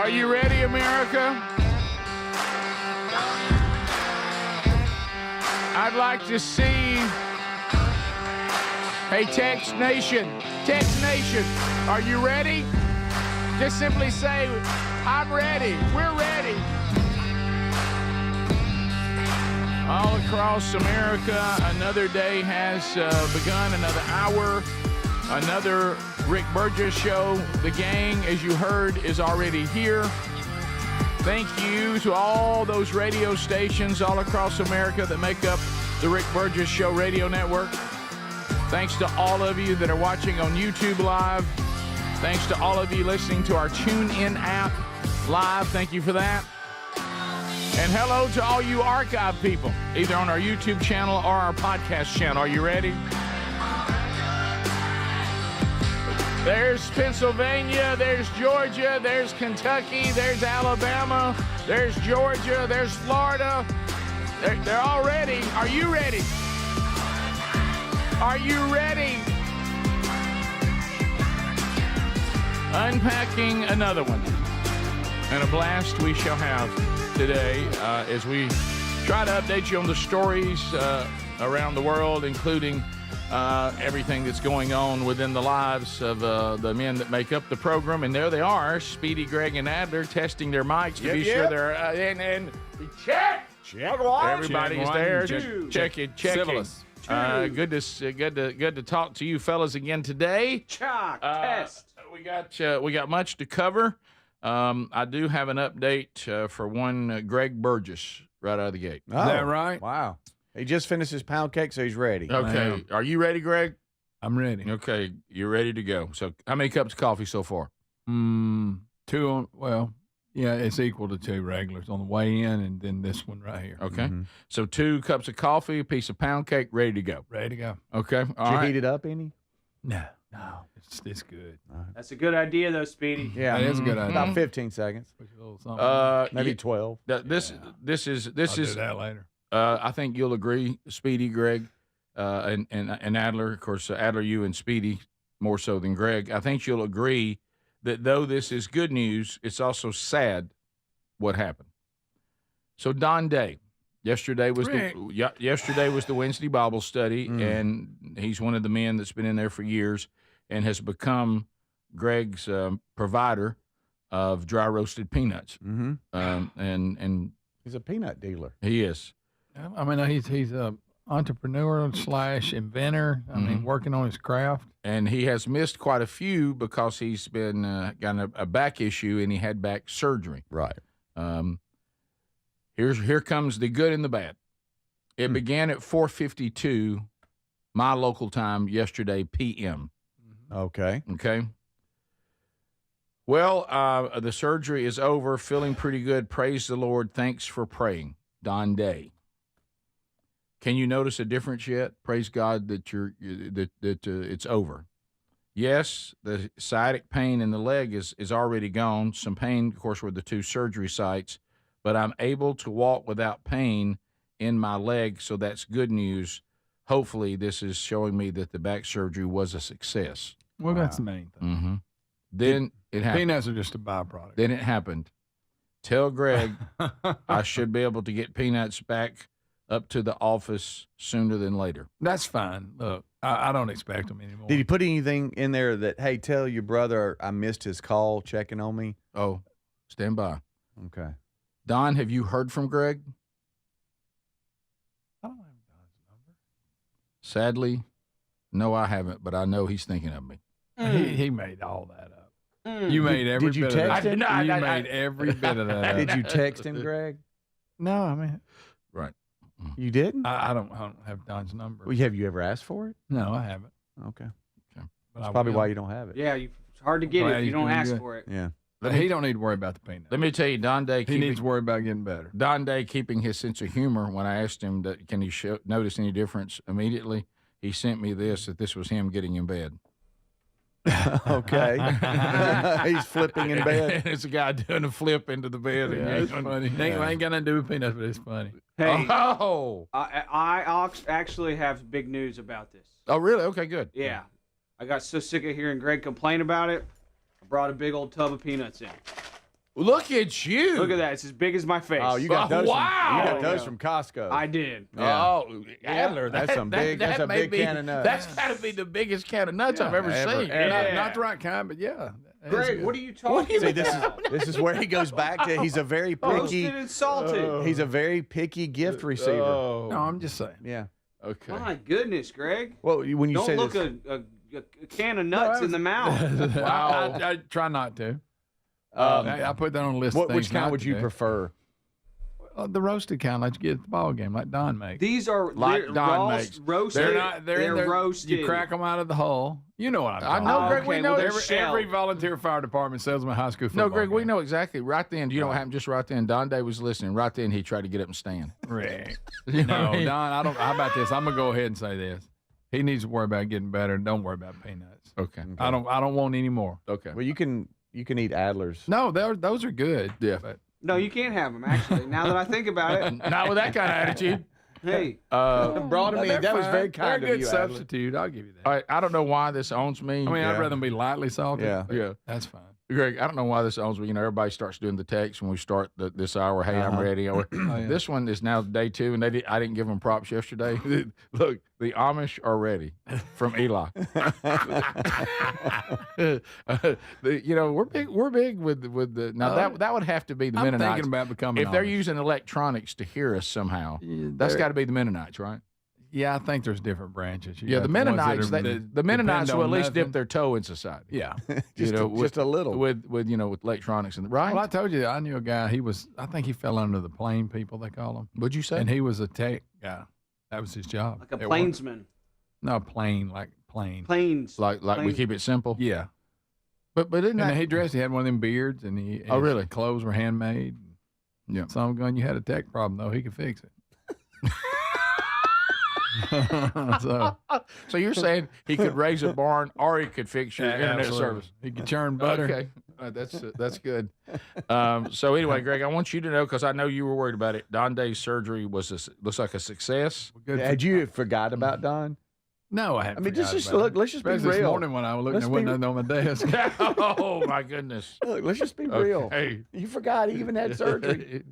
Are you ready, America? I'd like to see... Hey, Text Nation, are you ready? Just simply say, I'm ready, we're ready. All across America, another day has begun, another hour, another Rick Burgess show. The gang, as you heard, is already here. Thank you to all those radio stations all across America that make up the Rick Burgess Show radio network. Thanks to all of you that are watching on YouTube Live. Thanks to all of you listening to our TuneIn app live. Thank you for that. And hello to all you archive people, either on our YouTube channel or our podcast channel. Are you ready? There's Pennsylvania, there's Georgia, there's Kentucky, there's Alabama, there's Georgia, there's Florida. They're all ready. Are you ready? Are you ready? Unpacking another one. And a blast we shall have today as we try to update you on the stories around the world, including everything that's going on within the lives of the men that make up the program. And there they are, Speedy, Greg, and Adler, testing their mics to be sure they're and check. Everybody's there. Check it. Good to talk to you fellas again today. Test. We got much to cover. I do have an update for one Greg Burgess right out of the gate. Oh, is that right? Wow. He just finished his pound cake, so he's ready. Okay. Are you ready, Greg? I'm ready. Okay. You're ready to go. So how many cups of coffee so far? 2 on, well, yeah, it's equal to 2 regulars on the way in and then this one right here. Okay. So 2 cups of coffee, a piece of pound cake, ready to go. Ready to go. Okay. Did you heat it up any? No. It's good. That's a good idea, though, Speedy. Yeah, That is a good idea. About 15 seconds. Put a little something Maybe 12. This is I'll do that later. I think you'll agree, Speedy, Greg, and Adler. Of course, Adler, you and Speedy more so than Greg. I think you'll agree that though this is good news, it's also sad what happened. So Don Day, yesterday was the Wednesday Bible study, and he's one of the men that's been in there for years and has become Greg's provider of dry roasted peanuts. And he's a peanut dealer. He is. I mean, he's a entrepreneur / inventor. I mean, working on his craft. And he has missed quite a few because he's been got a back issue and he had back surgery. Right. Here comes the good and the bad. It began at 4:52 my local time yesterday p.m. Okay. Well, the surgery is over, feeling pretty good. Praise the Lord. Thanks for praying. Don Day. Can you notice a difference yet? Praise God that it's over. Yes, the sciatic pain in the leg is already gone. Some pain, of course, were the 2 surgery sites, but I'm able to walk without pain in my leg, so that's good news. Hopefully, this is showing me that the back surgery was a success. Well, that's the main thing. Then it happened. Peanuts are just a byproduct. Then it happened. Tell Greg I should be able to get peanuts back up to the office sooner than later. That's fine. Look, I don't expect them anymore. Did he put anything in there that, hey, tell your brother I missed his call checking on me? Oh, stand by. Okay. Don, have you heard from Greg? I don't have Don's number. Sadly, no, I haven't, but I know he's thinking of me. He made all that up. You made every Did you bit of text that. him? You made every bit of that up. Did you text him, Greg? No, I mean, Right. You didn't? I don't have Don's number. Well, have you ever asked for it? No, I haven't. Okay. But That's I probably will. why you don't have it. Yeah, it's hard to get Well, it if you he's don't doing ask good. for it. Yeah. But he don't need to worry about the peanut. Let me tell you, Don Day He needs to worry about getting better. Don Day keeping his sense of humor. When I asked him that, can he notice any difference immediately, he sent me that this was him getting in bed. Okay. He's flipping in bed. It's a guy doing a flip into the bed. Yeah, it's funny. Ain't got nothing to do with peanuts, but it's funny. Hey, Oh, I actually have big news about this. oh, really? Okay, good. Yeah. I got so sick of hearing Greg complain about it, I brought a big old tub of peanuts in. Look at you. Look at that. It's as big as my face. Oh, you got those. wow. You got those from Costco. I did. Yeah. Oh, Adler, That's some big. That's a big can of nuts. That's got to be the biggest can of nuts I've ever seen. Not the right kind, but yeah. Greg, what are you talking See, about? this is where he goes back to. He's a very picky. Roasted and salted. He's a very picky gift receiver. No, I'm just saying. Yeah. Okay. My goodness, Greg. Well, when you Don't say look this, a can of nuts in the mouth. Wow. I try not to. I put that on a list of things which kind not would to you do. prefer? The roasted kind, like you get at the ball game, like Don makes. These are Like Don makes. roasted. They're roasted. You crack them out of the hull. You know what I'm I talking know, about. Greg. We Okay, know well, they're every, shelled. Every volunteer fire department sells them at high school football No, Greg, we games. know exactly. Right then, you know what happened? Just right then, Don Day was listening. Right then, he tried to get up and stand. Rick. You know No, what I mean? Don, I don't. How about this? I'm gonna go ahead and say this. He needs to worry about getting better. Don't worry about peanuts. Okay. I don't want any more. Okay. Well, you can eat Adler's. No, those are good. Yeah. But No, you can't have them, actually. Now that I think about it. Not with that kind of attitude. Hey, Brought him in. they're That was fine. very kind They're a of good you, Adler. substitute. I'll give you that. All right, I don't know why this owns me. I mean, Yeah. I'd rather them be lightly salted. Yeah. but Yeah. that's fine. Greg, I don't know why this owns me. You know, everybody starts doing the text when we start this hour. Hey, I'm ready. Or, yeah. This one is now day 2, and I didn't give them props yesterday. Look, the Amish are ready from Eli. We're big with the now that would have to be the I'm Mennonites. thinking about becoming if they're Amish. using electronics to hear us somehow. Yeah, That's they're- got to be the Mennonites, right? Yeah, I think there's different branches. You Yeah, got the ones that Mennonites. are- The that Mennonites depend will at on least dip nothing. their toe in society. Yeah. Just a little. with electronics and right. Well, I told you, I knew a guy. I think he fell under the plane people, they call them. What'd you say? And he was a tech guy. That was his job. like a at work. plainsman. No, plane, like plane. Plains. like we Plain- keep it simple. Yeah. But isn't And that he dressed, he had one of them beards, and Oh, really? his clothes were handmade. Yeah. So I'm going, you had a tech problem, though. He could fix it. So, So you're saying he could raise a barn or he could fix your internet absolutely. service? He could churn butter. Okay, that's good. So anyway, Greg, I want you to know because I know you were worried about it. Don Day's surgery looks like a success. Good Had you forgot about Don? No, I haven't. I mean, just forgot about look. it. Let's just be Especially this real. morning when I was looking, Let's there wasn't be- nothing on my desk. Oh my goodness. Look, let's just be real. Hey. You forgot he even had surgery.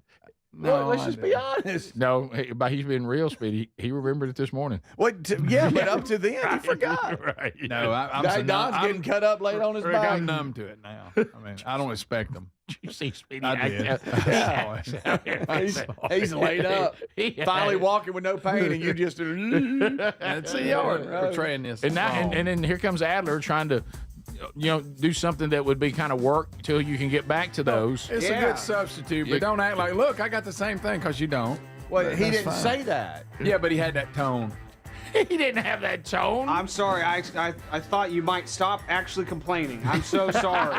No, Look, let's I just be didn't. honest. No, by he's being real, Speedy. He remembered it this morning. Yeah, but up to then he forgot. Right. No, I'm Guy so Don's numb. getting cut up late on his Rick, bike. I'm numb to it now. I mean, I don't expect them. You see Speedy I act did. out. He's laid up, finally walking with no pain, and you just. That's a yard portraying this. And now, song. and then here comes Adler trying to, do something that would be kind of work till you can get back to those. It's a Yeah. good substitute, but don't act like, look, I got the same thing, because you don't. Well, he That's didn't fine. say that. Yeah, but he had that tone. He didn't have that tone. I'm sorry. I thought you might stop actually complaining. I'm so sorry.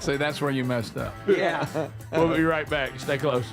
See, that's where you messed up. Yeah. We'll be right back. Stay close.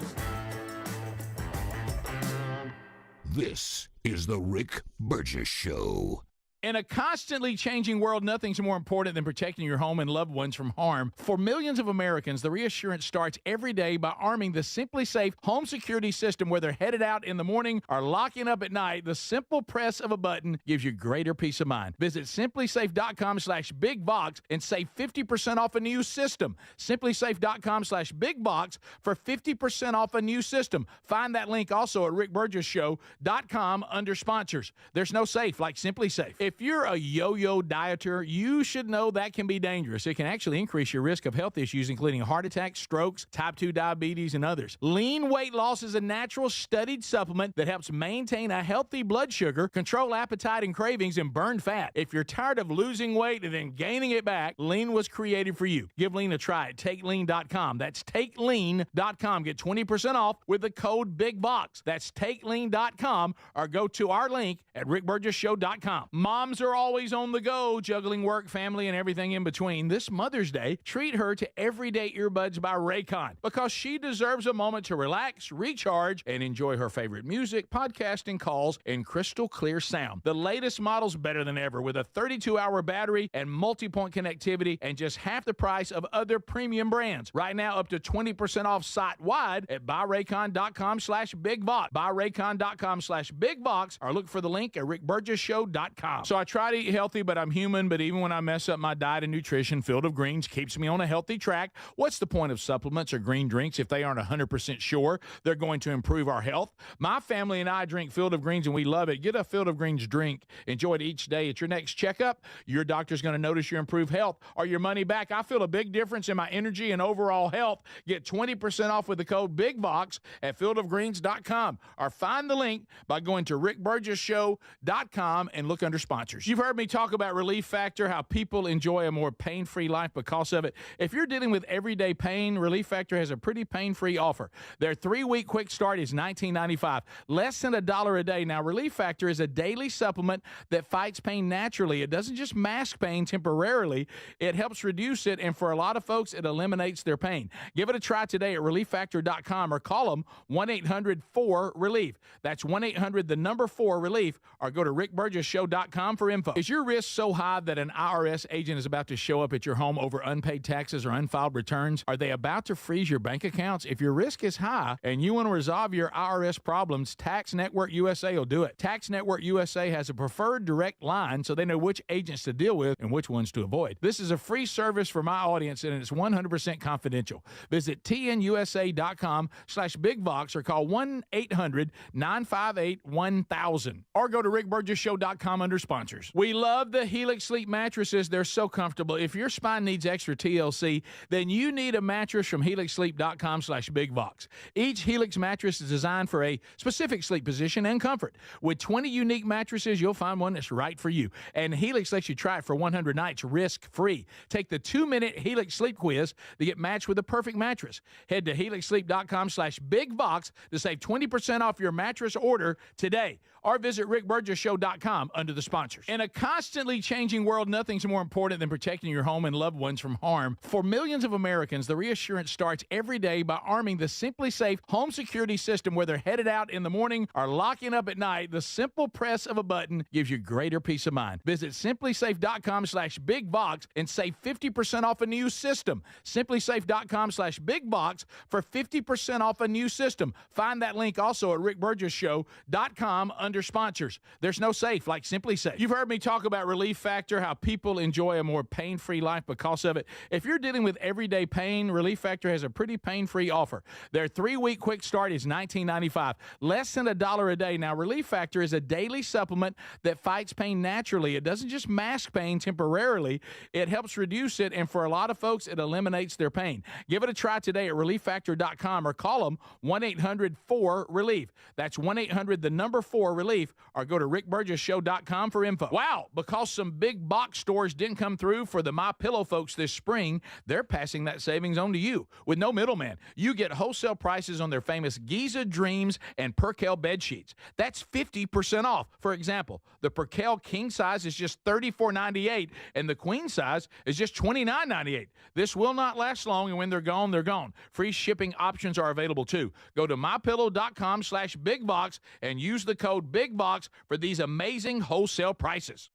This is the Rick Burgess Show. In a constantly changing world, nothing's more important than protecting your home and loved ones from harm. For millions of Americans, the reassurance starts every day by arming the Simply Safe home security system. Whether headed out in the morning or locking up at night, the simple press of a button gives you greater peace of mind. Visit simplysafe.com/bigbox and save 50% off a new system. Simplysafe.com/bigbox for 50% off a new system. Find that link also at rickburgesshow.com under sponsors. There's no safe like Simply Safe. If you're a yo-yo dieter, you should know that can be dangerous. It can actually increase your risk of health issues, including heart attacks, strokes, type 2 diabetes, and others. Lean weight loss is a natural studied supplement that helps maintain a healthy blood sugar, control appetite and cravings, and burn fat. If you're tired of losing weight and then gaining it back, Lean was created for you. Give Lean a try at TakeLean.com. That's TakeLean.com. Get 20% off with the code BIGBOX. That's TakeLean.com, or go to our link at rickburgesshow.com. Moms are always on the go, juggling work, family, and everything in between. This Mother's Day, treat her to Everyday Earbuds by Raycon, because she deserves a moment to relax, recharge, and enjoy her favorite music, podcasting, calls, and crystal clear sound. The latest model's better than ever, with a 32-hour battery and multi-point connectivity, and just half the price of other premium brands. Right now, up to 20% off site-wide at buyraycon.com/bigbox. Buyraycon.com/bigbox, or look for the link at rickburgesshow.com. So I try to eat healthy, but I'm human. But even when I mess up my diet and nutrition, Field of Greens keeps me on a healthy track. What's the point of supplements or green drinks if they aren't 100% sure they're going to improve our health? My family and I drink Field of Greens, and we love it. Get a Field of Greens drink. Enjoy it each day. At your next checkup, your doctor's going to notice your improved health or your money back. I feel a big difference in my energy and overall health. Get 20% off with the code BIGBOX at fieldofgreens.com or find the link by going to rickburgessshow.com and look under sponsors. You've heard me talk about Relief Factor, how people enjoy a more pain-free life because of it. If you're dealing with everyday pain, Relief Factor has a pretty pain-free offer. Their 3-week quick start is $19.95, less than $1 a day. Now, Relief Factor is a daily supplement that fights pain naturally. It doesn't just mask pain temporarily, it helps reduce it, and for a lot of folks, it eliminates their pain. Give it a try today at relieffactor.com or call them 1-800-4RELIEF. That's 1-800-4RELIEF, or go to rickburgessshow.com for info. Is your risk so high that an IRS agent is about to show up at your home over unpaid taxes or unfiled returns? Are they about to freeze your bank accounts? If your risk is high and you want to resolve your IRS problems, Tax Network USA will do it. Tax Network USA has a preferred direct line so they know which agents to deal with and which ones to avoid. This is a free service for my audience, and it's 100% confidential. Visit tnusa.com/bigbox or call 1-800-958-1000 or go to rickburgessshow.com under sponsors. We love the Helix Sleep mattresses. They're so comfortable. If your spine needs extra TLC, then you need a mattress from helixsleep.com/bigbox. Each Helix mattress is designed for a specific sleep position and comfort. With 20 unique mattresses, you'll find one that's right for you. And Helix lets you try it for 100 nights risk-free. Take the 2-minute Helix Sleep quiz to get matched with the perfect mattress. Head to helixsleep.com/bigbox to save 20% off your mattress order today, or visit rickburgessshow.com under the sponsors. In a constantly changing world, nothing's more important than protecting your home and loved ones from harm. For millions of Americans, the reassurance starts every day by arming the Simply Safe home security system. Whether headed out in the morning or locking up at night, the simple press of a button gives you greater peace of mind. Visit simplysafe.com/bigbox and save 50% off a new system. simplysafe.com/bigbox for 50% off a new system. Find that link also at rickburgessshow.com under sponsors. There's no safe like Simply Safe. You've heard me talk about Relief Factor, how people enjoy a more pain-free life because of it. If you're dealing with everyday pain, Relief Factor has a pretty pain-free offer. Their 3-week quick start is $19.95, less than $1 a day. Now, Relief Factor is a daily supplement that fights pain naturally. It doesn't just mask pain temporarily, it helps reduce it, and for a lot of folks, it eliminates their pain. Give it a try today at relieffactor.com or call them 1-800-4RELIEF. That's 1-800-4RELIEF, or go to rickburgessshow.com for info. Wow, because some big box stores didn't come through for the MyPillow folks this spring, they're passing that savings on to you with no middleman. You get wholesale prices on their famous Giza Dreams and Percale bed sheets. That's 50% off. For example, the Percale king size is just $34.98 and the queen size is just $29.98. This will not last long, and when they're gone, they're gone. Free shipping options are available too. Go to mypillow.com/bigbox and use the code BIGBOX for these amazing wholesale prices.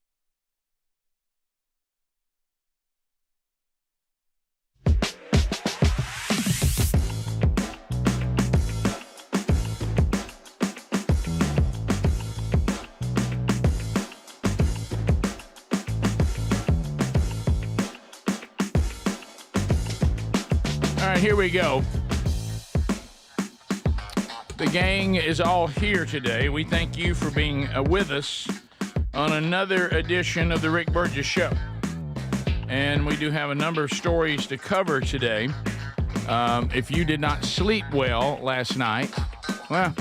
All right, here we go. The gang is all here today. We thank you for being with us on another edition of the Rick Burgess Show. And we do have a number of stories to cover today. If you did not sleep well last night, well,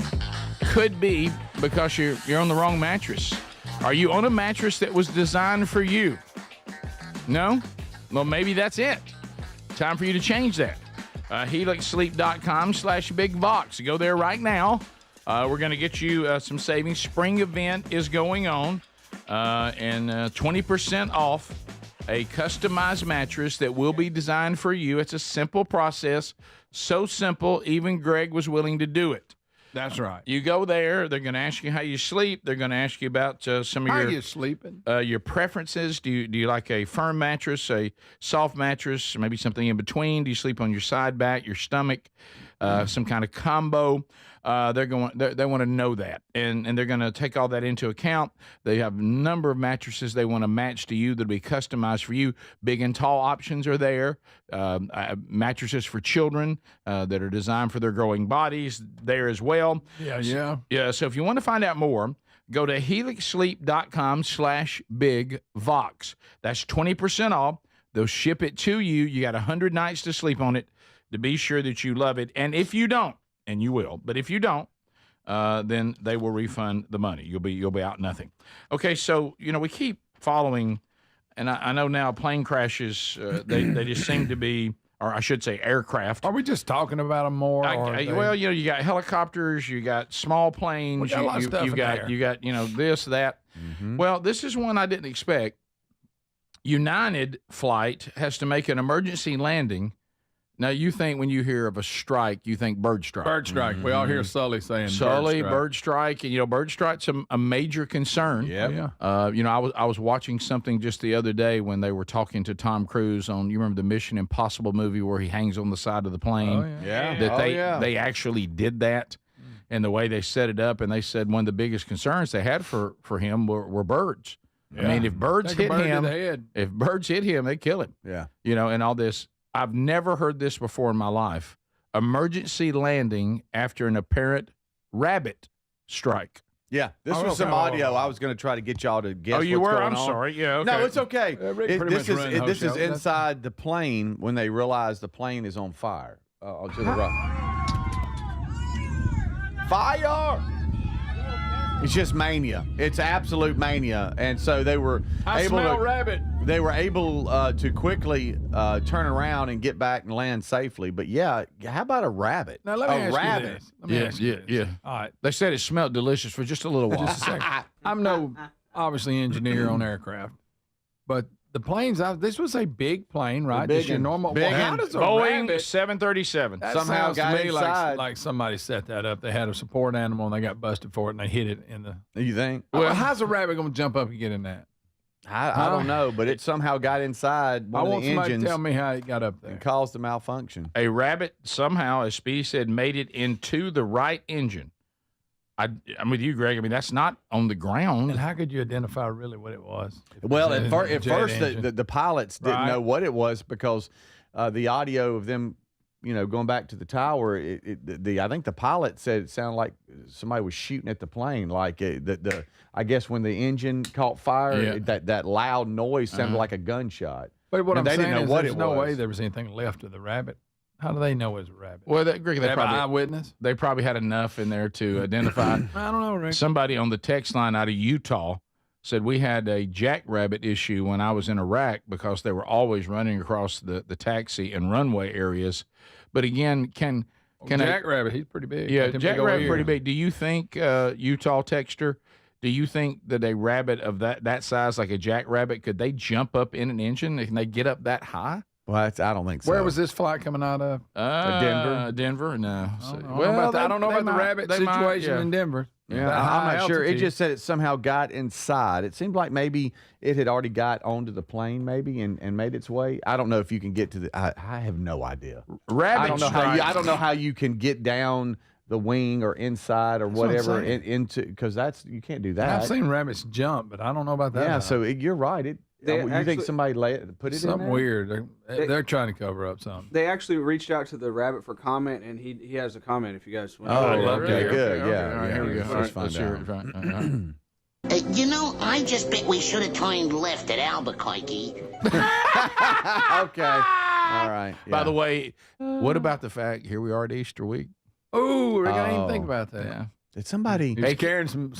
could be because you're on the wrong mattress. Are you on a mattress that was designed for you? No? Well, maybe that's it. Time for you to change that. helixsleep.com/bigbox. Go there right now. We're going to get you some savings. Spring event is going on, and 20% off a customized mattress that will be designed for you. It's a simple process, so simple, even Greg was willing to do it. That's right. You go there, they're going to ask you how you sleep. They're going to ask you about some of How your... are you sleeping? Your preferences. Do you like a firm mattress, a soft mattress, or maybe something in between? Do you sleep on your side back, your stomach, some kind of combo? They want to know that, and they're going to take all that into account. They have a number of mattresses they want to match to you that'll be customized for you. Big and tall options are there. Mattresses for children that are designed for their growing bodies there as well. Yeah. So if you want to find out more, go to helixsleep.com/bigvox. That's 20% off. They'll ship it to you. You got 100 nights to sleep on it to be sure that you love it. And if you don't, and you will, but if you don't, then they will refund the money. You'll be out nothing. Okay, so we keep following, and I know now plane crashes. They just seem to be, or I should say, aircraft. Are we just talking about them more? Well, you got helicopters, you got small planes, we got a lot of stuff you got this, that. Mm-hmm. Well, this is one I didn't expect. United Flight has to make an emergency landing. Now, you think when you hear of a strike, you think bird strike. Bird strike. We all hear Sully saying bird strike. And, bird strike's a major concern. Yeah. I was watching something just the other day when they were talking to Tom Cruise on, you remember the Mission Impossible movie where he hangs on the side of the plane? Oh, yeah. That they actually did that, and the way they set it up, and they said one of the biggest concerns they had for him were birds. Yeah. I mean, if birds hit him, they kill him. Yeah. And all this. I've never heard this before in my life. Emergency landing after an apparent rabbit strike. Yeah, this was some audio. I was going to try to get y'all to guess. Oh, you what's were? going I'm on. sorry. Yeah, okay. No, it's okay. This is show. inside the plane when they realize the plane is on fire. To the right. Fire! It's just mania. It's absolute mania, and so they were rabbit. They were able to quickly turn around and get back and land safely. But yeah, how about a rabbit? Now let me ask you this. Yeah. All right. They said it smelled delicious for just a little while. Just a second. I'm no obviously engineer on aircraft, but the planes. This was a big plane, right? Big Just your and- normal. big How and- does a Boeing rabbit? 737. That somehow sounds to got me inside. like somebody set that up. They had a support animal and they got busted for it and they hit it in the. You think? Well, how's a rabbit going to jump up and get in that? I don't know, but it somehow got inside one I of want the somebody to engines tell me how it got up there. and caused the malfunction. A rabbit somehow, as Speedy said, made it into the right engine. I'm with you, Greg. I mean, that's not on the ground. And how could you identify really what it was? Well, If at it's a first, jet engine. the pilots didn't know what it was because the audio of them, going back to the tower, I think the pilot said it sounded like somebody was shooting at the plane. Like I guess when the engine caught fire, that loud noise sounded like a gunshot. But what And I'm they saying didn't know is what there's it no was. way there was anything left of the rabbit. How do they know it was a rabbit? Well, Greg, They have an eyewitness? they probably had enough in there to identify. I don't know, Rick. Somebody on the text line out of Utah said we had a jackrabbit issue when I was in Iraq because they were always running across the taxi and runway areas. But again, can Jackrabbit, he's pretty big. Yeah, Got them big old jackrabbit ears. pretty big. Do you think Utah texter? Do you think that a rabbit of that size, like a jackrabbit, could they jump up in an engine? Can they get up that high? Well, I don't think so. Where was this flight coming out of? Denver? Denver, no. I don't know about the rabbit situation in Denver. Yeah, That I'm high not sure. It altitude. just said it somehow got inside. It seemed like maybe it had already got onto the plane, maybe, and made its way. I don't know if you can get to the. I have no idea. Rabbit I don't know how you. strikes. I don't know how you can get down the wing or inside or what I'm whatever saying. into because you can't do And that. I've seen rabbits jump, but I don't know about that. Yeah, high. so you're right. They You think actually- somebody put it in something there? weird. They're trying to cover up something. They actually reached out to the rabbit for comment, and he has a comment if you guys want. Oh, Yeah, okay, really? good. Okay, Yeah, all right, yeah, here we go. let's All right, find let's hear out. it. Right, all right. I just bet we should have turned left at Albuquerque. Okay. All right. By yeah. the way, what about the fact here we are at Easter week? Ooh, Rick, I didn't even Oh. think about that. Yeah. Did somebody? He's carrying some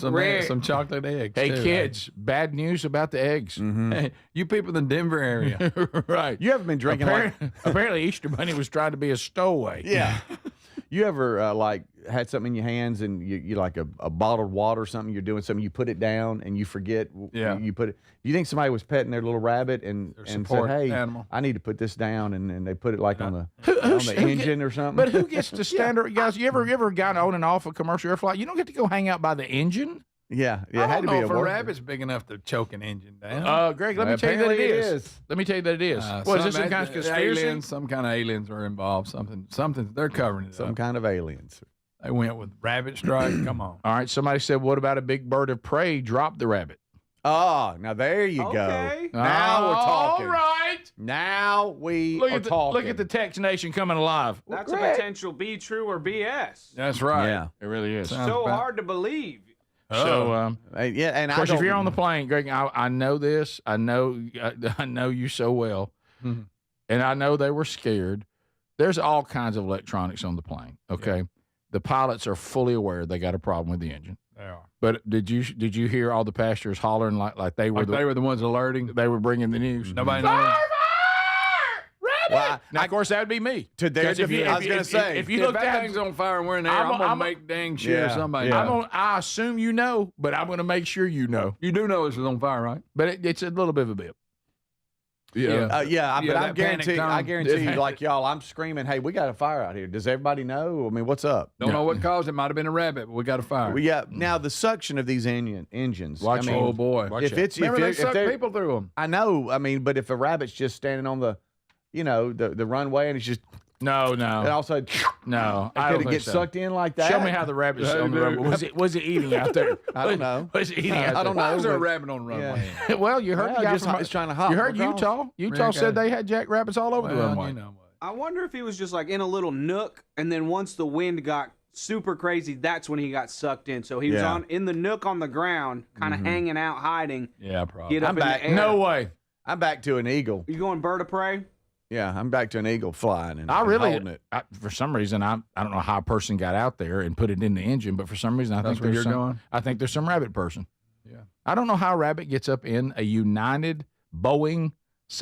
chocolate eggs. Hey, too, kids, bad news about the eggs. Mhm. Hey, you people in the Denver area. Right. You haven't been drinking Apparently, Easter Bunny was trying to be a stowaway. Yeah. You ever had something in your hands and you like a bottled water or something? You're doing something, you put it down and you forget. Yeah. You put it. You think somebody was petting their little rabbit and said, support "Hey, animal. I need to put this down," and they put it like on the who engine or something. But who gets to stand there? Guys, you ever got on and off a commercial air flight? You don't get to go hang out by the engine. yeah, it I had don't to know be if a a work. rabbit's big enough to choke an engine down. Greg, let me tell you that it Apparently it is. is. Let me tell you that it is. Well, is this some kind of conspiracy? Aliens, some kind of aliens are involved. Something. They're covering it Some up. kind of aliens. They went with rabbit strike. Come on. All right. Somebody said, what about a big bird of prey dropped the rabbit? Oh, now there you Okay. go. Now we're talking. All right. Now we Look are at talking. Look at the text nation coming alive. That's a potential be true or BS. That's right. Yeah. It really is. Sounds So about- hard to believe. So, Yeah, and of course, I if don't- you're on the plane, Greg, I know this. I know you so well, Mhm. and I know they were scared. There's all kinds of electronics on the plane. Okay, the pilots are fully aware they got a problem with the engine. They are. But did you hear all the passengers hollering like they were They were the ones alerting. they were bringing the news? Nobody knows. Well, Now, of course, that would be me. To their 'Cause if you- defense, I was if- gonna if- say, if you If look that down, thing's on fire and we're in the air, I'm I'm a- going to I'm a- make dang sure Yeah, somebody yeah. knows. I assume you know, but I'm going to make sure you know. You do know this is on fire, right? But it's a little bit of a bit. Yeah. but Yeah, I that panic time. guarantee you, like y'all, I'm screaming, hey, we got a fire out here. Does everybody know? I mean, what's up? Don't know what caused it. Might have been a rabbit, but we got a fire. Well, yeah. Now the suction of these engines. Watch I mean, Oh, boy. Watch if out. it's Remember, they if suck they're- people through them. I know. I mean, but if a rabbit's just standing on the, the runway and it's just, No, and also, no. I could don't it think get so. sucked in like that? Show me how the rabbit's Yeah, on the dude. runway. Was it eating out there? I don't know. Was it eating out I don't there? Why know, is there a but- rabbit on the runway? Well, you heard Well, the guy just from, it's trying to hop you heard across. Utah. Utah Really said good. they had jackrabbits all over the Well, runway. you know what. I wonder if he was just like in a little nook, and then once the wind got super crazy, that's when he got sucked in. So he was Yeah. on in the nook on the ground, kind of hanging out, hiding. Yeah, probably. Get up I'm in back. the air. No way. I'm back to an eagle. You going bird of prey? Yeah, I'm back to an eagle flying and I really, holding it. for some reason, I don't know how a person got out there and put it in the engine, but for some reason, I That's think where there's you're some. going? I think there's some rabbit person. Yeah. I don't know how a rabbit gets up in a United Boeing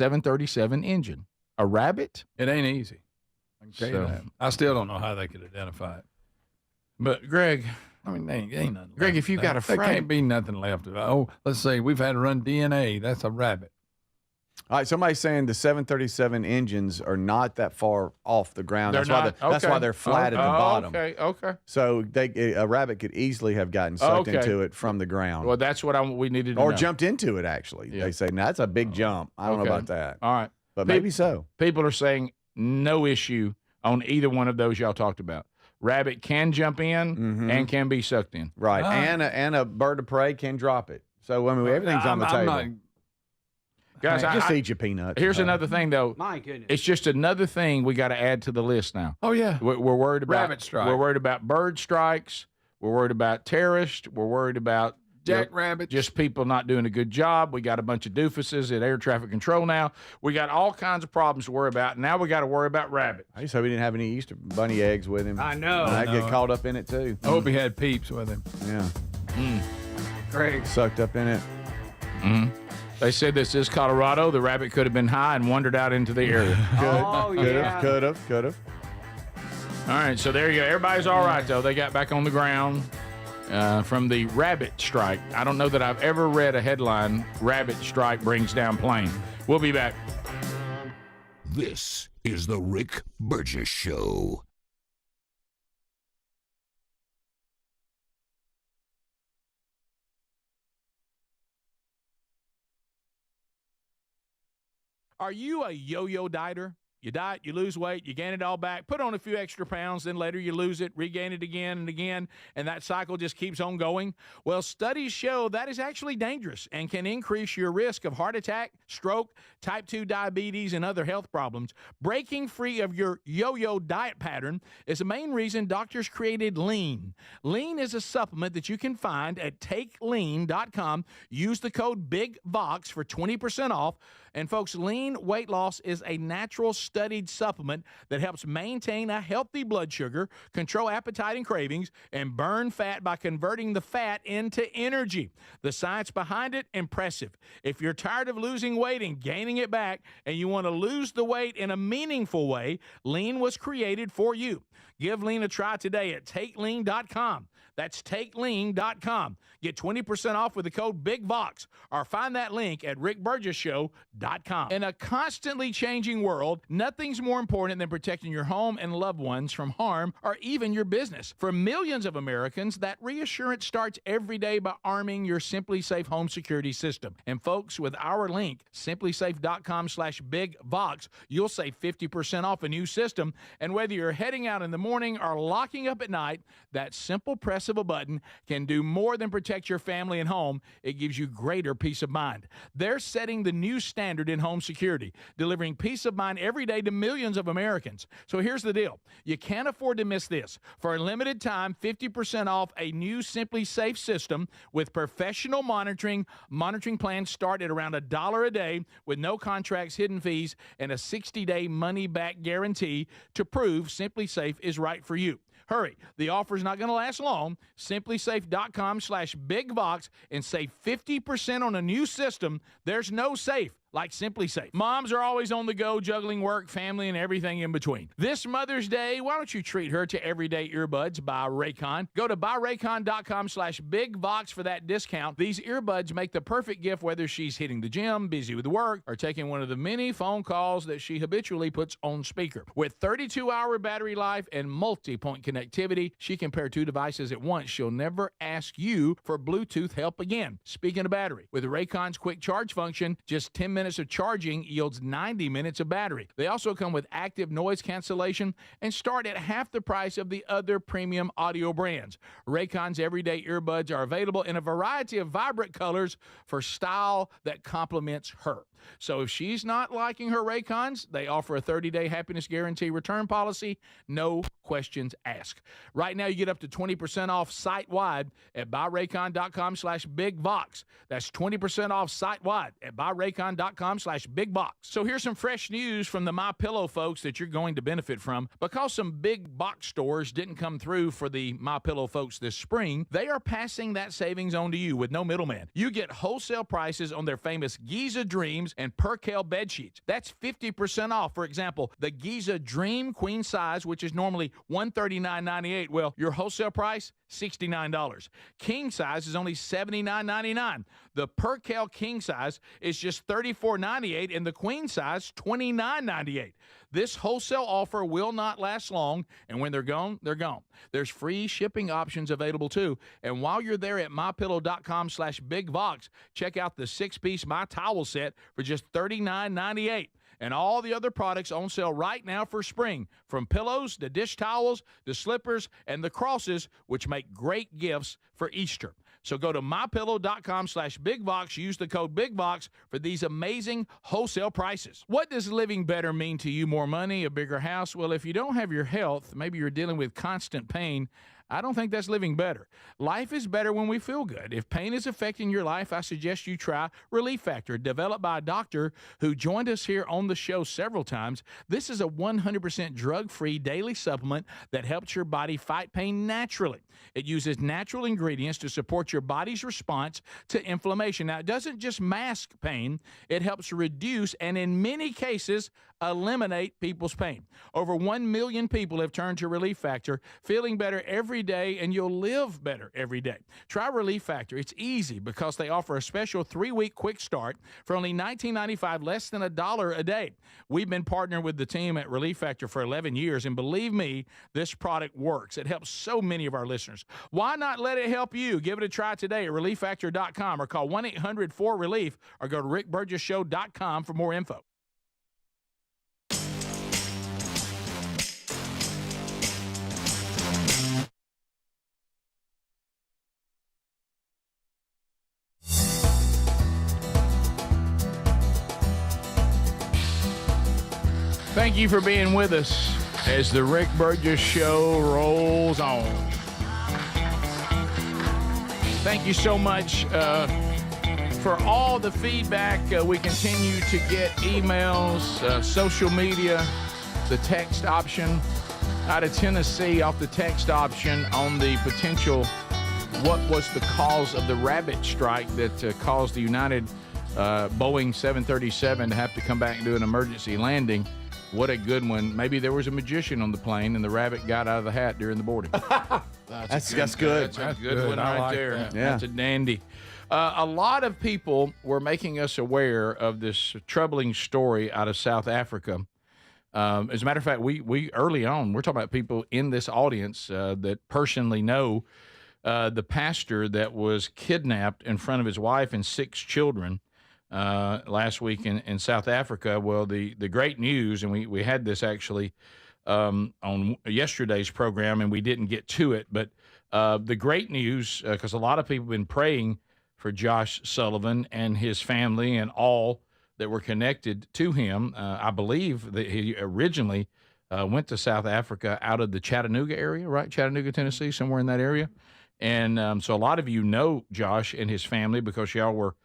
737 engine. A rabbit? It ain't easy. I can tell So- you that. I still don't know how they could identify it. But Greg, I mean, they ain't nothing. Greg, left. if you got a there friend- can't be nothing left of it. Oh, let's say we've had to run DNA. That's a rabbit. All right, somebody's saying the 737 engines are not that far off the ground. They're That's why not? that's why Okay. they're flat at the bottom. Okay. So a rabbit could easily have gotten sucked Okay. into it from the ground, Well, that's what we needed to or know. jumped into it. Actually, Yeah. they say now that's a big jump. I don't know Okay. about that, All right. but Pe- maybe so. People are saying no issue on either one of those y'all talked about. Rabbit can jump in Mhm. and can be sucked in. Right, Ah. and a bird of prey can drop it. So I mean, everything's on the I'm table. not- Guys, Just eat your peanuts. here's another thing, though. My goodness. It's just another thing we got to add to the list now. Oh, yeah. We're worried about Rabbit strike. We're worried about bird strikes. We're worried about terrorists. We're worried about Jackrabbits. just people not doing a good job. We got a bunch of doofuses at air traffic control now. We got all kinds of problems to worry about. Now we got to worry about rabbits. I just hope he didn't have any Easter bunny eggs with him. I know. I get caught up in it too. I hope he had peeps with him. Yeah, Greg. sucked up in it. They said this is Colorado. The rabbit could have been high and wandered out into the area. Oh yeah. Could have. All right, so there you go. Everybody's all right, though. They got back on the ground from the rabbit strike. I don't know that I've ever read a headline, Rabbit Strike Brings Down Plane. We'll be back. This is the Rick Burgess Show. Are you a yo-yo dieter? You diet, you lose weight, you gain it all back, put on a few extra pounds, then later you lose it, regain it again and again, and that cycle just keeps on going? Well, studies show that is actually dangerous and can increase your risk of heart attack, stroke, type 2 diabetes, and other health problems. Breaking free of your yo-yo diet pattern is the main reason doctors created Lean. Lean is a supplement that you can find at takelean.com. Use the code BIGVOX for 20% off. And folks, Lean weight loss is a natural studied supplement that helps maintain a healthy blood sugar, control appetite and cravings, and burn fat by converting the fat into energy. The science behind it, impressive. If you're tired of losing weight and gaining it back, and you want to lose the weight in a meaningful way, Lean was created for you. Give Lean a try today at takelean.com. That's takelean.com. Get 20% off with the code BIGVOX or find that link at rickburgessshow.com. In a constantly changing world, nothing's more important than protecting your home and loved ones from harm or even your business. For millions of Americans, that reassurance starts every day by arming your Simply Safe home security system. And folks, with our link, simplysafe.com/BigVox, you'll save 50% off a new system. And whether you're heading out in the morning or locking up at night, that simple press of a button can do more than protect your family and home. It gives you greater peace of mind. They're setting the new standard in home security, delivering peace of mind every day to millions of Americans. So here's the deal. You can't afford to miss this. For a limited time, 50% off a new Simply Safe system with professional monitoring. Monitoring plans start at around $1 a day with no contracts, hidden fees, and a 60-day money-back guarantee to prove Simply Safe is right for you. Hurry. The offer's not going to last long. Simplysafe.com/BigVox and save 50% on a new system. There's no safe like Simply Safe. Moms are always on the go, juggling work, family, and everything in between. This Mother's Day, why don't you treat her to everyday earbuds by Raycon? Go to buyraycon.com/BigVox for that discount. These earbuds make the perfect gift whether she's hitting the gym, busy with work, or taking one of the many phone calls that she habitually puts on speaker. With 32-hour battery life and multi-point connectivity, she can pair two devices at once. She'll never ask you for Bluetooth help again. Speaking of battery, with Raycon's quick charge function, just 10 minutes of charging yields 90 minutes of battery. They also come with active noise cancellation and start at half the price of the other premium audio brands. Raycon's everyday earbuds are available in a variety of vibrant colors for style that complements her. So if she's not liking her Raycons, they offer a 30-day happiness guarantee return policy, no questions asked. Right now, you get up to 20% off site-wide at buyraycon.com/BigVox. That's 20% off site-wide at buyraycon.com/BigVox. So here's some fresh news from the MyPillow folks that you're going to benefit from. Because some big box stores didn't come through for the MyPillow folks this spring, they are passing that savings on to you with no middleman. You get wholesale prices on their famous Giza Dreams and Percale bed sheets. That's 50% off. For example, the Giza Dream Queen Size, which is normally $139.98. Well, your wholesale price, $69. King size is only $79.99. The Percale King size is just $34.98, and the Queen size, $29.98. This wholesale offer will not last long, and when they're gone, they're gone. There's free shipping options available too. And while you're there at mypillow.com/BigVox, check out the 6-piece My Towel set for just $39.98. And all the other products on sale right now for spring, from pillows to dish towels to slippers and the crosses, which make great gifts for Easter. So go to mypillow.com/BigVox. Use the code BigVox for these amazing wholesale prices. What does living better mean to you? More money, a bigger house? Well, if you don't have your health, maybe you're dealing with constant pain, I don't think that's living better. Life is better when we feel good. If pain is affecting your life, I suggest you try Relief Factor, developed by a doctor who joined us here on the show several times. This is a 100% drug-free daily supplement that helps your body fight pain naturally. It uses natural ingredients to support your body's response to inflammation. Now, it doesn't just mask pain. It helps reduce and, in many cases, eliminate people's pain. Over 1 million people have turned to Relief Factor, feeling better every day, and you'll live better every day. Try Relief Factor. It's easy because they offer a special 3-week quick start for only $19.95, less than $1 a day. We've been partnering with the team at Relief Factor for 11 years, and believe me, this product works. It helps so many of our listeners. Why not let it help you? Give it a try today at ReliefFactor.com or call 1-800-4RELIEF or go to RickBurgessShow.com for more info. Thank you for being with us as the Rick Burgess Show rolls on. Thank you so much for all the feedback. We continue to get emails, social media, the text option. Out of Tennessee, off the text option on the potential, what was the cause of the rabbit strike that caused the United Boeing 737 to have to come back and do an emergency landing. What a good one. Maybe there was a magician on the plane and the rabbit got out of the hat during the boarding. That's good. That's a good one I right like there. that. Yeah. That's a dandy. A lot of people were making us aware of this troubling story out of South Africa. As a matter of fact, we early on, we're talking about people in this audience that personally know the pastor that was kidnapped in front of his wife and 6 children last week in South Africa. Well, the great news, and we had this actually on yesterday's program, and we didn't get to it, but the great news, because a lot of people have been praying for Josh Sullivan and his family and all that were connected to him. I believe that he originally went to South Africa out of the Chattanooga area, right? Chattanooga, Tennessee, somewhere in that area. And so a lot of you know Josh and his family because y'all were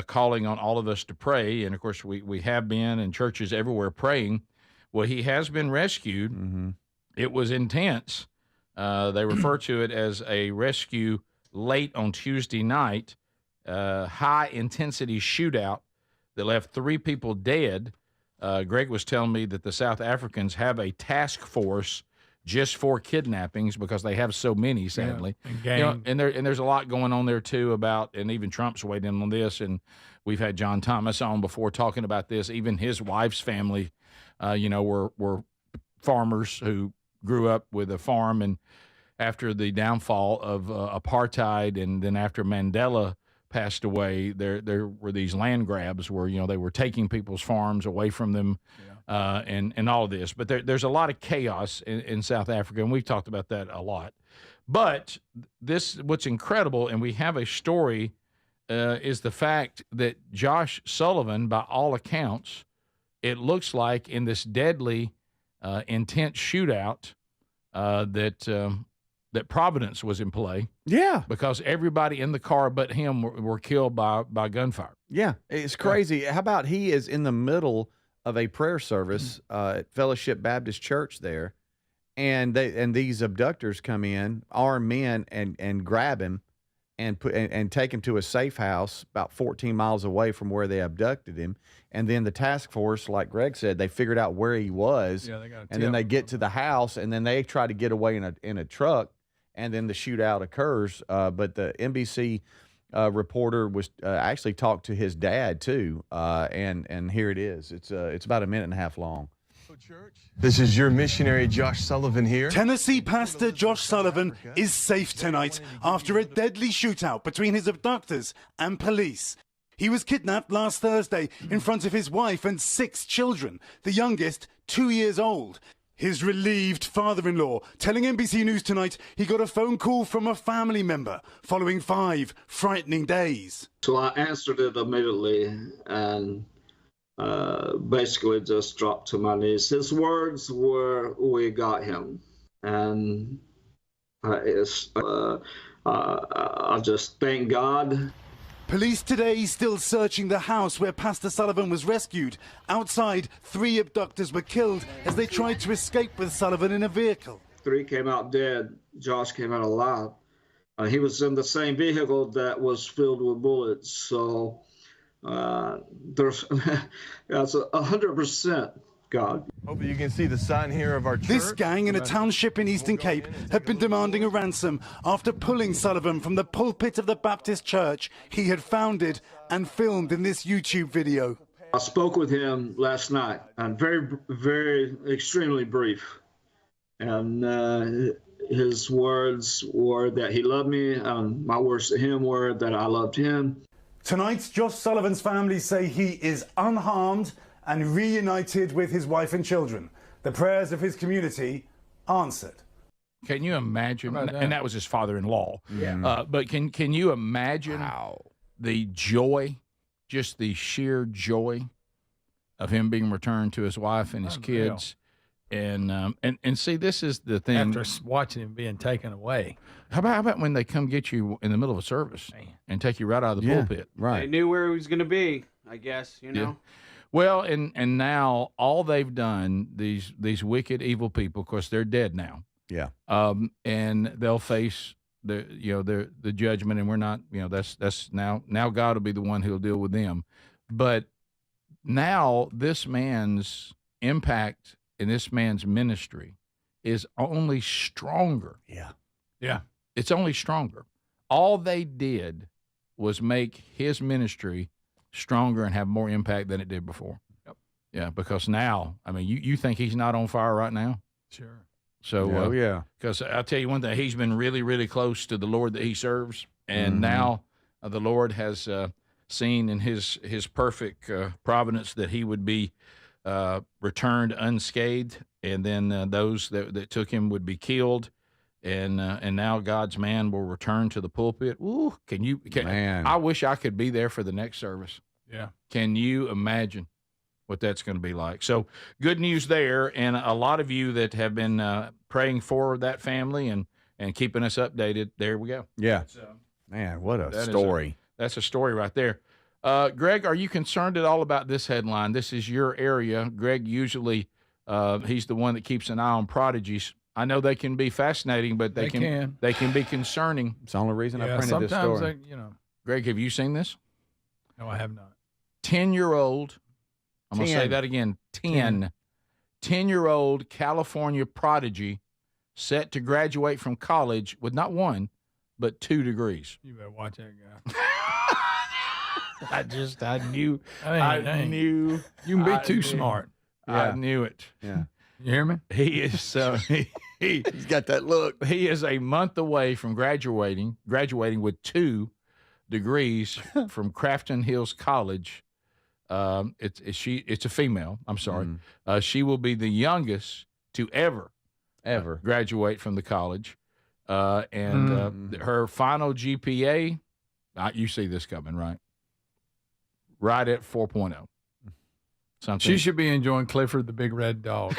calling on all of us to pray. And, of course, we have been in churches everywhere praying. Well, he has been rescued. Mm-hmm. It was intense. They refer to it as a rescue late on Tuesday night, high-intensity shootout that left 3 people dead. Greg was telling me that the South Africans have a task force just for kidnappings because they have so many, sadly. Yeah, and There's a lot going on there, too, about, and even Trump's weighed in on this, and we've had John Thomas on before talking about this. Even his wife's family, were farmers who grew up with a farm, and after the downfall of apartheid and then after Mandela passed away, there were these land grabs where, they were taking people's farms away from them, and all of this. But there's a lot of chaos in South Africa, and we've talked about that a lot. But what's incredible, and we have a story, is the fact that Josh Sullivan, by all accounts, it looks like in this deadly, intense shootout that Providence was in play. Yeah. Because everybody in the car but him were killed by gunfire. Yeah. It's crazy. How about he is in the middle of a prayer service at Fellowship Baptist Church there, and these abductors come in, armed men, and grab him and take him to a safe house about 14 miles away from where they abducted him. And then the task force, like Greg said, they figured out where he was. Yeah, they got a and then tip. they get to the house, and then they try to get away in a truck, and then the shootout occurs. But the NBC reporter was actually talked to his dad too, and here it is. It's about a minute and a half long. This is your missionary, Josh Sullivan, here. Tennessee pastor Josh Sullivan is safe tonight after a deadly shootout between his abductors and police. He was kidnapped last Thursday in front of his wife and 6 children, the youngest 2 years old. His relieved father-in-law telling NBC News tonight he got a phone call from a family member following 5 frightening days. So I answered it immediately and basically just dropped to my knees. His words were, "We got him." And I just thank God. Police today still searching the house where Pastor Sullivan was rescued. Outside, 3 abductors were killed as they tried to escape with Sullivan in a vehicle. 3 came out dead. Josh came out alive. He was in the same vehicle that was filled with bullets. So there's that's 100% God. Hopefully you can see the sign here of our church. This gang in a township in Eastern Cape have been demanding a ransom after pulling Sullivan from the pulpit of the Baptist church he had founded and filmed in this YouTube video. I spoke with him last night, and very, extremely brief. And his words were that he loved me, and my words to him were that I loved him. Tonight, Josh Sullivan's family say he is unharmed and reunited with his wife and children. The prayers of his community answered. Can you imagine? How about that? And that was his father-in-law. Yeah. But can you imagine the joy, just the sheer joy of him being returned to his wife and his Unreal. kids? And see, this is the thing. After watching him being taken away. How about when they come get you in the middle of a service and take you right out of the pulpit? They Right. knew where he was going to be, I guess, you know. Yeah. Well, and now all they've done, these wicked, evil people, of course, they're dead now. Yeah. And they'll face the judgment, and we're not, that's now God will be the one who'll deal with them. But now this man's impact in this man's ministry is only stronger. Yeah. Yeah. It's only stronger. All they did was make his ministry stronger and have more impact than it did before. Yep. Yeah, because now, I mean, you think he's not on fire right now? Sure. So, yeah. Because I'll tell you one thing, he's been really, really close to the Lord that he serves, and now the Lord has seen in his perfect providence that he would be returned unscathed, and then those that took him would be killed, and now God's man will return to the pulpit. Ooh, Man. I wish I could be there for the next service. Yeah. Can you imagine what that's going to be like? So good news there, and a lot of you that have been praying for that family and keeping us updated. There we go. Yeah. Man, what a story. That's a story right there. Greg, are you concerned at all about this headline? This is your area. Greg usually he's the one that keeps an eye on prodigies. I know they can be fascinating, but they can be concerning. It's the only reason I Yeah, printed this story. sometimes, Greg, have you seen this? no, I have not. 10-year-old, I'm going to say 10. that again, 10-year-old California prodigy set to graduate from college with not 1, but 2 degrees. You better watch that guy. I knew. You can be too smart. I knew it. Yeah. You hear me? He is He's got that look. he is a month away from graduating with 2 degrees from Crafton Hills College. It's a female. I'm sorry. She will be the youngest to ever graduate from the college. Her final GPA, you see this coming, right? Right at 4.0. Something. She should be enjoying Clifford the Big Red Dog.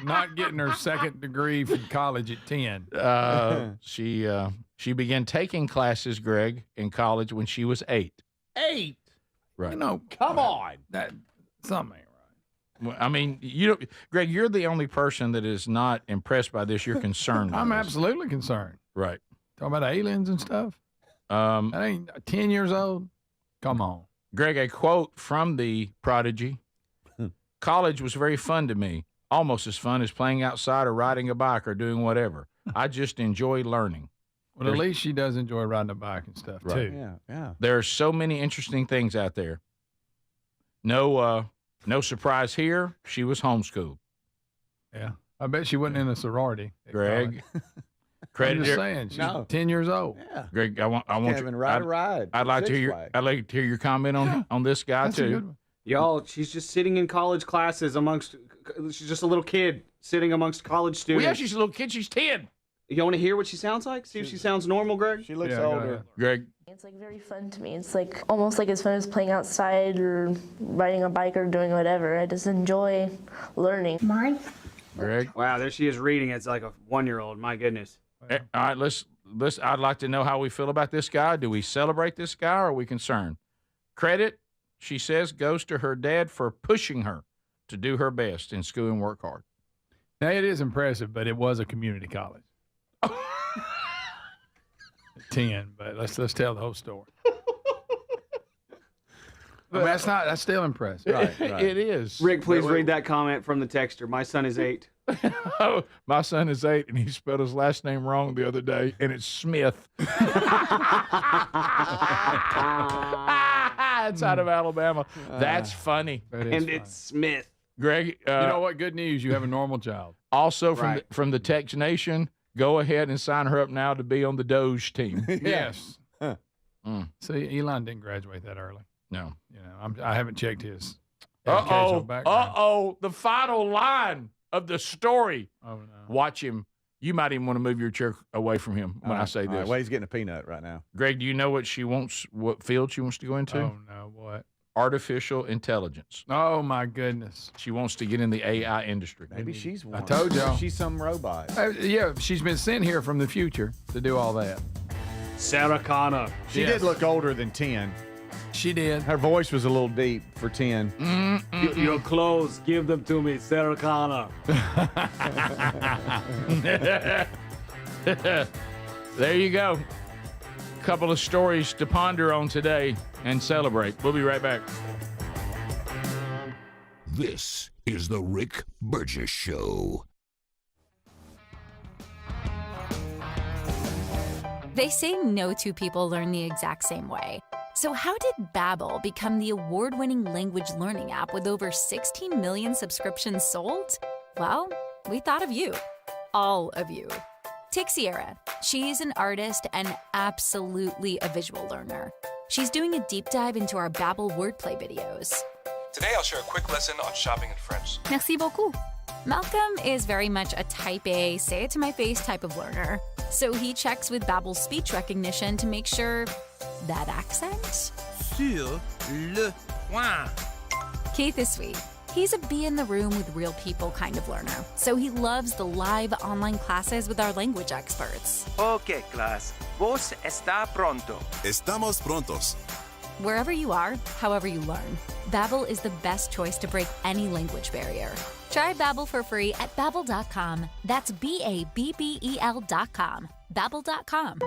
not getting her second degree from college at 10. She began taking classes, Greg, in college when she was 8. 8. Right. Come on. That something ain't right. Well, I mean, Greg, you're the only person that is not impressed by this. You're concerned. I'm by this. absolutely concerned. Right. Talking about aliens and stuff. That ain't 10 years old. Come on. Greg, a quote from the prodigy. College was very fun to me, almost as fun as playing outside or riding a bike or doing whatever. I just enjoy learning. Well, at least she does enjoy riding a bike and stuff, too. Yeah. There are so many interesting things out there. No surprise here. She was homeschooled. Yeah. I bet she wasn't in a sorority. at Greg, college. credit I'm just here. saying, she's No. 10 years old. Yeah. Greg, I want Kevin, you. ride a ride. I'd like to Six hear. Flags. I'd like to hear your comment on this guy That's a good too. one. Y'all, she's just sitting in college classes she's just a little kid sitting amongst college Well, students. yeah, she's a little kid. She's 10. You want to hear what she sounds like? See if she sounds normal, Greg? She looks Yeah, go older. ahead. Greg, It's like very fun to me. It's like almost like as fun as playing outside or riding a bike or doing whatever. I just enjoy learning. Greg. Wow, there she is reading. It's like a 1-year-old. My goodness. All right, let's. I'd like to know how we feel about this guy. Do we celebrate this guy, or are we concerned? Credit, she says, goes to her dad for pushing her to do her best in school and work hard. Now, it is impressive, but it was a community college. At 10, but let's tell the whole story. I mean, that's still impressive. Right. It is. Rick, please read that comment from the texter. My son is 8. Oh, my son is 8, and he spelled his last name wrong the other day, and it's Smith. It's out of Alabama. That's funny. That is And funny. it's Smith. Greg, You know what? Good news. You have a normal child. also from Right. from the Tex Nation, go ahead and sign her up now to be on the Doge team. Yes. Mm. See, Elon didn't graduate that early. No. You know, I haven't checked his educational background. The final line of the story. Oh, no. Watch him. You might even want to move your chair away from him when I say All right, this. well, he's getting a peanut right now. Greg, do you know what she wants? What field she wants to go into? Oh, no. What? Artificial intelligence. Oh, my goodness. She wants to get in the AI industry. Maybe she's one. I told y'all. She's some robot. Yeah, she's been sent here from the future to do all that. Sarah Connor. She did look older than 10. She did. Her voice was a little deep for 10. Your clothes, give them to me, Sarah Connor. There you go. Couple of stories to ponder on today and celebrate. We'll be right back. This is the Rick Burgess Show. They say no two people learn the exact same way. So how did Babbel become the award-winning language learning app with over 16 million subscriptions sold? Well, we thought of you. All of you. Take Sierra. She's an artist and absolutely a visual learner. She's doing a deep dive into our Babbel wordplay videos. Today I'll share a quick lesson on shopping in French. Merci beaucoup. Malcolm is very much a type A, say it to my face type of learner. So he checks with Babbel's speech recognition to make sure that accent? Sur le point. Keith is sweet. He's a be in the room with real people kind of learner. So he loves the live online classes with our language experts. Okay, class. Vos está pronto. Estamos prontos. Wherever you are, however you learn, Babbel is the best choice to break any language barrier. Try Babbel for free at Babbel.com. That's BABBEL.com. Babbel.com.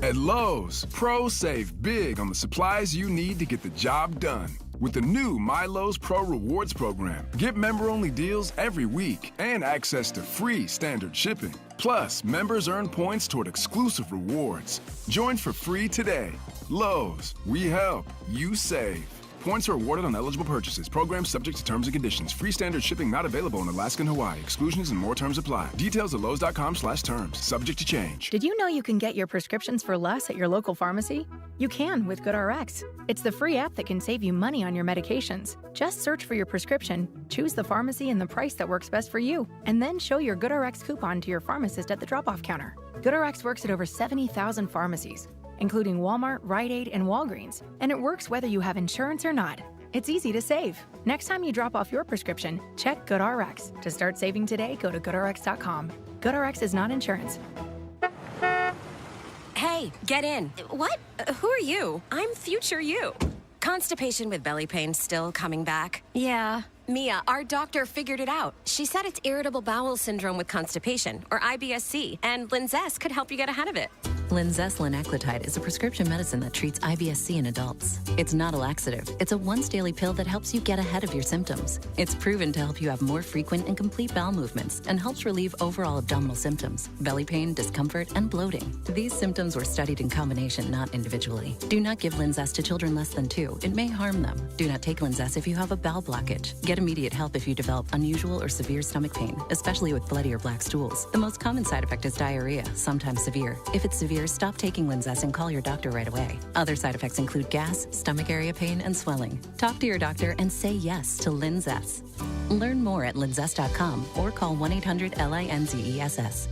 At Lowe's, pros save big on the supplies you need to get the job done. With the new My Lowe's Pro Rewards program, get member-only deals every week and access to free standard shipping. Plus, members earn points toward exclusive rewards. Join for free today. Lowe's, we help, you save. Points are awarded on eligible purchases. Program subject to terms and conditions. Free standard shipping not available in Alaska and Hawaii. Exclusions and more terms apply. Details at lowes.com/terms. Subject to change. Did you know you can get your prescriptions for less at your local pharmacy? You can with GoodRx. It's the free app that can save you money on your medications. Just search for your prescription, choose the pharmacy and the price that works best for you, and then show your GoodRx coupon to your pharmacist at the drop-off counter. GoodRx works at over 70,000 pharmacies, including Walmart, Rite Aid, and Walgreens. And it works whether you have insurance or not. It's easy to save. Next time you drop off your prescription, check GoodRx. To start saving today, go to GoodRx.com. GoodRx is not insurance. Hey, get in. What? Who are you? I'm future you. Constipation with belly pain still coming back? Yeah. Mia, our doctor figured it out. She said it's irritable bowel syndrome with constipation, or IBS-C, and Linzess could help you get ahead of it. Linzess linaclotide is a prescription medicine that treats IBS-C in adults. It's not a laxative. It's a once-daily pill that helps you get ahead of your symptoms. It's proven to help you have more frequent and complete bowel movements and helps relieve overall abdominal symptoms, belly pain, discomfort, and bloating. These symptoms were studied in combination, not individually. Do not give Linzess to children less than 2. It may harm them. Do not take Linzess if you have a bowel blockage. Get immediate help if you develop unusual or severe stomach pain, especially with bloody or black stools. The most common side effect is diarrhea, sometimes severe. If it's severe, stop taking Linzess and call your doctor right away. Other side effects include gas, stomach area pain, and swelling. Talk to your doctor and say yes to Linzess. Learn more at linzess.com or call 1-800-LINZESS.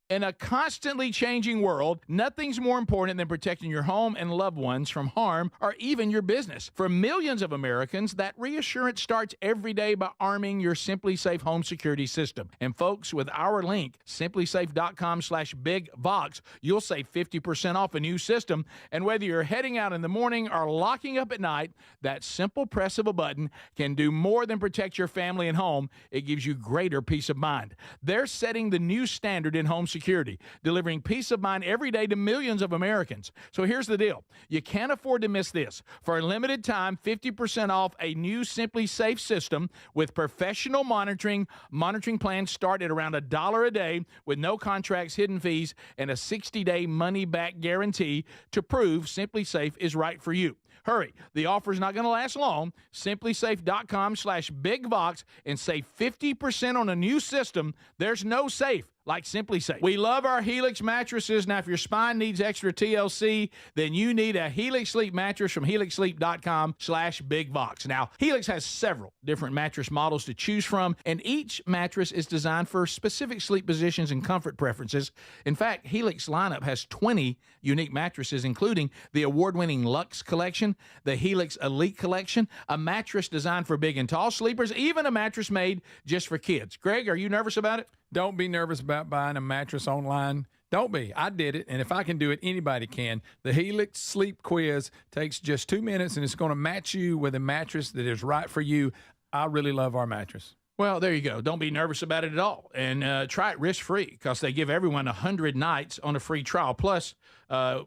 In a constantly changing world, nothing's more important than protecting your home and loved ones from harm or even your business. For millions of Americans, that reassurance starts every day by arming your Simply Safe home security system. And folks, with our link, simplysafe.com/bigvox, you'll save 50% off a new system. And whether you're heading out in the morning or locking up at night, that simple press of a button can do more than protect your family and home. It gives you greater peace of mind. They're setting the new standard in home security, delivering peace of mind every day to millions of Americans. So here's the deal. You can't afford to miss this. For a limited time, 50% off a new Simply Safe system with professional monitoring. Monitoring plans start at around $1 a day with no contracts, hidden fees, and a 60-day money-back guarantee to prove Simply Safe is right for you. Hurry. The offer's not going to last long. Simplysafe.com/bigvox and save 50% on a new system. There's no safe like Simply Safe. We love our Helix mattresses. Now, if your spine needs extra TLC, then you need a Helix Sleep mattress from helixsleep.com/bigvox. Now, Helix has several different mattress models to choose from, and each mattress is designed for specific sleep positions and comfort preferences. In fact, Helix lineup has 20 unique mattresses, including the award-winning Luxe Collection, the Helix Elite Collection, a mattress designed for big and tall sleepers, even a mattress made just for kids. Greg, are you nervous about it? Don't be nervous about buying a mattress online. Don't be. I did it, and if I can do it, anybody can. The Helix Sleep Quiz takes just 2 minutes, and it's going to match you with a mattress that is right for you. I really love our mattress. Well, there you go. Don't be nervous about it at all. And try it risk-free because they give everyone 100 nights on a free trial. Plus,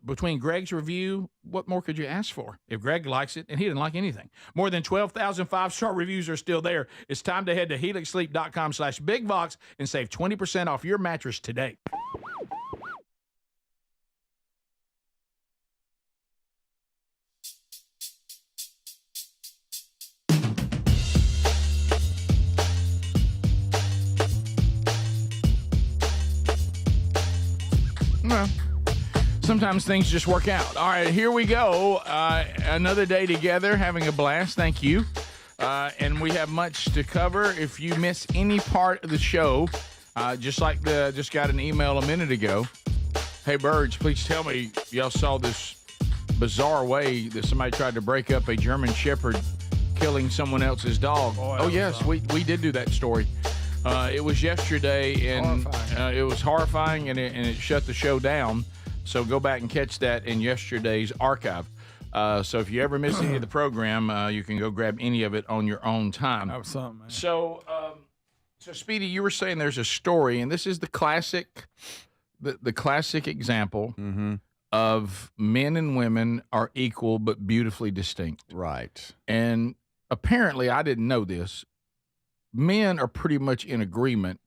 between Greg's review, what more could you ask for? If Greg likes it, and he didn't like anything. More than 12,000 five-star reviews are still there. It's time to head to helixsleep.com/BigVox and save 20% off your mattress today. Well, sometimes things just work out. All right, here we go. Another day together, having a blast. Thank you. And we have much to cover. If you miss any part of the show, just got an email a minute ago. Hey, Burge, please tell me y'all saw this bizarre way that somebody tried to break up a German Shepherd killing someone else's dog. Oh, yes, we did do that story. It was yesterday, and it was horrifying, and it shut the show down. So go back and catch that in yesterday's archive. So if you ever miss any of the program, you can go grab any of it on your own time. That was something, man. So Speedy, you were saying there's a story, and this is the classic example of men and women are equal but beautifully distinct. Right. And apparently, I didn't know this. Men are pretty much in agreement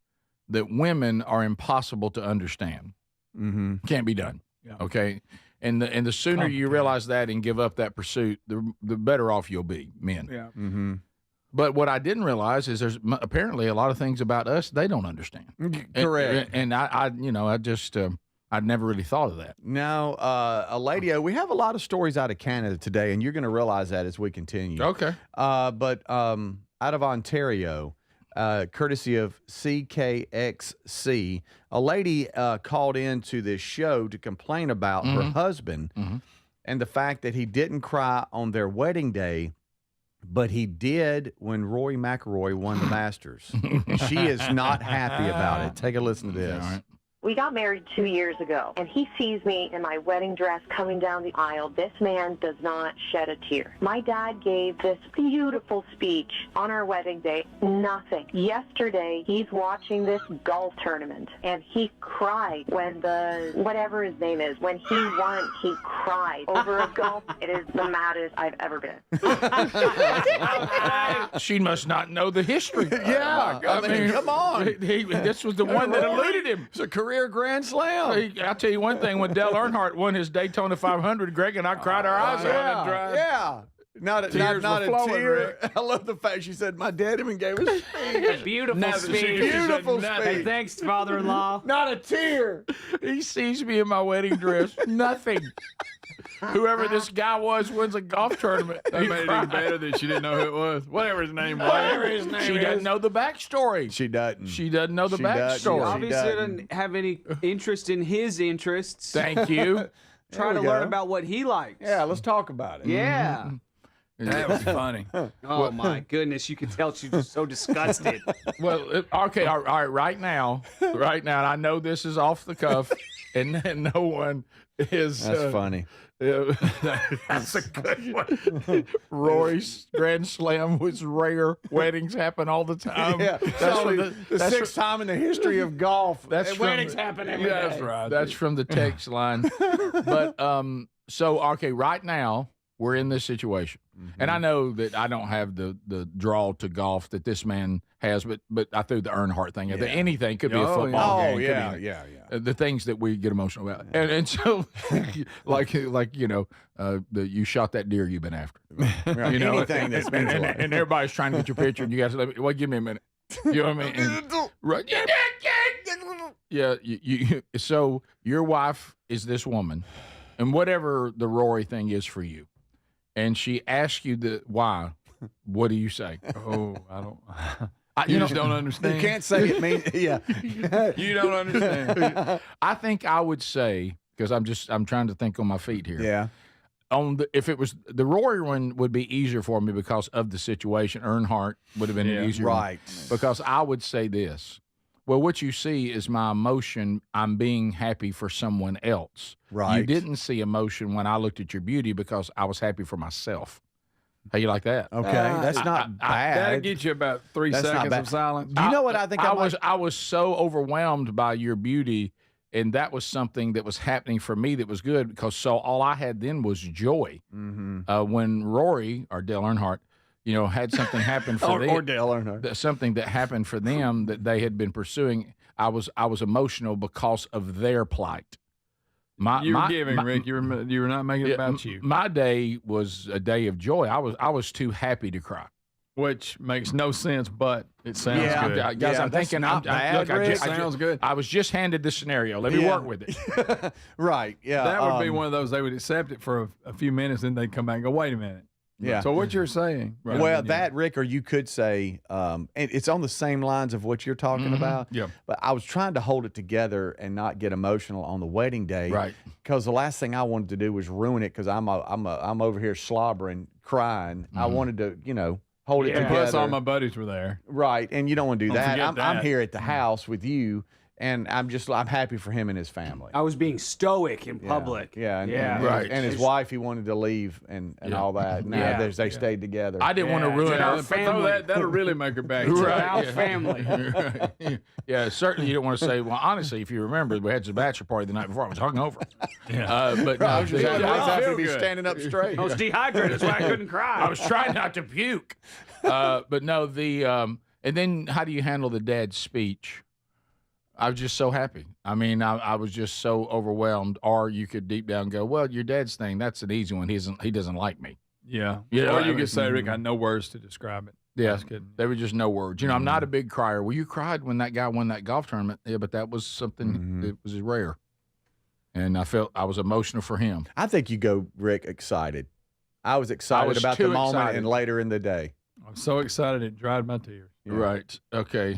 that women are impossible to understand. Can't be done. Yeah. Okay. And the sooner you realize that and give up that pursuit, the better off you'll be, men. Yeah. But what I didn't realize is there's apparently a lot of things about us they don't understand. Correct. And I'd never really thought of that. Now, a lady, we have a lot of stories out of Canada today, and you're going to realize that as we continue. Okay. But out of Ontario, courtesy of CKXC, a lady called into this show to complain about her husband and the fact that he didn't cry on their wedding day, but he did when Rory McIlroy won the Masters. She is not happy about it. Take a listen to this. All right. We got married 2 years ago, and he sees me in my wedding dress coming down the aisle. This man does not shed a tear. My dad gave this beautiful speech on our wedding day. Nothing. Yesterday, he's watching this golf tournament, and he cried when whatever his name is, when he won, he cried over a golf. It is the maddest I've ever been. She must not know the history. Yeah. I mean, come on. This was the one that eluded him. It's a career Grand Slam. I'll tell you one thing. When Dale Earnhardt won his Daytona 500, Greg and I cried our eyes out. Yeah. Not a tear. I love the fact she said, my dad even gave us a speech. Beautiful speech. Beautiful speech. Hey, thanks, father-in-law. Not a tear. He sees me in my wedding dress. Nothing. Whoever this guy was wins a golf tournament. That made it even better that she didn't know who it was. Whatever his name was. She doesn't know the backstory. She doesn't. She doesn't know the She backstory. doesn't. Obviously, doesn't have any interest in his interests. Thank you. Try to learn about what he likes. Yeah, let's talk about it. Yeah. That was funny. Oh, my goodness. You could tell she's just so disgusted. Well, okay, all right, right now, and I know this is off the cuff, and no one is. That's funny. That's a good one. Rory's Grand Slam was rare. Weddings happen all the time. Yeah, that's only the sixth time in the history of golf. Weddings happen every day. That's right. That's from the text line. But okay, right now we're in this situation, and I know that I don't have the draw to golf that this man has, but I threw the Earnhardt thing. Yeah. Anything could be a football game. Yeah. The things that we get emotional about, and so like you know, you shot that deer you've been after. Right. You know, anything that's been and everybody's trying to get your picture, and you guys let me. Well, give me a minute. You know what I mean? And, right. Yeah. So your wife is this woman, and whatever the Rory thing is for you, and she asks you the why. What do you say? Oh, I don't. You just don't understand. You can't say it means, yeah. You don't understand. I think I would say, because I'm trying to think on my feet here. Yeah. If it was the Rory one would be easier for me because of the situation. Earnhardt would have been an easier one. Because I would say this. Well, what you see is my emotion. I'm being happy for someone else. Right. You didn't see emotion when I looked at your beauty because I was happy for myself. How you like that? Okay, that's not bad. That'll get you about 3 That's not seconds bad. of silence. Do you know what I think? I was so overwhelmed by your beauty, and that was something that was happening for me that was good because all I had then was joy. When Rory or Dale Earnhardt, had something happen for them, or Dale Earnhardt, something that happened for them that they had been pursuing, I was emotional because of their plight. You were giving, Rick. You were not making it about you. My day was a day of joy. I was too happy to cry. Which makes no sense, but it sounds good. Guys, I'm thinking, sounds good. I was just handed this scenario. Let me work with it. Right, yeah. That would be one of those, they would accept it for a few minutes, then they'd come back and go, wait a minute. Yeah. So what you're saying. Right, well, that, Rick, or you could say, and it's on the same lines of what you're talking about. Yeah. But I was trying to hold it together and not get emotional on the wedding day. Right. Because the last thing I wanted to do was ruin it because I'm over here slobbering, crying. I wanted to, hold it together. Plus all my buddies were there. Right. And you don't want to do that. forget that. I'm here at the house with you. And I'm happy for him and his family. I was being stoic in public. Yeah, right. And his wife, he wanted to leave and all that. Now they stayed together. I didn't want to ruin our family. That'll really make her back. Our family. Yeah, certainly you don't want to say, well, honestly, if you remember, we had the bachelor party the night before. I was hungover. But no, I was just happy to be good. standing up straight. I was dehydrated, that's why I couldn't cry. I was trying not to puke. But no, and then how do you handle the dad's speech? I was just so happy. I mean, I was just so overwhelmed. Or you could deep down go, well, your dad's thing, that's an easy one. He doesn't like me. Yeah. Yeah. Or you could say, Rick, I had no words to describe it. Yeah. There were just no words. I'm not a big crier. Well, you cried when that guy won that golf tournament. Yeah, but that was something that was rare. And I was emotional for him. I think you go, Rick, excited. I was excited about the moment and later in the day. I was so excited it dried my tears. Yeah. Right. Okay.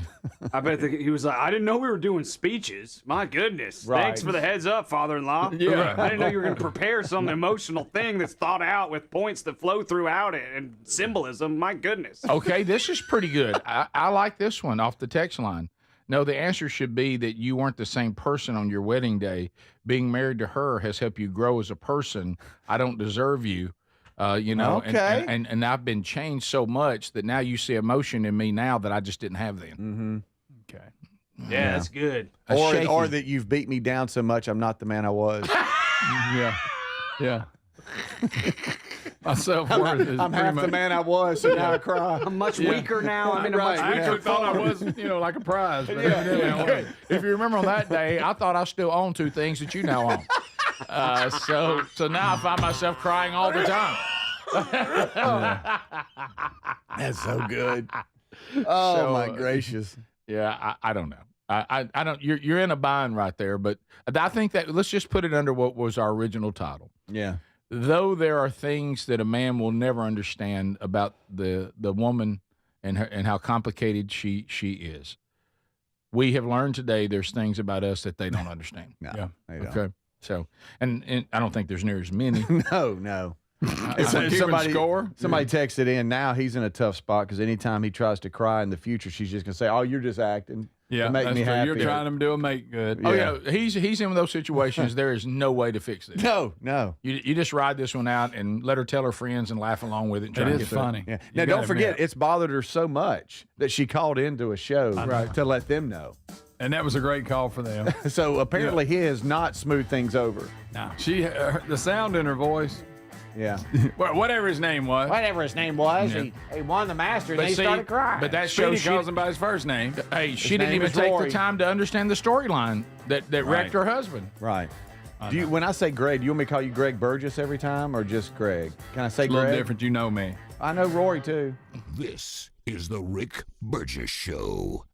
I bet he was like, I didn't know we were doing speeches. My goodness. Right. Thanks for the heads up, father-in-law. Yeah. I didn't know you were going to prepare some emotional thing that's thought out with points that flow throughout it and symbolism. My goodness. Okay, this is pretty good. I like this one off the text line. No, the answer should be that you weren't the same person on your wedding day. Being married to her has helped you grow as a person. I don't deserve you. Okay. And I've been changed so much that now you see emotion in me now that I just didn't have then. Okay. Yeah, that's good. Or that you've beat me down so much I'm not the man I was. Yeah. My self-worth is I'm half the man I was, so now I cry. I'm much weaker now. I'm in a much I weaker actually thought I was, like a prize. But If you remember on that day, I thought I still owned two things that you now own. So now I find myself crying all the time. That's so good. Oh, my gracious. Yeah, I don't know. I don't. You're in a bind right there, but I think that let's just put it under what was our original title. Yeah. Though there are things that a man will never understand about the woman and how complicated she is, we have learned today there's things about us that they don't understand. No, they don't. Okay. So, and I don't think there's near as many. No. Somebody texted in. Now he's in a tough spot because anytime he tries to cry in the future, she's just gonna say, "Oh, you're just acting." Yeah, to make me happy. You're trying to do a make good. Oh yeah, he's in those situations. There is no way to fix this. No. You just ride this one out and let her tell her friends and laugh along with it. And try It to is get funny. Yeah. Now don't forget, it's bothered her so much that she called into a show to let them know. And that was a great call for them. So apparently he has not smoothed things over. No, the sound in her voice. Yeah. Whatever his name was. He won the Masters and he see, started crying. But that Speedy shows calls him by his first name. Hey, she didn't name even is take Rory. the time to understand the storyline that wrecked her husband. Right. When I say Greg, do you want me to call you Greg Burgess every time or just Greg? Can I say A Greg? little different, you know me. I know Rory too. This is the Rick Burgess Show.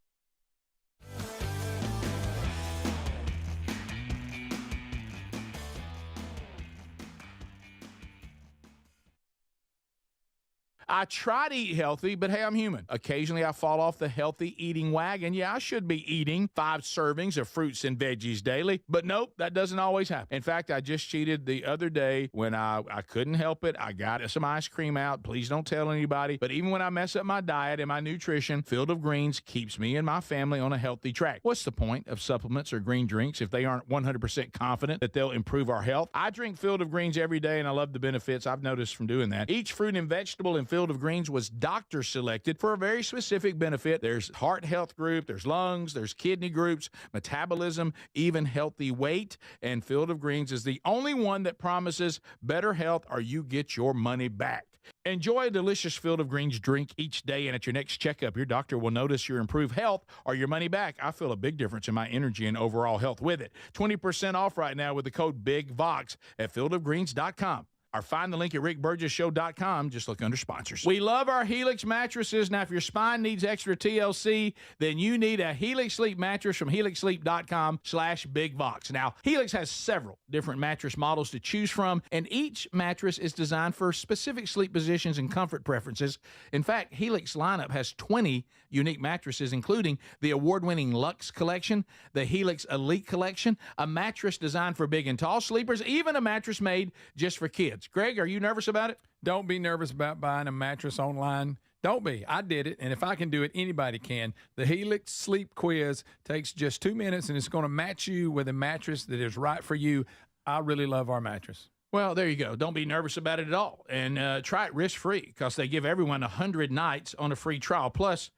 I try to eat healthy, but hey, I'm human. Occasionally, I fall off the healthy eating wagon. Yeah, I should be eating 5 servings of fruits and veggies daily, but nope, that doesn't always happen. In fact, I just cheated the other day when I couldn't help it. I got some ice cream out. Please don't tell anybody. But even when I mess up my diet and my nutrition, Field of Greens keeps me and my family on a healthy track. What's the point of supplements or green drinks if they aren't 100% confident that they'll improve our health? I drink Field of Greens every day, and I love the benefits I've noticed from doing that. Each fruit and vegetable in Field of Greens was doctor selected for a very specific benefit. There's heart health group, there's lungs, there's kidney groups, metabolism, even healthy weight. And Field of Greens is the only one that promises better health or you get your money back. Enjoy a delicious Field of Greens drink each day, and at your next checkup, your doctor will notice your improved health or your money back. I feel a big difference in my energy and overall health with it. 20% off right now with the code BIGVOX at fieldofgreens.com. Or find the link at rickburgessshow.com. Just look under sponsors. We love our Helix mattresses. Now, if your spine needs extra TLC, then you need a Helix Sleep mattress from helixsleep.com/BigVox. Now, Helix has several different mattress models to choose from, and each mattress is designed for specific sleep positions and comfort preferences. In fact, Helix lineup has 20 unique mattresses, including the award-winning Luxe Collection, the Helix Elite Collection, a mattress designed for big and tall sleepers, even a mattress made just for kids. Greg, are you nervous about it? Don't be nervous about buying a mattress online. Don't be. I did it, and if I can do it, anybody can. The Helix Sleep Quiz takes just 2 minutes, and it's going to match you with a mattress that is right for you. I really love our mattress. Well, there you go. Don't be nervous about it at all. And try it risk-free because they give everyone 100 nights on a free trial. Plus,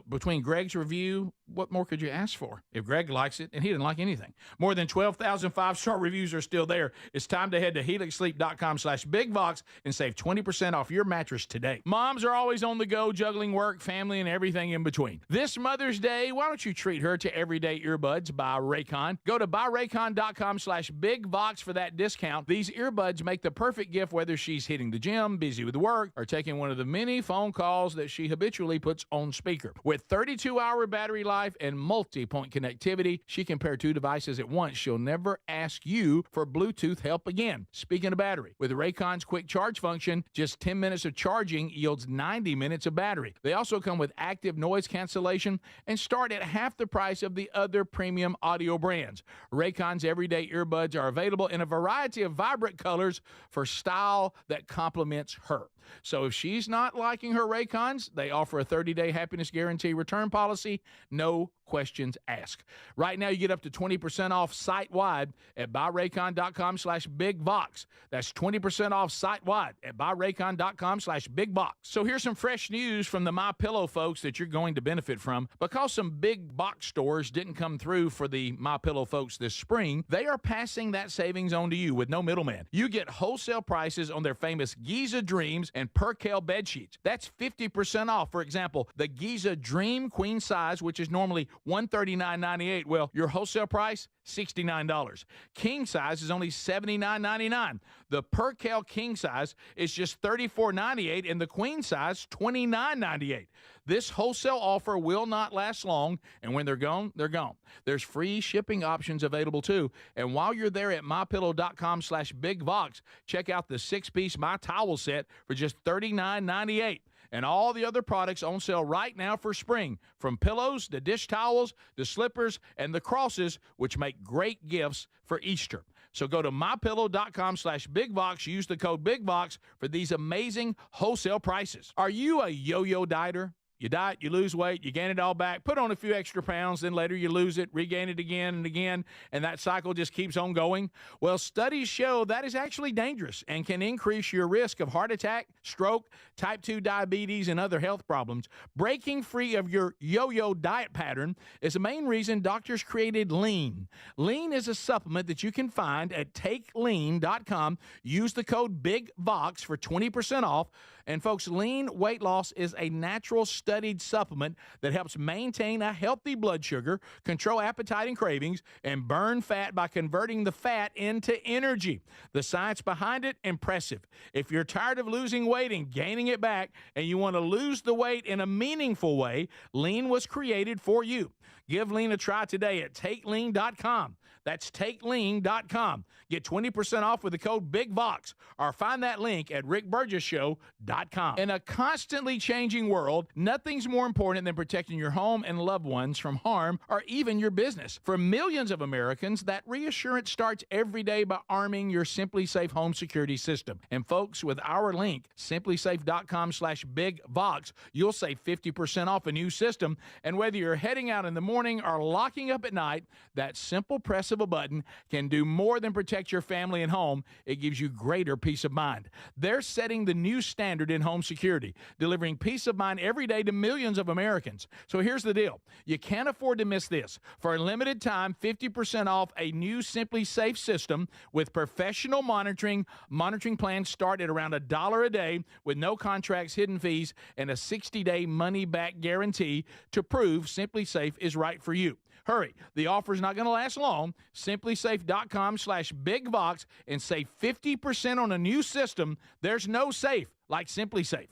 between Greg's review, what more could you ask for? If Greg likes it, and he didn't like anything. More than 12,000 5-star reviews are still there. It's time to head to helixsleep.com/BigVox and save 20% off your mattress today. Moms are always on the go, juggling work, family, and everything in between. This Mother's Day, why don't you treat her to everyday earbuds by Raycon? Go to buyraycon.com/BigVox for that discount. These earbuds make the perfect gift whether she's hitting the gym, busy with work, or taking one of the many phone calls that she habitually puts on speaker. With 32-hour battery life and multi-point connectivity, she can pair 2 devices at once. She'll never ask you for Bluetooth help again. Speaking of battery, with Raycon's quick charge function, just 10 minutes of charging yields 90 minutes of battery. They also come with active noise cancellation and start at half the price of the other premium audio brands. Raycon's everyday earbuds are available in a variety of vibrant colors for style that complements her. So if she's not liking her Raycons, they offer a 30-day happiness guarantee return policy. No questions asked. Right now, you get up to 20% off site-wide at buyraycon.com/BigVox. That's 20% off site-wide at buyraycon.com/BigVox. So here's some fresh news from the MyPillow folks that you're going to benefit from. Because some big box stores didn't come through for the MyPillow folks this spring, they are passing that savings on to you with no middleman. You get wholesale prices on their famous Giza Dreams and Percale bed sheets. That's 50% off. For example, the Giza Dream Queen Size, which is normally $139.98. Well, your wholesale price, $69. King size is only $79.99. The Percale King size is just $34.98, and the Queen size, $29.98. This wholesale offer will not last long, and when they're gone, they're gone. There's free shipping options available too. And while you're there at mypillow.com/BigVox, check out the 6-piece My Towel set for just $39.98. And all the other products on sale right now for spring, from pillows to dish towels, the slippers, and the crosses, which make great gifts for Easter. So go to mypillow.com/BigVox. Use the code BigVox for these amazing wholesale prices. Are you a yo-yo dieter? You diet, you lose weight, you gain it all back, put on a few extra pounds, then later you lose it, regain it again and again, and that cycle just keeps on going. Well, studies show that is actually dangerous and can increase your risk of heart attack, stroke, type 2 diabetes, and other health problems. Breaking free of your yo-yo diet pattern is the main reason doctors created Lean. Lean is a supplement that you can find at takelean.com. Use the code BIGVOX for 20% off. And folks, Lean weight loss is a natural study studied supplement that helps maintain a healthy blood sugar, control appetite and cravings, and burn fat by converting the fat into energy. The science behind it, impressive. If you're tired of losing weight and gaining it back, and you want to lose the weight in a meaningful way, Lean was created for you. Give Lean a try today at TakeLean.com. That's TakeLean.com. Get 20% off with the code BIGVOX, or find that link at RickBurgessShow.com. In a constantly changing world, nothing's more important than protecting your home and loved ones from harm or even your business. For millions of Americans, that reassurance starts every day by arming your Simply Safe home security system. And folks, with our link, simplysafe.com/BigVox, you'll save 50% off a new system. And whether you're heading out in the morning or locking up at night, that simple press of a button can do more than protect your family and home. It gives you greater peace of mind. They're setting the new standard in home security, delivering peace of mind every day to millions of Americans. So here's the deal. You can't afford to miss this. For a limited time, 50% off a new Simply Safe system with professional monitoring. Monitoring plans start at around $1 a day with no contracts, hidden fees, and a 60-day money-back guarantee to prove Simply Safe is right for you. Hurry. The offer's not going to last long. SimplySafe.com/BigVox and save 50% on a new system. There's no safe like Simply Safe.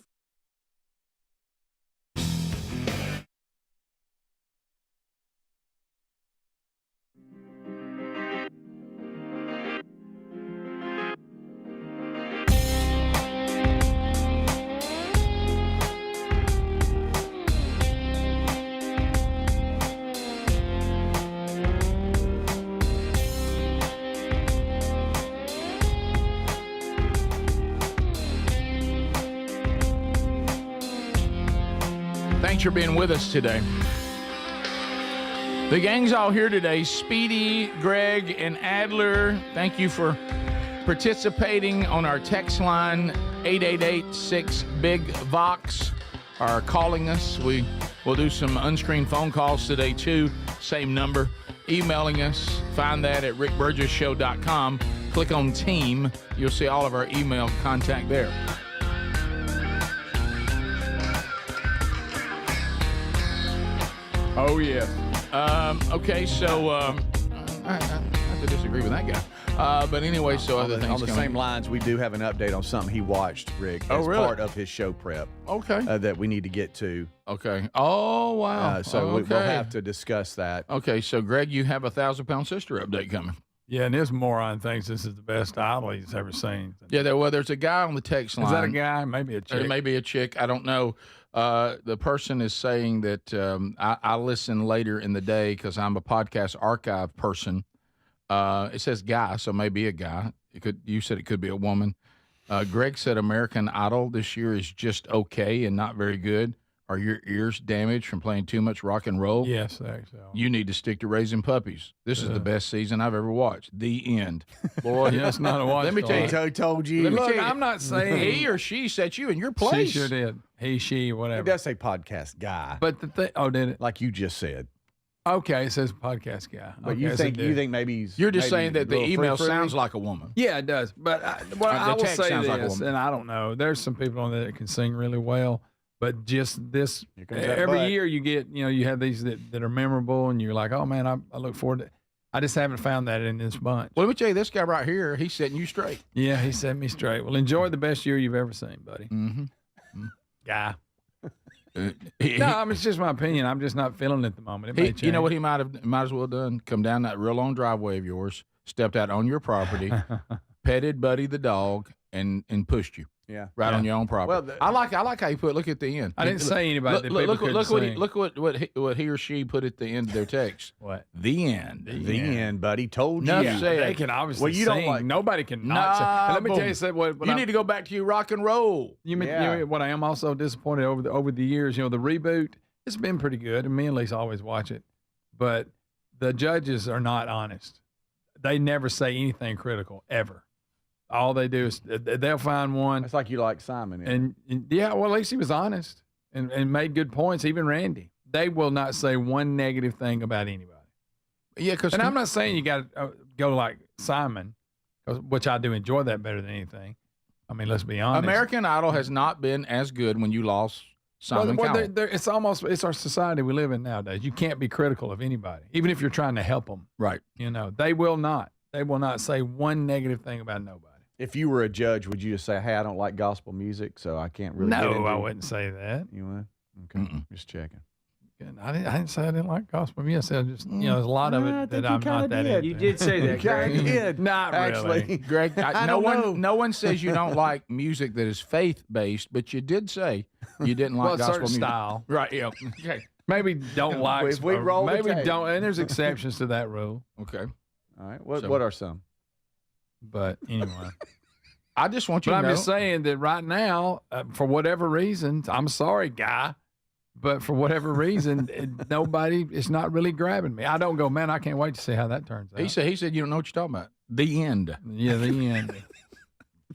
Thanks for being with us today. The gang's all here today. Speedy, Greg, and Adler, thank you for participating on our text line, 888-6-BIG-VOX, or calling us. We will do some unscreened phone calls today, too. Same number. Emailing us, find that at rickburgesshow.com. Click on Team. You'll see all of our email contact there. Oh, yeah. Okay, so I have to disagree with that guy. But anyway, so other things on the same lines, we do have an update on something he watched, Rick, as part of his show prep. Okay. That we need to get to. Okay. Oh, wow. So we'll have to discuss that. Okay, so Greg, you have a 1,000-pound sister update coming. Yeah, and this moron thinks this is the best idol he's ever seen. Yeah, there's a guy on the text line. Is that a guy? Maybe a chick. It may be a chick. I don't know. The person is saying that I listen later in the day because I'm a podcast archive person. It says guy, so maybe a guy. You said it could be a woman. Greg said American Idol this year is just okay and not very good. Are your ears damaged from playing too much rock and roll? Yes, I think so. You need to stick to raising puppies. This is the best season I've ever watched. The end. Boy, that's not a watch. Let me tell you. I told you. Look, I'm not saying he or she set you in your place. She sure did. He, she, whatever. It does say podcast guy. But the thing, did it? Like you just said. Okay, it says podcast guy. But you think maybe he's you're just saying that the email free-free? sounds like a woman. Yeah, it does. But I will say sounds this, like a woman. and I don't know. There's some people on there that can sing really well. But just this, that every butt. year you get, you have these that are memorable, and you're like, oh man, I look forward to it. I just haven't found that in this bunch. Well, let me tell you, this guy right here, he's setting you straight. Yeah, he set me straight. Well, enjoy the best year you've ever seen, buddy. Mm-hmm. Guy. No, it's just my opinion. I'm just not feeling it at the moment. It may change. You know what he might as well done? Come down that real long driveway of yours, stepped out on your property, petted Buddy the dog, and pushed you. Yeah, on your own property. Well, I like how you put. Look at the end. I didn't say anybody. Look what he or she put at the end of their text. What? The end. The end, buddy. Told you. Enough said. They can obviously well, you sing. don't like. Nobody can not sing. And let me tell you something. You need to go back to your rock and roll. You know what I am also disappointed over the years. The reboot. It's been pretty good, and me and Lisa always watch it. But the judges are not honest. They never say anything critical ever. All they do is they'll find one. It's like you like Simon. And yeah, well, at least he was honest and made good points. Even Randy, they will not say one negative thing about anybody. Yeah, and I'm not saying you got to go like Simon, which I do enjoy that better than anything. I mean, let's be honest. American Idol has not been as good when you lost Simon Cowell. It's our society we live in nowadays. You can't be critical of anybody, even if you're trying to help them. Right. They will not say one negative thing about nobody. If you were a judge, would you just say, "Hey, I don't like gospel music, so I can't really"? No, I wouldn't say that. You would? Okay, just checking. I didn't say I didn't like gospel music. I said just there's a lot of it that I'm not that into. You did say that, Greg. You did. Not Actually, really. Greg, no one says you don't like music that is faith-based, but you did say you didn't like gospel certain music. style. Right, yeah. Okay. Maybe don't like. If we roll the maybe tape. don't. And there's exceptions to that rule. Okay. All right. What are some? But anyway. I just want you But to know. I'm just saying that right now, for whatever reason, I'm sorry, guy, but for whatever reason, it's not really grabbing me. I don't go, man, I can't wait to see how that turns out. He said you don't know what you're talking about. The end. Yeah, the end.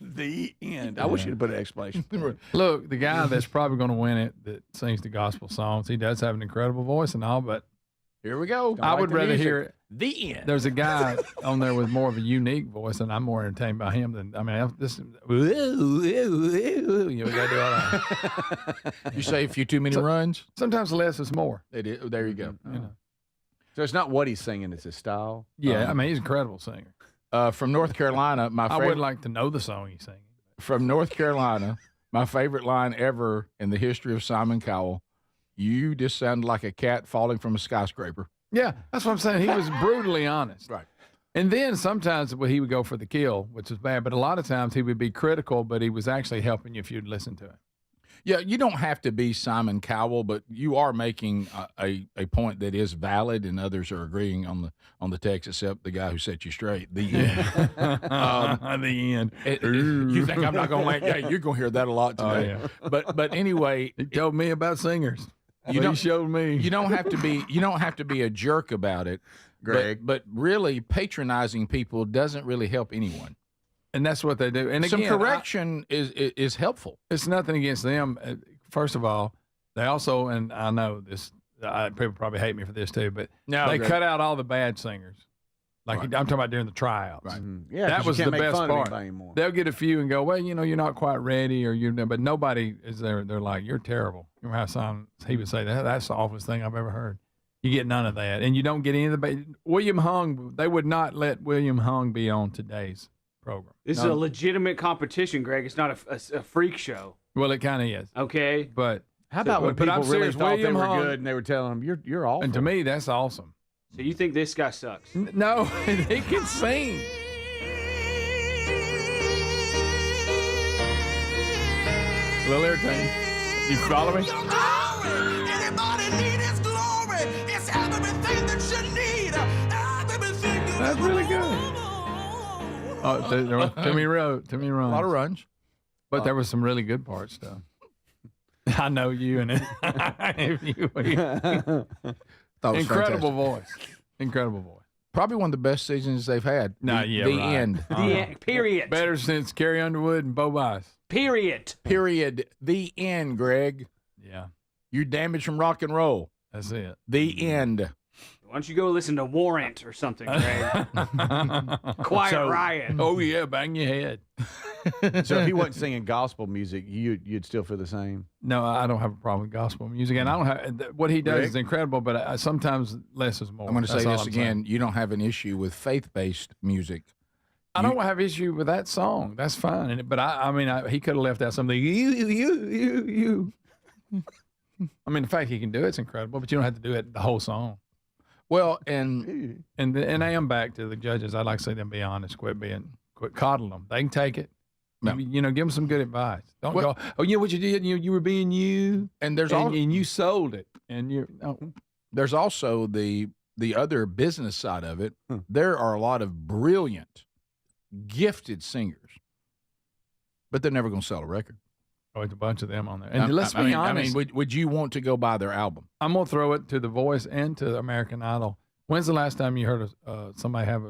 The end. I wish you'd put an explanation. Look, the guy that's probably going to win it that sings the gospel songs, he does have an incredible voice and all, but here we go. I would rather hear it. The end. There's a guy on there with more of a unique voice, and I'm more entertained by him than this. We got to do all that. You say a few too many runs. Sometimes less is more. There you go. So it's not what he's singing; it's his style. Yeah, I mean he's an incredible singer. From North Carolina, I would like to know the song he's singing. From North Carolina, my favorite line ever in the history of Simon Cowell: "You just sound like a cat falling from a skyscraper." Yeah, that's what I'm saying. He was brutally honest. Right. And then sometimes he would go for the kill, which is bad. But a lot of times he would be critical, but he was actually helping you if you'd listen to him. Yeah, you don't have to be Simon Cowell, but you are making a point that is valid, and others are agreeing on the text, except the guy who set you straight. The end. The end. You think I'm not going to like? Yeah, you're going to hear that a lot today. Oh, yeah. But anyway, he told me about singers. He showed me. You don't have to be a jerk about it, Greg. But really, patronizing people doesn't really help anyone. And that's what they do. And some again, correction is helpful. It's nothing against them. First of all, they also, and I know this, people probably hate me for this too, but they cut out all the bad singers. Like I'm talking about during the tryouts. Right. Yeah, that was the best part. Anymore. They'll get a few and go, well, you're not quite ready, but nobody is there. They're like, you're terrible. Remember how he would say that's the awfulest thing I've ever heard. You get none of that, and you don't get any of the. William Hung, they would not let William Hung be on today's program. This is a legitimate competition, Greg. It's not a freak show. Well, it kind of is. Okay, but how about when people really thought William they were Hung, good and they were telling them you're awful? And to me, that's awesome. So you think this guy sucks? No, he can sing. A little irritating. You follow me? That's really good. Oh, Timmy wrote. A lot of runs. But there were some really good parts, though. I know you and incredible voice. Incredible voice. Probably one of the best seasons they've had. The end. The end. Period. Better since Carrie Underwood and Bo Bice. Period. The end, Greg. Yeah. You're damaged from rock and roll. That's it. The end. Why don't you go listen to Warrant or something, Greg? Quiet Riot. Oh, yeah, bang your head. So if he wasn't singing gospel music, you'd still feel the same? No, I don't have a problem with gospel music. And I don't have what he does is incredible, but sometimes less is more. I'm going to say this again. You don't have an issue with faith-based music. I don't have issue with that song. That's fine. But I mean, he could have left out something. You. I mean, the fact he can do it's incredible, but you don't have to do it the whole song. Well, and I am back to the judges. I'd like to see them be honest, quit coddling them. They can take it. No. Give them some good advice. Don't go, oh, what you did, you were being you, and and you sold it, and there's also the other business side of it. There are a lot of brilliant, gifted singers, but they're never going to sell a record. Oh, it's a bunch of them on there. And let's be honest. I mean, would you want to go buy their album? I'm going to throw it to The Voice and to American Idol. When's the last time you heard somebody have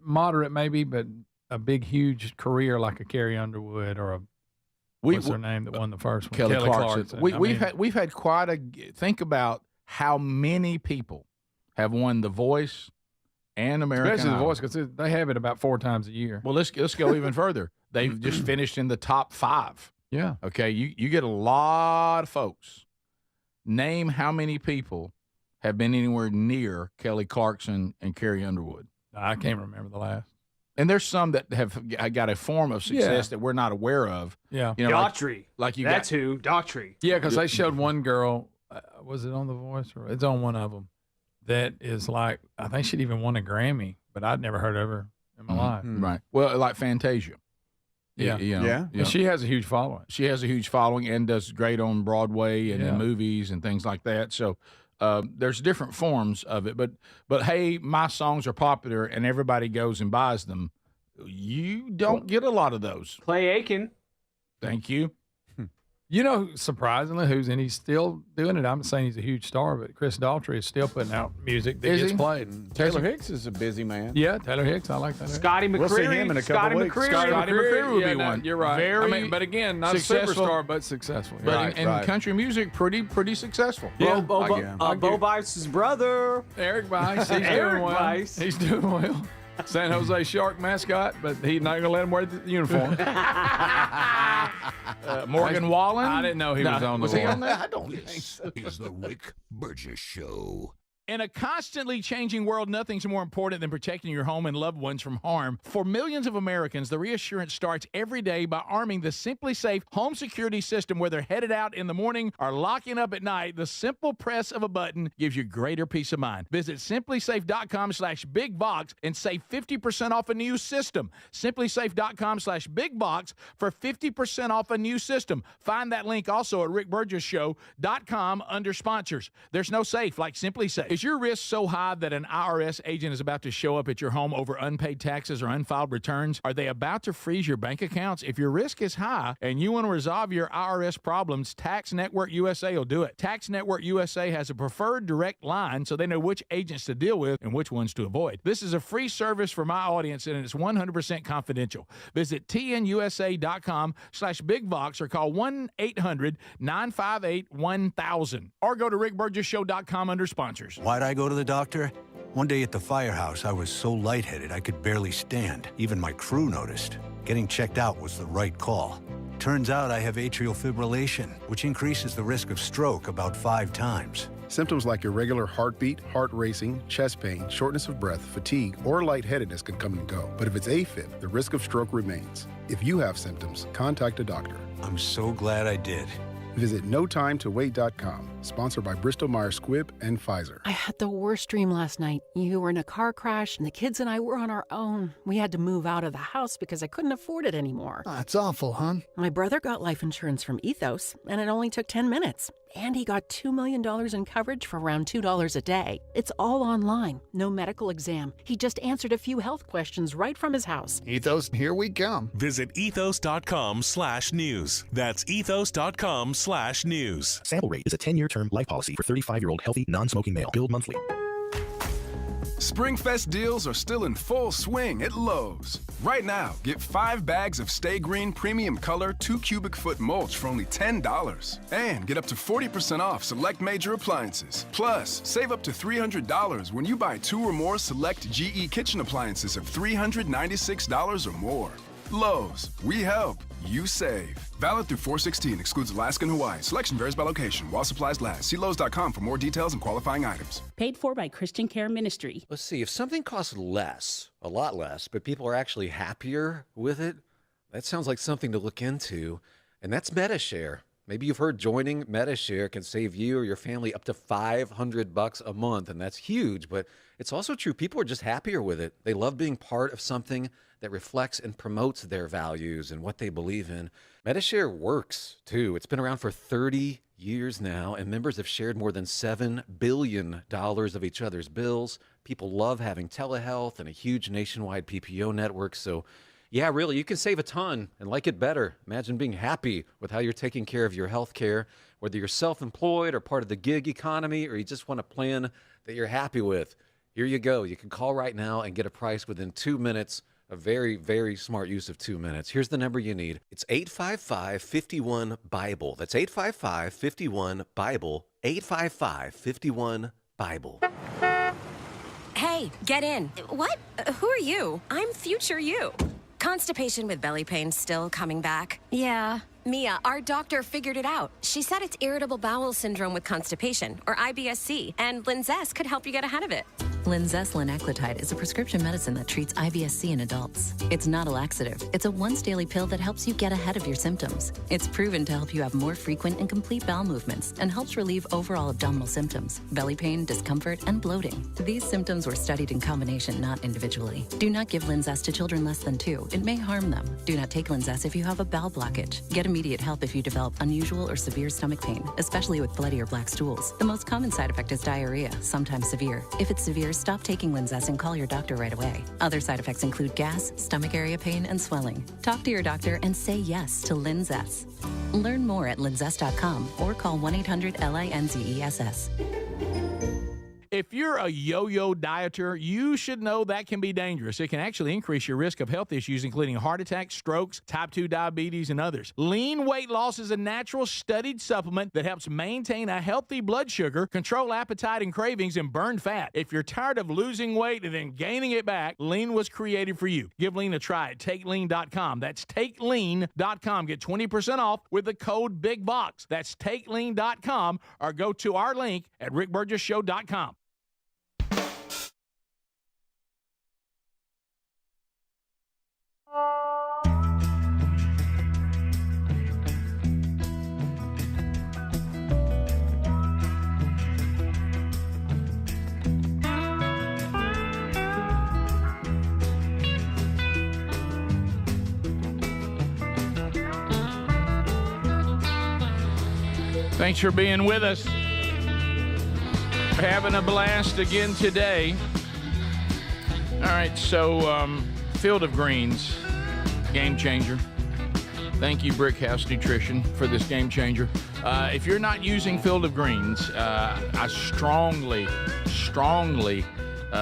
moderate maybe, but a big, huge career like a Carrie Underwood or what's her name that won the first one? Kelly Clarkson. We've had quite a think about how many people have won The Voice and American Especially Idol. The Voice, because they have it about 4 times a year. Well, let's go even further. They've just finished in the top 5. Yeah. Okay, you get a lot of folks. Name how many people have been anywhere near Kelly Clarkson and Carrie Underwood. I can't remember the last. And there's some that have got a form of success that we're not aware of. Yeah. You know, Daughtry. That's who. Daughtry. Yeah, because they showed one girl, was it on The Voice? Or it's on one of them, that is like, I think she'd even won a Grammy, but I'd never heard of her in my life. Right. Well, like Fantasia. Yeah. You know, And she has a huge following. She has a huge following and does great on Broadway and in movies and things like that. So there's different forms of it. But hey, my songs are popular and everybody goes and buys them. You don't get a lot of those. Clay Aiken. Thank you. You know, surprisingly, and he's still doing it. I'm not saying he's a huge star, but Chris Daughtry is still putting out music that gets played. Taylor Hicks is a busy man. Yeah, Taylor Hicks. I like that. Scotty McCreery. We'll see him in a couple weeks. Scotty McCreery would be no, one. You're right. Very but again, not successful. a superstar, but successful. But in country music, pretty successful. Yeah. Bo Bice's brother. Eric Bice. He's Eric doing well. Bice. He's doing well. San Jose Shark mascot, but he's not going to let him wear the uniform. Morgan Wallen? I didn't know he was on the Was he wall. on there? I don't think This so. is the Rick Burgess Show. In a constantly changing world, nothing's more important than protecting your home and loved ones from harm. For millions of Americans, the reassurance starts every day by arming the Simply Safe home security system. Whether headed out in the morning or locking up at night, the simple press of a button gives you greater peace of mind. Visit simplysafe.com/bigbox and save 50% off a new system. Simplysafe.com/bigbox for 50% off a new system. Find that link also at rickburgessshow.com under sponsors. There's no safe like Simply Safe. Is your risk so high that an IRS agent is about to show up at your home over unpaid taxes or unfiled returns? Are they about to freeze your bank accounts? If your risk is high and you want to resolve your IRS problems, Tax Network USA will do it. Tax Network USA has a preferred direct line so they know which agents to deal with and which ones to avoid. This is a free service for my audience and it's 100% confidential. Visit tnusa.com/bigbox or call 1-800-958-1000 or go to rickburgessshow.com under sponsors. Why'd I go to the doctor? One day at the firehouse, I was so lightheaded I could barely stand. Even my crew noticed. Getting checked out was the right call. Turns out I have atrial fibrillation, which increases the risk of stroke about 5 times. Symptoms like irregular heartbeat, heart racing, chest pain, shortness of breath, fatigue, or lightheadedness can come and go. But if it's AFib, the risk of stroke remains. If you have symptoms, contact a doctor. I'm so glad I did. Visit NoTimeToWait.com. Sponsored by Bristol-Myers Squibb and Pfizer. I had the worst dream last night. You were in a car crash, and the kids and I were on our own. We had to move out of the house because I couldn't afford it anymore. That's awful, hon. My brother got life insurance from Ethos, and it only took 10 minutes. And he got $2 million in coverage for around $2 a day. It's all online, no medical exam. He just answered a few health questions right from his house. Ethos, here we come. Visit ethos.com/news. That's ethos.com/news. Sample Rate is a 10-year term life policy for 35-year-old healthy, non-smoking male. Billed monthly. Springfest deals are still in full swing at Lowe's. Right now, get 5 bags of Stay Green Premium Color 2 cubic foot mulch for only $10. And get up to 40% off select major appliances. Plus, save up to $300 when you buy 2 or more select GE kitchen appliances of $396 or more. Lowe's, we help, you save. Valid through 4/16, excludes Alaska and Hawaii. Selection varies by location while supplies last. See Lowe's.com for more details and qualifying items. Paid for by Christian Care Ministry. Let's see, if something costs less, a lot less, but people are actually happier with it, that sounds like something to look into. And that's MediShare. Maybe you've heard joining MediShare can save you or your family up to $500 a month, and that's huge, but it's also true. People are just happier with it. They love being part of something that reflects and promotes their values and what they believe in. MediShare works, too. It's been around for 30 years now, and members have shared more than $7 billion of each other's bills. People love having telehealth and a huge nationwide PPO network, so yeah, really, you can save a ton and like it better. Imagine being happy with how you're taking care of your health care, whether you're self-employed or part of the gig economy, or you just want a plan that you're happy with. Here you go. You can call right now and get a price within 2 minutes. A very, very smart use of 2 minutes. Here's the number you need. It's 855-51-BIBLE. That's 855-51-BIBLE. 855-51-BIBLE. Hey, get in. What? Who are you? I'm future you. Constipation with belly pain still coming back? Yeah. Mia, our doctor figured it out. She said it's irritable bowel syndrome with constipation, or IBS-C, and Linzess could help you get ahead of it. Linzess linaclotide is a prescription medicine that treats IBS-C in adults. It's not a laxative. It's a once-daily pill that helps you get ahead of your symptoms. It's proven to help you have more frequent and complete bowel movements and helps relieve overall abdominal symptoms, belly pain, discomfort, and bloating. These symptoms were studied in combination, not individually. Do not give Linzess to children less than 2. It may harm them. Do not take Linzess if you have a bowel blockage. Get immediate help if you develop unusual or severe stomach pain, especially with bloody or black stools. The most common side effect is diarrhea, sometimes severe. If it's severe, stop taking Linzess and call your doctor right away. Other side effects include gas, stomach area pain, and swelling. Talk to your doctor and say yes to Linzess. Learn more at linzess.com or call 1-800-LINZESS. If you're a yo-yo dieter, you should know that can be dangerous. It can actually increase your risk of health issues, including heart attacks, strokes, type 2 diabetes, and others. Lean weight loss is a natural studied supplement that helps maintain a healthy blood sugar, control appetite and cravings, and burn fat. If you're tired of losing weight and then gaining it back, Lean was created for you. Give Lean a try at TakeLean.com. That's TakeLean.com. Get 20% off with the code BIGBOX. That's TakeLean.com, or go to our link at rickburgessshow.com. Thanks for being with us. We're having a blast again today. All right, so Field of Greens, game changer. Thank you, Brickhouse Nutrition, for this game changer. If you're not using Field of Greens, I strongly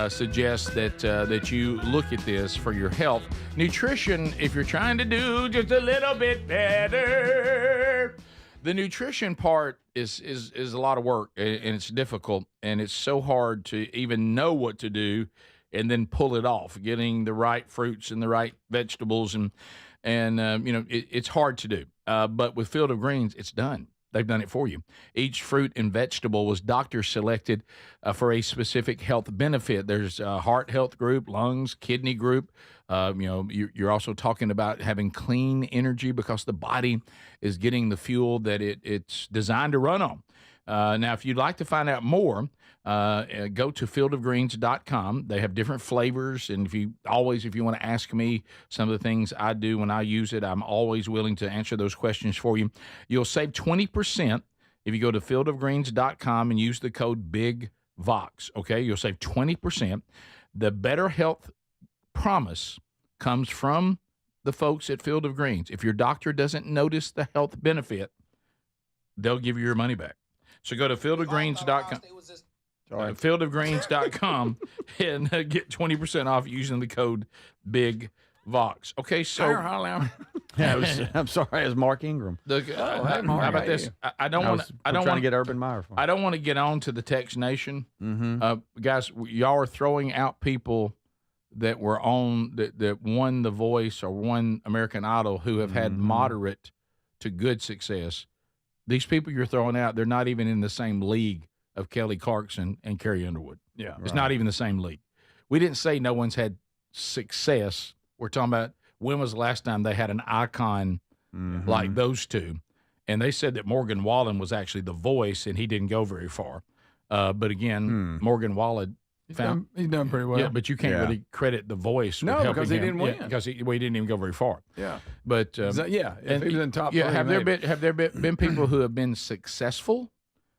suggest that you look at this for your health. Nutrition, if you're trying to do just a little bit better. The nutrition part is a lot of work, and it's difficult, and it's so hard to even know what to do and then pull it off, getting the right fruits and the right vegetables, and it's hard to do. But with Field of Greens, it's done. They've done it for you. Each fruit and vegetable was doctor selected for a specific health benefit. There's a heart health group, lungs, kidney group. You're also talking about having clean energy because the body is getting the fuel that it's designed to run on. Now, if you'd like to find out more, go to fieldofgreens.com. They have different flavors, and if you want to ask me some of the things I do when I use it, I'm always willing to answer those questions for you. You'll save 20% if you go to fieldofgreens.com and use the code BIGVOX. Okay, you'll save 20%. The better health promise comes from the folks at Field of Greens. If your doctor doesn't notice the health benefit, they'll give you your money back. So go to fieldofgreens.com. Fieldofgreens.com and get 20% off using the code BIGVOX. Okay, so I'm sorry, it was Mark Ingram. Mark, how about this? I don't want to get Urban Meyer. I don't want to get on to the Text Nation, guys. Y'all are throwing out people that were on that won The Voice or won American Idol who have had moderate to good success. These people you're throwing out, they're not even in the same league of Kelly Clarkson and Carrie Underwood. Yeah, it's not even the same league. We didn't say no one's had success. We're talking about when was the last time they had an icon like those two. And they said that Morgan Wallen was actually The Voice, and he didn't go very far. But again, Morgan Wallen he's done pretty well. Yeah, but you can't really credit The Voice. No, with because he didn't win. Because he didn't even go very far. Yeah, but if he was in top three, have there been people who have been successful?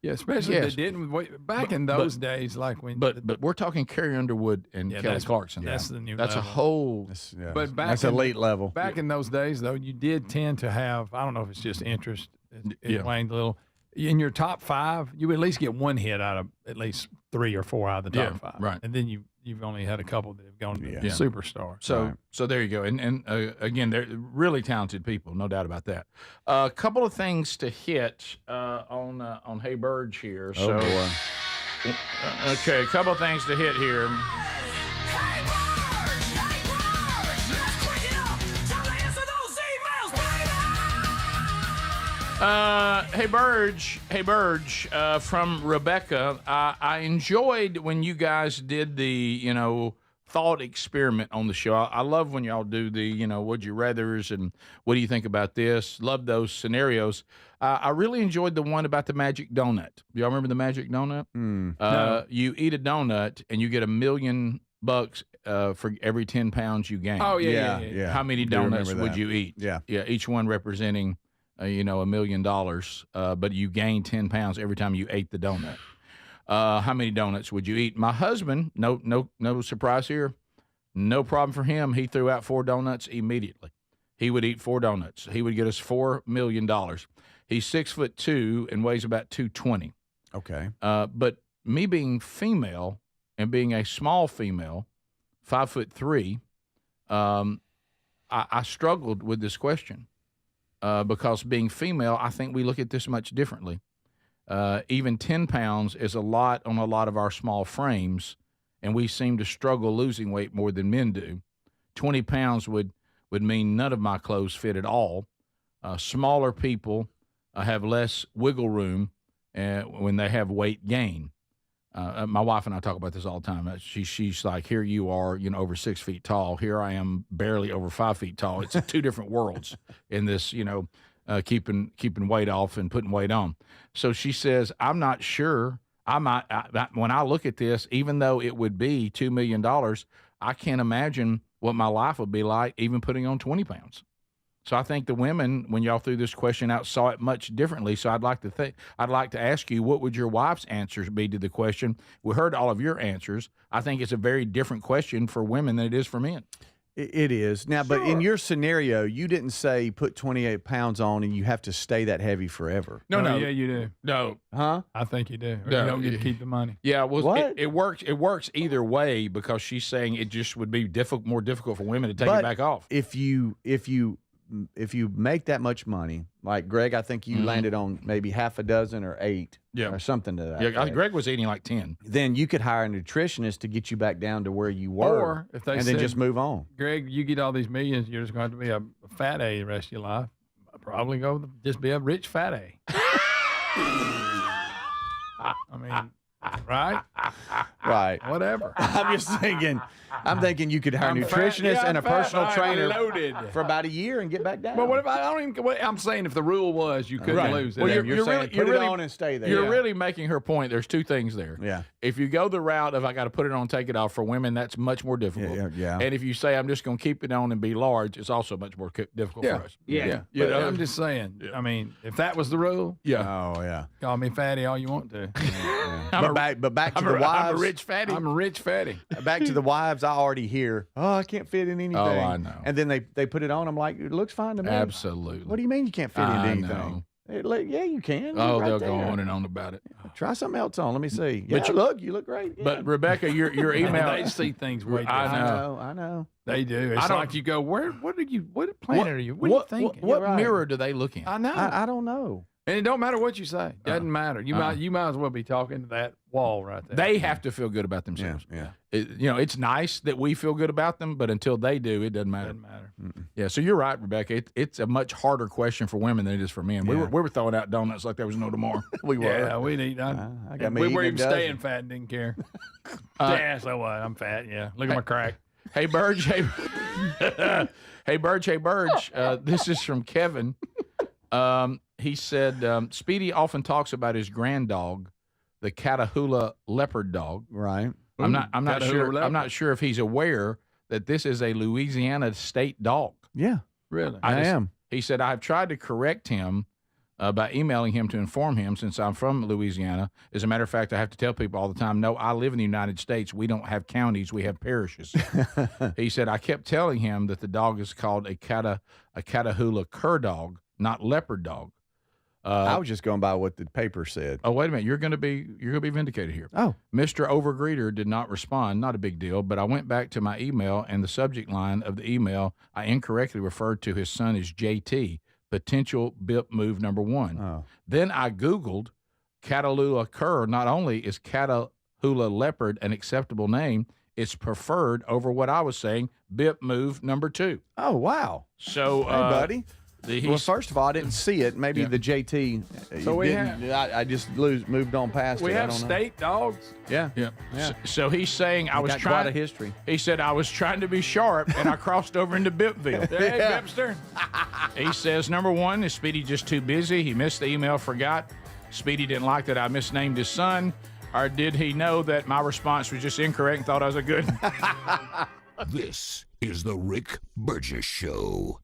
Yeah, especially they didn't back in those days, like when. But we're talking Carrie Underwood and Kelly Clarkson. That's the new. That's level. a whole. But that's elite level. Back in those days, though, you did tend to have. I don't know if it's just interest in playing the little. In your top 5, you would at least get one hit out of at least 3 or 4 out of the top 5. Right. And then you've only had a couple that have gone to superstar. So there you go. And again, they're really talented people, no doubt about that. A couple of things to hit on Hey Burge here. Oh, boy. Okay, a couple of things to hit here. Hey, Burge, from Rebecca. I enjoyed when you guys did the, thought experiment on the show. I love when y'all do the, would you rathers and what do you think about this? Love those scenarios. I really enjoyed the one about the magic donut. Do y'all remember the magic donut? No. You eat a donut and you get $1 million for every 10 pounds you gain. Oh, yeah. How many Do remember donuts would that. you eat? Yeah. Each one representing $1 million, but you gain 10 pounds every time you ate the donut. How many donuts would you eat? My husband, no surprise here, no problem for him. He threw out 4 donuts immediately. He would eat 4 donuts. He would get us $4 million. He's 6'2" and weighs about 220. Okay. But me being female and being a small female, 5'3", I struggled with this question. Because being female, I think we look at this much differently. Even 10 pounds is a lot on a lot of our small frames, and we seem to struggle losing weight more than men do. 20 pounds would mean none of my clothes fit at all. Smaller people have less wiggle room when they have weight gain. My wife and I talk about this all the time. She's like, here you are, over 6 feet tall. Here I am, barely over 5 feet tall. It's 2 different worlds in this, keeping weight off and putting weight on. So she says, I'm not sure. When I look at this, even though it would be $2 million, I can't imagine what my life would be like even putting on 20 pounds. So I think the women, when y'all threw this question out, saw it much differently. So I'd like to ask you, what would your wife's answers be to the question? We heard all of your answers. I think it's a very different question for women than it is for men. It is. Now, But in your scenario, you didn't say put 28 pounds on and you have to stay that heavy forever. No. Yeah, you do. No. Huh? I think you do. Or No. you don't get to keep the money. Yeah, well, What? It works. It works either way because she's saying it just would be more difficult for women to take it back off. If you make that much money, like Greg, I think you landed on maybe half a dozen or 8 or something to that. Yeah, effect. Greg was eating like 10. Then you could hire a nutritionist to get you back down to where you were, Or if they and said, then just move on. Greg, you get all these millions, you're just going to have to be a fat A the rest of your life. I'd probably just be a rich fat A. I mean, right? Right. Whatever. I'm thinking you could hire a nutritionist and a personal trainer for about a year and get back down. But what if I'm saying if the rule was you couldn't lose it. Well, you're saying put it on and stay there. You're really making her point. There's 2 things there. Yeah. If you go the route of I got to put it on, take it off, for women, that's much more difficult. Yeah. And if you say I'm just going to keep it on and be large, it's also much more difficult for us. Yeah. But I'm just saying, I mean, if that was the rule, Oh, yeah. call me fatty all you want to. But back to the wives. I'm a rich fatty. I'm a rich fatty. Back to the wives, I already hear, I can't fit in anything. Oh, I know. And then they put it on. I'm like, it looks fine to me. Absolutely. What do you mean you can't fit into I anything? Yeah, you can. Oh, You're right they'll go there. on and on about it. Try something else on. Let me see. But Yeah, you look great. Yeah. But Rebecca, your email. They see things way different. I I know. They do. It's like you go, what planet are you? What are you thinking? What mirror do they look in? I know. I don't know. And it don't matter what you say. Doesn't matter. You might as well be talking to that wall right there. They have to feel good about themselves. Yeah. It's nice that we feel good about them, but until they do, it doesn't matter. Yeah, so you're right, Rebecca. It's a much harder question for women than it is for men. We were throwing out donuts like there was no tomorrow. We were. Yeah, we'd eat. I got me we eating were a even dozen. staying fat and didn't care. Yeah, so what? I'm fat. Yeah, look at my crack. Hey, Burge. Hey, Burge. This is from Kevin. He said, Speedy often talks about his grand dog, the Catahoula leopard dog. Right. I'm not sure if he's aware that this is a Louisiana state dog. Yeah. Really? I am. He said, I've tried to correct him by emailing him to inform him since I'm from Louisiana. As a matter of fact, I have to tell people all the time, no, I live in the United States. We don't have counties. We have parishes. He said, I kept telling him that the dog is called a Catahoula cur dog, not leopard dog. I was just going by what the paper said. Oh, wait a minute. You're going to be vindicated here. Oh. Mr. Overgreeter did not respond. Not a big deal, but I went back to my email, and the subject line of the email, I incorrectly referred to his son as JT, potential BIP move number 1. Oh. Then I Googled Catahoula cur. Not only is Catahoula leopard an acceptable name, it's preferred over what I was saying, BIP move number 2. Oh, wow. So, hey, buddy. Well, first of all, I didn't see it. Maybe the JT. So we I just moved on past we it. have I don't know. state dogs. Yeah. So he's saying I was got trying quite a history. He said I was trying to be sharp and I crossed over into Bippville. Hey, Bipster. He says, number one, is Speedy just too busy? He missed the email, forgot. Speedy didn't like that I misnamed his son. Or did he know that my response was just incorrect and thought I was a good? This is the Rick Burgess Show.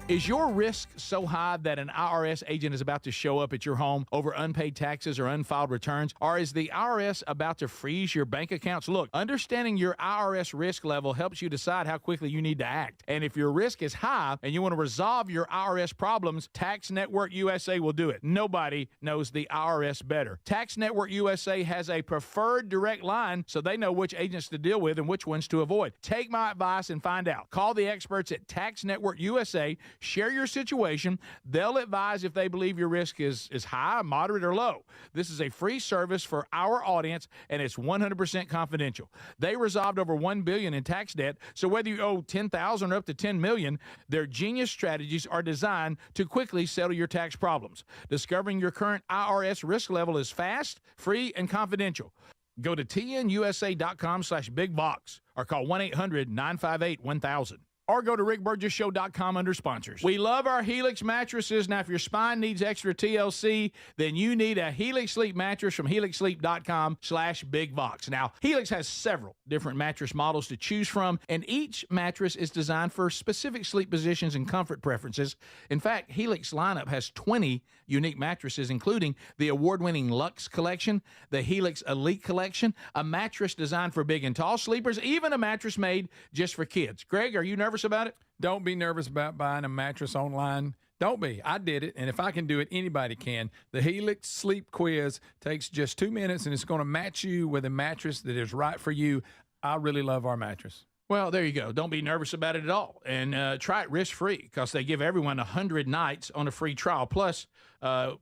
Is your risk so high that an IRS agent is about to show up at your home over unpaid taxes or unfiled returns? Or is the IRS about to freeze your bank accounts? Look, understanding your IRS risk level helps you decide how quickly you need to act. And if your risk is high and you want to resolve your IRS problems, Tax Network USA will do it. Nobody knows the IRS better. Tax Network USA has a preferred direct line so they know which agents to deal with and which ones to avoid. Take my advice and find out. Call the experts at Tax Network USA. Share your situation. They'll advise if they believe your risk is high, moderate, or low. This is a free service for our audience, and it's 100% confidential. They resolved over $1 billion in tax debt, so whether you owe $10,000 or up to $10 million, their genius strategies are designed to quickly settle your tax problems. Discovering your current IRS risk level is fast, free, and confidential. Go to tnusa.com/bigbox or call 1-800-958-1000. Or go to rickburgessshow.com under sponsors. We love our Helix mattresses. Now, if your spine needs extra TLC, then you need a Helix Sleep mattress from helixsleep.com/bigbox. Now, Helix has several different mattress models to choose from, and each mattress is designed for specific sleep positions and comfort preferences. In fact, Helix lineup has 20 unique mattresses, including the award-winning Luxe Collection, the Helix Elite Collection, a mattress designed for big and tall sleepers, even a mattress made just for kids. Greg, are you nervous about it? Don't be nervous about buying a mattress online. Don't be. I did it, and if I can do it, anybody can. The Helix Sleep Quiz takes just 2 minutes, and it's going to match you with a mattress that is right for you. I really love our mattress. Well, there you go. Don't be nervous about it at all. And try it risk-free because they give everyone 100 nights on a free trial. Plus,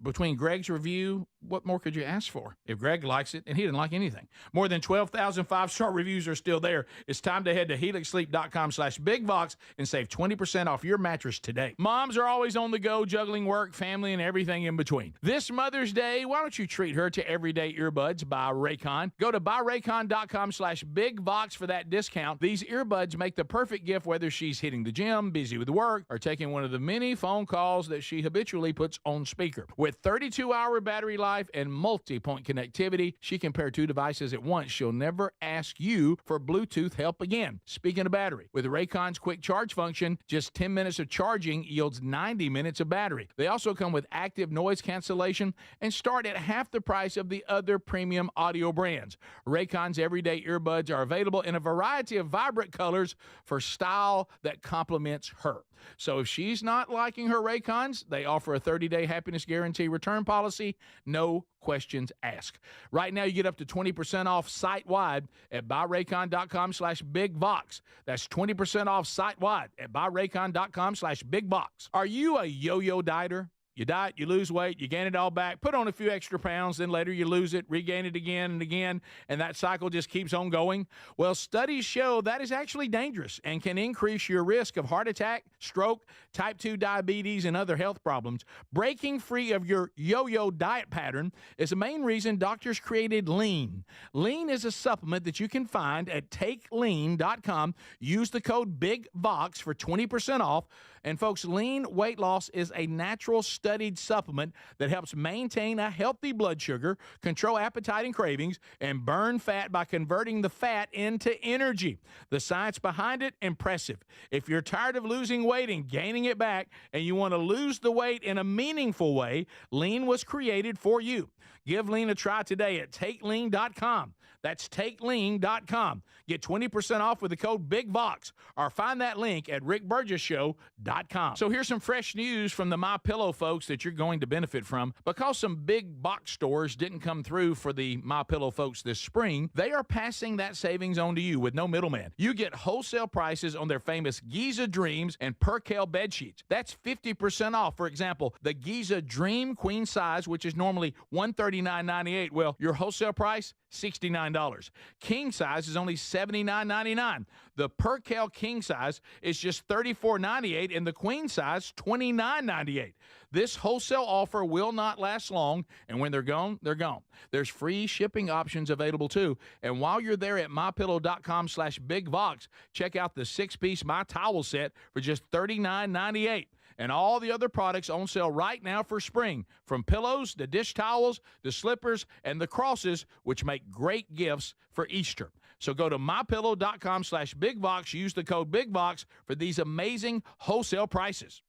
between Greg's review, what more could you ask for? If Greg likes it, and he didn't like anything. More than 12,000 5-star reviews are still there. It's time to head to helixsleep.com/bigbox and save 20% off your mattress today. Moms are always on the go, juggling work, family, and everything in between. This Mother's Day, why don't you treat her to everyday earbuds by Raycon? Go to buyraycon.com/bigbox for that discount. These earbuds make the perfect gift whether she's hitting the gym, busy with work, or taking one of the many phone calls that she habitually puts on speaker. With 32-hour battery life and multi-point connectivity, she can pair 2 devices at once. She'll never ask you for Bluetooth help again. Speaking of battery, with Raycon's quick charge function, just 10 minutes of charging yields 90 minutes of battery. They also come with active noise cancellation and start at half the price of the other premium audio brands. Raycon's everyday earbuds are available in a variety of vibrant colors for style that complements her. So if she's not liking her Raycons, they offer a 30-day happiness guarantee return policy. No questions asked. Right now, you get up to 20% off site-wide at buyraycon.com/bigbox. That's 20% off site-wide at buyraycon.com/bigbox. Are you a yo-yo dieter? You diet, you lose weight, you gain it all back, put on a few extra pounds, then later you lose it, regain it again and again, and that cycle just keeps on going? Well, studies show that is actually dangerous and can increase your risk of heart attack, stroke, type 2 diabetes, and other health problems. Breaking free of your yo-yo diet pattern is the main reason doctors created Lean. Lean is a supplement that you can find at takelean.com. Use the code BIGVOX for 20% off. And folks, Lean weight loss is a natural studied supplement that helps maintain a healthy blood sugar, control appetite and cravings, and burn fat by converting the fat into energy. The science behind it, impressive. If you're tired of losing weight and gaining it back, and you want to lose the weight in a meaningful way, Lean was created for you. Give Lean a try today at takelean.com. That's takelean.com. Get 20% off with the code BIGVOX or find that link at rickburgessshow.com. So here's some fresh news from the MyPillow folks. folks, that you're going to benefit from. Because some big box stores didn't come through for the MyPillow folks this spring, they are passing that savings on to you with no middleman. You get wholesale prices on their famous Giza Dreams and Percale bed sheets. That's 50% off. For example, the Giza Dream Queen Size, which is normally $139.98. Well, your wholesale price, $69. King size is only $79.99. The Percale King size is just $34.98, and the Queen size, $29.98. This wholesale offer will not last long, and when they're gone, they're gone. There's free shipping options available too. And while you're there at mypillow.com/bigvox, check out the 6-piece My Towel set for just $39.98. And all the other products on sale right now for spring, from pillows to dish towels to slippers and the crosses, which make great gifts for Easter. So go to mypillow.com/bigvox. Use the code BIGVOX for these amazing wholesale prices.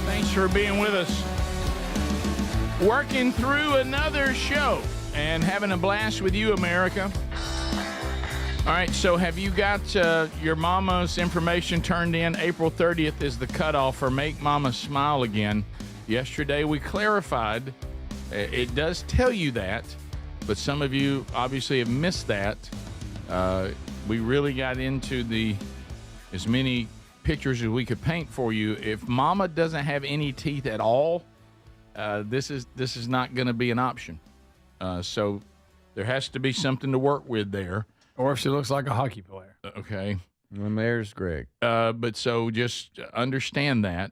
Thanks for being with us. Working through another show and having a blast with you, America. All right, so have you got your mama's information turned in? April 30th is the cutoff for Make Mama Smile Again. Yesterday we clarified. It does tell you that, but some of you obviously have missed that. We really got into as many pictures as we could paint for you. If mama doesn't have any teeth at all, this is not going to be an option. So there has to be something to work with there. Or if she looks like a hockey player. Okay. And there's Greg. But so just understand that.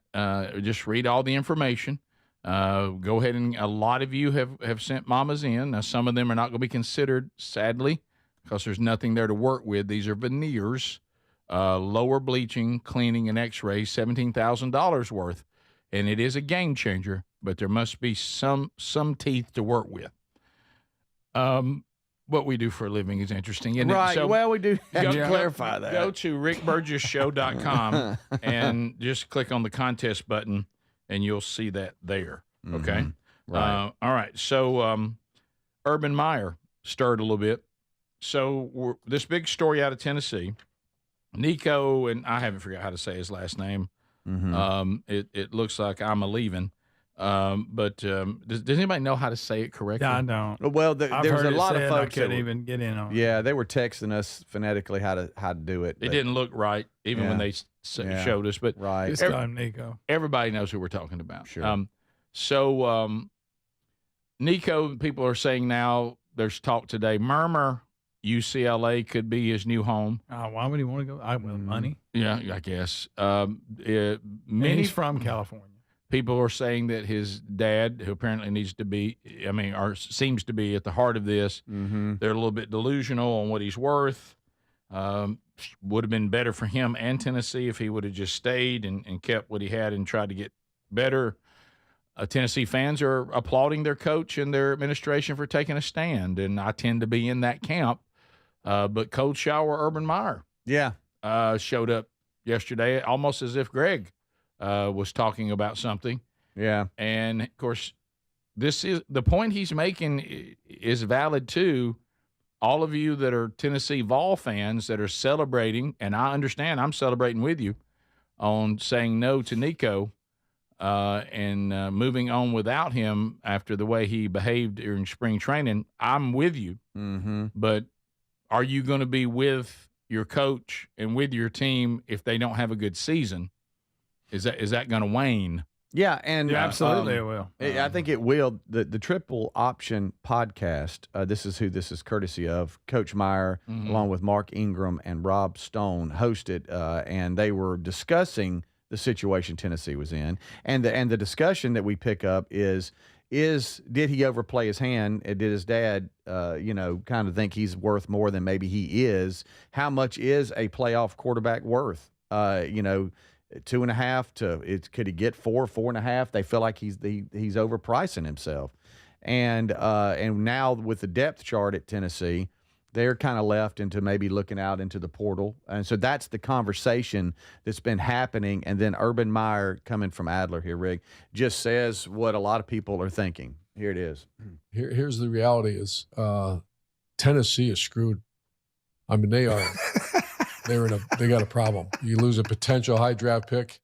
Just read all the information. Go ahead, and a lot of you have sent mamas in. Now, some of them are not going to be considered, sadly, because there's nothing there to work with. These are veneers. Lower bleaching, cleaning, and x-rays, $17,000 worth. And it is a game changer, but there must be some teeth to work with. What we do for a living is interesting, isn't right. it? So well, we do have to clarify that. Go to rickburgessshow.com and just click on the contest button, and you'll see that there. Okay? Right. All right. So Urban Meyer stirred a little bit. So this big story out of Tennessee, Nico, and I haven't figured out how to say his last name. It looks like I'm a-leaving. But does anybody know how to say it correctly? I don't. Well, there's a lot of folks that couldn't even get in on it. Yeah, they were texting us phonetically how to do it. It didn't look right, even when they showed us. But right, it's time, Nico. Everybody knows who we're talking about. Sure. Nico, people are saying now, there's talk today, murmur UCLA could be his new home. Why would he want to go? Money. Yeah, I guess. He's from California. People are saying that his dad, who apparently needs to be, or seems to be at the heart of this, they're a little bit delusional on what he's worth. Would have been better for him and Tennessee if he would have just stayed and kept what he had and tried to get better. Tennessee fans are applauding their coach and their administration for taking a stand, and I tend to be in that camp. But cold shower Urban Meyer showed up yesterday, almost as if Greg was talking about something. Yeah. And, of course, this is the point he's making is valid, too. All of you that are Tennessee Vol fans that are celebrating, and I understand I'm celebrating with you, on saying no to Nico and moving on without him after the way he behaved during spring training, I'm with you. But are you going to be with your coach and with your team if they don't have a good season? Is that going to wane? Yeah, and absolutely it will. I think it will. The Triple Option podcast, this is courtesy of Coach Meyer, along with Mark Ingram and Rob Stone, hosted, and they were discussing the situation Tennessee was in. And the discussion that we pick up is did he overplay his hand? Did his dad, kind of think he's worth more than maybe he is? How much is a playoff quarterback worth? 2.5 to could he get 4.5? They feel like he's overpricing himself, and now with the depth chart at Tennessee, they're kind of left into maybe looking out into the portal. And so that's the conversation that's been happening. And then Urban Meyer, coming from Adler here, Rick, just says what a lot of people are thinking. Here it is. Here's the reality is Tennessee is screwed. I mean, they got a problem. You lose a potential high draft pick.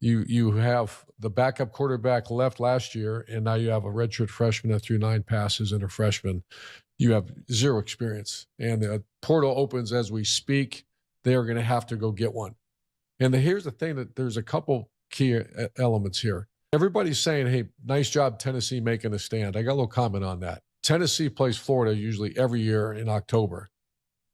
You have the backup quarterback left last year, and now you have a redshirt freshman that threw 9 passes and a freshman. You have 0 experience. And the portal opens as we speak. They are going to have to go get one. And here's the thing, that there's a couple key elements here. Everybody's saying, hey, nice job, Tennessee, making a stand. I got a little comment on that. Tennessee plays Florida usually every year in October.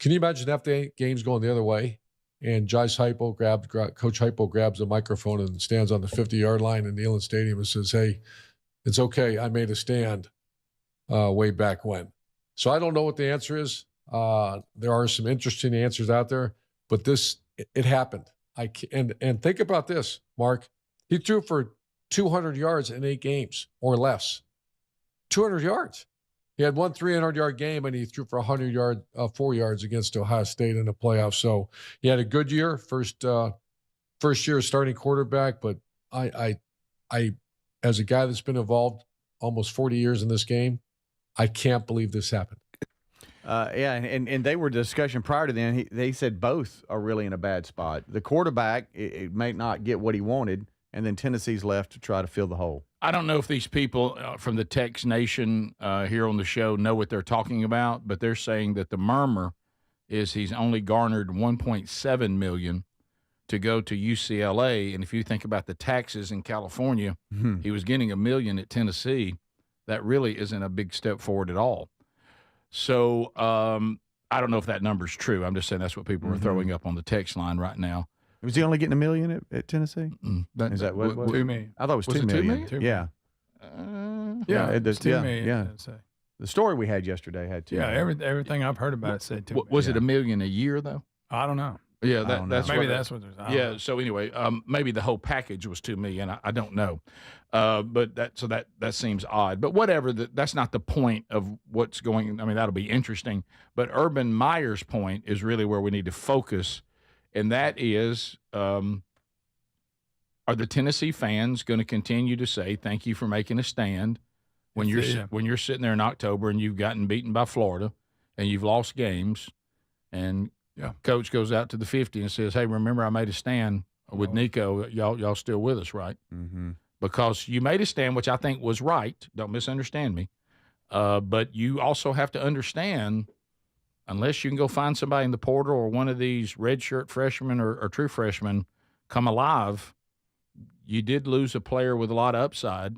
Can you imagine if the game's going the other way and Coach Hypo grabs the microphone and stands on the 50-yard line in Neyland Stadium and says, hey, it's okay, I made a stand way back when. So I don't know what the answer is. There are some interesting answers out there, but it happened. And think about this, Mark. He threw for 200 yards in 8 games or less. 200 yards. He had one 300-yard game, and he threw for 4 yards against Ohio State in the playoffs. So he had a good year, first year starting quarterback. But I, as a guy that's been involved almost 40 years in this game, I can't believe this happened. And they were discussion prior to then. They said both are really in a bad spot. The quarterback, it may not get what he wanted, and then Tennessee's left to try to fill the hole. I don't know if these people from the Tex Nation here on the show know what they're talking about, but they're saying that the murmur is he's only garnered $1.7 million to go to UCLA, and if you think about the taxes in California, he was getting $1 million at Tennessee. That really isn't a big step forward at all. So I don't know if that number's true. I'm just saying that's what people are throwing up on the text line right now. Was he only getting $1 million at Tennessee? Is that what? $2 million. I thought it was $2 million. Yeah. It's $2 million. Yeah. The story we had yesterday had $2 million. Everything I've heard about it said $2 million. Was it $1 million a year though? I don't know. Yeah, that's maybe that's what there's. Yeah. So anyway, maybe the whole package was $2 million. I don't know, but that seems odd. But whatever. That's not the point of what's going. I mean, that'll be interesting. But Urban Meyer's point is really where we need to focus, and that is, are the Tennessee fans going to continue to say thank you for making a stand when you're sitting there in October and you've gotten beaten by Florida and you've lost games and Coach goes out to the 50 and says, hey, remember I made a stand with Nico. Y'all still with us, right? Mm-hmm. Because you made a stand, which I think was right. Don't misunderstand me. But you also have to understand, unless you can go find somebody in the portal or one of these redshirt freshmen or true freshmen come alive, you did lose a player with a lot of upside.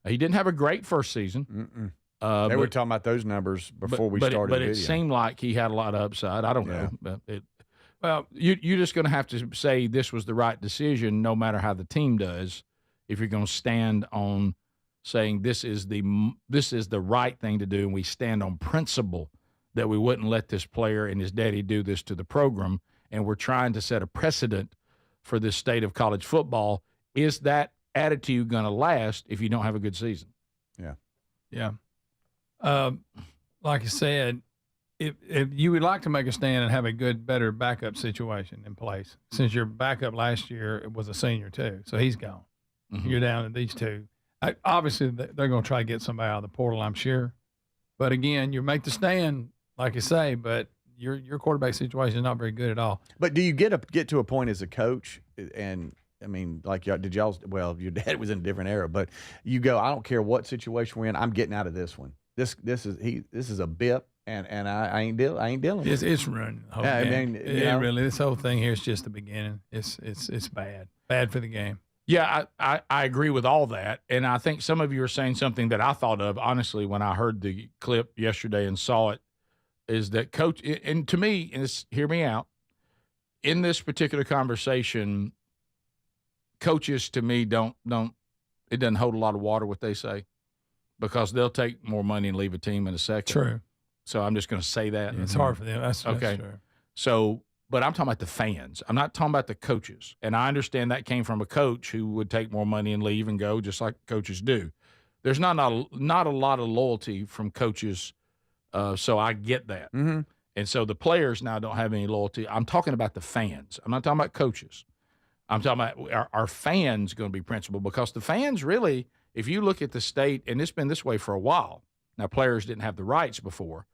He didn't have a great first season. They were talking about those numbers before we started the video. But it seemed like he had a lot of upside. I don't know. But you're just going to have to say this was the right decision no matter how the team does if you're going to stand on saying this is the right thing to do, and we stand on principle that we wouldn't let this player and his daddy do this to the program, and we're trying to set a precedent for this state of college football. Is that attitude going to last if you don't have a good season? Yeah. Like I said, if you would like to make a stand and have a better backup situation in place, since your backup last year was a senior too, so he's gone. Mm-hmm. You're down to these two. Obviously, they're going to try to get somebody out of the portal, I'm sure. But again, you make the stand, like you say, but your quarterback situation is not very good at all. But do you get to a point as a coach, and I mean, like your dad was in a different era, but you go, I don't care what situation we're in, I'm getting out of this one. This is a bip, and I ain't dealing. It's running. The whole game. I mean, really, this whole thing here is just the beginning. It's bad for the game. Yeah, I agree with all that, and I think some of you are saying something that I thought of honestly when I heard the clip yesterday and saw it. Is that Coach? And to me, hear me out. In this particular conversation, coaches to me don't. It doesn't hold a lot of water what they say. Because they'll take more money and leave a team in a second. True. So I'm just going to say that. It's hard for them. That's okay. True. So, but I'm talking about the fans. I'm not talking about the coaches. And I understand that came from a coach who would take more money and leave and go, just like coaches do. There's not a lot of loyalty from coaches So I get that. Mm-hmm. And so the players now don't have any loyalty. I'm talking about the fans. I'm not talking about coaches. I'm talking about our fans going to be principled, because the fans really, if you look at the state, and it's been this way for a while. Now, players didn't have the rights before.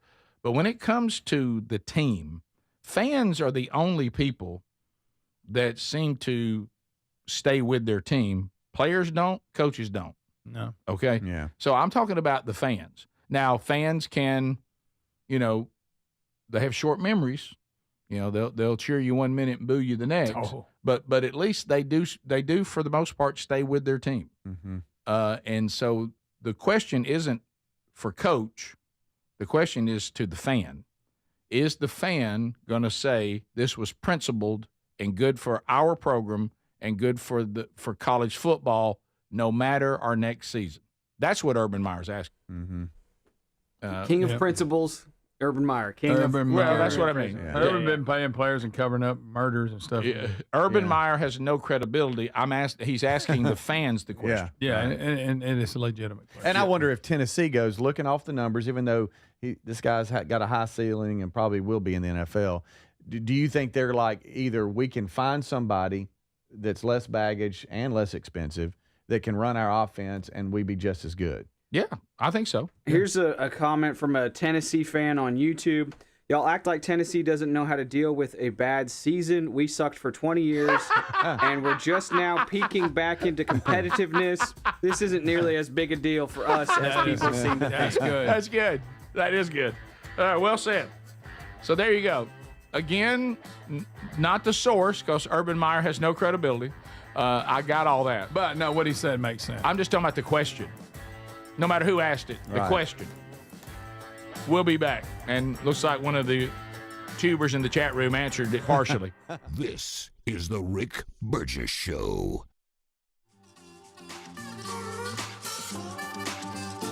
But when it comes to the team, fans are the only people that seem to stay with their team. Players don't, coaches don't. No. Okay? Yeah. So I'm talking about the fans. Now, fans can, they have short memories. They'll cheer you 1 minute and boo you the next. Oh. But at least they do for the most part stay with their team. Mm-hmm. And so the question isn't for coach. The question is to the fan. Is the fan going to say this was principled and good for our program and good for college football, no matter our next season? That's what Urban Meyer's asking. Mm-hmm. King of principles, Urban Meyer. Well, that's what I mean. Yeah. Urban been paying players and covering up murders and stuff. Yeah. Urban Meyer has no credibility. He's asking the fans the question. Yeah, and it's a legitimate question. And I wonder if Tennessee goes looking off the numbers, even though this guy's got a high ceiling and probably will be in the NFL. Do you think they're like, either we can find somebody that's less baggage and less expensive that can run our offense and we be just as good? Yeah, I think so. Here's a comment from a Tennessee fan on YouTube. Y'all act like Tennessee doesn't know how to deal with a bad season. We sucked for 20 years, and we're just now peeking back into competitiveness. This isn't nearly as big a deal for us as people seem to think. That's good. That's good. That is good. Well said. So there you go. Again, not the source, because Urban Meyer has no credibility. I got all that. But no, what he said makes sense. I'm just talking about the question. No matter who asked it, the question. We'll be back. And looks like one of the tubers in the chat room answered it partially. This is the Rick Burgess Show.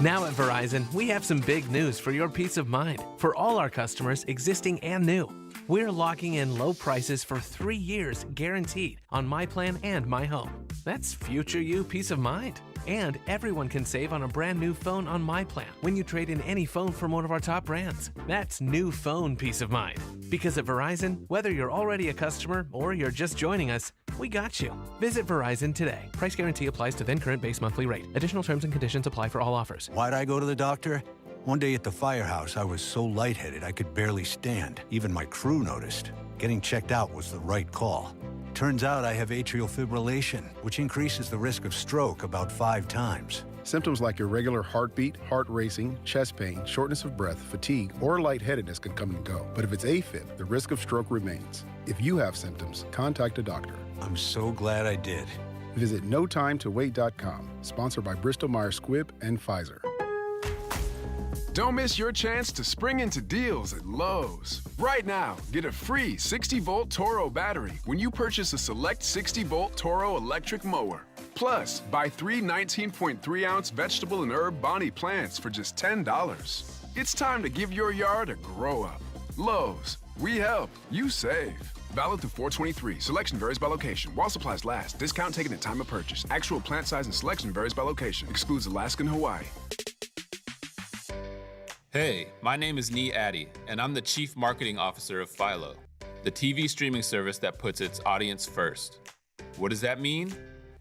Now at Verizon, we have some big news for your peace of mind. For all our customers, existing and new, we're locking in low prices for 3 years guaranteed on My Plan and My Home. That's future you peace of mind. And everyone can save on a brand new phone on My Plan when you trade in any phone from one of our top brands. That's new phone peace of mind. Because at Verizon, whether you're already a customer or you're just joining us, we got you. Visit Verizon today. Price guarantee applies to then current base monthly rate. Additional terms and conditions apply for all offers. Why'd I go to the doctor? One day at the firehouse, I was so lightheaded I could barely stand. Even my crew noticed. Getting checked out was the right call. Turns out I have atrial fibrillation, which increases the risk of stroke about 5 times. Symptoms like irregular heartbeat, heart racing, chest pain, shortness of breath, fatigue, or lightheadedness can come and go. But if it's AFib, the risk of stroke remains. If you have symptoms, contact a doctor. I'm so glad I did. Visit notimetowait.com, sponsored by Bristol-Myers Squibb and Pfizer. Don't miss your chance to spring into deals at Lowe's. Right now, get a free 60-volt Toro battery when you purchase a select 60-volt Toro electric mower. Plus, buy 3 19.3-ounce vegetable and herb Bonnie plants for just $10. It's time to give your yard a grow-up. Lowe's, we help, you save. Valid through 4/23. Selection varies by location. While supplies last. Discount taken at time of purchase. Actual plant size and selection varies by location. Excludes Alaska and Hawaii. Hey, my name is Nee Addy, and I'm the Chief Marketing Officer of Philo, the TV streaming service that puts its audience first. What does that mean?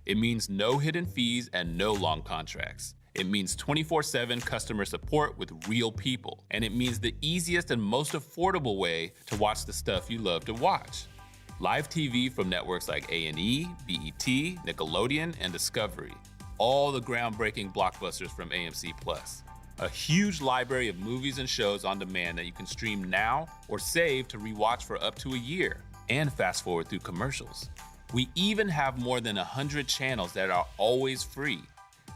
It means no hidden fees and no long contracts. It means 24/7 customer support with real people. And it means the easiest and most affordable way to watch the stuff you love to watch. Live TV from networks like A&E, BET, Nickelodeon, and Discovery. All the groundbreaking blockbusters from AMC+. A huge library of movies and shows on demand that you can stream now or save to rewatch for up to a year. And fast forward through commercials. We even have more than 100 channels that are always free,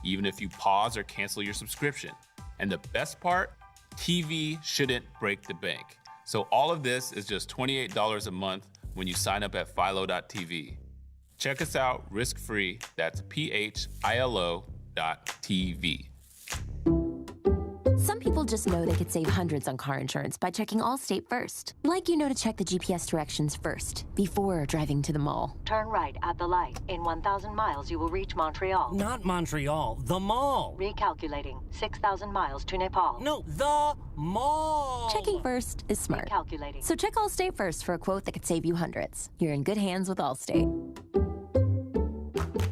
even if you pause or cancel your subscription. And the best part, TV shouldn't break the bank. So all of this is just $28 a month when you sign up at philo.tv. Check us out risk-free, that's philo.tv. Some people people just know they could save hundreds on car insurance by checking Allstate first. Like you know to check the GPS directions first, before driving to the mall. Turn right at the light. In 1,000 miles, you will reach Montreal. Not Montreal, the mall. Recalculating. 6,000 miles to Nepal. No, the mall. Checking first is smart. Recalculating. So check Allstate first for a quote that could save you hundreds. You're in good hands with Allstate.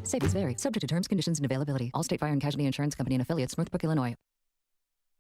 Savings vary, subject to terms, conditions, and availability. Allstate Fire and Casualty Insurance Company and affiliates, Northbrook, Illinois.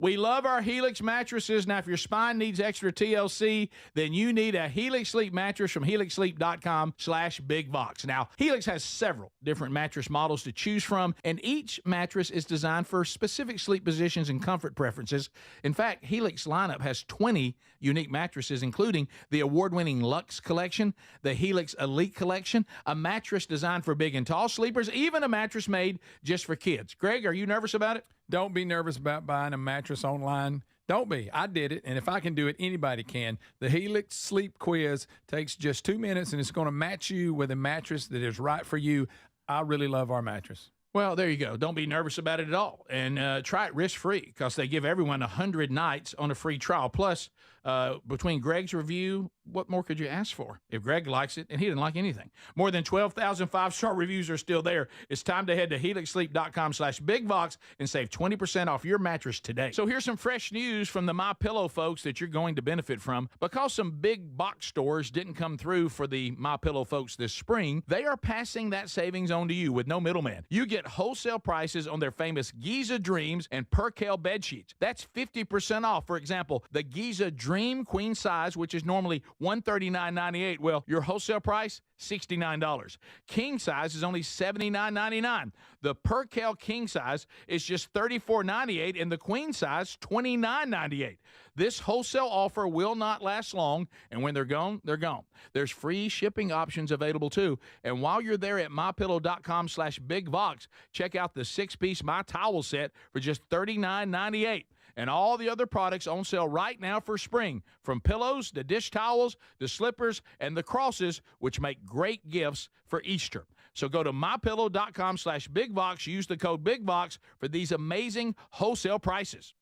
We love our Helix mattresses. Now, if your spine needs extra TLC, then you need a Helix Sleep mattress from helixsleep.com/bigbox. Now, Helix has several different mattress models to choose from, and each mattress is designed for specific sleep positions and comfort preferences. In fact, Helix lineup has 20 unique mattresses, including the award-winning Luxe Collection, the Helix Elite Collection, a mattress designed for big and tall sleepers, even a mattress made just for kids. Greg, are you nervous about it? Don't be nervous about buying a mattress online. Don't be. I did it, and if I can do it, anybody can. The Helix Sleep Quiz takes just 2 minutes, and it's going to match you with a mattress that is right for you. I really love our mattress. Well, there you go. Don't be nervous about it at all. And try it risk-free because they give everyone 100 nights on a free trial. Plus, between Greg's review, what more could you ask for? If Greg likes it, and he didn't like anything. More than 12,000 five-star reviews are still there. It's time to head to helixsleep.com/bigbox and save 20% off your mattress today. So here's some fresh news from the MyPillow folks that you're going to benefit from. Because some big box stores didn't come through for the MyPillow folks this spring, they are passing that savings on to you with no middleman. You get wholesale prices on their famous Giza Dreams and Percale bed sheets. That's 50% off. For example, the Giza Dream Queen Size, which is normally $139.98. Well, your wholesale price, $69. King size is only $79.99. The Percale King size is just $34.98, and the Queen size, $29.98. This wholesale offer will not last long, and when they're gone, they're gone. There's free shipping options available too. And while you're there at mypillow.com/bigbox, check out the 6-piece My Towel set for just $39.98. And all the other products on sale right now for spring, from pillows to dish towels, the slippers, and the crosses, which make great gifts for Easter. So go to mypillow.com/bigbox, use the code BIGBOX for these amazing wholesale prices.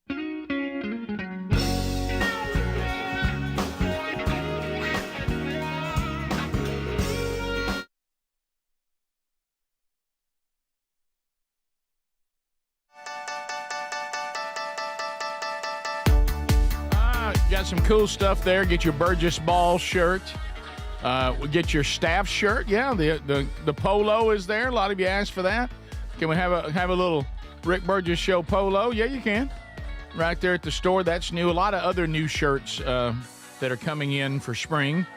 Got some cool stuff there. Get your Burgess Ball shirt. Get your staff shirt. Yeah, the polo is there. A lot of you asked for that. Can we have a little Rick Burgess Show polo? Yeah, you can. Right there at the store. That's new. A lot of other new shirts that are coming in for spring.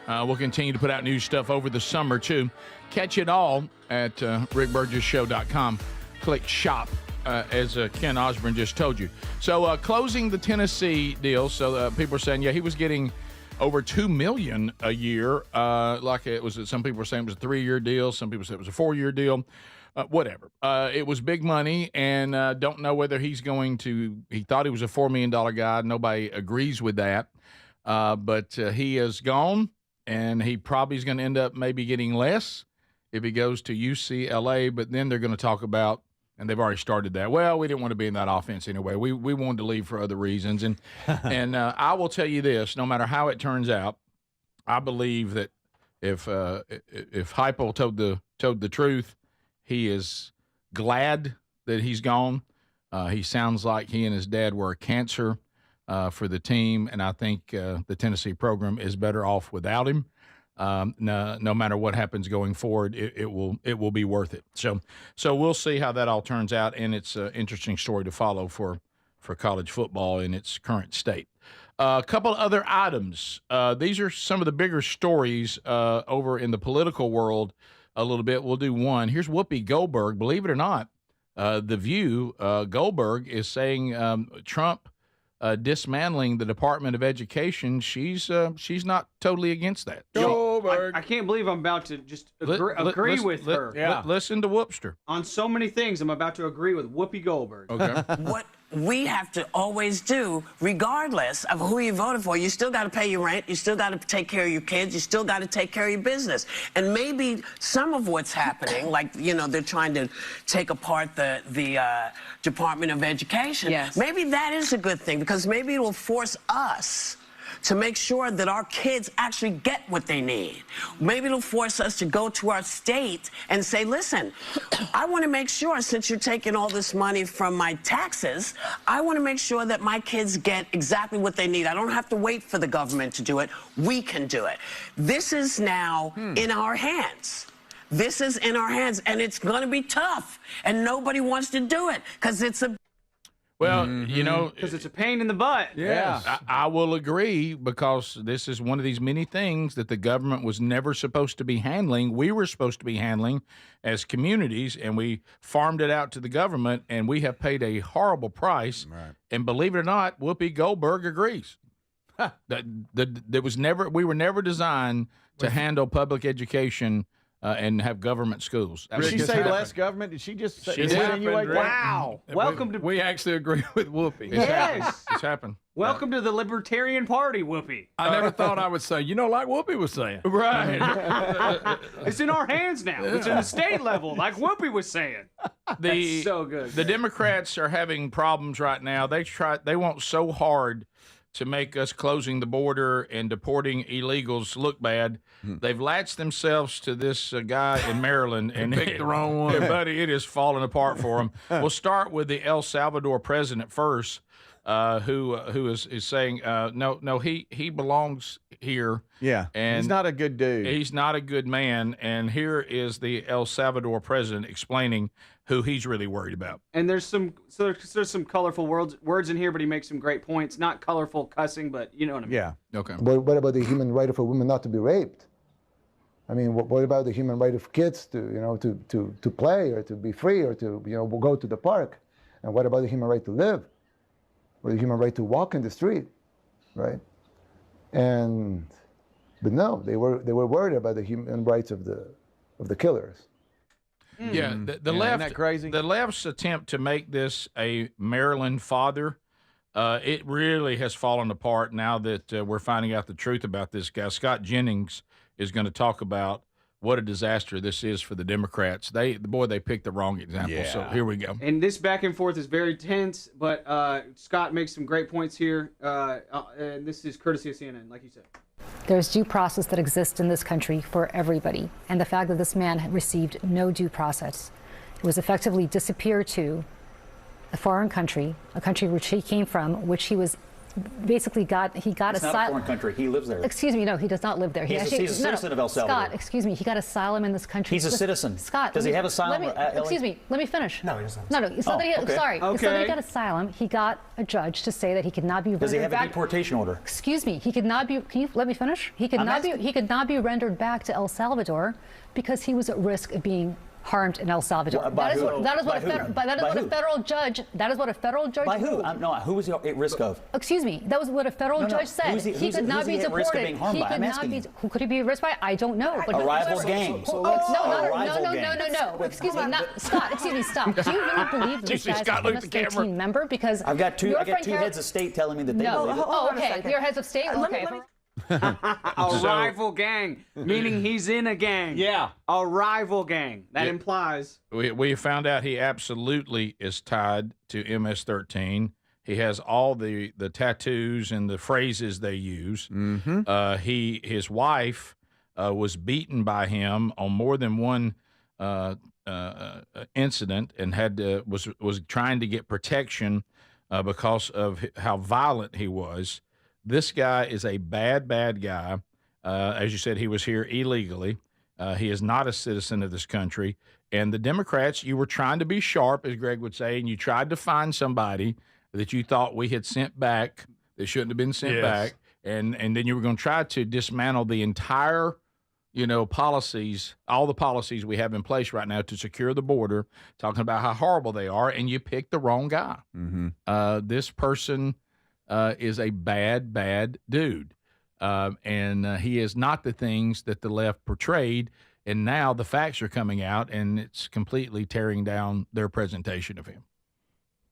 We'll continue to put out new stuff over the summer, too. Catch it all at rickburgesshow.com. Click shop. As Ken Osborne just told you. So closing the Tennessee deal, so people are saying, yeah, he was getting over $2 million a year. Like it was, some people were saying it was a 3-year deal. Some people said it was a 4-year deal. Whatever. It was big money, and don't know whether he's going to. He thought he was a $4 million guy. Nobody agrees with that. But he is gone, and he probably is going to end up maybe getting less if he goes to UCLA. But then they're going to talk about. And they've already started that. Well, we didn't want to be in that offense anyway. We wanted to leave for other reasons. And and I will tell you this: no matter how it turns out, I believe that if Heupel told the truth, he is glad that he's gone. He sounds like he and his dad were a cancer for the team, and I think the Tennessee program is better off without him. No matter what happens going forward, it will be worth it. So we'll see how that all turns out, and it's an interesting story to follow for college football in its current state. A couple other items. These are some of the bigger stories over in the political world a little bit. We'll do one. Here's Whoopi Goldberg. Believe it or not, The View, Goldberg is saying Trump dismantling the Department of Education, she's not totally against that. I can't believe I'm about to just agree with her. Listen to Whoopster. On so many things, I'm about to agree with Whoopi Goldberg. Okay. we have to always do, regardless of who you voted for. You still got to pay your rent. You still got to take care of your kids. You still got to take care of your business. And maybe some of what's happening, like, they're trying to take apart the Department of Education. Yes. Maybe that is a good thing, because maybe it will force us to make sure that our kids actually get what they need. Maybe it'll force us to go to our state and say, listen, I want to make sure, since you're taking all this money from my taxes, I want to make sure that my kids get exactly what they need. I don't have to wait for the government to do it. We can do it. This is now in our hands. This is in our hands, and it's going to be tough, and nobody wants to do it because it's a... Well, because it's a pain in the butt. Yeah, I will agree, because this is one of these many things that the government was never supposed to be handling. We were supposed to be handling as communities, and we farmed it out to the government, and we have paid a horrible price. Right. And believe it or not, Whoopi Goldberg agrees. We were never designed to handle public education and have government schools. Did she say less government? Did she just say, insinuate that? Wow. Welcome to... We actually agree with Whoopi. Yes. It's happened. Welcome to the Libertarian Party, Whoopi. I never thought I would say, like Whoopi was saying. Right. It's in our hands now. It's in the state level, like Whoopi was saying. That's so good. The Democrats are having problems right now. They want so hard to make us closing the border and deporting illegals look bad. They've latched themselves to this guy in Maryland and picked the wrong one. Buddy, it is falling apart for them. We'll start with the El Salvador president first, who is saying no, he belongs here. Yeah, and he's not a good dude. He's not a good man. And here is the El Salvador president explaining who he's really worried about. And there's some colorful words in here, but he makes some great points. Not colorful cussing, but you know what I mean. Yeah. Okay. What about the human right of a woman not to be raped? I mean, what about the human right of kids to play or to be free or to go to the park? And what about the human right to live, or the human right to walk in the street, right? But no, they were worried about the human rights of the killers. Yeah, the left. Isn't that crazy? The left's attempt to make this a Maryland father, it really has fallen apart now that we're finding out the truth about this guy. Scott Jennings is going to talk about what a disaster this is for the Democrats. They picked the wrong example. Yeah. So here we go. And this back and forth is very tense, but Scott makes some great points here. And this is courtesy of CNN, like you said. There's due process that exists in this country for everybody. And the fact that this man had received no due process, it was effectively disappeared to a foreign country, a country which he came from, which he was basically got It's not a foreign country. He lives there. Excuse me, no, he does not live there. He's a citizen of El Salvador. Scott, excuse me, he got asylum in this country. He's a citizen. Scott, does he have asylum? Excuse me, let me finish. No, he doesn't. No, it's not that he, okay. sorry. Okay. It's not that he got asylum. He got a judge to say that he could not be rendered back. Does he have a deportation order? Excuse me, he could not be. Can you let me finish? He could not be rendered back to El Salvador because he was at risk of being harmed in El Salvador. That is what a federal judge. That is what a federal judge. By who? No, who was he at risk of? Excuse me. That was what a federal judge said. He could not be deported. Risk of being harmed by? I'm asking you. Who could he be at risk by? I don't know. But rival gangs. No. Excuse me, Scott. Excuse me. Stop. Do you really believe this guy's a MS-13 member? Because I got two heads of state telling me that they believe it. Oh, okay. Your heads of state. Okay. A rival gang, meaning he's in a gang. Yeah. A rival gang. That implies. We found out he absolutely is tied to MS-13. He has all the tattoos and the phrases they use. Mm-hmm. His wife was beaten by him on more than one incident and was trying to get protection because of how violent he was. This guy is a bad guy. As you said, he was here illegally. He is not a citizen of this country. And the Democrats, you were trying to be sharp, as Greg would say, and you tried to find somebody that you thought we had sent back that shouldn't have been sent back. And then you were going to try to dismantle the entire, policies, all the policies we have in place right now to secure the border, talking about how horrible they are, and you picked the wrong guy. Mm-hmm. This person is a bad dude. And he is not the things that the left portrayed. And now the facts are coming out, and it's completely tearing down their presentation of him.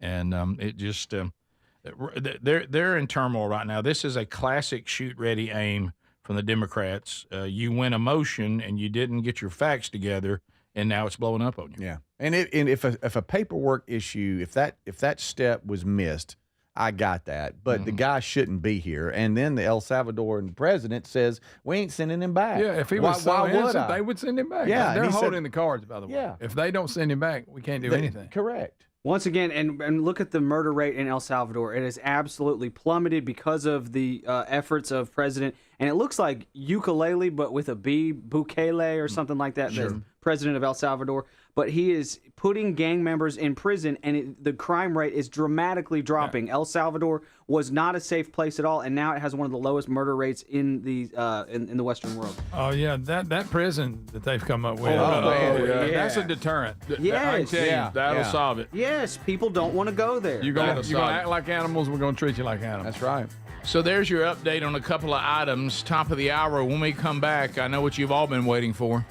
And it just they're in turmoil right now. This is a classic shoot, ready, aim from the Democrats. You win a motion and you didn't get your facts together, and now it's blowing up on you. Yeah, and if a paperwork issue, if that step was missed, I got that, but the guy shouldn't be here. And then the El Salvadoran president says we ain't sending him back. Yeah, if he was innocent, they would send him back. Yeah, they're holding the cards, by the way. Yeah. If they don't send him back, we can't do anything. Correct. Once again, and look at the murder rate in El Salvador. It has absolutely plummeted because of the efforts of President, and it looks like ukulele, but with a B, Bukele or something like that, the president of El Salvador. But he is putting gang members in prison, and the crime rate is dramatically dropping. El Salvador was not a safe place at all, and now it has one of the lowest murder rates in the in the Western world. Oh yeah, that prison that they've come up with. That's a deterrent. Yes. I can tell you, that'll solve it. Yes, people don't want to go there. You're gonna act like animals. We're gonna treat you like animals. That's right. So there's your update on a couple of items. Top of the hour. When we come back, I know what you've all been waiting for.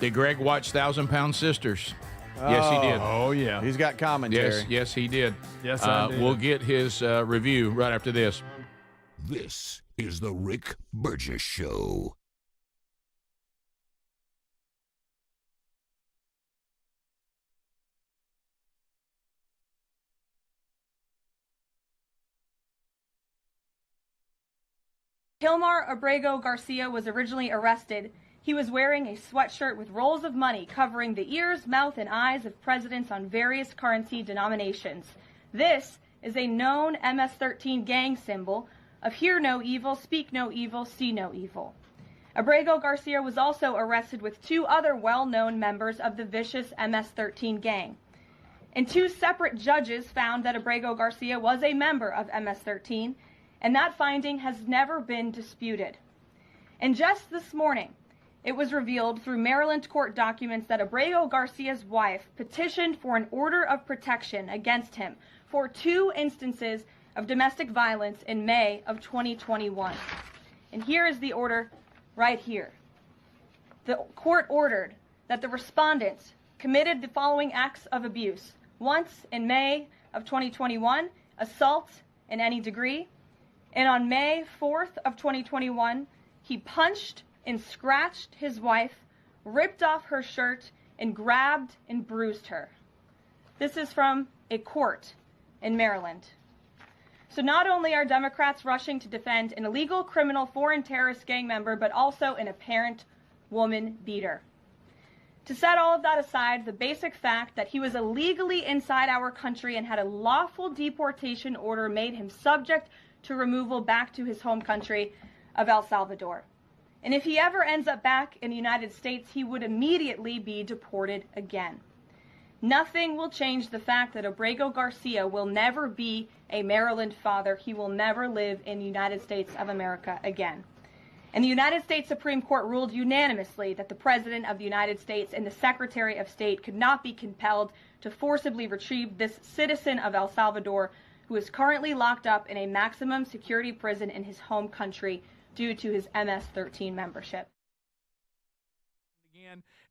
Did Greg watch 1,000-Pound Sisters? Yes, he did. Oh, yeah. He's got commentary. Yes, he did. Yes, I did. We'll get his review right after this. This is the Rick Burgess Show. Hilmar Abrego Garcia was originally arrested. He was wearing a sweatshirt with rolls of money covering the ears, mouth, and eyes of presidents on various currency denominations. This is a known MS-13 gang symbol of hear no evil, speak no evil, see no evil. Abrego Garcia was also arrested with 2 other well-known members of the vicious MS-13 gang. And 2 separate judges found that Abrego Garcia was a member of MS-13, and that finding has never been disputed. And just this morning, it was revealed through Maryland court documents that Abrego Garcia's wife petitioned for an order of protection against him for 2 instances of domestic violence in May of 2021. And here is the order right here. The court ordered that the respondents committed the following acts of abuse. Once in May of 2021, assault in any degree. And on May 4th of 2021, he punched and scratched his wife, ripped off her shirt, and grabbed and bruised her. This is from a court in Maryland. So not only are Democrats rushing to defend an illegal criminal foreign terrorist gang member, but also an apparent woman beater. To set all of that aside, the basic fact that he was illegally inside our country and had a lawful deportation order made him subject to removal back to his home country of El Salvador. And if he ever ends up back in the United States, he would immediately be deported again. Nothing will change the fact that Abrego Garcia will never be a Maryland father. He will never live in the United States of America again. And the United States Supreme Court ruled unanimously that the President of the United States and the Secretary of State could not be compelled to forcibly retrieve this citizen of El Salvador who is currently locked up in a maximum security prison in his home country due to his MS-13 membership.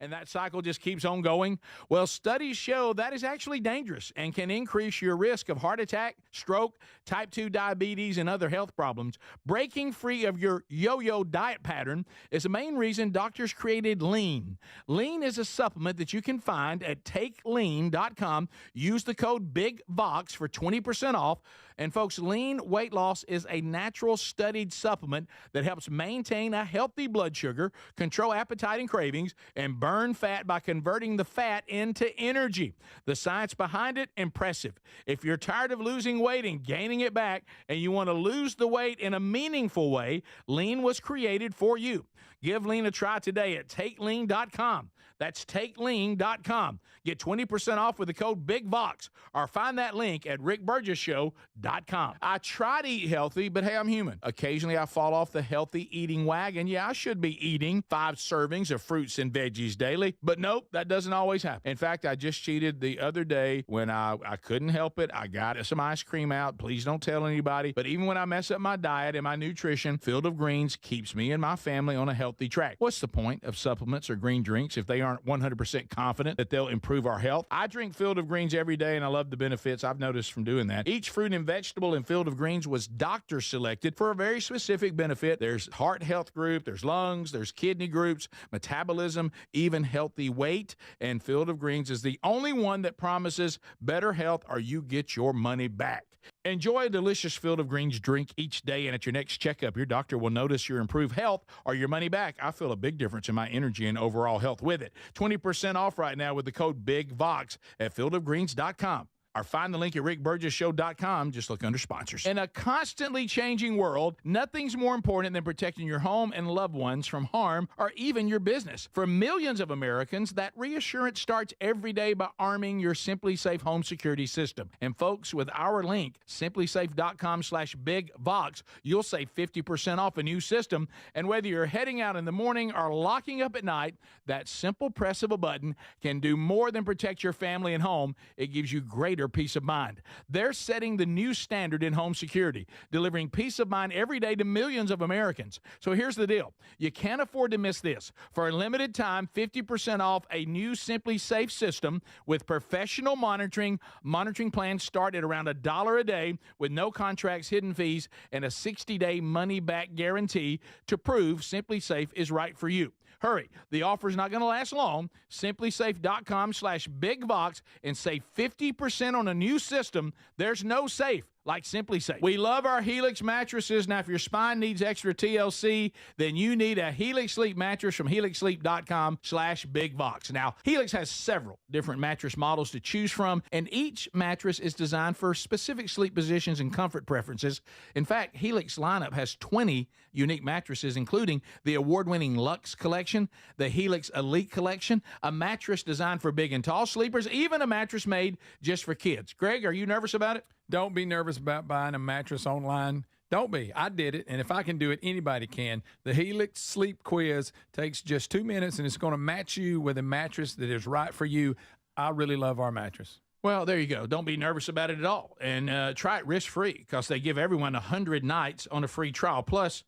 And that cycle just keeps on going. Well, studies show that is actually dangerous and can increase your risk of heart attack, stroke, type 2 diabetes, and other health problems. Breaking free of your yo-yo diet pattern is the main reason doctors created Lean. Lean is a supplement that you can find at takelean.com. Use the code BIGVOX for 20% off. And folks, Lean weight loss is a natural studied supplement that helps maintain a healthy blood sugar, control appetite and cravings, and burn fat by converting the fat into energy. The science behind it, impressive. If you're tired of losing weight and gaining it back, and you want to lose the weight in a meaningful way, Lean was created for you. Give Lean a try today at takelean.com. That's takelean.com. Get 20% off with the code BIGVOX, or find that link at rickburgessshow.com. I try to eat healthy, but hey, I'm human. Occasionally I fall off the healthy eating wagon. Yeah, I should be eating 5 servings of fruits and and veggies daily. But nope, that doesn't always happen. In fact, I just cheated the other day when I couldn't help it. I got some ice cream out. Please don't tell anybody. But even when I mess up my diet and my nutrition, Field of Greens keeps me and my family on a healthy track. What's the point of supplements or green drinks if they aren't 100% confident that they'll improve our health? I drink Field of Greens every day, and I love the benefits I've noticed from doing that. Each fruit and vegetable in Field of Greens was doctor selected for a very specific benefit. There's heart health group, there's lungs, there's kidney groups, metabolism, even healthy weight. And Field of Greens is the only one that promises better health or you get your money back. Enjoy a delicious Field of Greens drink each day, and at your next checkup, your doctor will notice your improved health or your money back. I feel a big difference in my energy and overall health with it. 20% off right now with the code BIGVOX at fieldofgreens.com. Or find the link at rickburgessshow.com. Just look under sponsors. In a constantly changing world, nothing's more important than protecting your home and loved ones from harm or even your business. For millions of Americans, that reassurance starts every day by arming your Simply Safe home security system. And folks, with our link, simplysafe.com/bigvox, you'll save 50% off a new system. And whether you're heading out in the morning or locking up at night, that simple press of a button can do more than protect your family and home. It gives you greater peace of mind. They're setting the new standard in home security, delivering peace of mind every day to millions of Americans. So here's the deal. You can't afford to miss this. For a limited time, 50% off a new Simply Safe system with professional monitoring. Monitoring plans start at around $1 a day with no contracts, hidden fees, and a 60-day money-back guarantee to prove Simply Safe is right for you. Hurry. The offer's not going to last long. Simplysafe.com/bigvox and save 50% on a new system. There's no safe like Simply Safe. We love our Helix mattresses. Now, if your spine needs extra TLC, then you need a Helix Sleep mattress from helixsleep.com/bigvox. Now, Helix has several different mattress models to choose from, and each mattress is designed for specific sleep positions and comfort preferences. In fact, Helix lineup has 20 unique mattresses, including the award-winning Luxe Collection, the Helix Elite Collection, a mattress designed for big and tall sleepers, even a mattress made just for kids. Greg, are you nervous about it? Don't be nervous about buying a mattress online. Don't be. I did it, and if I can do it, anybody can. The Helix Sleep Quiz takes just 2 minutes, and it's going to match you with a mattress that is right for you. I really love our mattress. Well, there you go. Don't be nervous about it at all. And try it risk-free because they give everyone 100 nights on a free trial. Plus,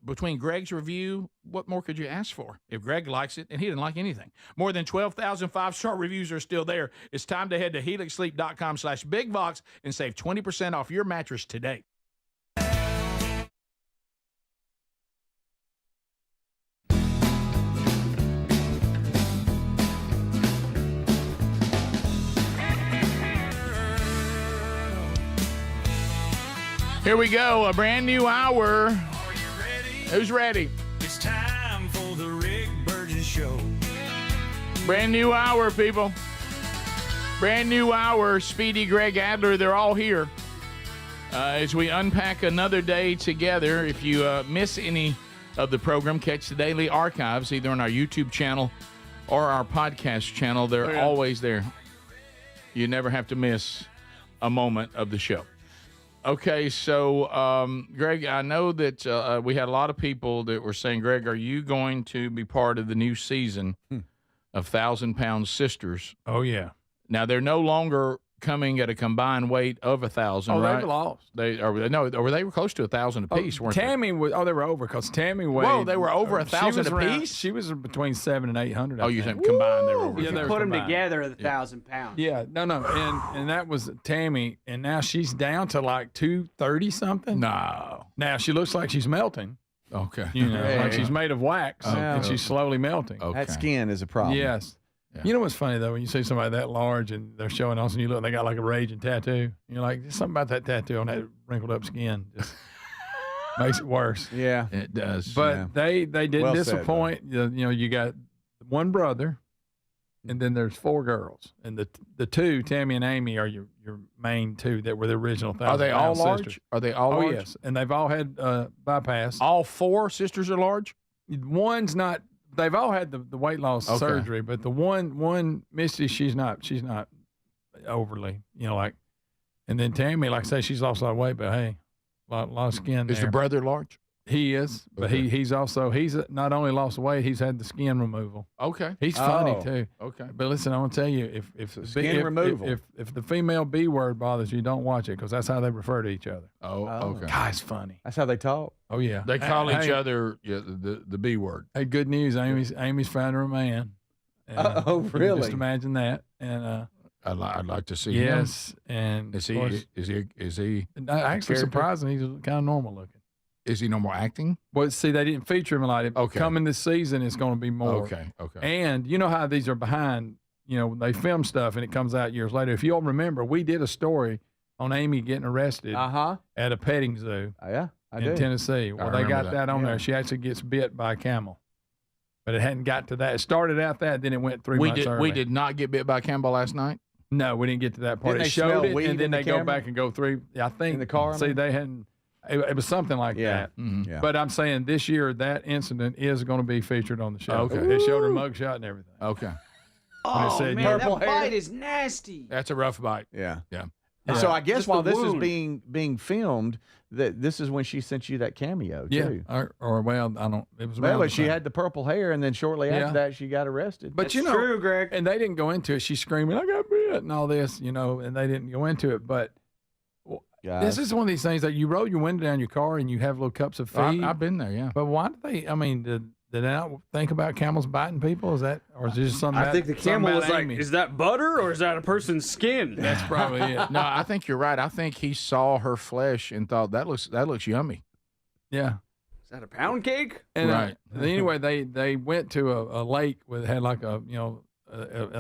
between Greg's review, what more could you ask for? If Greg likes it, and he didn't like anything. More than 12,000 five-star reviews are still there. It's time to head to helixsleep.com/bigvox and save 20% off your mattress today. Here we go, a brand new hour. Who's ready? It's time for the Rick Burgess Show. Brand new hour, people. Brand new hour. Speedy, Greg Adler, they're all here. As we unpack another day together. If you miss any of the program, catch the daily archives either on our YouTube channel or our podcast channel. They're always there. You never have to miss a moment of the show. Okay, so, Greg, I know that we had a lot of people that were saying, Greg, are you going to be part of the new season of 1,000-Pound Sisters? Oh, yeah. Now, they're no longer coming at a combined weight of 1,000, right? They've lost. They were close to 1,000 apiece, weren't Tammy they were over because Tammy weighed. Whoa, they were over 1,000 apiece? She was between 700 and 800. Oh, you think combined they were over? Yeah, they put them together at 1,000 pounds. Yeah, no, and that was Tammy, and now she's down to like 230 something. No, now she looks like she's melting. Okay, you know, like she's made of wax, and she's slowly melting. Okay. That skin is a problem. Yes. Yeah. You know what's funny, though, when you see somebody that large and they're showing us and you look and they got like a raging tattoo, and you're like, there's something about that tattoo on that wrinkled up skin just makes it worse. Yeah. It does. But they didn't disappoint. You got one brother, and then there's 4 girls. And the two, Tammy and Amy, are your main two that were the original 1,000. Are they all large? Sisters. Are they all large? Oh, yes. And they've all had bypass. All 4 sisters are large? One's not. They've all had the weight loss surgery, but the one Misty, she's not overly, like, and then Tammy, like I say, she's lost a lot of weight, but hey, a lot of skin. Is the brother large? He is, but he's not only lost weight, he's had the skin removal. Okay. He's funny too. Okay. But listen, I want to tell you, if removal. If the female B word bothers you, don't watch it because that's how they refer to each other. Oh, okay. Guy's funny. That's how they talk. Oh yeah. They call each other the B word. Hey, good news. Amy's found her a man. And, oh, really? You can just imagine that. And I'd like to see him. yes, and Is of course, he actually character? surprising. He's kind of normal looking. Is he no more acting? Well, see, they didn't feature him a lot. Okay. Coming this season, it's going to be more. Okay. And you know how these are behind. You know, they film stuff and it comes out years later. If you all remember, we did a story on Amy getting arrested at a petting zoo. Yeah, I in do. Tennessee. Well, they got that on there. She actually gets bit by a camel, but it hadn't got to that. It started out that, then it went 3 months early. We did not get bit by a camel last night. No, we didn't get to that part. Didn't It they showed smell it, weed and then in the they go camera? back and go through. I think In the car, I See, mean? they hadn't. It was something like that. Mm-hmm. Yeah. But I'm saying this year that incident is going to be featured on the show. Okay. They showed her mugshot and everything. Okay. When it Oh said, man, purple that hair. bite is nasty. That's a rough bite. Yeah. Yeah. And so I guess Just while the this is wound. being filmed, that this is when she sent you that cameo too. or well, I don't. It was Well, around but the she time. had the purple hair, and then shortly Yeah. after that, she got arrested. But That's you know, true, Greg. and they didn't go into it. She's screaming, "I got bit," and all this, you know, and they didn't go into it. But this is one of these things that you roll your window down your car and you have little cups of feed. I've been there. Yeah. But why did they? I mean, did they not think about camels biting people? Is that, or is it just something? I think the camel was like, Amy? is that butter or is that a person's skin? That's probably it. No, I think you're right. I think he saw her flesh and thought that looks yummy. Yeah. Is that a pound cake? And Right. Anyway, they went to a lake with had like a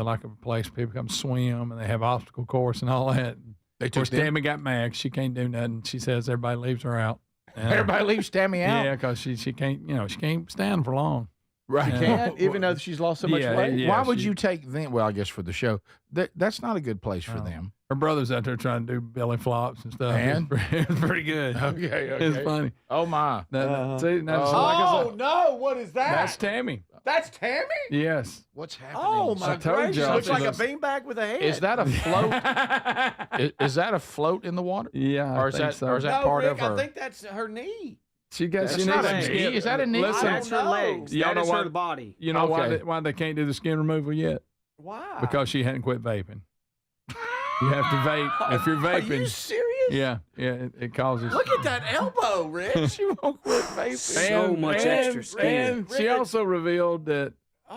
like a place people come swim and they have obstacle course and all that. They Of course, took them? Tammy got mad. She can't do nothing. She says everybody leaves her out. And, Everybody leaves Tammy out. Yeah, because she can't she can't stand for long. Right. She can't, even though she's lost so much Yeah, weight. yeah. Why would she- you take them? Well, I guess for the show, that's not a good place for them. Her brother's out there trying to do belly flops and stuff. And? It's pretty good. Okay. It's funny. Oh my. See, that's like I said, no! What is that? that's Tammy. That's Tammy. Yes. What's happening? Oh my I told gracious! you, Looks I like a think beanbag with a head. Is that a float? is that a float in the water? Yeah. Or I is think that so. or is that no, part Rick, of her? I think that's her knee. She got. That's She not needs a some knee. skin. Is that a knee? Listen, That's her legs. Y'all That know is why- her body. You know Okay. why they can't do the skin removal yet? Why? Because she hadn't quit vaping. You have to vape if you're Are vaping. you serious? Yeah, it causes. Look at that elbow, Rick. She won't quit vaping. So much extra skin. And she also revealed that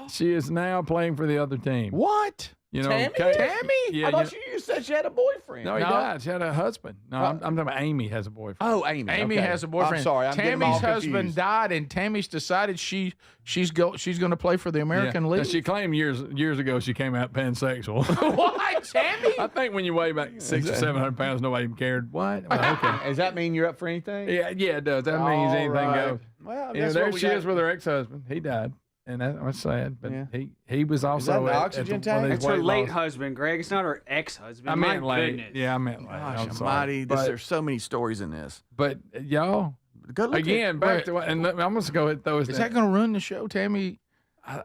she is now playing for the other team. What? You know, Tammy? Tammy? Yeah, I thought you said she had a boyfriend. No, he died. She had a husband. No, I'm talking about Amy has a boyfriend. Oh, Amy. Amy okay. has a boyfriend. I'm sorry. I'm getting them Tammy's all husband confused. died, and Tammy's decided she's going to play for the American Yeah. League. And she claimed years ago she came out pansexual. What, Tammy? I think when you weigh about 600 or 700 pounds, nobody even cared. What? Well, okay. Does that mean you're up for anything? Yeah, it does. That means All anything right. goes. Well, You know, that's there what we she got. is with her ex-husband. He died, and that's sad. But Yeah. he was also an at oxygen one of tank? these It's her weight late loss- husband, Greg. It's not her ex-husband. I My meant late. goodness. Yeah, I meant late. Gosh, I'm sorry. almighty, But, there's so many stories in this. but y'all, Go look again, back to what, and I'm going to go ahead and throw Is that going to ruin the show, Tammy? Are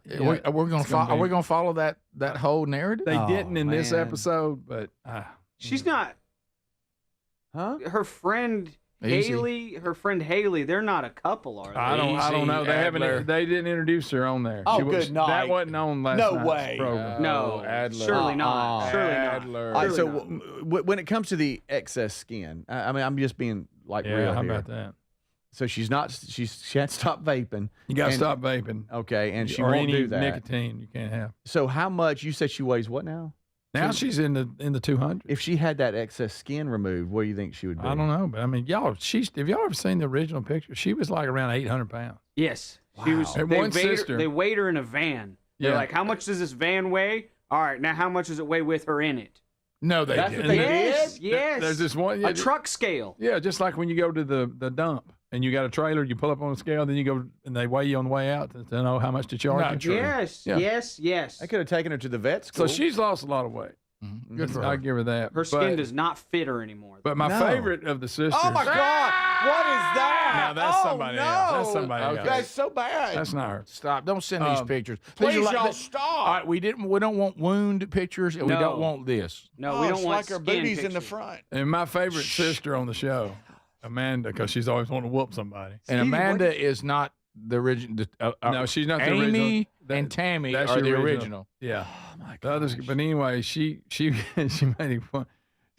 we going to follow that whole narrative? They didn't in this man. episode, but She's not. Huh? Her friend Easy. Haley, they're not a couple, are they? I don't know. They Adler. They didn't introduce her on there. Oh, She was, good night. That wasn't on last No night's way. program. No, Adler. surely not. Surely not. Adler. All right, so Surely when it comes to the excess skin, I mean, I'm just being like Yeah, real how here. about that? So she had stopped vaping. You got to And- stop vaping. Okay, and she or won't any do that. nicotine you can't have. So how much? You said she weighs what now? Now she's in the 200s. If she had that excess skin removed, what do you think she would be? I don't know, but I mean, have y'all ever seen the original picture? She was like around 800 pounds. Yes. She was. Her They one sister. They weighed her in a van. They're Yeah. like, how much does this van weigh? All right, now how much does it weigh with her in it? No, they That's didn't. what they Yes, did? yes. There's this one. A truck scale. Yeah, just like when you go to the dump and you got a trailer, you pull up on a scale, then you go and they weigh you on the way out to know how much to charge Not you. true. Yes, Yeah. yes. I could have taken her to the vet So school. she's lost a lot of weight. Good for I her. give her that. Her skin But- does not fit her anymore. But my No. favorite of the sisters. Oh my God! What is that? No, that's oh, somebody no. else. That's somebody else. That's so bad. That's not her. Stop! Don't send these pictures. Please, These are y'all the- stop. All right, we don't want wound pictures, and we No. don't want this. No, Oh, we it's don't want like her skin booties in the pictures. front. And my favorite sister on the show Amanda, because she's always wanting to whoop somebody. And Amanda is not the original. No, she's not the original. Amy and Tammy That's are your the original. Yeah. Oh my God. But anyway, she made it fun.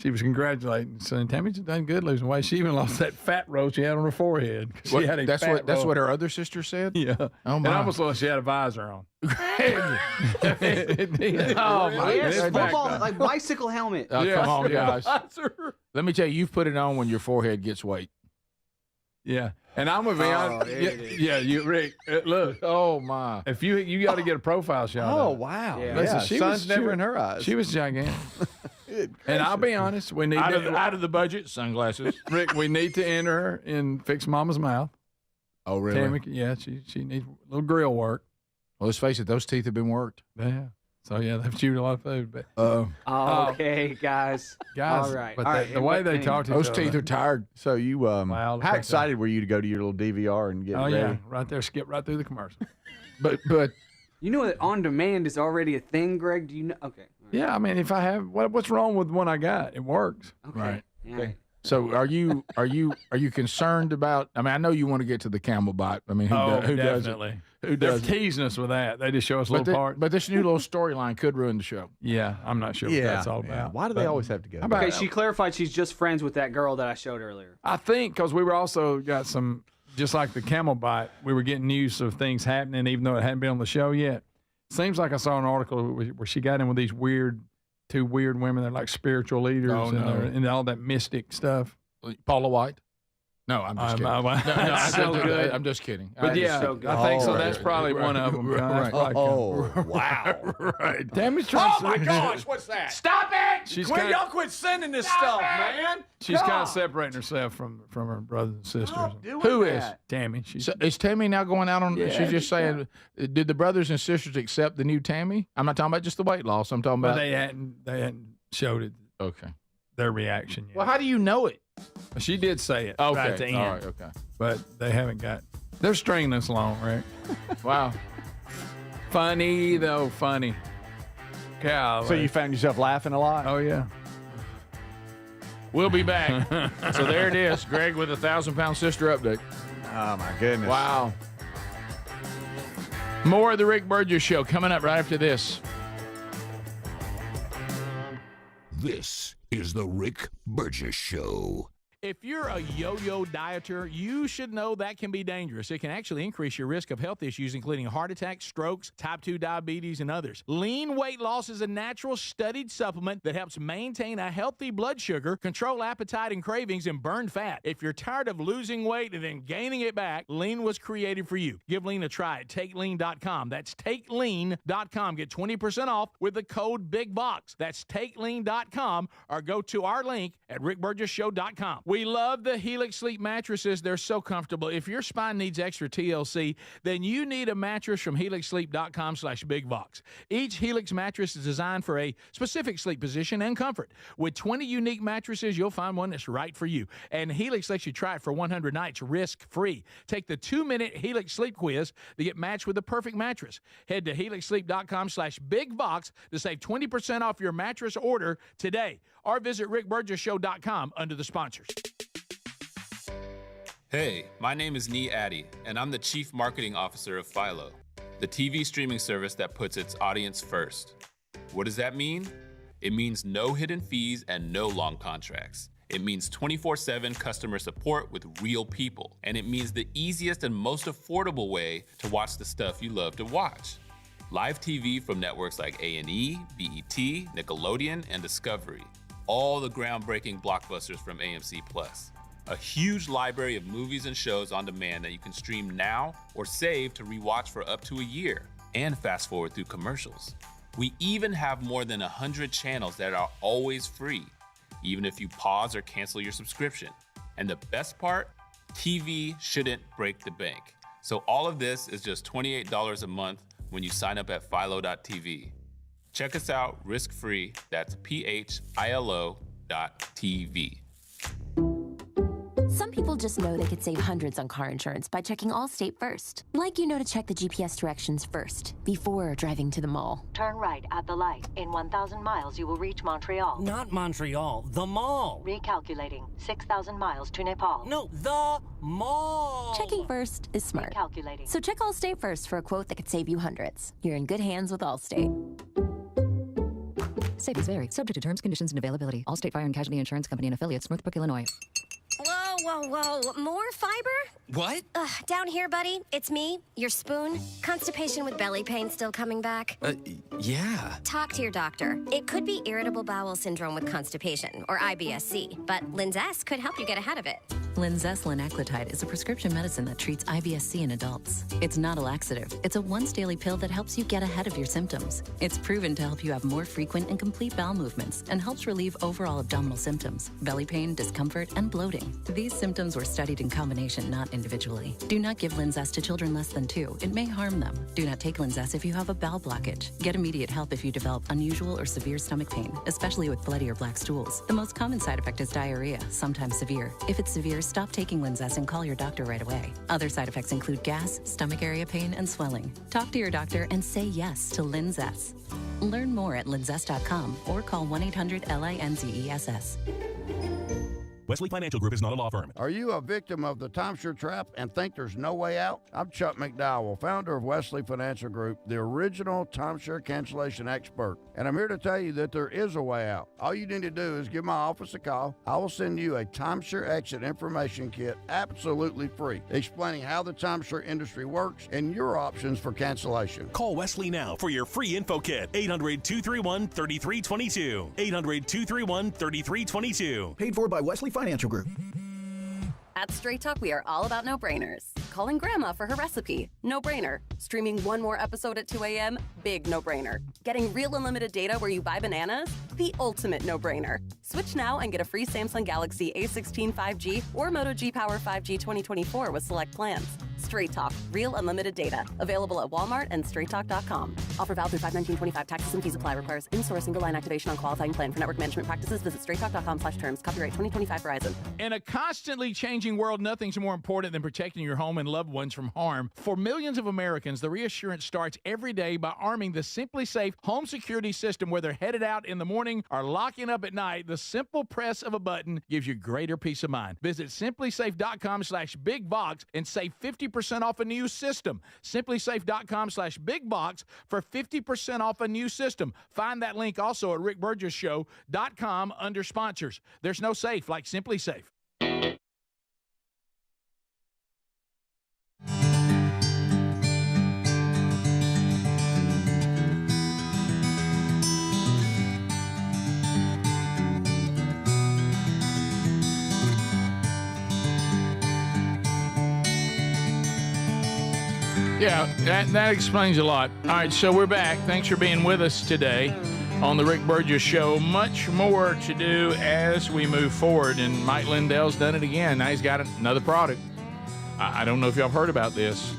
She was congratulating, saying Tammy's done good losing weight. She even lost that fat row she had on her forehead. She had a That's fat what that's row. what her other sister said. Yeah. Oh And my. I almost thought she had a visor on. Oh my. Yes, It's back football, down. like bicycle helmet. Come on, guys. Visor. Let me tell you, you've put it on when your forehead gets weight. Yeah. And I'm gonna be honest. there it is. Yeah, you Rick. Look. Oh my. If you got to get a profile shot. Oh of it. wow! Yeah. Yeah, Listen, sun's never in her eyes. She was gigantic. And I'll be honest, we need Out of the budget, sunglasses. Rick, we need to enter her in Fix Mama's Mouth. Oh really? Tammy, yeah, she needs a little grill work. Well, let's face it; those teeth have been worked. Yeah. So yeah, they've chewed a lot of food, but Okay, guys. guys, All right. But All the, right. the way they talk to Those each teeth other. are tired. So you, Wow, how excited were you to go to your little DVR and get Oh ready? yeah, right there, skip right through the commercial. But You know that on demand is already a thing, Greg? Do you know? Okay. Yeah, I mean, if I have what's wrong with the one I got? It works. Okay. Right. All right. so are you concerned about? I mean, I know you want to get to the camel bite. I mean, who does it? definitely. Who They're does it? teasing us with that. They just show us little parts. But this new little storyline could ruin the show. Yeah, I'm not sure what that's all about. Why do they always have to go? How about- Okay, she clarified she's just friends with that girl that I showed earlier. I think because we were also got some, just like the camel bite, we were getting news of things happening, even though it hadn't been on the show yet. Seems like I saw an article where she got in with these two weird women. They're like spiritual leaders and all that mystic stuff. Paula White. No, I'm just kidding. I'm just kidding. But yeah, so good. I think so. Oh, That's right, probably right, one of them. right. wow! Right. Tammy's trying to. Oh my gosh, what's that? Stop it! She's Quit, kinda- y'all quit sending this stuff, man. She's kind of separating herself from her brothers and sisters. Who is? Tammy? She's So is Tammy now going out on? Yeah, she's just saying, did the brothers and sisters accept the new Tammy? I'm not talking about just the weight loss. I'm talking but about. they hadn't showed it Okay. their reaction yet. Well, how do you know it? She did say it Okay. right at the end. All right. Okay. But they haven't got. They're stringing us along, right? Wow. Funny though, funny. Golly. So you found yourself laughing a lot? Oh yeah. We'll be back. So there it is, Greg with a 1,000-pound sister update. Oh my goodness! Wow. More of the Rick Burgess Show coming up right after this. This is the Rick Burgess Show. If you're a yo-yo dieter, you should know that can be dangerous. It can actually increase your risk of health issues, including heart attacks, strokes, type 2 diabetes, and others. Lean weight loss is a natural studied supplement that helps maintain a healthy blood sugar, control appetite and cravings, and burn fat. If you're tired of losing weight and then gaining it back, Lean was created for you. Give Lean a try at TakeLean.com. That's TakeLean.com. Get 20% off with the code BIGBOX. That's TakeLean.com, or go to our link at RickBurgessShow.com. We love the Helix Sleep mattresses. They're so comfortable. If your spine needs extra TLC, then you need a mattress from HelixSleep.com/BigBox. Each Helix mattress is designed for a specific sleep position and comfort. With 20 unique mattresses, you'll find one that's right for you. And Helix lets you try it for 100 nights risk-free. Take the 2-minute Helix Sleep quiz to get matched with the perfect mattress. Head to HelixSleep.com/BigBox to save 20% off your mattress order today. Or visit RickBurgessShow.com under the sponsors. Hey, my name is Nee Addy, and I'm the Chief Marketing Officer of Philo, the TV streaming service that puts its audience first. What does that mean? It means no hidden fees and no long contracts. It means 24/7 customer support with real people. And it means the easiest and most affordable way to watch the stuff you love to watch. Live TV from networks like A&E, BET, Nickelodeon, and Discovery. All the groundbreaking blockbusters from AMC+. A huge library of movies and shows on demand that you can stream now or save to rewatch for up to a year, and fast forward through commercials. We even have more than 100 channels that are always free, even if you pause or cancel your subscription. And the best part, TV shouldn't break the bank. So all of this is just $28 a month when you sign up at philo.tv. Check us out risk-free. That's PHILO.tv. Some people just know they could save hundreds on car insurance by checking Allstate first. Like you know to check the GPS directions first, before driving to the mall. Turn right at the light. In 1,000 miles, you will reach Montreal. Not Montreal, the mall. Recalculating. 6,000 miles to Nepal. No, the mall. Checking first is smart. Recalculating. So check Allstate first for a quote that could save you hundreds. You're in good hands with Allstate. Savings vary. Subject to terms, conditions, and availability. Allstate Fire and Casualty Insurance Company and Affiliates, Northbrook, Illinois. Whoa. More fiber? What? Down here, buddy. It's me, your spoon. Constipation with belly pain still coming back. Yeah. Talk to your doctor. It could be irritable bowel syndrome with constipation, or IBS-C, but Linzess could help you get ahead of it. Linzess linaclotide is a prescription medicine that treats IBS-C in adults. It's not a laxative. It's a once-daily pill that helps you get ahead of your symptoms. It's proven to help you have more frequent and complete bowel movements and helps relieve overall abdominal symptoms, belly pain, discomfort, and bloating. These symptoms were studied in combination, not individually. Do not give Linzess to children less than 2. It may harm them. Do not take Linzess if you have a bowel blockage. Get immediate help if you develop unusual or severe stomach pain, especially with bloody or black stools. The most common side effect is diarrhea, sometimes severe. If it's severe, stop taking Linzess and call your doctor right away. Other side effects include gas, stomach area pain, and swelling. Talk to your doctor and say yes to Linzess. Learn more at linzess.com or call 1-800-LINZESS. Wesley Financial Group is not a law firm. Are you a victim of the timeshare trap and think there's no way out? I'm Chuck McDowell, founder of Wesley Financial Group, the original timeshare cancellation expert. And I'm here to tell you that there is a way out. All you need to do is give my office a call. I will send you a timeshare exit information kit absolutely free, explaining how the timeshare industry works and your options for cancellation. Call Wesley now for your free info kit. 800-231-3322. 800-231-3322. Paid for by Wesley Financial Group. At Straight Talk, we are all about no-brainers. Calling Grandma for her recipe, no-brainer. Streaming one more episode at 2 a.m., big no-brainer. Getting real unlimited data where you buy bananas, the ultimate no-brainer. Switch now and get a free Samsung Galaxy A16 5G or Moto G Power 5G 2024 with select plans. Straight Talk, real unlimited data. Available at Walmart and straighttalk.com. Offer valid through 5/19/25. Taxes and fees apply. Requires in-store single line activation on qualifying plan. For network management practices, visit straighttalk.com/terms. Copyright 2025 Verizon. In a constantly changing world, nothing's more important than protecting your home and loved ones from harm. For millions of Americans, the reassurance starts every day by arming the Simply Safe home security system. Whether headed out in the morning or locking up at night, the simple press of a button gives you greater peace of mind. Visit simplysafe.com/bigbox and save 50% off a new system. Simplysafe.com/bigbox for 50% off a new system. Find that link also at rickburgessshow.com under sponsors. There's no safe like Simply Safe. Yeah, that explains a lot. All right, so we're back. Thanks for being with us today on the Rick Burgess Show. Much more to do as we move forward, and Mike Lindell's done it again. Now he's got another product. I don't know if y'all have heard about this.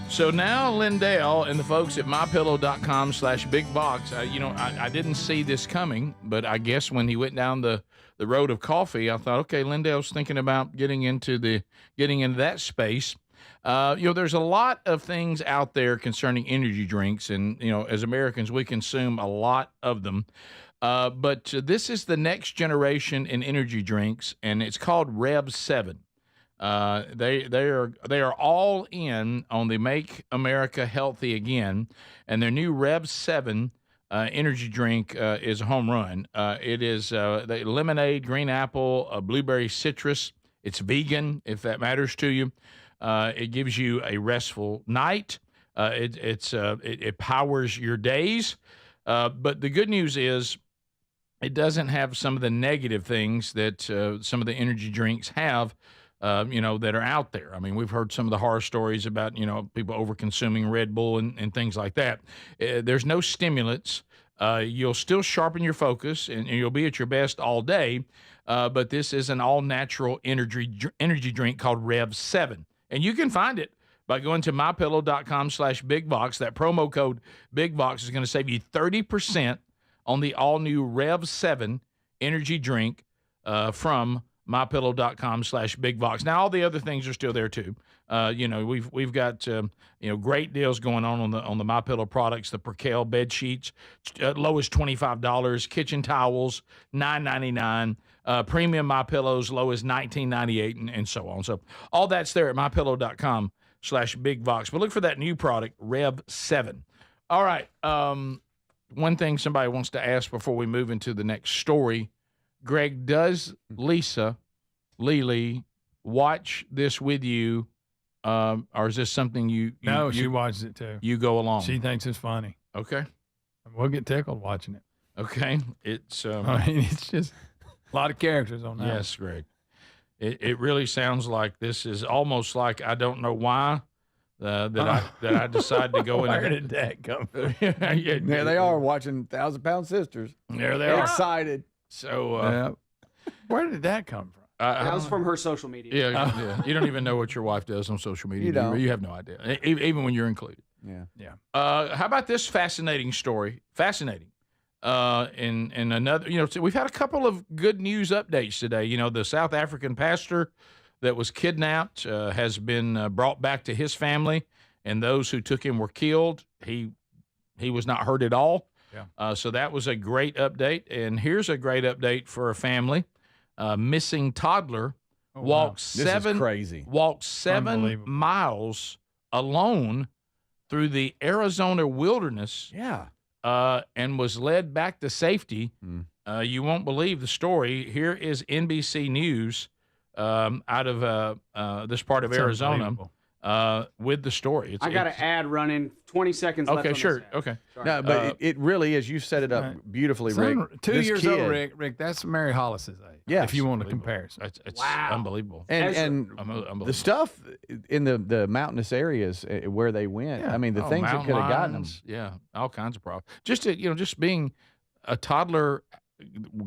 So now Lindell and the folks at mypillow.com/bigbox, I didn't see this coming, but I guess when he went down the road of coffee, I thought, okay, Lindell's thinking about getting into that space. There's a lot of things out there concerning energy drinks, and, as Americans, we consume a lot of them. But this is the next generation in energy drinks, and it's called Rev 7. They are all in on the Make America Healthy Again, and their new Rev 7 energy drink is a home run. It is the lemonade, green apple, blueberry citrus. It's vegan, if that matters to you. It gives you a restful night. It powers your days. But the good news is it doesn't have some of the negative things that some of the energy drinks have, that are out there. I mean, we've heard some of the horror stories about, people over-consuming Red Bull and things like that. There's no stimulants. You'll still sharpen your focus, and you'll be at your best all day. But this is an all-natural energy drink called Rev 7. And you can find it by going to mypillow.com/bigbox. That promo code BIGBOX is going to save you 30% on the all-new Rev 7 energy drink from mypillow.com/bigvox. Now, all the other things are still there too. We've got great deals going on the MyPillow products. The Percale bed sheets, low as $25. Kitchen towels, $9.99. Premium MyPillows, low as $19.98, and so on. So all that's there at mypillow.com/bigvox. But look for that new product, Rev 7. All right. One thing somebody wants to ask before we move into the next story. Greg, does Lisa Lele watch this with you, or is this something you No, she watches it too. You go along. She thinks it's funny. Okay. We'll get tickled watching it. Okay. It's it's just a lot of characters on that. Yes, Greg. It really sounds like this is almost like I don't know why that I decided to go in. Where did that come from? There they are watching 1,000-Pound Sisters. There they are. Excited. So where did that come from? That was from her social media. Yeah. You don't even know what your wife does on social media. You don't. You have no idea, even when you're included. Yeah. How about this fascinating story? Fascinating. In another, we've had a couple of good news updates today. The South African pastor that was kidnapped has been brought back to his family, and those who took him were killed. He was not hurt at all. Yeah. So that was a great update. And here's a great update for a family. Missing toddler walked seven miles alone through the Arizona wilderness. Yeah. And was led back to safety. You won't believe the story. Here is NBC News out of this part of Arizona with the story. I got an ad running. 20 seconds left. Okay, sure. Okay. Sorry. No, but it really is. You set it up beautifully, Rick. 2 years old, Rick. That's Mary Hollis's age. Yeah, if you want to compare. It's unbelievable. And unbelievable. the stuff in the mountainous areas where they went. I mean, the things that could have gotten them. Yeah, all kinds of problems. Just just being a toddler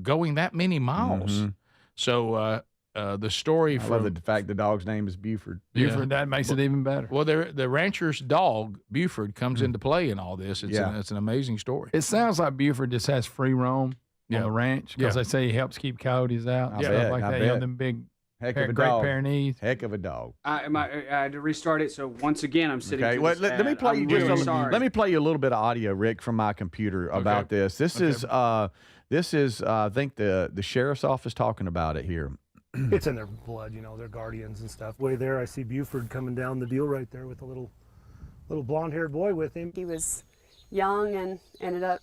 going that many miles. Mm-hmm. So the story I love the fact the dog's name is Buford. Buford, that makes it even better. Well, the rancher's dog, Buford, comes into play in all this. It's an amazing story. It sounds like Buford just has free roam on the ranch because they say he helps keep coyotes out. I Stuff bet, like I that. bet. Them big, Heck of a great dog. Pyrenees. Heck of a dog. I had to restart it. So once again, I'm sitting. Okay, well, let me play you let me play you a little bit of audio, Rick, from my computer about this. This is I think the sheriff's office talking about it here. It's in their blood, they're guardians and stuff. Way there, I see Buford coming down the deal right there with a little blonde-haired boy with him. He was young and ended up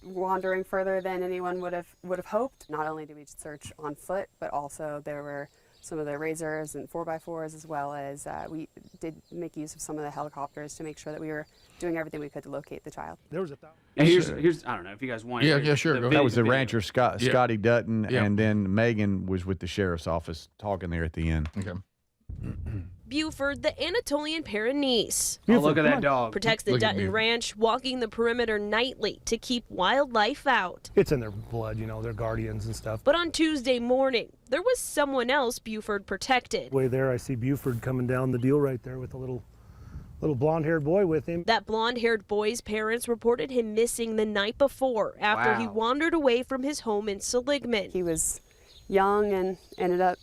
wandering further than anyone would have hoped. Not only did we search on foot, but also there were some of the razors and 4x4s, as well as we did make use of some of the helicopters to make sure that we were doing everything we could to locate the child. There was a And here's I don't know if you guys want. Yeah, sure. That was the rancher Scotty Dutton, and then Megan was with the sheriff's office talking there at the end. Okay. Buford, the Anatolian Pyrenees. Oh, look at that dog. Protects the Dutton Ranch, walking the perimeter nightly to keep wildlife out. It's in their blood, they're guardians and stuff. But on Tuesday morning, there was someone else Buford protected. Way there, I see Buford coming down the deal right there with a little blonde-haired boy with him. That blonde-haired boy's parents reported him missing the night before after he wandered away from his home in Sullivan. He was young and ended up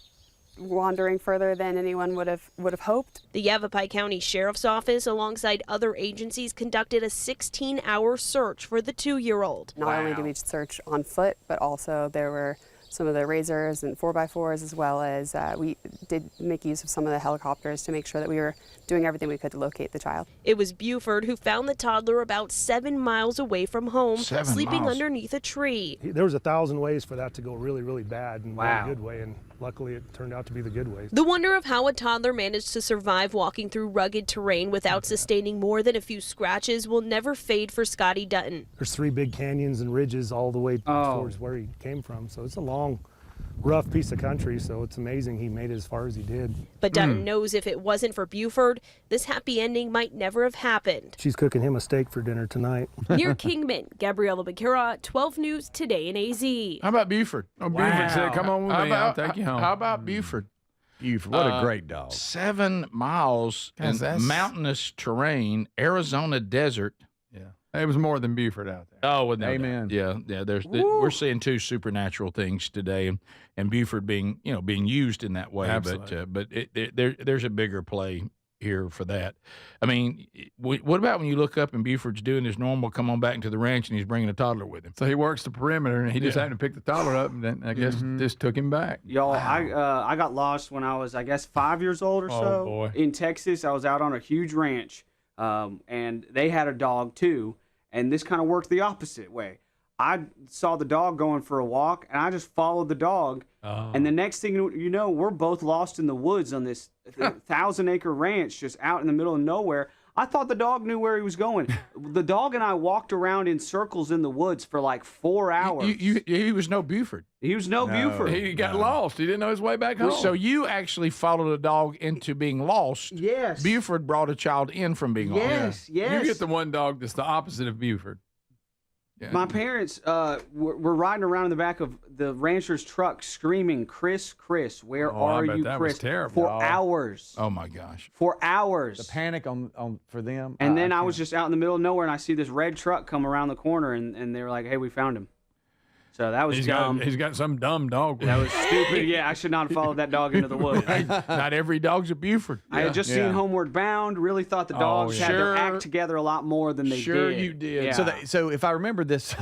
wandering further than anyone would have hoped. The Yavapai County Sheriff's Office, alongside other agencies, conducted a 16-hour search for the 2-year-old. Not only did we search on foot, but also there were some of the razors and 4x4s, as well as we did make use of some of the helicopters to make sure that we were doing everything we could to locate the child. It was Buford who found the toddler about 7 miles away from home, sleeping underneath a tree. There was 1,000 ways for that to go really, really bad and not a good way, and luckily it turned out to be the good way. The wonder of how a toddler managed to survive walking through rugged terrain without sustaining more than a few scratches will never fade for Scotty Dutton. There's 3 big canyons and ridges all the way towards where he came from, so it's a long, rough piece of country, so it's amazing he made it as far as he did. But Dutton knows if it wasn't for Buford, this happy ending might never have happened. She's cooking him a steak for dinner tonight. Near Kingman, Gabriella Becerra, 12 News Today in AZ. How about Buford? Buford said, come on with me, I'll take you home. How about Buford? Buford, what a great dog. 7 miles in mountainous terrain, Arizona desert. Yeah. It was more than Buford out there. Oh, well, no Amen. doubt. Yeah. We're seeing two supernatural things today, and Buford being used in that way. Absolutely. But there's a bigger play here for that. I mean, what about when you look up and Buford's doing his normal, come on back into the ranch, and he's bringing a toddler with him? So he works the perimeter, and he just Yeah. happened to pick the toddler up, and then I guess just took him back. Y'all, I got lost when I was, I guess, 5 years old or so. boy. In Texas, I was out on a huge ranch, and they had a dog too, and this kind of worked the opposite way. I saw the dog going for a walk, and I just followed the dog. And the next thing you know, we're both lost in the woods on this 1,000-acre ranch just out in the middle of nowhere. I thought the dog knew where he was going. The dog and I walked around in circles in the woods for like 4 hours. He was no Buford. He was no Buford. He got lost. He didn't know his way back home. So you actually followed a dog into being lost. Yes. Buford brought a child in from being lost. Yes. You get the one dog that's the opposite of Buford. Yeah. My parents were riding around in the back of the rancher's truck screaming, "Chris, Chris, where are bet you, that Chris?" was terrible. For hours. Oh my gosh. For hours. The panic on for them. And then I was just out in the middle of nowhere, and I see this red truck come around the corner, and they were like, "Hey, we found him." So that was dumb. He's got some dumb dog. That was stupid. Yeah, I should not have followed that dog into the woods. Not every dog's a Buford. I had just seen Homeward Bound. Really thought the dogs had their act together a lot more than they did. Sure you did. Yeah. So if I remember this,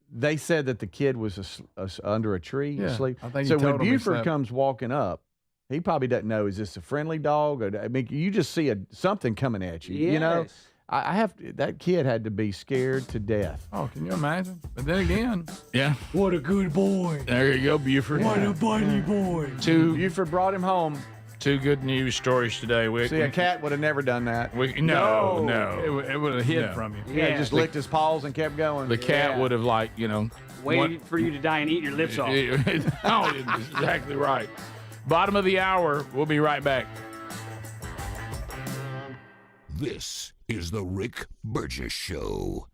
they said that the kid was under a tree asleep. I think so he when told him he Buford slept. comes walking up, he probably doesn't know, is this a friendly dog? Or, I mean, you just see something coming at you. You know, Yes. I have that kid had to be scared to death. Oh, can you imagine? But then again, Yeah. what a good boy. There you go, Buford. bunny boy. Buford brought him home. Two good news stories today. See, a cat would have never done that. No. It would have hid No. from you. Yeah, just licked his paws and kept going. The cat would have, Waited for you to die and eat your lips off. Oh, exactly right. Bottom of the hour. We'll be right back. This is the Rick Burgess Show.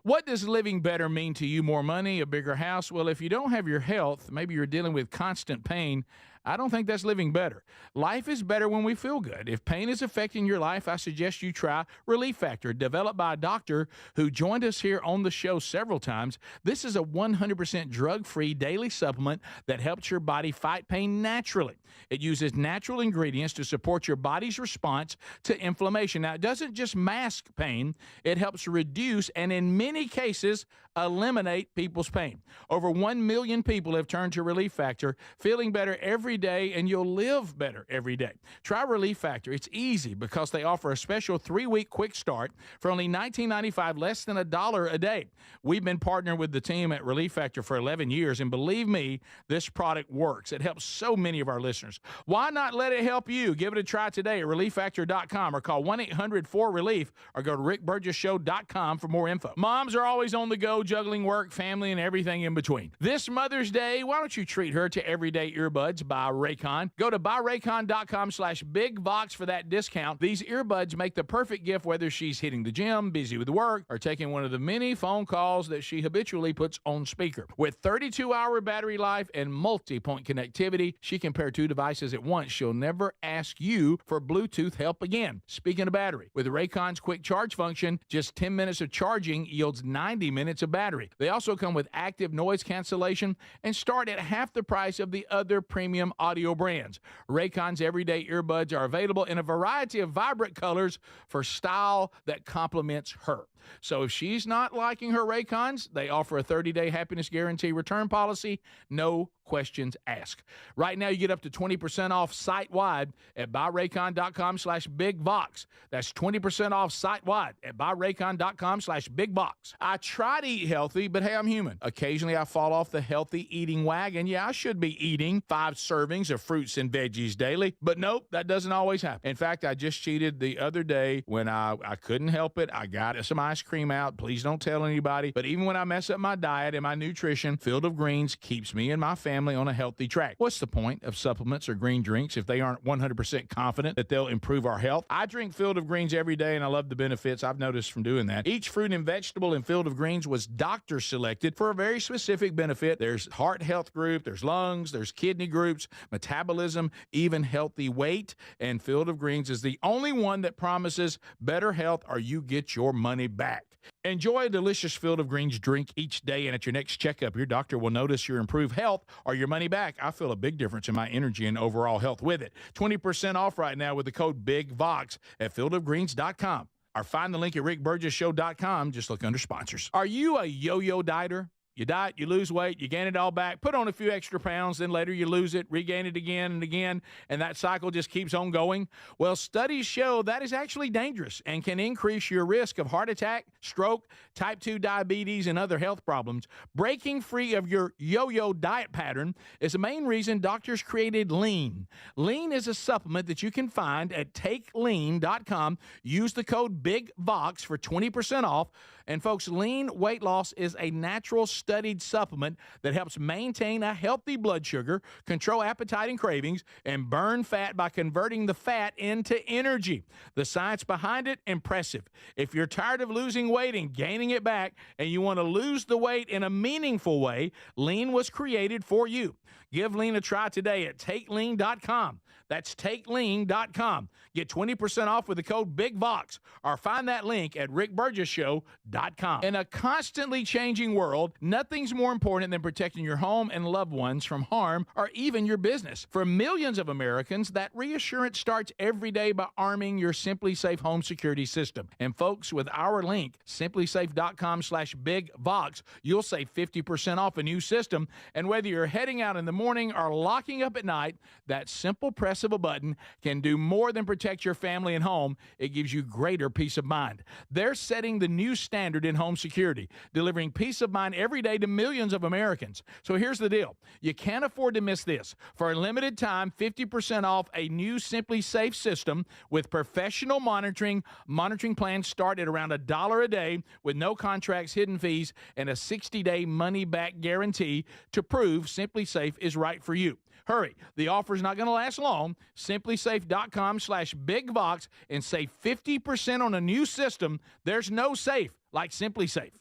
What does living better mean to you? More money, a bigger house? Well, if you don't have your health, maybe you're dealing with constant pain, I don't think that's living better. Life is better when we feel good. If pain is affecting your life, I suggest you try Relief Factor, developed by a doctor who joined us here on the show several times. This is a 100% drug-free daily supplement that helps your body fight pain naturally. It uses natural ingredients to support your body's response to inflammation. Now, it doesn't just mask pain, it helps reduce and in many cases eliminate people's pain. Over 1 million people have turned to Relief Factor, feeling better every day, and you'll live better every day. Try Relief Factor. It's easy because they offer a special 3-week quick start for only $19.95, less than $1 a day. We've been partnering with the team at Relief Factor for 11 years, and believe me, this product works. It helps so many of our listeners. Why not let it help you? Give it a try today at ReliefFactor.com or call 1-800-4RELIEF or go to RickBurgessShow.com for more info. Moms are always on the go, juggling work, family, and everything in between. This Mother's Day, why don't you treat her to everyday earbuds by Raycon? Go to buyraycon.com/BigVox for that discount. These earbuds make the perfect gift whether she's hitting the gym, busy with work, or taking one of the many phone calls that she habitually puts on speaker. With 32-hour battery life and multi-point connectivity, she can pair 2 devices at once. She'll never ask you for Bluetooth help again. Speaking of battery, with Raycon's quick charge function, just 10 minutes of charging yields 90 minutes of battery. They also come with active noise cancellation and start at half the price of the other premium audio brands. Raycon's everyday earbuds are available in a variety of vibrant colors for style that complements her. So if she's not liking her Raycons, they offer a 30-day happiness guarantee return policy, no questions asked. Right now, you get up to 20% off site-wide at buyraycon.com/BigVox. That's 20% off site-wide at buyraycon.com/BigVox. I try to eat healthy, but hey, I'm human. Occasionally, I fall off the healthy eating wagon. Yeah, I should be eating 5 servings of fruits and veggies daily, but nope, that doesn't always happen. In fact, I just cheated the other day when I couldn't help it. I got some ice cream out. Please don't tell anybody. But even when I mess up my diet and my nutrition, Field of Greens keeps me and my family family on a healthy track. What's the point of supplements or green drinks if they aren't 100% confident that they'll improve our health? I drink Field of Greens every day, and I love the benefits I've noticed from doing that. Each fruit and vegetable in Field of Greens was doctor selected for a very specific benefit. There's heart health group, there's lungs, there's kidney groups, metabolism, even healthy weight. And Field of Greens is the only one that promises better health or you get your money back. Enjoy a delicious Field of Greens drink each day, and at your next checkup, your doctor will notice your improved health or your money back. I feel a big difference in my energy and overall health with it. 20% off right now with the code BIGVOX at fieldofgreens.com. Or find the link at rickburgessshow.com. Just look under sponsors. Are you a yo-yo dieter? You diet, you lose weight, you gain it all back, put on a few extra pounds, then later you lose it, regain it again and again, and that cycle just keeps on going? Well, studies show that is actually dangerous and can increase your risk of heart attack, stroke, type 2 diabetes, and other health problems. Breaking free of your yo-yo diet pattern is the main reason doctors created Lean. Lean is a supplement that you can find at takelean.com. Use the code BIGVOX for 20% off. And folks, Lean weight loss is a natural studied supplement that helps maintain a healthy blood sugar, control appetite and cravings, and burn fat by converting the fat into energy. The science behind it, impressive. If you're tired of losing weight and gaining it back, and you want to lose the weight in a meaningful way, Lean was created for you. Give Lean a try today at takelean.com. That's takelean.com. Get 20% off with the code BIGVOX, or find that link at rickburgessshow.com. In a constantly changing world, nothing's more important than protecting your home and loved ones from harm or even your business. For millions of Americans, that reassurance starts every day by arming your Simply Safe home security system. And folks, with our link, simplysafe.com/BIGVOX, you'll save 50% off a new system. And whether you're heading out in the morning or locking up at night, that simple press of a button can do more than protect your family and home. It gives you greater peace of mind. They're setting the new standard in home security, delivering peace of mind every day to millions of Americans. So here's the deal. You can't afford to miss this. For a limited time, 50% off a new Simply Safe system with professional monitoring. Monitoring plans start at around $1 a day with no contracts, hidden fees, and a 60-day money-back guarantee to prove Simply Safe is right for you. Hurry. The offer's not going to last long. simplysafe.com/BIGVOX and save 50% on a new system. There's no safe like Simply Safe.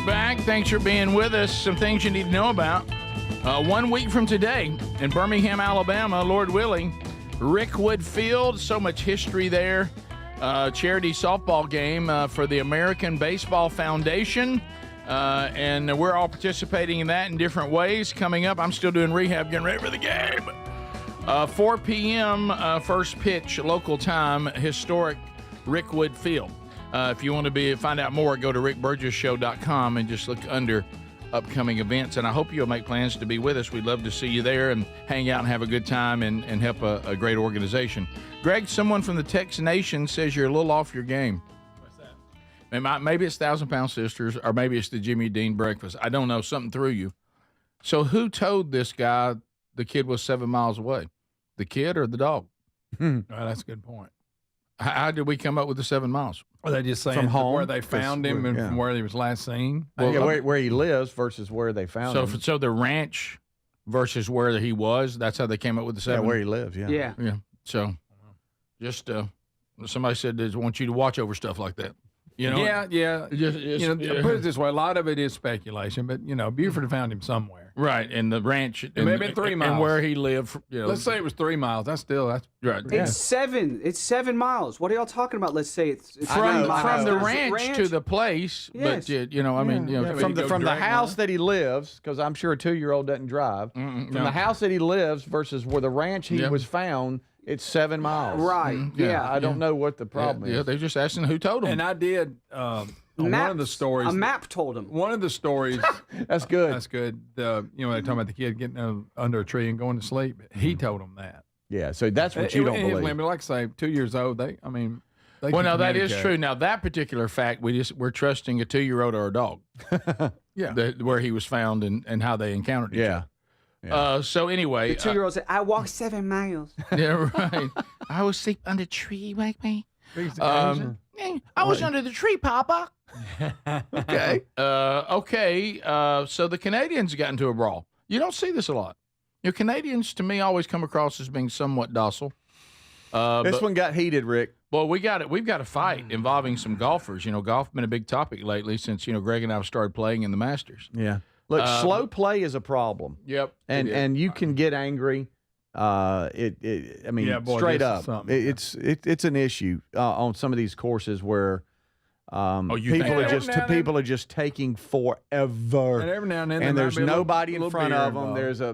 Back. Thanks for being with us. Some things you need to know about. 1 week from today in Birmingham, Alabama, Lord willing, Rickwood Field, so much history there. Charity softball game for the American Baseball Foundation. And we're all participating in that in different ways. Coming up, I'm still doing rehab, getting ready for the game. 4 p.m. First pitch, local time, historic Rickwood Field. If you want to find out more, go to rickburgessshow.com and just look under upcoming events. And I hope you'll make plans to be with us. We'd love to see you there and hang out and have a good time and help a great organization. Greg, someone from the Tex Nation says you're a little off your game. What's that? Maybe it's 1,000-Pound Sisters, or maybe it's the Jimmy Dean breakfast. I don't know. Something threw you. So who told this guy the kid was 7 miles away? The kid or the dog? Well, that's a good point. How did we come up with the 7 miles? Are they just saying From home? where they found him and from where he was last seen? Well, where he lives versus where they found him. So the ranch versus where he was, that's how they came up with the 7? Yeah, where he lives, yeah. Yeah. So just somebody said they want you to watch over stuff like that. You know? Yeah. Just, put it this way, a lot of it is speculation, but, Buford found him somewhere. Right, and the ranch. It may have been 3 miles. And where he lived. Let's say it was 3 miles. That's right. It's 7. It's 7 miles. What are y'all talking about? Let's say it's from the ranch ranch to the place. Yes. But, from the house that he lives, because I'm sure a 2-year-old doesn't drive, from the house that he lives versus where the ranch he was found, it's 7 miles. Right. Yeah. I don't know what the problem is. Yeah, they're just asking who told them. And I did one of the stories. A map told him. One of the stories. That's good. That's good. They're talking about the kid getting under a tree and going to sleep. He told him that. Yeah, so that's what you don't believe. But like I say, 2 years old, Well, now that is true. Now that particular fact, we're trusting a 2-year-old or a dog. Where he was found and how they encountered each other. Yeah. So anyway, The 2-year-old said, "I walked 7 miles." Yeah, right. I was asleep under the tree, wake me. I was under the tree, Papa. Okay. So the Canadians got into a brawl. You don't see this a lot. Canadians, to me, always come across as being somewhat docile. This one got heated, Rick. Well, we've got a fight involving some golfers. Golf has been a big topic lately since, Greg and I have started playing in the Masters. Yeah. Look, slow play is a problem. Yep. And you can get angry. Straight up, it's an issue on some of these courses where people are just taking forever. And every now and then, there's nobody in front of them. There's a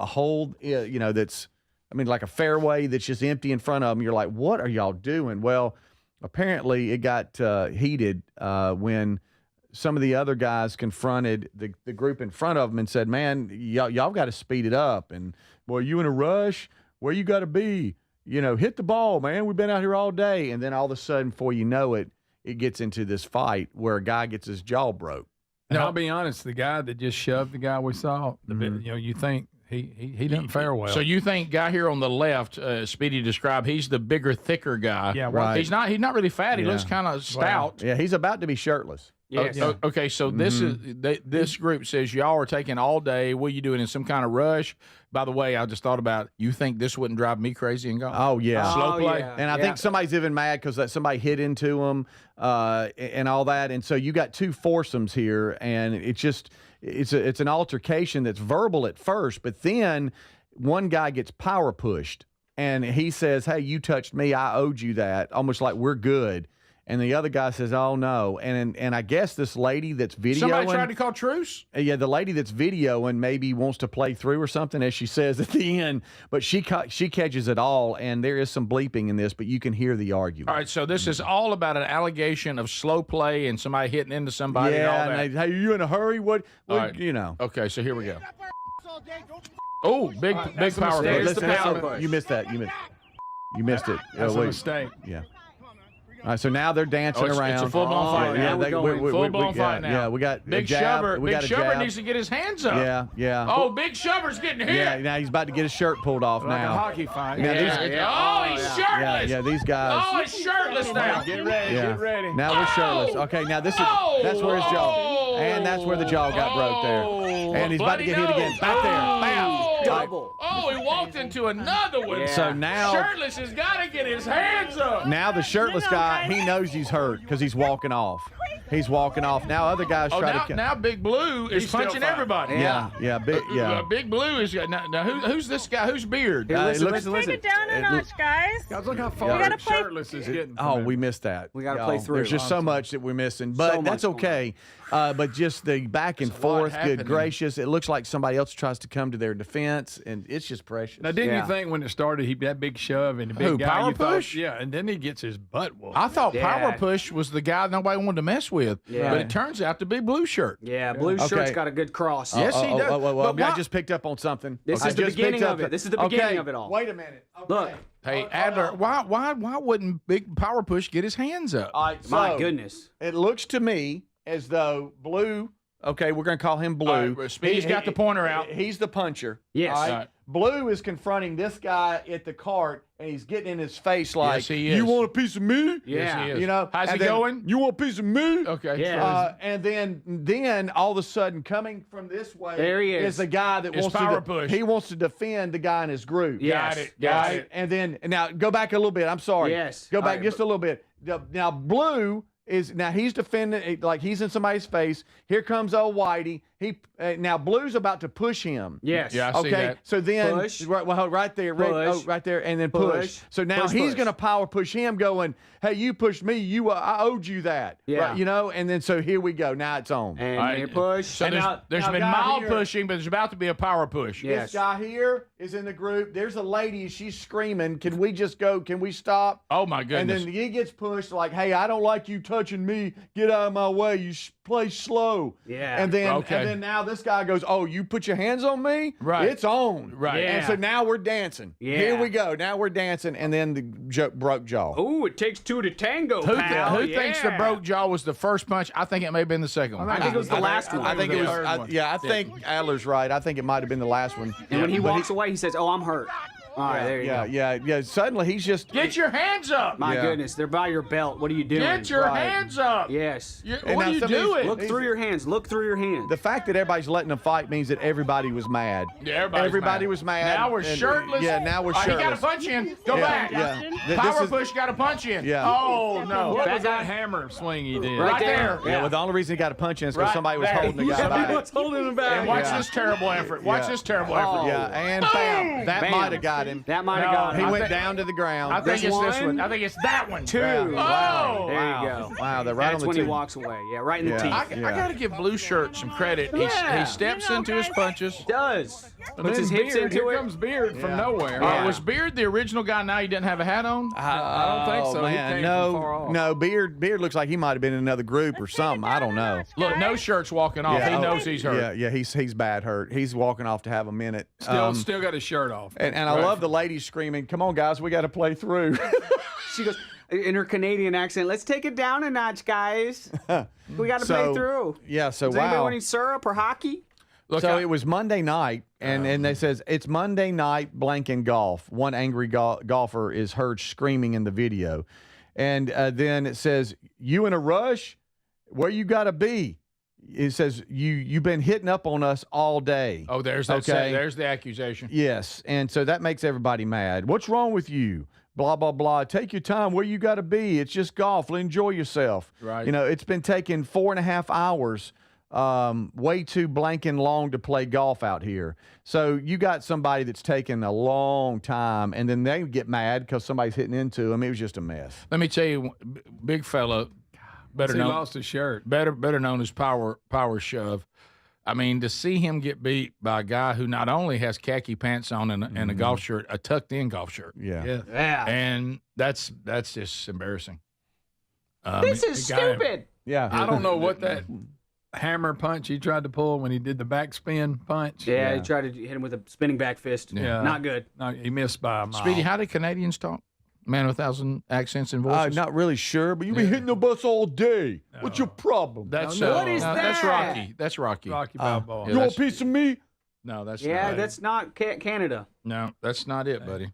hole, that's, like a fairway that's just empty in front of them. You're like, what are y'all doing? Well, apparently it got heated when some of the other guys confronted the group in front of them and said, man, y'all got to speed it up. And, boy, you in a rush? Where you got to be? Hit the ball, man. We've been out here all day. And then all of a sudden, before you know it, it gets into this fight where a guy gets his jaw broke. Now, I'll be honest, the guy that just shoved the guy we saw, you think he didn't fare well. So you think guy here on the left, Speedy described, he's the bigger, thicker guy. Yeah, right. He's not really fat. He looks kind of stout. Yeah, he's about to be shirtless. Yes. Okay, so this group says y'all are taking all day. What are you doing in some kind of rush? By the way, I just thought about, you think this wouldn't drive me crazy and go? Oh, yeah. Slow play? Yeah. And I think somebody's even mad because somebody hit into them and all that. And so you got two foursomes here, and it's an altercation that's verbal at first, but then one guy gets power pushed, and he says, hey, you touched me, I owed you that, almost like we're good. And the other guy says, oh, no. And I guess this lady that's videoing. Somebody tried to call truce? Yeah, the lady that's videoing maybe wants to play through or something, as she says at the end. But she catches it all, and there is some bleeping in this, but you can hear the argument. All right, so this is all about an allegation of slow play and somebody hitting into somebody and all that. And hey, are you in a hurry? What right. Okay, so here we go. Oh, big power push. You missed that. You missed it. That's a mistake. Yeah. All right, so now they're dancing around. It's a full-blown fight now. Full-blown fight now. Yeah, we got Big jab. Shover. Big Shover needs to get his hands up. Yeah. Oh, Big Shover's getting hit. Yeah, now he's about to get his shirt pulled off now. Like a hockey fight. Oh, he's shirtless. Yeah, these guys. Oh, he's shirtless now. Get ready. Get ready. Now we're shirtless. Okay, now that's where his jaw. And that's where the jaw got broke there. And he's about to get hit again. Back there. Bam. Double. Oh, he walked into another one. Yeah. So now Shirtless has got to get his hands up. Now the shirtless guy, he knows he's hurt because he's walking off. He's walking off. Now other guys try to. Now Big Blue is punching everybody. Yeah. Big Blue is now. Who's this guy? Who's Beard? Listen. Take it down a notch, guys. Guys, look how far shirtless is getting. Oh, we missed that. We got to play through. There's just so much that we're missing, but that's okay. But just the back and forth, good gracious. It looks like somebody else tries to come to their defense, and it's just precious. Now, didn't you think when it started, he that big shove and the big guy? Power push? Yeah, and then he gets his butt whooped. I thought Power Push was the guy nobody wanted to mess with, but it turns out to be Blue Shirt. Yeah, Blue Shirt's got a good cross. Yes, he does. But I just picked up on something. This is the beginning of it. This is the beginning of it all. Wait a minute. Okay. Look. Hey, Adler, why wouldn't Big Power Push get his hands up? My goodness. It looks to me as though Blue. Okay, we're going to call him Blue. Right, Speedy's got the pointer out. He's the puncher. Yes. All right? Blue is confronting this guy at the cart, and he's getting in his face like, yes, he is. You want a piece of me? Yes, he is. You know, how's he going? You want a piece of me? Okay. Yeah. And then all of a sudden, coming from this way, there he is the guy that wants power to push. He wants to defend the guy in his group. Yes. Got it. And then now go back a little bit. I'm sorry. Yes. Go back just a little bit. Now Blue is he's defending like he's in somebody's face. Here comes old Whitey. Now Blue's about to push him. Yes. Yeah, I see that. So then push. right there, right there, and then push. So now he's going to power push him, going, "Hey, you pushed me. I owed you that." Yeah. Right, and then so here we go. Now it's on. And you push. So and there's been mild pushing, but there's about to be a power push. This guy here is in the group. There's a lady. She's screaming, "Can we just go? Can we stop?" Oh my goodness! And then he gets pushed like, "Hey, I don't like you touching touching me. Get out of my way. You play slow. Yeah. And then now this guy goes, oh, you put your hands on me? Right. It's on. Right. And so now we're dancing. Yeah. Here we go. Now we're dancing. And then the broke jaw. Ooh, it takes two to tango, Who, pal. who thinks the Yeah. broke jaw was the first punch? I think it may have been the second one. I think it was the last one. I think it was. third one. I think Adler's right. I think it might have been the last one. And when he But walks away, he says, "Oh, I'm hurt." All right, there you go. Yeah. Suddenly he's just Get your hands up. My goodness, they're by your belt. What are you doing? Get your hands up. Yes. And What now are you somebody's- doing? Look through your hands. Look through your hands. The fact that everybody's letting them fight means that everybody was mad. Yeah, everybody was mad. Now we're and- shirtless. Yeah, now we're He got a shirtless. punch in. Go Yeah, back. yeah. This Power is- push got a punch in. Yeah. Oh, no. What was that hammer swing he did? Right there. Yeah, well, the only reason he got a punch in is because Right somebody was there. holding the guy Somebody back. was holding him back. And watch Yeah. this terrible effort. Watch Yeah. this terrible effort. Yeah, and bam. That Bam. might have got him. That might have No, got him. He I went think- down to the ground. I think That's it's this one. one. I think it's that one. Two. Yeah. Oh. There Wow. you go. Wow, they're right That's on the when he tee. walks away. Yeah, right in the Yeah. teeth. I got to give Blue Shirt some credit. Yeah. He steps into his punches. Does. And Puts then his hips Beard, into here it. comes Beard from Yeah. nowhere. Was Beard the original guy? Now he didn't have a hat on. I don't think so. He Man, came from far off. no. Beard looks like he might have been in another group or something. I don't know. Look, no shirt's walking off. He knows he's hurt. Yeah, he's bad hurt. He's walking off to have a minute. Still got his shirt off. And I love the lady screaming, "Come on, guys, we got to play through." She goes in her Canadian accent. Let's take it down a notch, guys. We got to play through. Yeah, so Does anybody wow. want any syrup or hockey? Look, So it was Monday night, and they says it's Monday night blank in golf. One angry golfer is heard screaming in the video. And then it says, you in a rush? Where you got to be? It says, you've been hitting up on us all day. Oh, there's that. Okay. There's the accusation. Yes, and so that makes everybody mad. What's wrong with you? Blah, blah, blah. Take your time. Where you got to be. It's just golf. Enjoy yourself. Right. You know, it's been taking 4.5 hours, way too blanking long to play golf out here. So you got somebody that's taking a long time, and then they get mad because somebody's hitting into them. It was just a mess. Let me tell you, big fella, better He known, lost his shirt. better known as Power Shove. I mean, to see him get beat by a guy who not only has khaki pants on and a golf shirt, a tucked-in golf shirt. Yeah. Yeah. And that's just embarrassing. This is stupid. Yeah. I don't know what that hammer punch he tried to pull when he did the backspin punch. Yeah, he tried to hit him with a spinning back fist. Yeah. Not good. No, he missed by a mile. Speedy, how do Canadians talk? Man with 1,000 accents and voices? Not really sure, but you've been hitting the bus all day. What's your problem? That's What is That's that? Rocky. That's Rocky. Rocky Balboa. Yeah, You want that's- a piece of me? No, that's Yeah, not. that's not Canada. No, that's not it, buddy.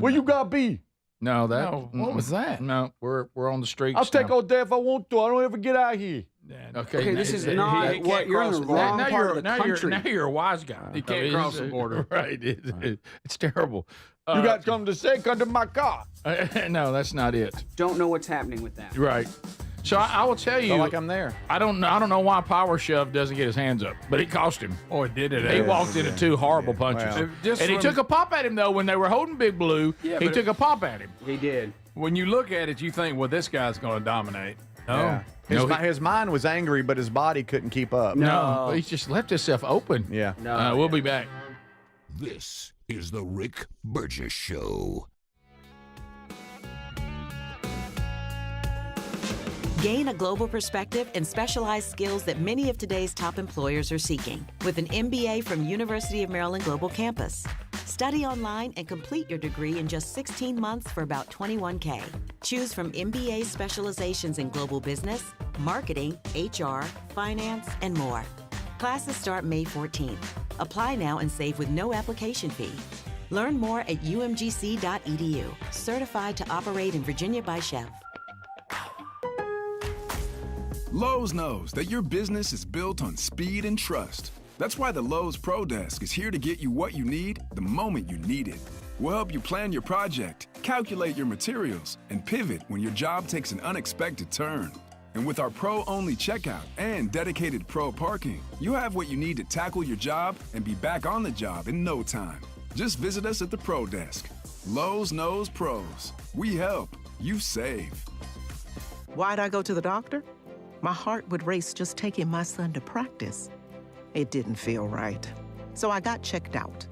Where you got to be? No, that. No, what was that? No, we're on the streets. I'll take now. all day if I want to. I don't ever get out here. Okay, this is he not can't what you're in the cross the border. wrong Now part you're of the now country. Now you're a wise guy. He can't cross the border. Right. It's terrible. You got something to say? Come to my car. No, that's not it. Don't know what's happening with that. Right. So I will tell you. Feel like I'm there. I don't know why Power Shove doesn't get his hands up, but it cost him. Oh, it did it. He walked into two horrible punches. Wow. Just And he from- took a pop at him, though, when they were holding Big Blue. Yeah, he but took a pop at him. He did. When you look at it, you think, well, this guy's going to dominate. No. Yeah. His mind was angry, but his body couldn't keep up. No. He just left himself open. Yeah. No. We'll be back. This is the Rick Burgess Show. Gain a global perspective and specialized skills that many of today's top employers are seeking with an MBA from University of Maryland Global Campus. Study online and complete your degree in just 16 months for about $21K. Choose from MBA specializations in global business, marketing, HR, finance, and more. Classes start May 14th. Apply now and save with no application fee. Learn more at umgc.edu. Certified to operate in Virginia by Chef. Lowe's knows that your business is built on speed and trust. That's why the Lowe's Pro Desk is here to get you what you need the moment you need it. We'll help you plan your project, calculate your materials, and pivot when your job takes an unexpected turn. And with our Pro-only checkout and dedicated Pro parking, you have what you need to tackle your job and be back on the job in no time. Just visit us at the Pro Desk. Lowe's knows pros. We help. You save. Why'd I go to the doctor? My heart would race just taking my son to practice. It didn't feel right. So I got checked out.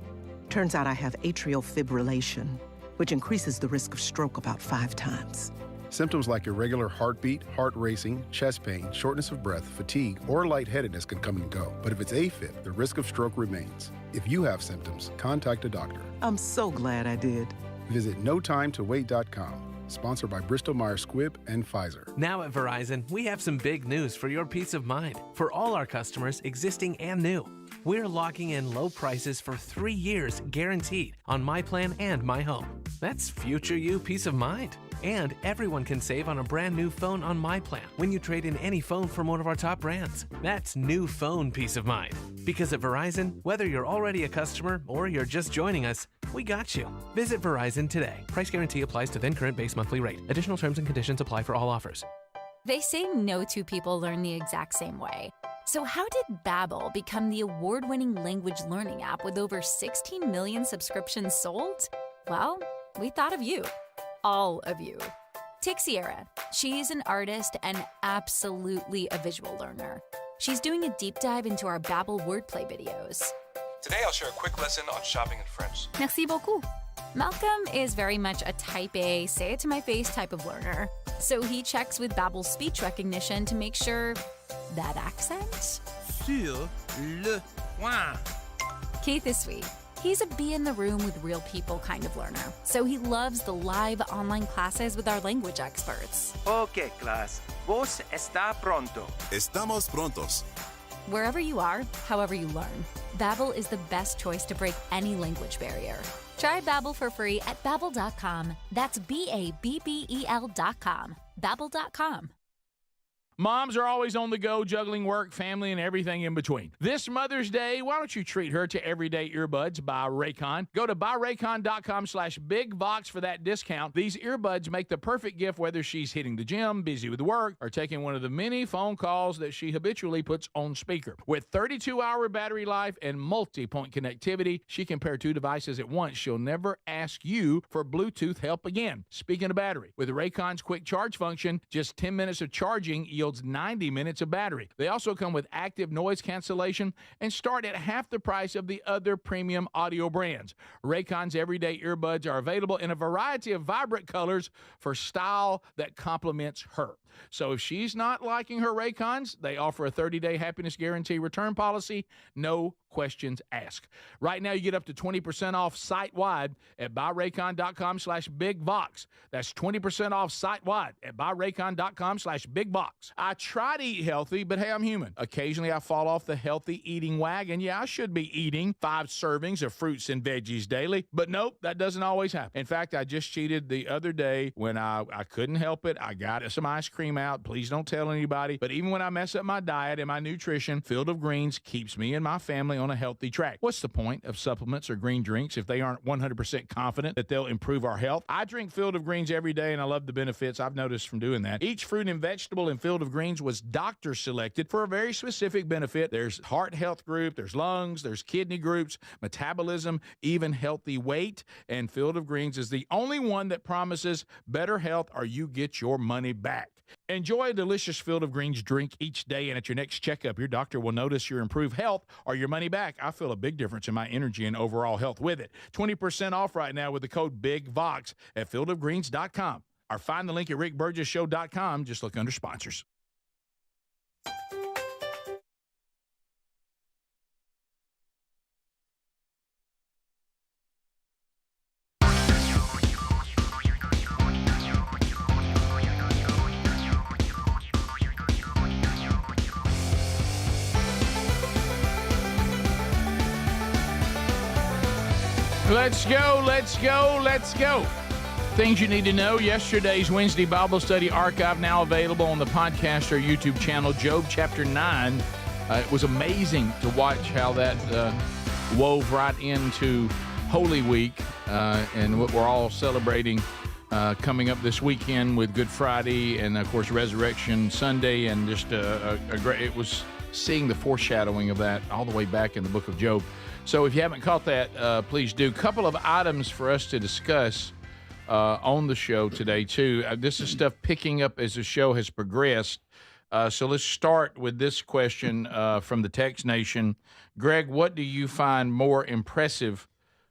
Turns out I have atrial fibrillation, which increases the risk of stroke about 5 times. Symptoms like irregular heartbeat, heart racing, chest pain, shortness of breath, fatigue, or lightheadedness can come and go. But if it's AFib, the risk of stroke remains. If you have symptoms, contact a doctor. I'm so glad I did. Visit notimetowait.com. Sponsored by Bristol-Myers Squibb and Pfizer. Now at Verizon, we have some big news for your peace of mind. For all our customers, existing and new, we're locking in low prices for 3 years guaranteed on My Plan and My Home. That's future you peace of mind. And everyone can save on a brand new phone on My Plan when you trade in any phone from one of our top brands. That's new phone peace of mind. Because at Verizon, whether you're already a customer or you're just joining us, we got you. Visit Verizon today. Price guarantee applies to then current base monthly rate. Additional terms and conditions apply for all offers. They say no two people learn the exact same way. So how did Babbel become the award-winning language learning app with over 16 million subscriptions sold? Well, we thought of you. All of you. Take Sierra. She's an artist and absolutely a visual learner. She's doing a deep dive into our Babbel wordplay videos. Today I'll share a quick lesson on shopping in French. Merci beaucoup. Malcolm is very much a type A, say it to my face type of learner. So he checks with Babbel's speech recognition to make sure that accent? Sur le point. Keith is sweet. He's a be in the room with real people kind of learner, so he loves the live online classes with our language experts. Ok, class. Vos está pronto. Estamos prontos. Wherever you are, however you learn, Babbel is the best choice to break any language barrier. Try Babbel for free at Babbel.com. That's Babbel.com. Babbel.com. Moms are always on the go, juggling work, family, and everything in between. This Mother's Day, why don't you treat her to everyday earbuds by Raycon? Go to buyraycon.com/bigbox for that discount. These earbuds make the perfect gift whether she's hitting the gym, busy with work, or taking one of the many phone calls that she habitually puts on speaker. With 32-hour battery life and multi-point connectivity, she can pair two devices at once. She'll never ask you for Bluetooth help again. Speaking of battery, with Raycon's quick charge function, just 10 minutes of charging yields 90 minutes of battery. They also come with active noise cancellation and start at half the price of the other premium audio brands. Raycon's everyday earbuds are available in a variety of vibrant colors for style that complements her. So if she's not liking her Raycons, they offer a 30-day happiness guarantee return policy, no questions asked. Right now, you get up to 20% off site-wide at buyraycon.com/bigbox. That's 20% off site-wide at buyraycon.com/bigbox. I try to eat healthy, but hey, I'm human. Occasionally, I fall off the healthy eating wagon. Yeah, I should be eating 5 servings of fruits and veggies daily, but nope, that doesn't always happen. In fact, I just cheated the other day when I couldn't help it. I got some ice cream out. Please don't tell anybody. But even when I mess up my diet and my nutrition, Field of Greens keeps me and my family on a healthy track. What's the point of supplements or green drinks if they aren't 100% confident that they'll improve our health? I drink Field of Greens every day, and I love the benefits I've noticed from doing that. Each fruit and vegetable in Field of Greens was doctor selected for a very specific benefit. There's heart health group, there's lungs, there's kidney groups, metabolism, even healthy weight. And Field of Greens is the only one that promises better health or you get your money back. Enjoy a delicious Field of Greens drink each day, and at your next checkup, your doctor will notice your improved health or your money back. I feel a big difference in my energy and overall health with it. 20% off right now with the code BIGVOX at fieldofgreens.com. Or find the link at rickburgessshow.com. Just look under sponsors. Let's go, let's go, let's go. Things you need to know. Yesterday's Wednesday Bible study archive now available on the podcast or YouTube channel, Job chapter 9. It was amazing to watch how that wove right into Holy Week and what we're all celebrating coming up this weekend with Good Friday and, of course, Resurrection Sunday. And just a great, it was seeing the foreshadowing of that all the way back in the book of Job. So if you haven't caught that, please do. A couple of items for us to discuss on the show today, too. This is stuff picking up as the show has progressed. So let's start with this question from the Text Nation. Greg, what do you find more impressive,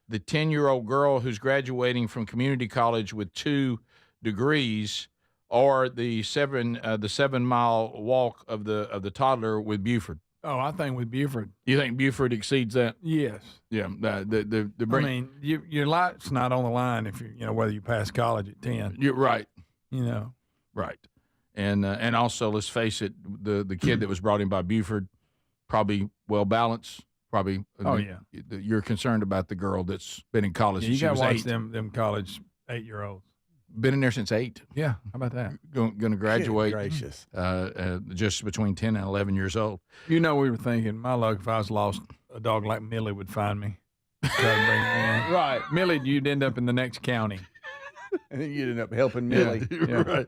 the 10-year-old girl who's graduating from community college with 2 degrees or the 7-mile walk of the toddler with Buford? Oh, I think with Buford. You think Buford exceeds that? Yes. Yeah. I mean, your life's not on the line if whether you pass college at 10. You're right. Right. And also, let's face it, the kid that was brought in by Buford, probably well balanced. Probably. You're concerned about the girl that's been in college. Yeah, you got to watch them college 8-year-olds. Been in there since 8. Yeah, how about that? Going to graduate. Gracious. Just between 10 and 11 years old. We were thinking, my luck, if I was lost, a dog like Millie would find me. Try to bring me in. Right. Millie, you'd end up in the next county. And then you'd end up helping Millie. Yeah, right.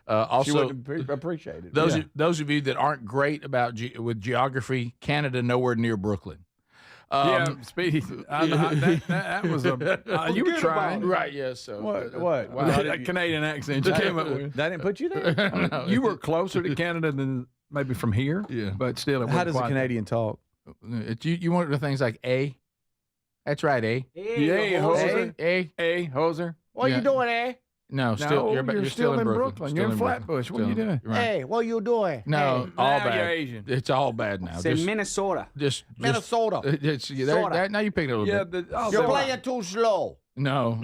Also, she wouldn't appreciate it. Those of you that aren't great with geography, Canada nowhere near Brooklyn. Speedy. That was you were trying, right? Yes. So what? Wow, that Canadian accent you came up with. That didn't put you there. No. You were closer to Canada than maybe from here. Yeah, but still, how does a Canadian talk? You want the things like A? That's right, A. Hoser. A Hoser. What are you doing, eh? No, you're still in Brooklyn. You're in Flatbush. What are you doing? Right. Hey, what are you doing? No, hey. all bad. You're Asian. It's all bad now. Say Minnesota. Minnesota. Now you picked it a little bit. You're playing too slow. No,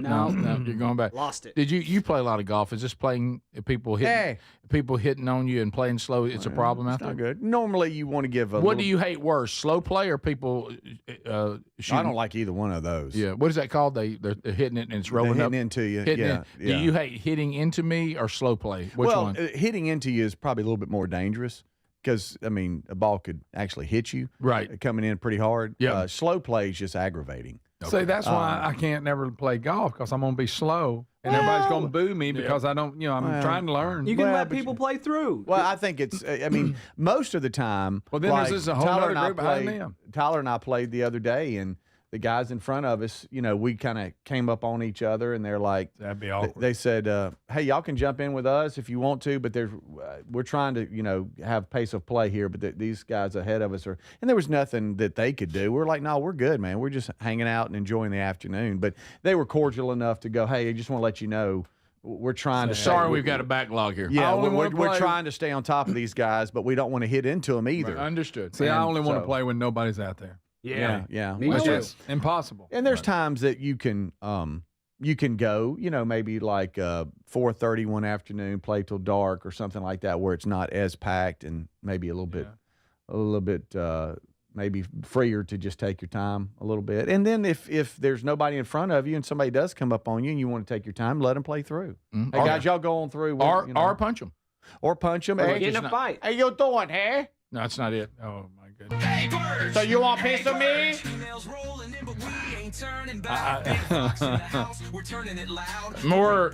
you're going back. Lost it. Did you play a lot of golf? Is this playing people hitting on you and playing slow? It's a problem out there. Not good. Normally, you want to give a. What do you hate worse, slow play or people shooting? I don't like either one of those. Yeah. What is that called? They're hitting it and it's rolling up. Hitting into you. Yeah. Do you hate hitting into me or slow play? Which one? Hitting into you is probably a little bit more dangerous. Because, I mean, a ball could actually hit you. Right. Coming in pretty hard. Yeah. Slow play is just aggravating. Okay. See, that's why I can't never play golf because I'm going to be slow. And everybody's going to boo me because I don't, I'm trying to learn. You can let people play through. Well, I think it's, I mean, most of the time. Well, then there's a whole other group behind them. Tyler and I played the other day, and the guys in front of us, we kind of came up on each other, and they're like, that'd be awkward. They said, hey, y'all can jump in with us if you want to, but we're trying to, have pace of play here, but these guys ahead of us and there was nothing that they could do. We're like, no, we're good, man. We're just hanging out and enjoying the afternoon. But they were cordial enough to go, hey, I just want to let you know, we're trying to. Sorry, we've got a backlog here. Yeah, we're trying to stay on top of these guys, but we don't want to hit into them either. Right, understood. See, I only want to play when nobody's out there. Yeah. Which is impossible. And there's times that you can go, maybe like 4:30 one afternoon, play till dark or something like that, where it's not as packed and maybe a little bit maybe freer to just take your time a little bit. And then if there's nobody in front of you and somebody does come up on you and you want to take your time, let them play through. Mm-hmm. Hey guys, y'all go on through. Or punch them. Or punch them. Get in a fight. Hey, you doing, hey? No, that's not it. Oh my goodness. So you want a piece of me? More.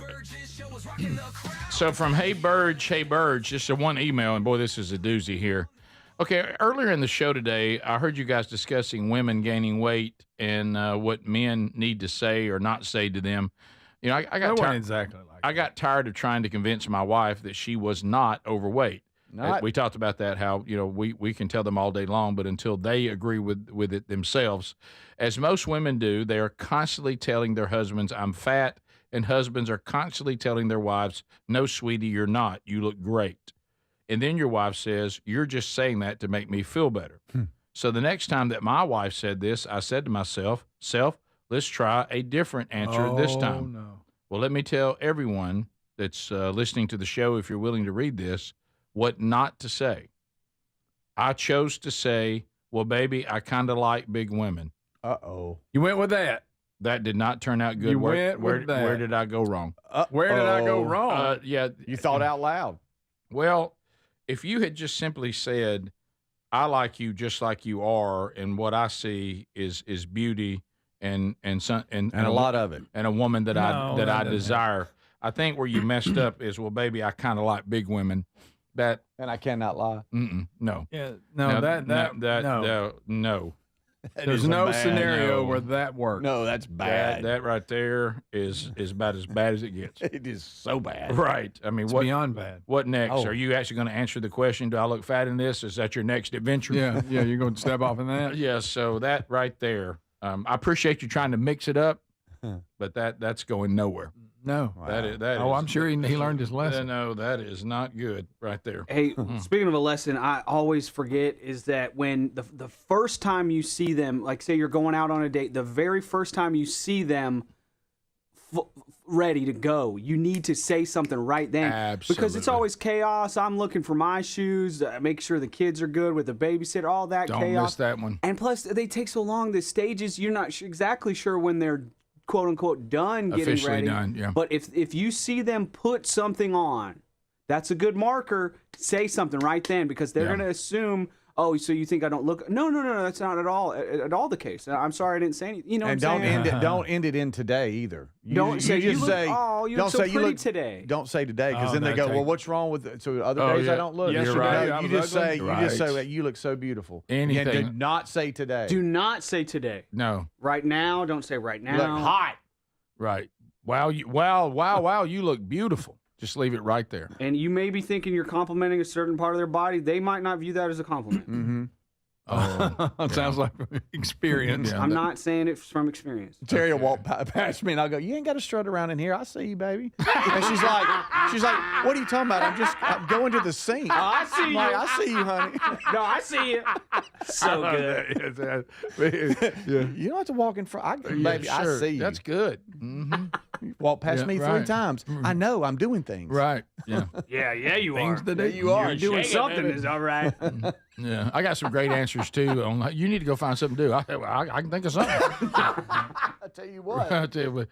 So from Hey Burge, just one email, and boy, this is a doozy here. Okay, earlier in the show today, I heard you guys discussing women gaining weight and what men need to say or not say to them. I got tired. Exactly like I got tired of trying to convince my wife that she was not overweight. We talked about that, how, we can tell them all day long, but until they agree with it themselves, as most women do, they are constantly telling their husbands, I'm fat, and husbands are constantly telling their wives, no, sweetie, you're not. You look great. And then your wife says, you're just saying that to make me feel better. So the next time that my wife said this, I said to myself, let's try a different answer this time. No. Well, let me tell everyone that's listening to the show, if you're willing to read this, what not to say. I chose to say, well, baby, I kind of like big women. Uh-oh. You went with that. That did not turn out good. You went with that. Where did I go wrong? Where did I go wrong? Yeah. You thought out loud. Well, if you had just simply said, I like you just like you are, and what I see is beauty and a lot of it. And a woman that I desire. I think where you messed up is, well, baby, I kind of like big women. And I cannot lie. No. Yeah. No. No. There's no scenario where that works. No, that's bad. That right there is about as bad as it gets. It is so bad. Right. I mean, it's beyond bad. What next? Oh. Are you actually going to answer the question, do I look fat in this? Is that your next adventure? Yeah, you're going to step off in that? Yeah, so that right there. I appreciate you trying to mix it up, but that's going nowhere. No, Wow. that is. I'm sure he learned his lesson. No, that is not good right there. Hey, speaking of a lesson, I always forget is that when the first time you see them, like say you're going out on a date, the very first time you see them ready to go, you need to say something right then. Absolutely. Because it's always chaos. I'm looking for my shoes, make sure the kids are good with the babysitter, all that Don't chaos. miss that one. And plus, they take so long, the stages, you're not exactly sure when they're quote unquote done getting Officially ready. done, yeah. But if you see them put something on, that's a good marker. Say something right then because they're going to assume, oh, so you think I don't look? No, that's not at all the case. I'm sorry I didn't say anything. You know, And what I'm don't saying? don't end it in today either. Don't say you just look, say. oh, you look so pretty today. Don't say today because Oh, then they no, go, take- well, what's wrong with it? So other days I don't look. Yesterday, Right. I You was just ugly. say you just say Right. that you look so beautiful. Anything. And do not say today. Do not say today. No. Right now. Don't say right now. You look hot. Right. Wow. Wow. You look beautiful. Just leave it right there. And you may be thinking you're complimenting a certain part of their body. They might not view that as a compliment. Mm-hmm. Oh, sounds like experience. I'm not saying it from experience. Terry will walk past me and I'll go, you ain't got to strut around in here. I see you, baby. And she's like, what are you talking about? I'm going to the sink. Oh, I see you. I see you, honey. No, I see you. So good. You don't have to walk in front. Baby, I sure. see you. That's good. Mm-hmm. You walk past me 3 times. I know I'm doing things. Right. Yeah. Yeah, you Things are. to do. Yeah, you are. You're doing Shake it, something baby. is all right. Yeah. I got some great answers too. You need to go find something to do. I can think of something. I tell you what. I tell you,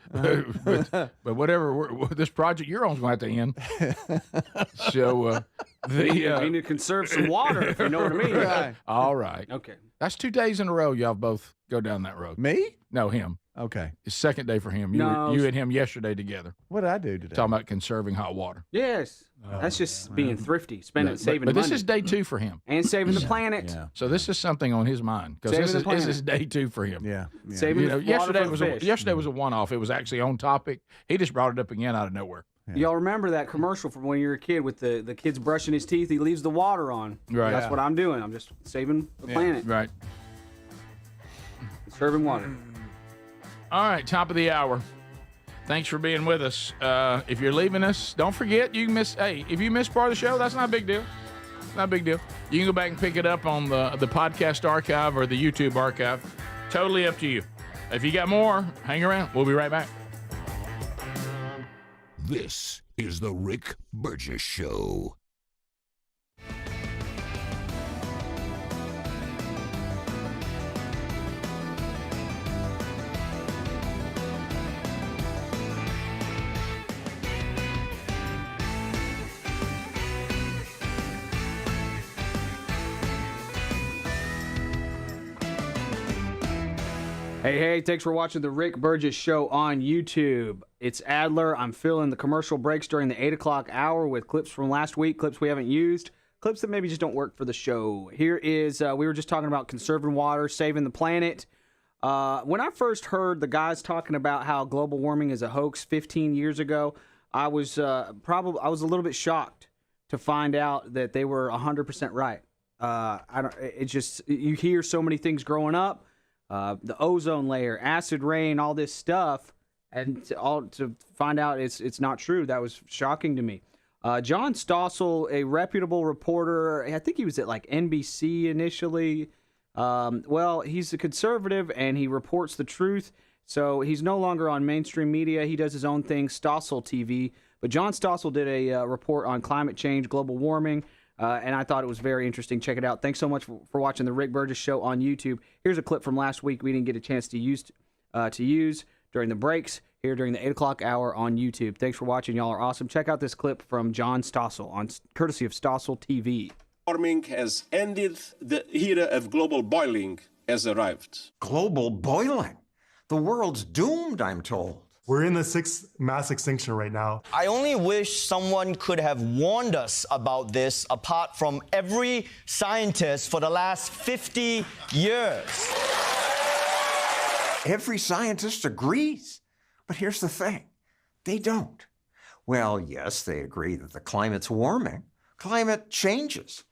but whatever this project you're on is going to have to end. So You need to conserve some water, if you know what I mean. Right. All right. Okay. That's 2 days in a row. Y'all both go down that road. Me? No, him. Okay. It's second day for him. No. You and him yesterday together. What did I do today? Talking about conserving hot water. Yes. That's just being thrifty, spending, But saving this money. is day 2 for him. And saving the planet. Yeah. So this is something on his mind because Saving the this planet. is day 2 for him. Yeah. Saving the water yesterday for was fish. yesterday was a one-off. It was actually on topic. He just brought it up again out of nowhere. Yeah. Y'all remember that commercial from when you were a kid with the kid's brushing his teeth? He leaves the water on. Right. That's what I'm doing. I'm just saving the planet. Right. Conserving water. All right, top of the hour. Thanks for being with us. If you're leaving us, don't forget you can miss. Hey, if you miss part of the show, that's not a big deal. Not a big deal. You can go back and pick it up on the podcast archive or the YouTube archive. Totally up to you. If you got more, hang around. We'll be right back. This is the Rick Burgess Show. Hey, thanks for watching the Rick Burgess Show on YouTube. It's Adler. I'm filling the commercial breaks during the 8 o'clock hour with clips from last week, clips we haven't used, clips that maybe just don't work for the show. Here is, we were just talking about conserving water, saving the planet. When I first heard the guys talking about how global warming is a hoax 15 years ago, I was a little bit shocked to find out that they were 100% right. You hear so many things growing up. The ozone layer, acid rain, all this stuff, and to find out it's not true. That was shocking to me. John Stossel, a reputable reporter, I think he was at like NBC initially. He's a conservative and he reports the truth. So he's no longer on mainstream media. He does his own thing, Stossel TV. But John Stossel did a report on climate change, global warming. And I thought it was very interesting. Check it out. Thanks so much for watching the Rick Burgess Show on YouTube. Here's a clip from last week we didn't get a chance to use during the breaks here during the 8 o'clock hour on YouTube. Thanks for watching. Y'all are awesome. Check out this clip from John Stossel courtesy of Stossel TV. Warming has ended. The era of global boiling has arrived. Global boiling? The world's doomed, I'm told. We're in the 6th mass extinction right now. I only wish someone could have warned us about this apart from every scientist for the last 50 years. Every scientist agrees. But here's the thing, they don't. Well, yes, they agree that the climate's warming. Climate changes.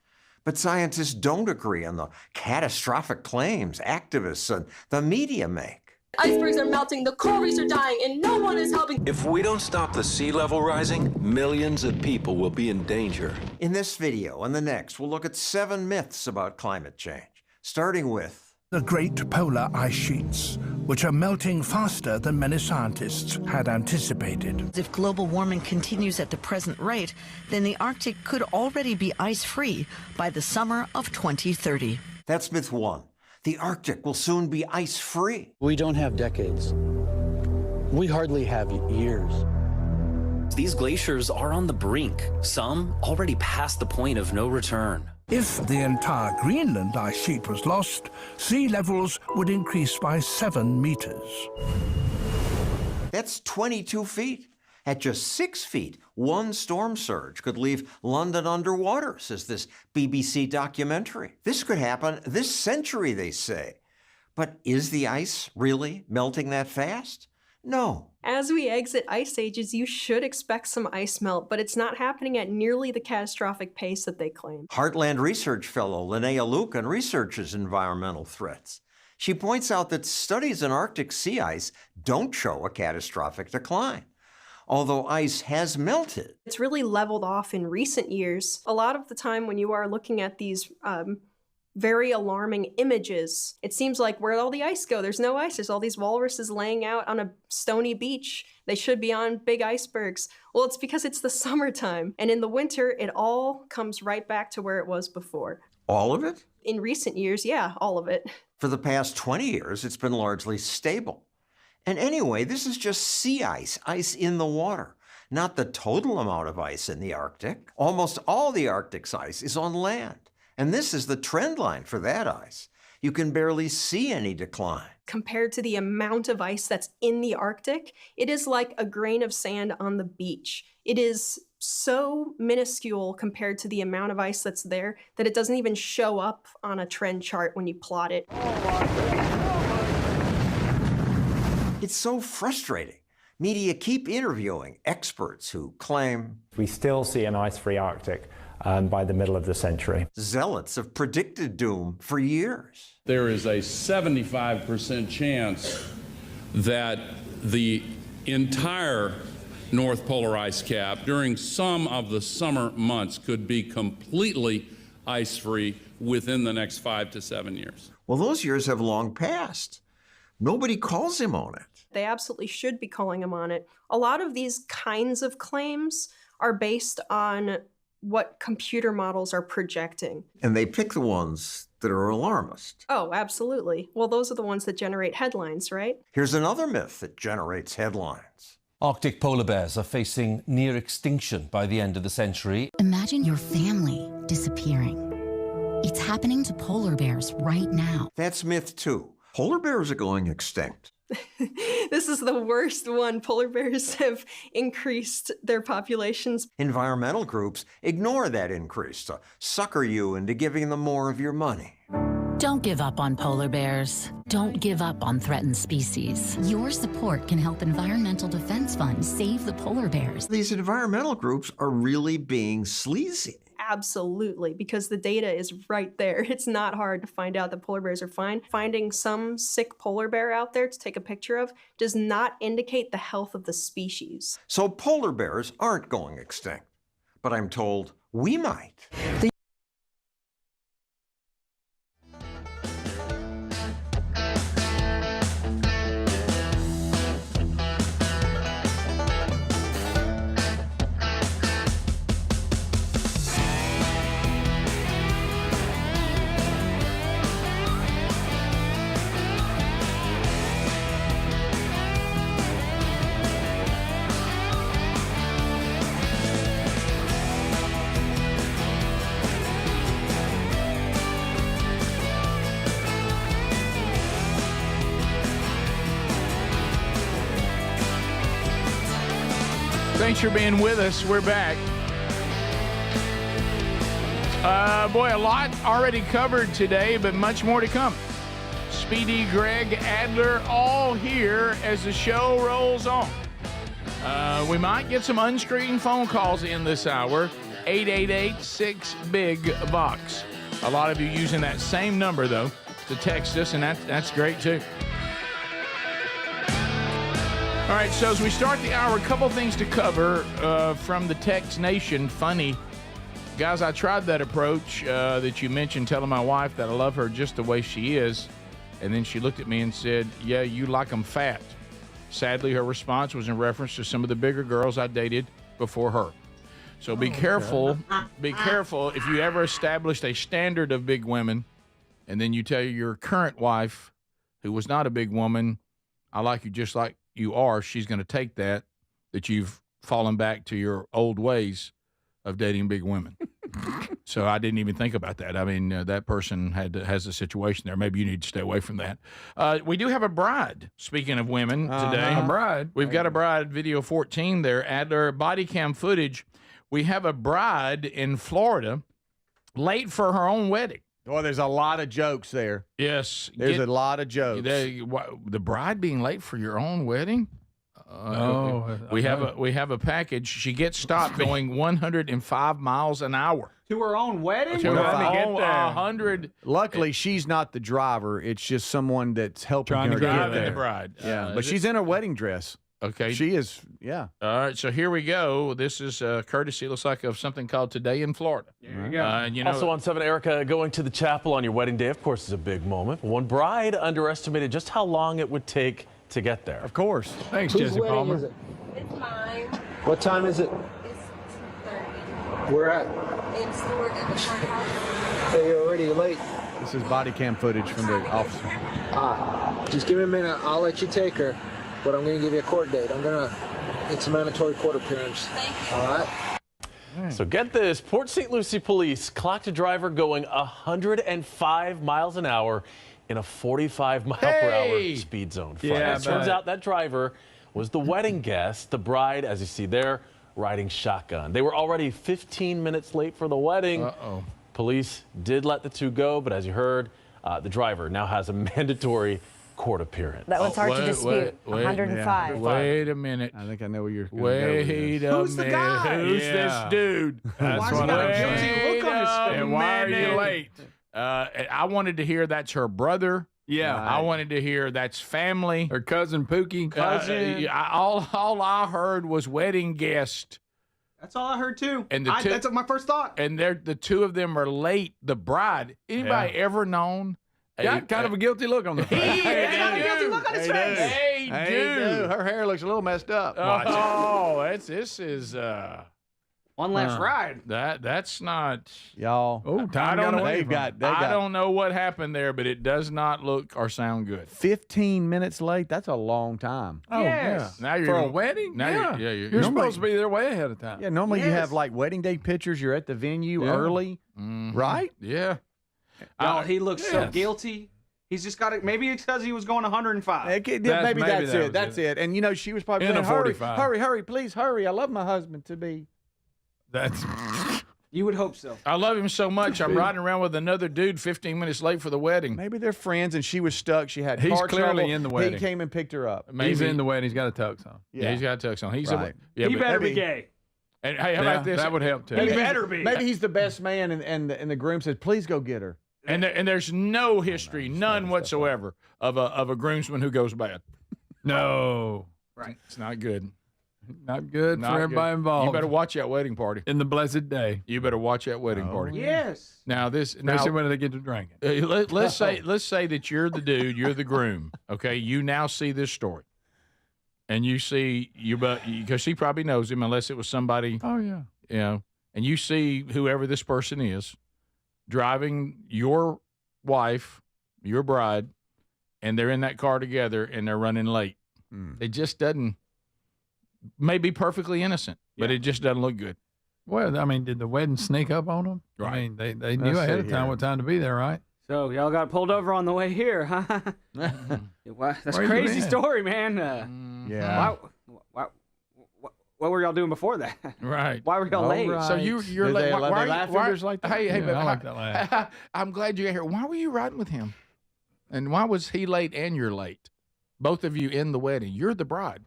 But scientists don't agree on the catastrophic claims activists and the media make. Icebergs are melting, the coral reefs are dying, and no one is helping. If we don't stop the sea level rising, millions of people will be in danger. In this video and the next, we'll look at 7 myths about climate change, starting with the great polar ice sheets, which are melting faster than many scientists had anticipated. If global warming continues at the present rate, then the Arctic could already be ice-free by the summer of 2030. That's myth 1. The Arctic will soon be ice-free. We don't have decades. We hardly have years. These glaciers are on the brink, some already past the point of no return. If the entire Greenland ice sheet was lost, sea levels would increase by 7 meters. That's 22 feet. At just 6 feet, one storm surge could leave London underwater, says this BBC documentary. This could happen this century, they say. But is the ice really melting that fast? No. As we exit ice ages, you should expect some ice melt, but it's not happening at nearly the catastrophic pace that they claim. Heartland Research Fellow Linnea Lucan researches environmental threats. She points out that studies in Arctic sea ice don't show a catastrophic decline, although ice has melted. It's really leveled off in recent years. A lot of the time when you are looking at these very alarming images, it seems like where'd all the ice go? There's no ice. There's all these walruses laying out on a stony beach. They should be on big icebergs. Well, it's because it's the summertime. And in the winter, it all comes right back to where it was before. All of it? In recent years, yeah, all of it. For the past 20 years, it's been largely stable. And anyway, this is just sea ice, ice in the water, not the total amount of ice in the Arctic. Almost all the Arctic's ice is on land. And this is the trend line for that ice. You can barely see any decline. Compared to the amount of ice that's in the Arctic, it is like a grain of sand on the beach. It is so minuscule compared to the amount of ice that's there that it doesn't even show up on a trend chart when you plot it. It's so frustrating. Media keep interviewing experts who claim we still see an ice-free Arctic by the middle of the century. Zealots have predicted doom for years. There is a 75% chance that the entire North Polar ice cap during some of the summer months could be completely ice-free within the next 5 to 7 years. Well, those years have long passed. Nobody calls him on it. They absolutely should be calling him on it. A lot of these kinds of claims are based on what computer models are projecting. And they pick the ones that are alarmist. Oh, absolutely. Well, those are the ones that generate headlines, right? Here's another myth that generates headlines. Arctic polar bears are facing near extinction by the end of the century. Imagine your family disappearing. It's happening to polar bears right now. That's myth 2. Polar bears are going extinct. This is the worst one. Polar bears have increased their populations. Environmental groups ignore that increase to sucker you into giving them more of your money. Don't give up on polar bears. Don't give up on threatened species. Your support can help Environmental Defense Fund save the polar bears. These environmental groups are really being sleazy. Absolutely, because the data is right there. It's not hard to find out that polar bears are fine. Finding some sick polar bear out there to take a picture of does not indicate the health of the species. So polar bears aren't going extinct, but I'm told we might. Thanks for being with us. We're back. Boy, a lot already covered today, but much more to come. Speedy, Greg, Adler, all here as the show rolls on. We might get some unscreened phone calls in this hour. 888-6-BIG-BOX. A lot of you using that same number, though, to text us, and that's great, too. All right, so as we start the hour, a couple things to cover from the Text Nation. Funny. Guys, I tried that approach that you mentioned, telling my wife that I love her just the way she is. And then she looked at me and said, yeah, you like them fat. Sadly, her response was in reference to some of the bigger girls I dated before her. So be careful. Be careful if you ever established a standard of big women and then you tell your current wife, who was not a big woman, I like you just like you are, she's going to take that you've fallen back to your old ways of dating big women. So I didn't even think about that. I mean, that person has a situation there. Maybe you need to stay away from that. We do have a bride, speaking of women, today. A bride. We've got a bride, video 14 there, Adler, body cam footage. We have a bride in Florida late for her own wedding. Well, there's a lot of jokes there. Yes. There's a lot of jokes. The bride being late for your own wedding? We have a package. She gets stopped going 105 miles an hour. To her own wedding? To her own 100. Luckily, she's not the driver. It's just someone that's helping Trying her to get drive there. the bride. Yeah, but she's in her wedding dress. Okay. She is, yeah. All right, so here we go. This is courtesy, looks like, of something called Today in Florida. There you go. Also on 7, Erica, going to the chapel on your wedding day, of course, is a big moment. One bride underestimated just how long it would take to get there. Of course. Thanks, Whose Jesse wedding Palmer. is it? It's mine. What time is it? It's 2:30. Where at? In Stewart at the courthouse. Hey, you're already late. This is body cam footage from the officer. Just give me a minute. I'll let you take her, but I'm going to give you a court date. It's a mandatory court appearance. Thank you. All right? So get this, Port St. Lucie police clocked a driver going 105 miles an hour in a 45 mile per hour speed zone. Yeah, it turns out that driver was the wedding guest, the bride, as you see there, riding shotgun. They were already 15 minutes late for the wedding. Uh-oh. Police did let the two go, but as you heard, the driver now has a mandatory court appearance. That one's hard to dispute. 105. Wait a minute. I think I know where you're going. Wait a minute. Who's the guy? Who's this dude? Why's he got a guilty look on his face? And why are you late? I wanted to hear that's her brother. Yeah. I wanted to hear that's family. Her cousin Pookie. All I heard was wedding guest. That's all I heard too. And that's my first thought. And the two of them are late. The bride. Anybody ever known? Got kind of a guilty look on the face. He got a guilty look on his face. Hey, dude. Her hair looks a little messed up. This is one last ride. That's not y'all. Oh, time got away. I don't know what happened there, but it does not look or sound good. 15 minutes late. That's a long time. Oh, yes. Yeah. Now you're for a wedding. Now you're supposed to be there way ahead of time. Yeah, normally you have like wedding day pictures. You're at the venue early, right? Yeah. He looks so guilty. He's just got it. Maybe it's because he was going 105. Maybe that's it. That's it. And she was probably in saying, a 45. Hurry, please hurry. I love my husband to be. That's. You would hope so. I love him so much. I'm riding around with another dude 15 minutes late for the wedding. Maybe they're friends and she was stuck. She had He's car clearly trouble. in the wedding. He came and picked her up. Maybe. He's in the wedding. He's got a tux on. Yeah, he's got a tux on. He's right. He better be gay. And hey, how about this? That would help too. He better be. Maybe he's the best man, and the groom says, "Please go get her." And there's no history, none whatsoever, of a groomsman who goes bad. No, right? It's not good. Not good Not for everybody good. involved. You better watch that wedding party. In the blessed day. You better watch that wedding party. Yes. Now especially when they get to drinking. Let's say that you're the dude, you're the groom. Okay, you now see this story, and you see because she probably knows him unless it was somebody. Oh yeah. You know, and you see whoever this person is driving your wife, your bride, and they're in that car together and they're running late. It just doesn't. May be perfectly innocent, but it just doesn't look good. Well, I mean, did the wedding sneak up on them? Right. I mean, they knew ahead of time what time to be there, right? So y'all got pulled over on the way here, huh? That's a crazy story, man. Yeah. What were y'all doing before that? Right. Why were y'all late? Right. So you're late. Why like that? Hey, I like that laugh. I'm glad you got here. Why were you riding with him? And why was he late and you're late? Both of you in the wedding. You're the bride.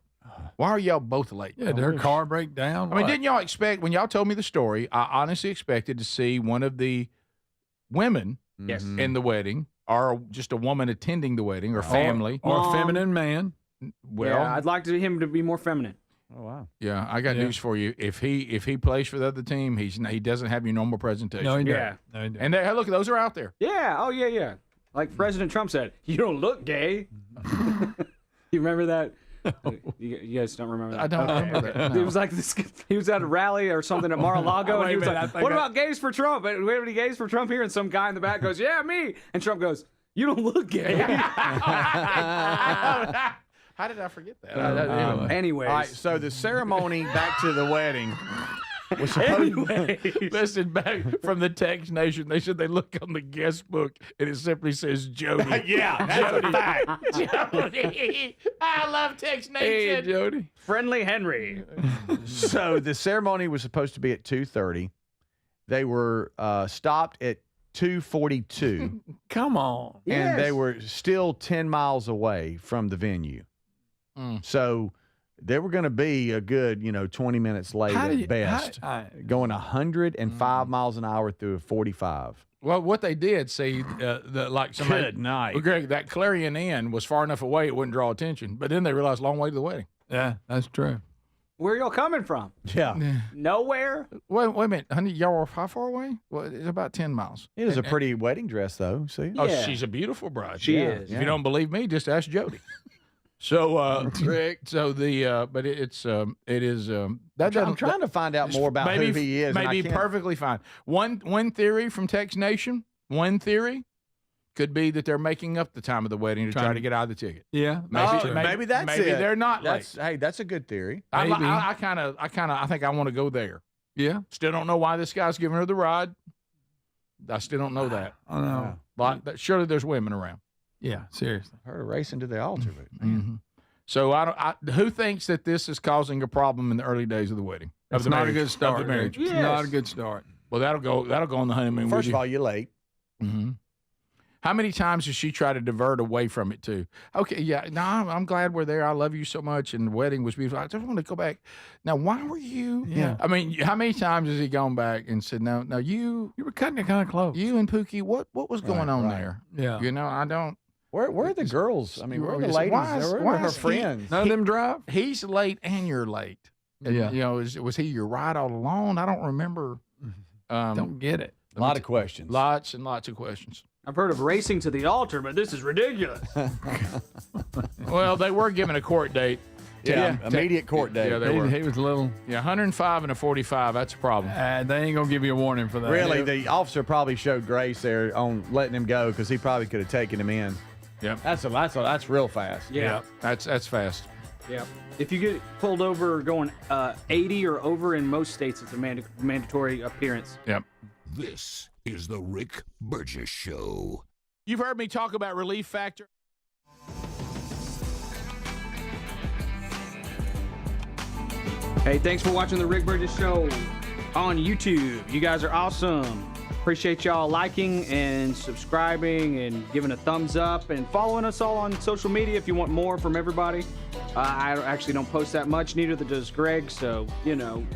Why are y'all both late? Yeah, did her car break down? I mean, didn't y'all expect, when y'all told me the story, I honestly expected to see one of the women in the wedding, or just a woman attending the wedding, or family. Or a feminine man. Well, yeah, I'd like him to be more feminine. Oh wow. Yeah, I got news for you. If he plays for the other team, he doesn't have your normal presentation. No, he doesn't. Yeah. No, he doesn't. And look, those are out there. Yeah. Oh yeah. Like President Trump said, "You don't look gay." You remember that? You guys don't remember that? I don't remember that. It was like this. He was at a rally or something at Mar-a-Lago, and he was like, "What about gays for Trump? Do we have any gays for Trump here?" And some guy in the back goes, "Yeah, me." And Trump goes, "You don't look gay." How did I forget that? Anyways, all right. So the ceremony back to the wedding was supposed. Listen, back from the text nation, they said they look on the guest book and it simply says Jody. Yeah, that's a fact. Jody. I love text nation. Hey, Jody. Friendly Henry. So the ceremony was supposed to be at 2:30. They were stopped at 2:42. Come on. And they were still 10 miles away from the venue. So they were going to be a good, 20 minutes late at best, going 105 miles an hour through a 45. Well, what they did, like somebody. Good night. Well, Greg, that Clarion Inn was far enough away it wouldn't draw attention. But then they realized long way to the wedding. Yeah, that's true. Where y'all coming from? Yeah. Nowhere? Wait a minute, honey, y'all were how far away? Well, it's about 10 miles. It was a pretty wedding dress, though. See? Oh, she's a beautiful bride. She is. If you don't believe me, just ask Jody. So, Rick, but it is. I'm trying to find out more about who he is. Maybe perfectly fine. One theory from Text Nation. One theory could be that they're making up the time of the wedding to try to get out of the ticket. Yeah, maybe that's maybe it. they're not late. Hey, that's a good theory. I think I want to go there. Yeah. Still don't know why this guy's giving her the ride. I still don't know that. I know. But surely there's women around. Yeah, seriously. Heard a racing to the altar, but man. Mm-hmm. So who thinks that this is causing a problem in the early days of the wedding? It's not a good start. Of the marriage. It's not a good start. Well, that'll go on the honeymoon. First of all, you're late. Mm-hmm. How many times does she try to divert away from it too? Okay, yeah, no, I'm glad we're there. I love you so much, and the wedding was beautiful. I just want to go back. Now, why were you? Yeah. I mean, how many times has he gone back and said, no, you were cutting it kind of close. You and Pookie, what was going on there? Yeah. I don't. Where are the girls? I mean, where are the ladies? Where are her friends? None of them drive? He's late and you're late. Yeah. Was he your ride all along? I don't remember. Don't get it. A lot of questions. Lots and lots of questions. I've heard of racing to the altar, but this is ridiculous. Well, they were given a court date. Yeah, immediate court date. Yeah, they were. He was a little. Yeah, 105 and a 45. That's a problem. They ain't gonna give you a warning for that. Really, the officer probably showed grace there on letting him go because he probably could have taken him in. Yep. That's real fast. Yeah. That's fast. Yeah. If you get pulled over going 80 or over in most states, it's a mandatory appearance. Yep. This is the Rick Burgess Show. You've heard me talk about Relief Factor. Hey, thanks for watching the Rick Burgess Show on YouTube. You guys are awesome. Appreciate y'all liking and subscribing and giving a thumbs up and following us all on social media if you want more from everybody. I actually don't post that much, neither does Greg, so,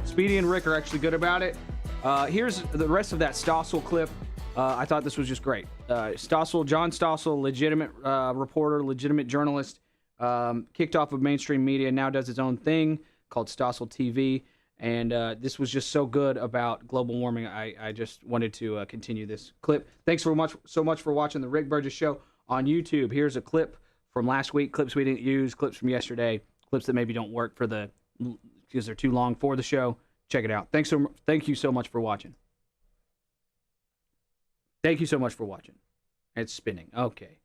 Speedy and Rick are actually good about it. Here's the rest of that Stossel clip. I thought this was just great. John Stossel, legitimate reporter, legitimate journalist, kicked off of mainstream media, now does his own thing called Stossel TV. And this was just so good about global warming. I just wanted to continue this clip. Thanks so much for watching the Rick Burgess Show on YouTube. Here's a clip from last week, clips we didn't use, clips from yesterday, clips that maybe don't work because they're too long for the show. Check it out. Thank you so much for watching. Thank you so much for watching. It's spinning. Okay.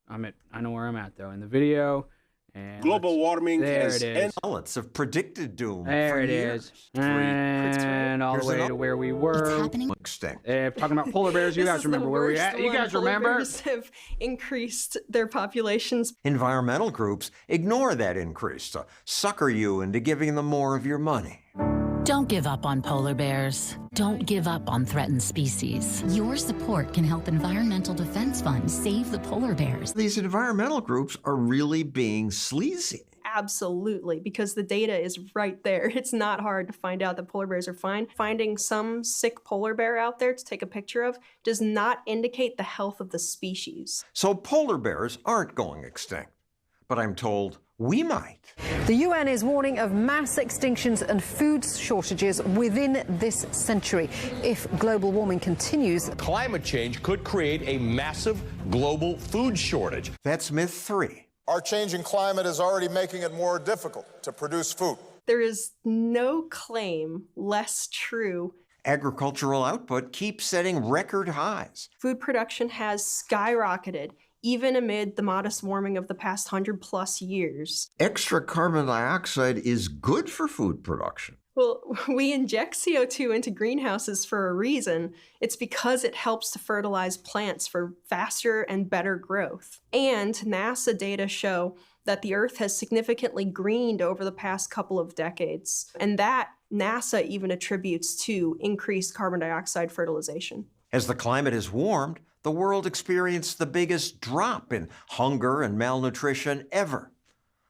I know where I'm at though in the video. And global warming has pilots have predicted doom. There it is. And all the way to where we were. Talking about polar bears. You guys remember where we at? You guys remember? Polar bears have increased their populations. Environmental groups ignore that increase to sucker you into giving them more of your money. Don't give up on polar bears. Don't give up on threatened species. Your support can help environmental defense funds save the polar bears. These environmental groups are really being sleazy. Absolutely, because the data is right there. It's not hard to find out that polar bears are fine. Finding some sick polar bear out there to take a picture of does not indicate the health of the species. So polar bears aren't going extinct. but I'm told we might. The UN is warning of mass extinctions and food shortages within this century. If global warming continues, climate change could create a massive global food shortage. That's myth 3. Our changing climate is already making it more difficult to produce food. There is no claim less true. Agricultural output keeps setting record highs. Food production has skyrocketed, even amid the modest warming of the past 100+ years. Extra carbon dioxide is good for food production. Well, we inject CO2 into greenhouses for a reason. It's because it helps to fertilize plants for faster and better growth. And NASA data show that the Earth has significantly greened over the past couple of decades. And that NASA even attributes to increased carbon dioxide fertilization. As the climate has warmed, the world experienced the biggest drop in hunger and malnutrition ever.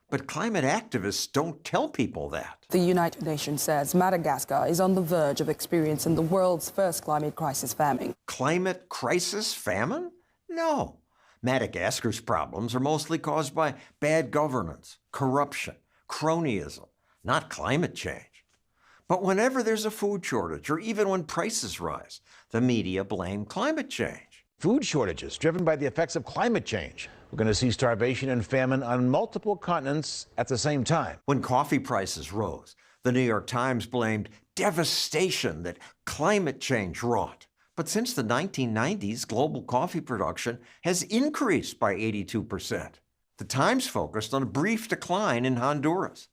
But climate activists don't tell people that. The United Nations says Madagascar is on the verge of experiencing the world's first climate crisis famine. Climate crisis famine? No. Madagascar's problems are mostly caused by bad governance, corruption, cronyism, not climate change. But whenever there's a food shortage, or even when prices rise, the media blame climate change. Food shortages driven by the effects of climate change. We're going to see starvation and famine on multiple continents at the same time. When coffee prices rose, the New York Times blamed devastation that climate change wrought. But since the 1990s, global coffee production has increased by 82%. The Times focused on a brief decline in Honduras.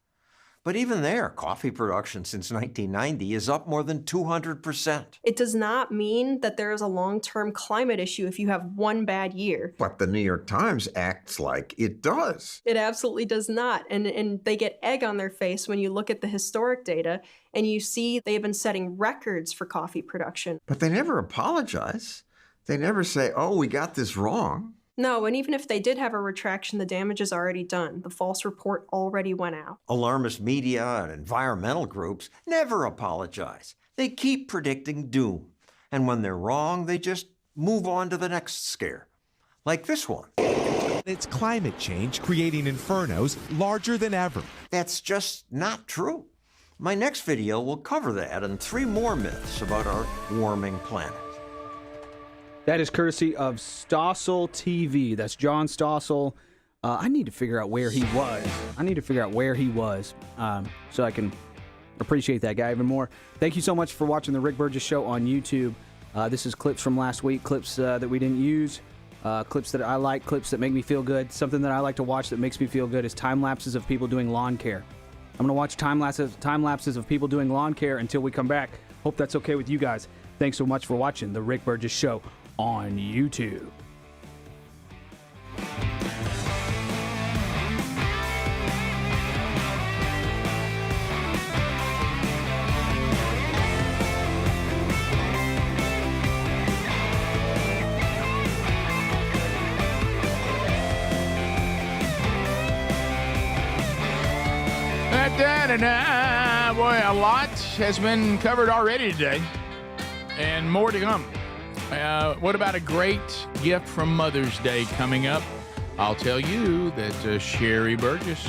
But even there, coffee production since 1990 is up more than 200%. It does not mean that there is a long-term climate issue if you have one bad year. But the New York Times acts like it does. It absolutely does not. And they get egg on their face when you look at the historic data and you see they've been setting records for coffee production. But they never apologize. They never say, oh, we got this wrong. No, and even if they did have a retraction, the damage is already done. The false report already went out. Alarmist media and environmental groups never apologize. They keep predicting doom. And when they're wrong, they just move on to the next scare. Like this one. It's climate change creating infernos larger than ever. That's just not true. My next video will cover that and 3 more myths about our warming planet. That is courtesy of Stossel TV. That's John Stossel. I need to figure out where he was. So I can appreciate that guy even more. Thank you so much for watching the Rick Burgess Show on YouTube. This is clips from last week, clips that we didn't use, clips that I like, clips that make me feel good. Something that I like to watch that makes me feel good is time lapses of people doing lawn care. I'm going to watch time lapses of people doing lawn care until we come back. Hope that's okay with you guys. Thanks so much for watching the Rick Burgess Show on YouTube. Boy, a lot has been covered already today, and more to come. What about a great gift from Mother's Day coming up? I'll tell you that Sherry Burgess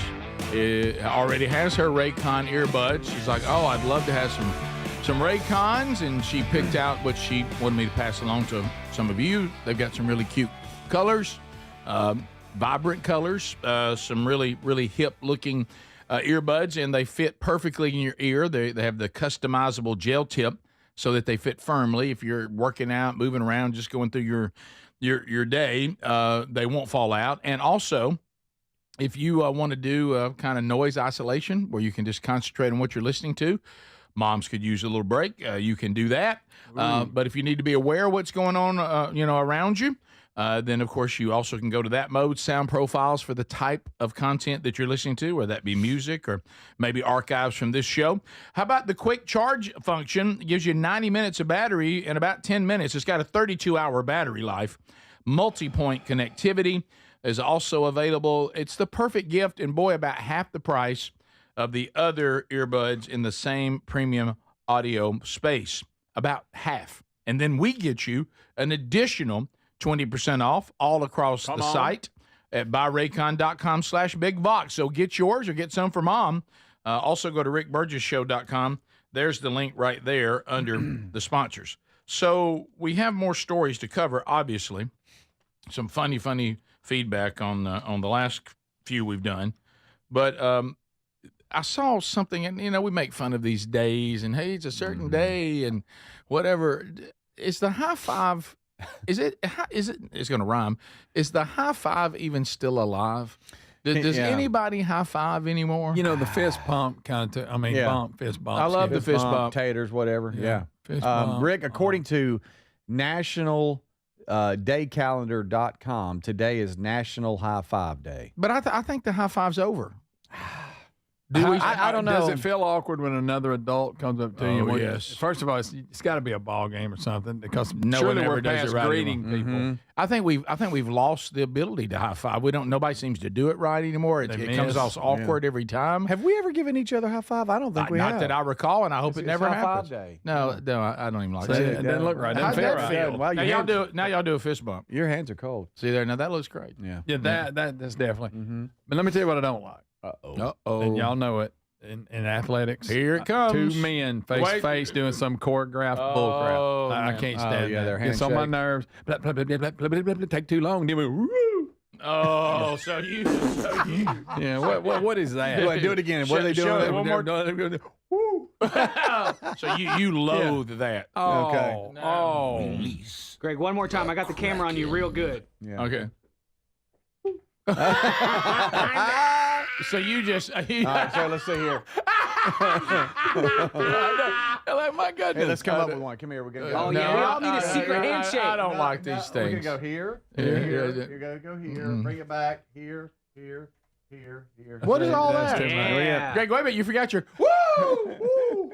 already has her Raycon earbuds. She's like, oh, I'd love to have some Raycons, and she picked out what she wanted me to pass along to some of you. They've got some really cute colors, vibrant colors, some really, really hip-looking earbuds, and they fit perfectly in your ear. They have the customizable gel tip so that they fit firmly. If you're working out, moving around, just going through your day, they won't fall out. And also, if you want to do kind of noise isolation where you can just concentrate on what you're listening to, moms could use a little break. You can do that. But if you need to be aware of what's going on, around you, then, of course, you also can go to that mode, sound profiles for the type of content that you're listening to, whether that be music or maybe archives from this show. How about the quick charge function? It gives you 90 minutes of battery in about 10 minutes. It's got a 32-hour battery life. Multi-point connectivity is also available. It's the perfect gift, and boy, about half the price of the other earbuds in the same premium audio space. About half. And then we get you an additional 20% off all across the site at buyraycon.com/bigbox. So get yours or get some for Mom. Also go to rickburgessshow.com. There's the link right there under the sponsors. So we have more stories to cover, obviously. Some funny feedback on the last few we've done. But I saw something, and, we make fun of these days, and, hey, it's a certain day and whatever. Is the high five, it's going to rhyme, is the high five even still alive? Does anybody high five anymore? The fist bump kind of, bump, fist bump. I love the fist bump. Taters, whatever. Yeah. Fist bump. Rick, according to nationaldaycalendar.com, today is National High Five Day. But I think the high five's over. I don't know. Does it feel awkward when another adult comes up to you? Oh, yes. First of all, it's got to be a ball game or something because no surely one ever we're does past it right greeting anymore. people. I think we've lost the ability to high five. Nobody seems to do it right anymore. It comes off awkward every time. Have we ever given each other a high five? I don't think we have. Not that I recall, and I hope it never happens. Day. No, I don't even like it. It doesn't look right. It doesn't feel right. Well, now y'all do a fist bump. Your hands are cold. See there? Now that looks great. Yeah, that's definitely. But let me tell you what I don't like. Uh-oh. And y'all know it. In athletics, here it comes. Two men face to face doing some choreographed bullcrap. I can't stand that. Their It's on my nerves. Take too long. Then we woo. Oh, so you. Yeah. What is that? Do it again. What are they doing? One more. Woo. So you loathe that. Oh, okay. Oh. Release. Greg, one more time. I got the camera on you real good. Yeah. Okay. So you just. All right, so let's see here. My goodness. Hey, let's come up with one. Come here. We're gonna go. Oh yeah, we all need a secret handshake. I don't like these things. We're gonna go here. You're gonna go here. Bring it back. Here. What is all that? Yeah. Greg, wait a minute. You forgot your woo.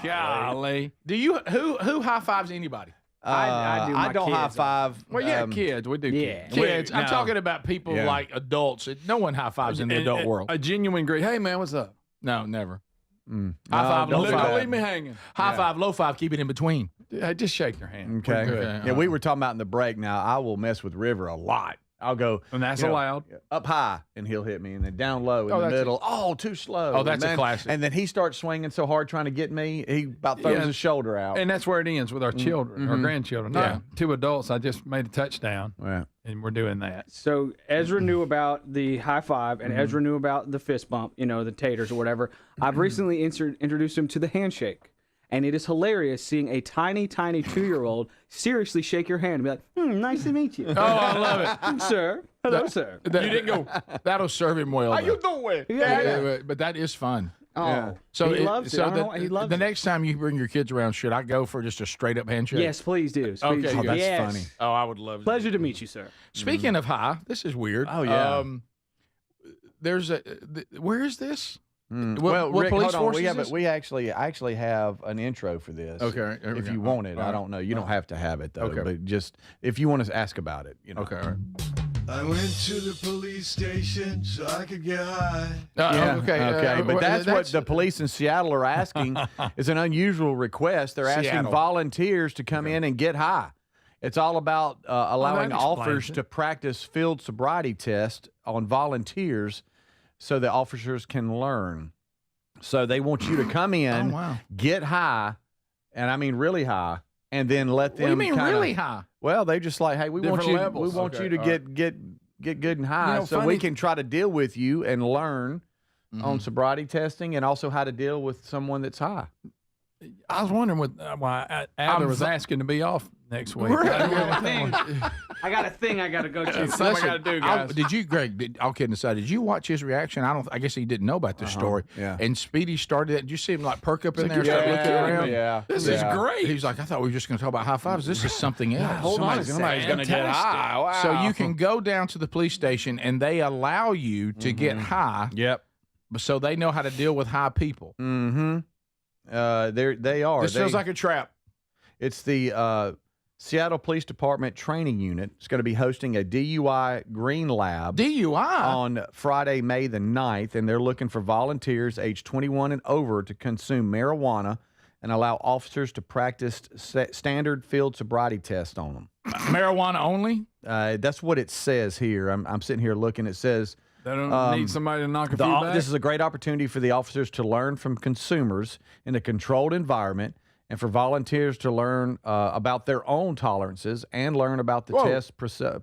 Golly. Do you who high fives anybody? I do. I don't high five. Well, yeah, kids. We do kids. Kids. I'm talking about people like adults. No one high fives in the adult world. A genuine greet. Hey, man, what's up? No, never. High five, Don't low five. leave me hanging. High five, low five. Keep it in between. Hey, just shake their hand. Okay. Yeah, we were talking about in the break. Now I will mess with River a lot. I'll go, and that's allowed. Up high, and he'll hit me, and then down low in the middle. Too slow. Oh, that's a classic. And then he starts swinging so hard trying to get me, he about throws his shoulder out. And that's where it ends with our children, our grandchildren. Yeah. Two adults. I just made a touchdown, and we're doing that. So Ezra knew about the high five, and Ezra knew about the fist bump, the taters or whatever. I've recently introduced him to the handshake. And it is hilarious seeing a tiny 2-year-old seriously shake your hand and be like, nice to meet you. Oh, I love it. Sir. Hello, sir. You didn't go, that'll serve him well. How you doing? Yeah. But that is fun. Oh, yeah. So he loves it. He loves the next time you bring your kids around, should I go for just a straight-up handshake? Yes, please do. Okay, that's funny. Oh, I would love it. Pleasure to meet you, sir. Speaking of high, this is weird. Oh, yeah. Where is this? Well, what Rick, police hold on. force We actually have an intro for this. Okay. If you want it, I don't know. You don't have to have it though. Okay. But just if you want to ask about it, Okay. All right. I went to the police station so I could get high. Okay. But that's what the police in Seattle are asking. Is an unusual request. They're asking volunteers to come in and get high. It's all about allowing officers to practice field sobriety tests on volunteers, so the officers can learn. So they want you to come in, get high, and I mean really high, and then let them. What do you mean really high? Well, they just like, hey, we want you to get good and high, so we can try to deal with you and learn on sobriety testing, and also how to deal with someone that's high. I was wondering why Adler was asking to be off next week. I got a thing I got to go to. Something I got to do, guys. Did you, Greg? All kidding aside, did you watch his reaction? I guess he didn't know about this story. Yeah. And Speedy started it. Did you see him like perk up in there and start looking around? Yeah. This is great. He was like, I thought we were just going to talk about high fives. This is something else. Hold on a Somebody's going to get high. Wow. So you can go down to the police station and they allow you to get high. Yep. So they know how to deal with high people. Mm-hmm. They are. This feels like a trap. It's the Seattle Police Department Training Unit. It's going to be hosting a DUI Green Lab. DUI? On Friday, May the 9th, and they're looking for volunteers age 21 and over to consume marijuana and allow officers to practice standard field sobriety tests on them. Marijuana only? That's what it says here. I'm sitting here looking. It says They don't need somebody to knock a few back? this is a great opportunity for the officers to learn from consumers in a controlled environment, and for volunteers to learn about their own tolerances and learn about the test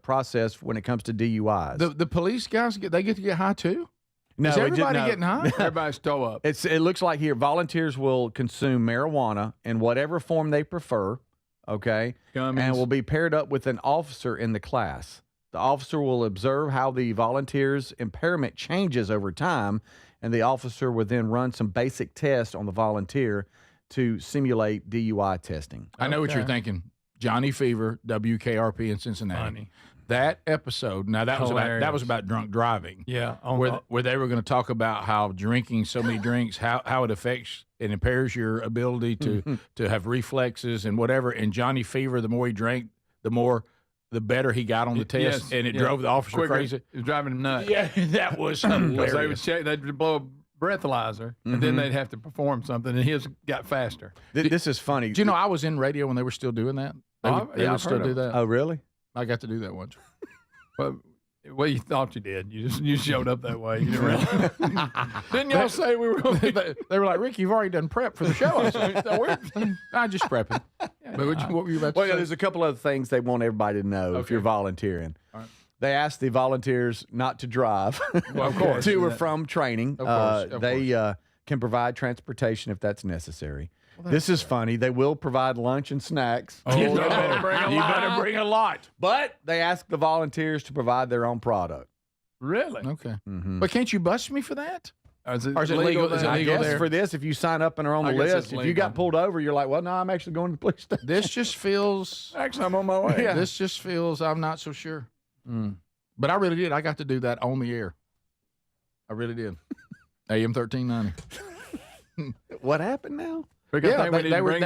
process when it comes to DUIs. The police guys, they get to get high too? No, is everybody getting high? Everybody's toe up. It looks like here volunteers will consume marijuana in whatever form they prefer, okay? Gummies. And will be paired up with an officer in the class. The officer will observe how the volunteer's impairment changes over time, and the officer will then run some basic tests on the volunteer to simulate DUI testing. I know what you're thinking. Johnny Fever, WKRP in Cincinnati. Funny. That episode, now that was about drunk driving. Yeah. Where they were going to talk about how drinking so many drinks, how it affects and impairs your ability to have reflexes and whatever. And Johnny Fever, the more he drank, the better he got on the test, Yes, and it yeah. drove the officer Quicker. crazy. It was driving him nuts. Yeah, that was hilarious. They would check, they'd blow a breathalyzer, and then they'd have to perform something, and his got faster. This is funny. Do you know I was in radio when they were still doing that? They would I've still heard do of that. Oh, really? I got to do that once. Well, you thought you did. You showed up that way. You didn't really. Didn't y'all say we were going to They were like, Rick, you've already done prep for the show. I said, I'm just prepping. But what were you about to say? Yeah, there's a couple other things they want everybody to know if you're volunteering. All right. They ask the volunteers not to drive Well, of course. to or from training. Of course. They can provide transportation if that's necessary. This is funny. They will provide lunch and snacks. Oh, you better bring a lot. But they ask the volunteers to provide their own product. Really? Okay. Mm-hmm. But can't you bust me for that? Or is it Or is it legal? Is it I legal guess there? for this, if you sign up and are on the I guess it's list, if you got pulled over, you're like, well, no, I'm actually going to the police station. This just feels. Actually, I'm on my way. Yeah. This just feels. I'm not so sure. But I really did. I got to do that on the air. I really did. AM 1390. What happened now? Yeah,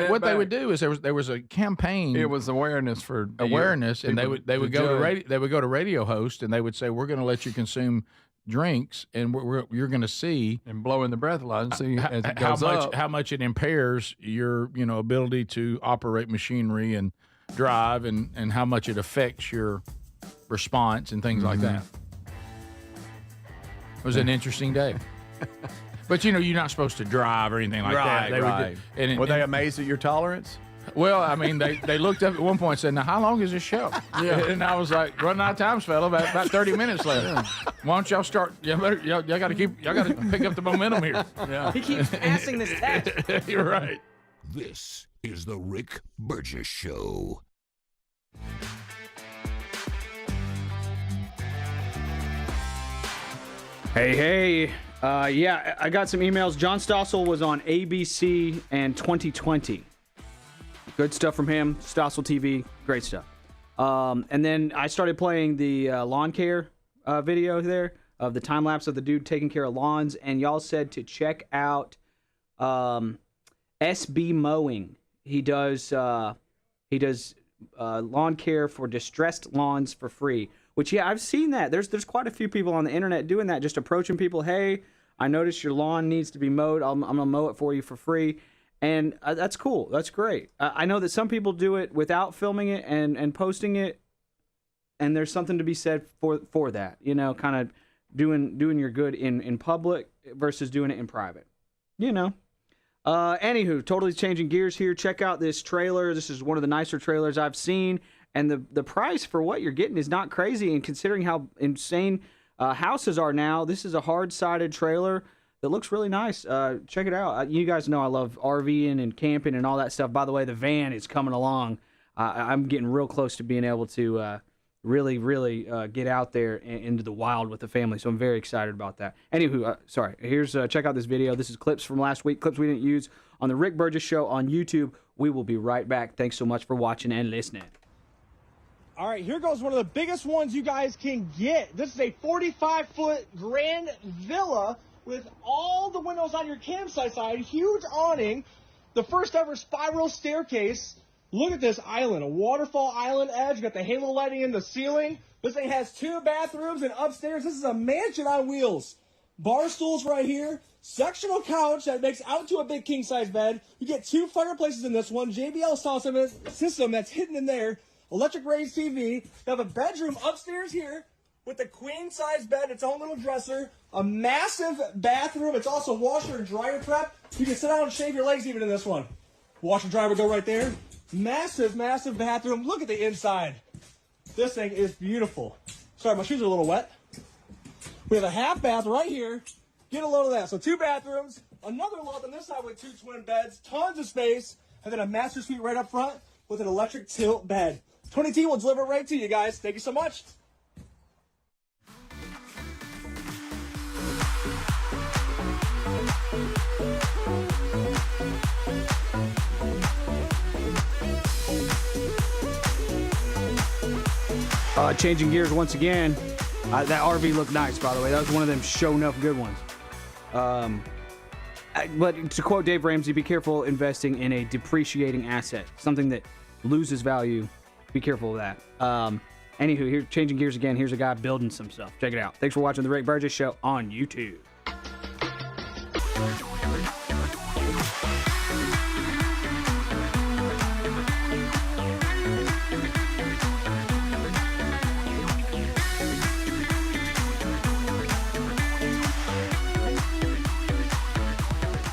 what they would do is there was a campaign. It was awareness for awareness, and they would go to radio host, and they would say, we're going to let you consume drinks, and you're going to see and blow in the breathalyzer and see as it goes how much it impairs your ability to operate machinery and drive, and how much it affects your response and things like that. It was an interesting day. But you're not supposed to drive or anything like that. Were they amazed at your tolerance? Well, I mean, they looked up at one point and said, "Now, how long is this show?" Yeah. And I was like, "Running out of time, fella. About 30 minutes left. Why don't y'all start? Y'all got to pick up the momentum here." Yeah. He keeps passing this test. You're right. This is the Rick Burgess Show. Hey. Yeah, I got some emails. John Stossel was on ABC and 2020. Good stuff from him. Stossel TV, great stuff. And then I started playing the lawn care video there of the time lapse of the dude taking care of lawns, and y'all said to check out SB Mowing. He does lawn care for distressed lawns for free. Which, yeah, I've seen that. There's quite a few people on the internet doing that, just approaching people. Hey, I noticed your lawn needs to be mowed. I'm going to mow it for you for free. And that's cool. That's great. I know that some people do it without filming it and posting it. And there's something to be said for that. Kind of doing your good in public versus doing it in private. Anywho, totally changing gears here. Check out this trailer. This is one of the nicer trailers I've seen. And the price for what you're getting is not crazy. And considering how insane houses are now, this is a hard-sided trailer that looks really nice. Check it out. You guys know I love RVing and camping and all that stuff. By the way, the van is coming along. I'm getting real close to being able to really get out there into the wild with the family. So I'm very excited about that. Anywho, sorry. Here's check out this video. This is clips from last week, clips we didn't use on the Rick Burgess Show on YouTube. We will be right back. Thanks so much for watching and listening. All right, here goes one of the biggest ones you guys can get. This is a 45-foot grand villa with all the windows on your campsite side, huge awning, the first ever spiral staircase. Look at this island, a waterfall island edge. You got the halo lighting in the ceiling. This thing has 2 bathrooms, and upstairs, this is a mansion on wheels. bar stools right here, sectional couch that makes out to a big king-size bed. You get 2 fireplaces in this one, JBL sound system that's hidden in there, electric raised TV. You have a bedroom upstairs here with a queen-size bed, its own little dresser, a massive bathroom. It's also washer and dryer prep. You can sit down and shave your legs even in this one. Washer and dryer would go right there. Massive, massive bathroom. Look at the inside. This thing is beautiful. Sorry, my shoes are a little wet. We have a half bath right here. Get a load of that. So 2 bathrooms, another loft on this side with 2 twin beds, tons of space, and then a master suite right up front with an electric tilt bed. 20T will deliver right to you guys. Thank you so much. Changing gears once again. That RV looked nice, by the way. That was one of them show enough good ones. But to quote Dave Ramsey, be careful investing in a depreciating asset, something that loses value. Be careful of that. Anywho, here, changing gears again. Here's a guy building some stuff. Check it out. Thanks for watching the Rick Burgess Show on YouTube.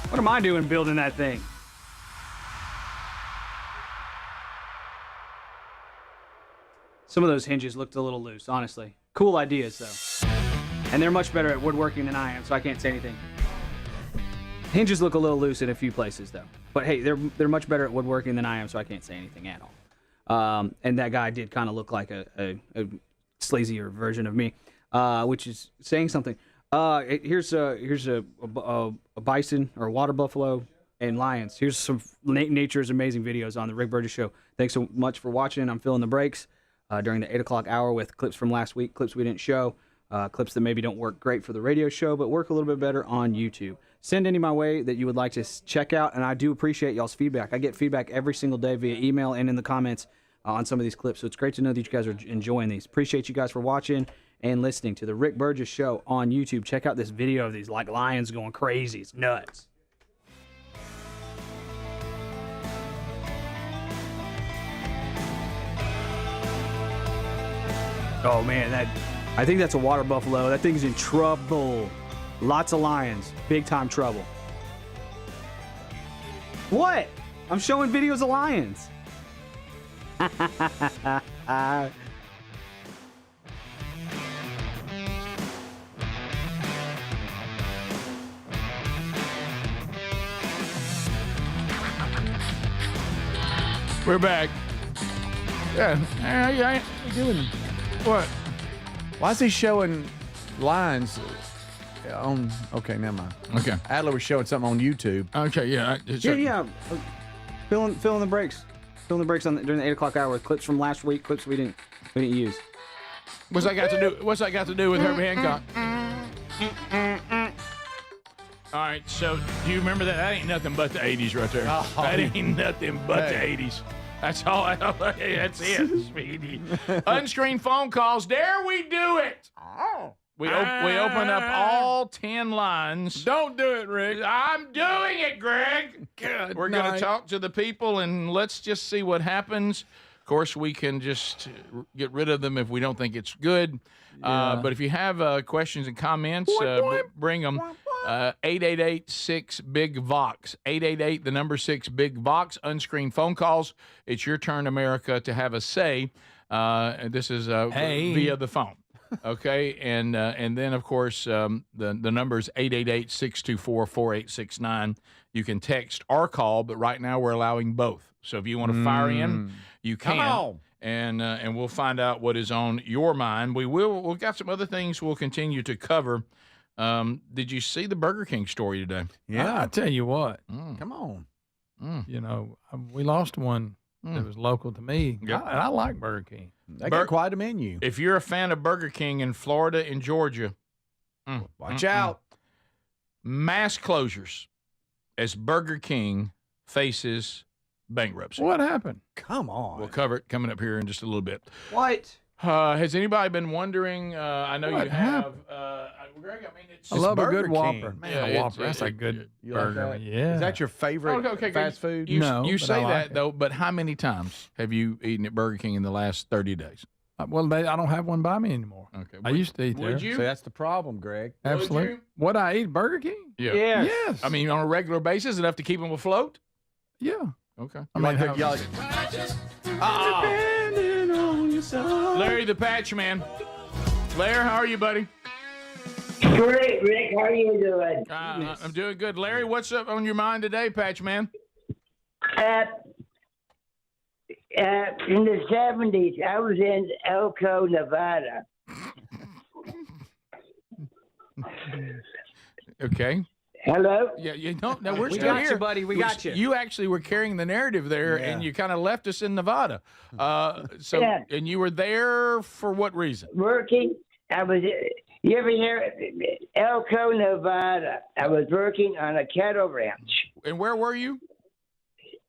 What am I doing building that thing? Some of those hinges looked a little loose, honestly. Cool ideas, though. And they're much better at woodworking than I am, so I can't say anything. Hinges look a little loose in a few places, though. But hey, they're much better at woodworking than I am, so I can't say anything at all. And that guy did kind of look like a sleazier version of me, which is saying something. Here's a bison or a water buffalo and lions. Here's some nature's amazing videos on the Rick Burgess Show. Thanks so much for watching. I'm filling the breaks during the 8 o'clock hour with clips from last week, clips we didn't show, clips that maybe don't work great for the radio show, but work a little bit better on YouTube. Send any my way that you would like to check out, and I do appreciate y'all's feedback. I get feedback every single day via email and in the comments on some of these clips, so it's great to know that you guys are enjoying these. Appreciate you guys for watching and listening to the Rick Burgess Show on YouTube. Check out this video of these like lions going crazy. It's nuts. Oh man, I think that's a water buffalo. That thing's in trouble. Lots of lions. Big time trouble. What? I'm showing videos of lions. We're back. Yeah. What are you doing? What? Why is he showing lines on? Okay, never mind. Okay. Adler was showing something on YouTube. Okay, yeah. Yeah. Filling the breaks. Filling the breaks during the 8 o'clock hour with clips from last week, clips we didn't use. What's that got to do with Herbie Hancock? All right, so do you remember that? That ain't nothing but the 80s right there. Oh, that ain't nothing but the 80s. That's all. That's it, Speedy. Unscreened phone calls. Dare we do it? Oh. We open up all 10 lines. Don't do it, Rick. I'm doing it, Greg. Good We're going to talk to the people, and let's just see what happens. Of course, we can just get rid of them if we don't think it's good. Yeah. But if you have questions and comments, bring them. 888-6-BIG-VOX. 888, the number 6-BIG-VOX. Unscreened phone calls. It's your turn, America, to have a say. This is via the phone. Okay, and then, of course, the number is 888-624-4869. You can text or call, but right now we're allowing both. So if you want to fire in, you can. Come on. And we'll find out what is on your mind. We've got some other things we'll continue to cover. Did you see the Burger King story today? Yeah. I tell you what. Come on. You know, we lost one that was local to me. Yep. I like Burger King. They got quite a menu. If you're a fan of Burger King in Florida and Georgia, watch out. Mass closures as Burger King faces bankruptcy. What happened? Come on. We'll cover it coming up here in just a little bit. What? Has anybody been wondering? I know What you have. Greg, I mean, it's I love a good Burger Whopper. King. Man, Yeah, a it's- Whopper. That's a good You like burger. that? Yeah. Is that your favorite fast food? You, No, you but say I like that it. though, but how many times have you eaten at Burger King in the last 30 days? Well, I don't have one by me anymore. Okay. I used to eat there. Would you? So that's the problem, Greg. Absolutely. What I eat, Burger King? Yeah. Yes. I mean, on a regular basis, enough to keep them afloat? Yeah. Okay. I mean, how- Larry the Patch Man. Larry, how are you, buddy? Great, Rick. How are you doing? I'm doing good. Larry, what's up on your mind today, Patch Man? In the 70s, I was in Elko, Nevada. Okay. Hello? Yeah, no, we're We still got here. you, buddy. We got you. You actually were carrying the narrative there, and you kind of left us in Nevada. Yeah. And you were there for what reason? Working. You ever hear Elko, Nevada? I was working on a cattle ranch. And where were you?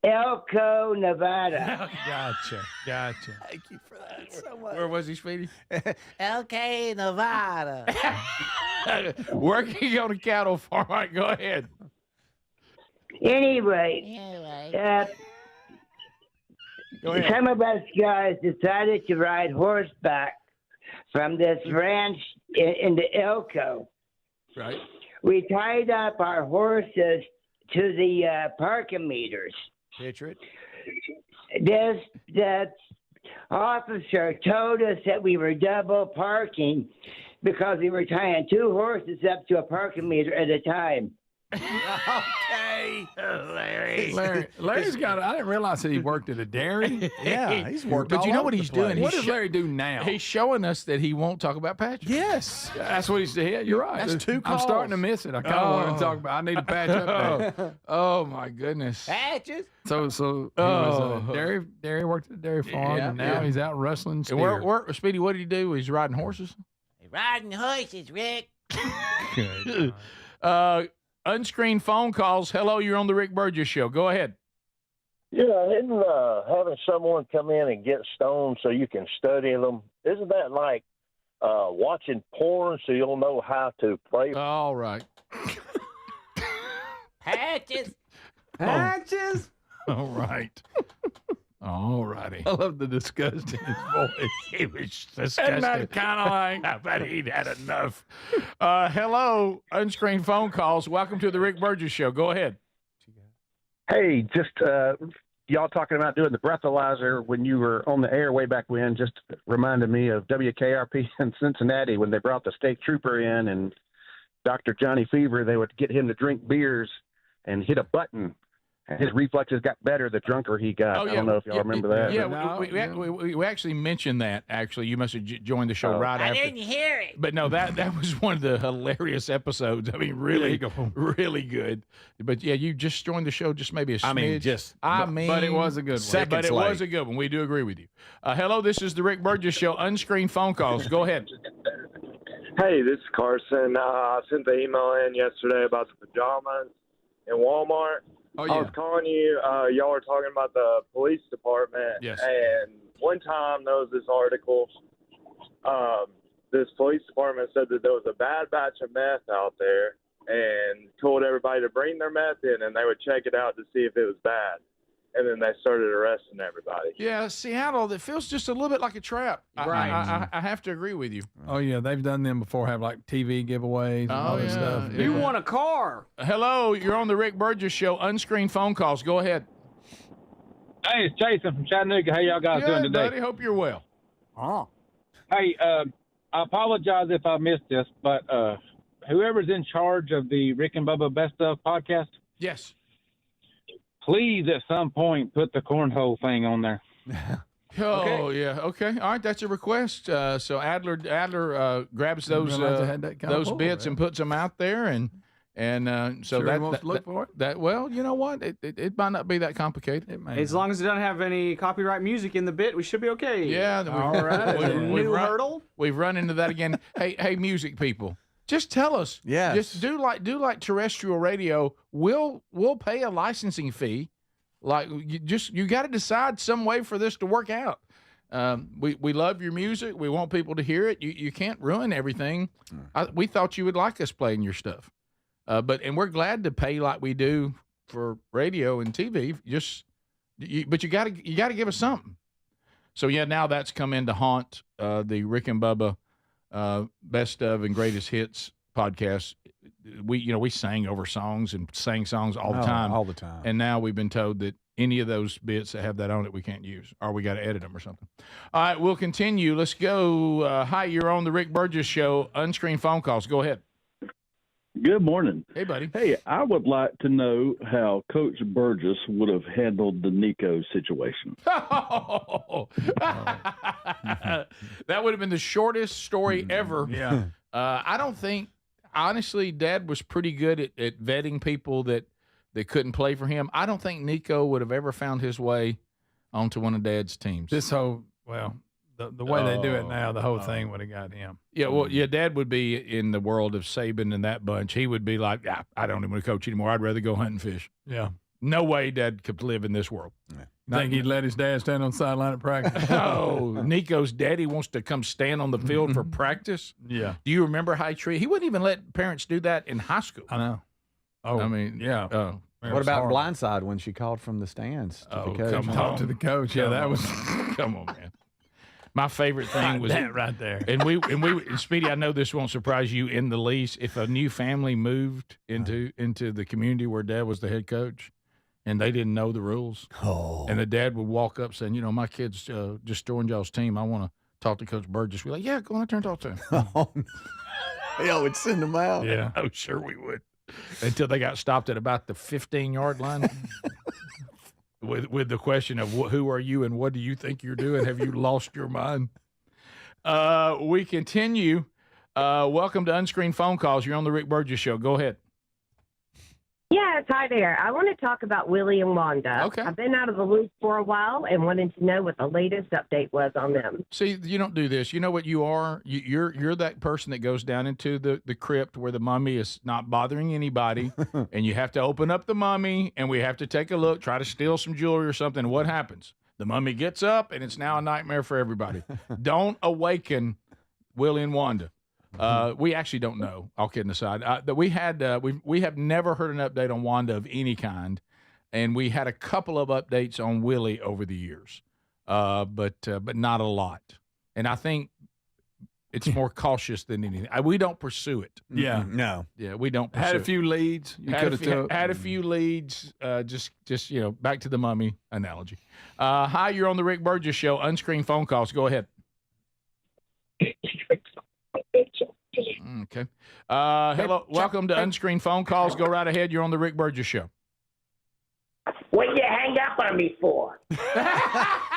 Elko, Nevada. Gotcha. Thank you for that so much. Where was he, Speedy? LK, Nevada. Working on a cattle farm. All right, go ahead. Anyway, Go ahead. some of us guys decided to ride horseback from this ranch in the Elko. Right. We tied up our horses to the parking meters. Picture it. This officer told us that we were double parking because we were tying two horses up to a parking meter at a time. Okay, Larry's got. I didn't realize that he worked at a dairy. Yeah, he's worked. But all you know over what the he's place. doing? What does Larry do now? He's showing us that he won't talk about Patrick. Yes, That's what he said. Yeah, you're right. That's two I'm calls. starting to miss it. I kind of want to talk about. I need to patch up there. Oh my goodness. Patches. So he was a dairy worked at a dairy farm, and now he's out wrestling And steer. where, Speedy, what did he do? He's riding horses. Riding horses, Rick. Unscreened phone calls. Hello, you're on the Rick Burgess Show. Go ahead. Yeah, isn't having someone come in and get stoned so you can study them, isn't that like watching porn so you'll know how to play? All right. Patches. Patches. All right. All righty. I love the disgust in his voice. He was disgusted. Isn't that kind of like? I bet he'd had enough. Hello, Unscreened phone calls. Welcome to the Rick Burgess Show. Go ahead. Hey, just y'all talking about doing the breathalyzer when you were on the air way back when just reminded me of WKRP in Cincinnati when they brought the state trooper in and Dr. Johnny Fever. They would get him to drink beers and hit a button. And his reflexes got better the drunker he got. Oh, yeah. I don't know if y'all remember that. Yeah, we actually mentioned that. Actually, you must have joined the show right after. I didn't hear it. But no, that was one of the hilarious episodes. I mean, really, really good. But yeah, you just joined the show, just maybe a smidge. But it was a good one. But it was a good one. We do agree with you. Hello, this is the Rick Burgess Show. Unscreened phone calls. Go ahead. Hey, this is Carson. I sent the email in yesterday about the pajamas in Walmart. Oh, yeah. I was calling you. Y'all were talking about the police department. Yes. And one time there was this article. This police department said that there was a bad batch of meth out there and told everybody to bring their meth in and they would check it out to see if it was bad. And then they started arresting everybody. Yeah, Seattle, that feels just a little bit like a trap. Right. I have to agree with you. Oh yeah, they've done them before. Have like TV giveaways and all this stuff. You want a car? Hello, you're on the Rick Burgess Show. Unscreened phone calls. Go ahead. Hey, it's Jason from Chattanooga. How y'all guys doing today? Buddy. Hope you're well. Oh. Hey, I apologize if I missed this, but whoever's in charge of the Rick and Bubba Best Of podcast, yes, please at some point put the cornhole thing on there. Oh yeah, okay, all right. That's a request. So Adler grabs those bits and puts them out there, and so Sure that he wants to look for it? That well, you know what? It might not be that complicated. As long as it doesn't have any copyright music in the bit, we should be okay. Yeah. All right. New hurdle. We've run into that again. Hey, music people. Just tell us. Yes. Just do like terrestrial radio. We'll pay a licensing fee. Like you got to decide some way for this to work out. We love your music. We want people to hear it. You can't ruin everything. We thought you would like us playing your stuff, and we're glad to pay like we do for radio and TV. But you got to give us something. So yeah, now that's come in to haunt the Rick and Bubba Best of and Greatest Hits podcast. We sang over songs and sang songs all the time. All the time. And now we've been told that any of those bits that have that on it we can't use, or we got to edit them or something. All right, we'll continue. Let's go. Hi, you're on the Rick Burgess Show. Unscreened phone calls. Go ahead. Good morning. Hey, buddy. Hey, I would like to know how Coach Burgess would have handled the Nico situation. That would have been the shortest story ever. Yeah. I don't think, honestly, Dad was pretty good at vetting people that couldn't play for him. I don't think Nico would have ever found his way onto one of Dad's teams. The way they do it now, the whole thing would have got him. Yeah, well, yeah, Dad would be in the world of Saban and that bunch. He would be like, I don't even want to coach anymore. I'd rather go hunt and fish. Yeah. No way Dad could live in this world. You think he'd let his dad stand on the sideline at practice? No, Nico's daddy wants to come stand on the field for practice. Yeah. Do you remember how he wouldn't even let parents do that in high school. I know. Oh, I mean, yeah. What about Blindside when she called from the stands to the coach? Come Talk to the coach. Yeah, that was. Come on, man. My favorite thing was that right there. And Speedy, I know this won't surprise you in the least. If a new family moved into the community where Dad was the head coach, and they didn't know the rules, and the dad would walk up saying, my kid's just joined y'all's team. I want to talk to Coach Burgess. We're like, yeah, go on out there and talk to him. Y'all would send them out. Yeah. Oh, sure we would. Until they got stopped at about the 15-yard line. With the question of who are you and what do you think you're doing? Have you lost your mind? We continue. Welcome to Unscreened Phone Calls. You're on the Rick Burgess Show. Go ahead. Yes, hi there. I want to talk about Willie and Wanda. Okay. I've been out of the loop for a while and wanted to know what the latest update was on them. See, you don't do this. You know what you are? You're that person that goes down into the crypt where the mummy is not bothering anybody, and you have to open up the mummy, and we have to take a look, try to steal some jewelry or something. What happens? The mummy gets up, and it's now a nightmare for everybody. Don't awaken Willie and Wanda. We actually don't know. All kidding aside, that we have never heard an update on Wanda of any kind, and we had a couple of updates on Willie over the years, but not a lot. And I think it's more cautious than anything. We don't pursue it. Yeah, no. Yeah, we don't. Had a few leads. You could have had a few leads. Just back to the mummy analogy. Hi, you're on the Rick Burgess Show. Unscreened phone calls. Go ahead. Okay. Hello. Welcome to Unscreened Phone Calls. Go right ahead. You're on the Rick Burgess Show. What you hang up on me for? That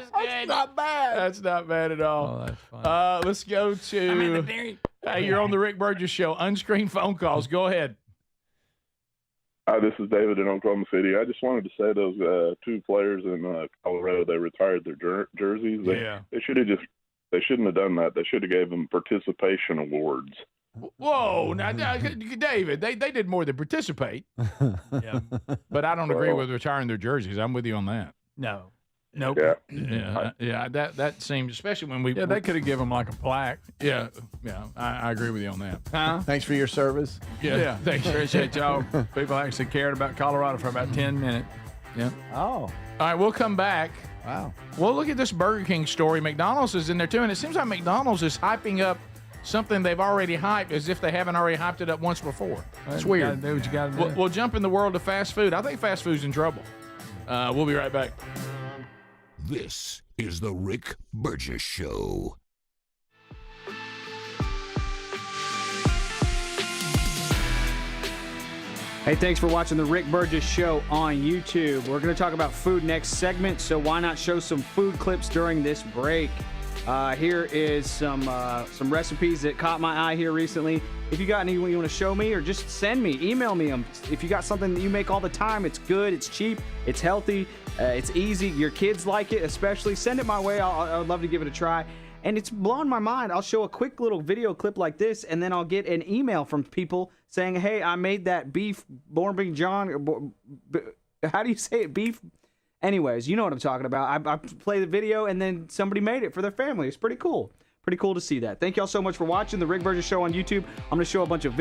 was good. That's not bad. That's not bad at all. Oh, that's fun. Let's go to. Hey, you're on the Rick Burgess Show. Unscreened phone calls. Go ahead. Hi, this is David in Oklahoma City. I just wanted to say those two players in Colorado, they retired their jerseys. They shouldn't have done that. They should have gave them participation awards. Whoa, now David, they did more than participate. Yeah, but I don't agree with retiring their jerseys. I'm with you on that. No. Nope. Yeah. That seems, especially when we. Yeah, they could have given them like a plaque. Yeah. I agree with you on that. Huh? Thanks for your service. Yeah. Thanks. Appreciate y'all. People actually cared about Colorado for about 10 minutes. Yeah. Oh. All right, we'll come back. Wow. Well, look at this Burger King story. McDonald's is in there too, and it seems like McDonald's is hyping up something they've already hyped as if they haven't already hyped it up once before. It's weird. You gotta do what you gotta do. We'll jump in the world of fast food. I think fast food's in trouble. We'll be right back. This is the Rick Burgess Show. Hey, thanks for watching the Rick Burgess Show on YouTube. We're going to talk about food next segment, so why not show some food clips during this break? Here is some recipes that caught my eye here recently. If you got any you want to show me, or just send me, email me them. If you got something that you make all the time, it's good, it's cheap, it's healthy, it's easy, your kids like it especially, send it my way. I would love to give it a try. And it's blowing my mind. I'll show a quick little video clip like this, and then I'll get an email from people saying, hey, I made that beef Bourguignon. How do you say it? Beef? Anyways, you know what I'm talking about. I play the video, and then somebody made it for their family. It's pretty cool. Pretty cool to see that. Thank y'all so much for watching the Rick Burgess Show on YouTube. I'm going to show a bunch of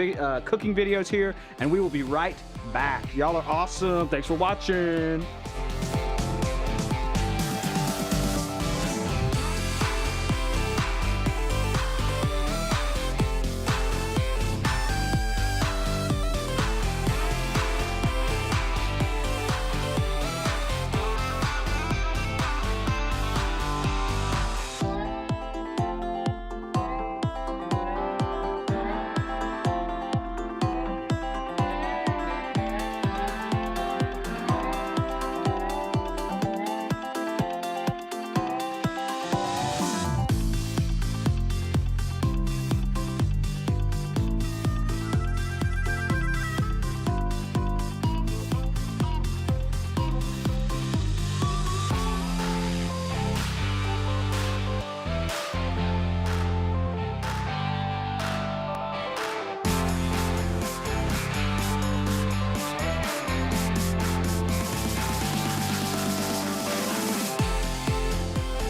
cooking videos here, and we will be right back. Y'all are awesome. Thanks for watching.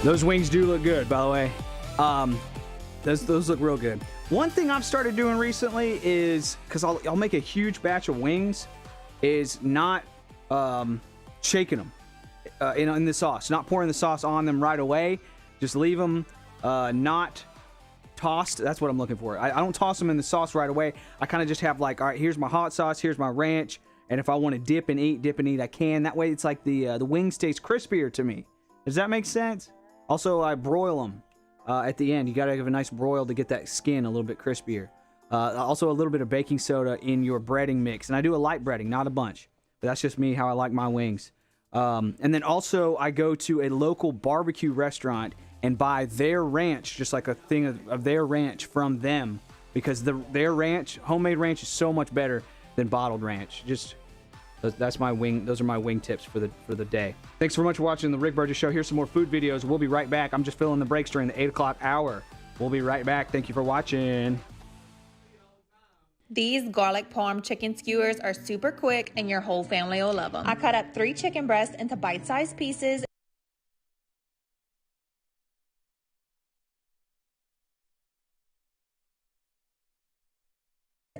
Those wings do look good, by the way. Those look real good. One thing I've started doing recently is, because I'll make a huge batch of wings, is not shaking them in the sauce. Not pouring the sauce on them right away. Just leave them not tossed. That's what I'm looking for. I don't toss them in the sauce right away. I kind of just have like, all right, here's my hot sauce, here's my ranch, and if I want to dip and eat, I can. That way it's like the wing stays crispier to me. Does that make sense? Also, I broil them at the end. You got to have a nice broil to get that skin a little bit crispier. Also, a little bit of baking soda in your breading mix. And I do a light breading, not a bunch. But that's just me, how I like my wings. And then also, I go to a local barbecue restaurant and buy their ranch, just like a thing of their ranch from them. Because their ranch, homemade ranch, is so much better than bottled ranch. That's my wing. Those are my wing tips for the day. Thanks so much for watching the Rick Burgess Show. Here's some more food videos. We'll be right back. I'm just filling the breaks during the 8 o'clock hour. We'll be right back. Thank you for watching. These garlic parm chicken skewers are super quick, and your whole family will love them. I cut up 3 chicken breasts into bite-sized pieces.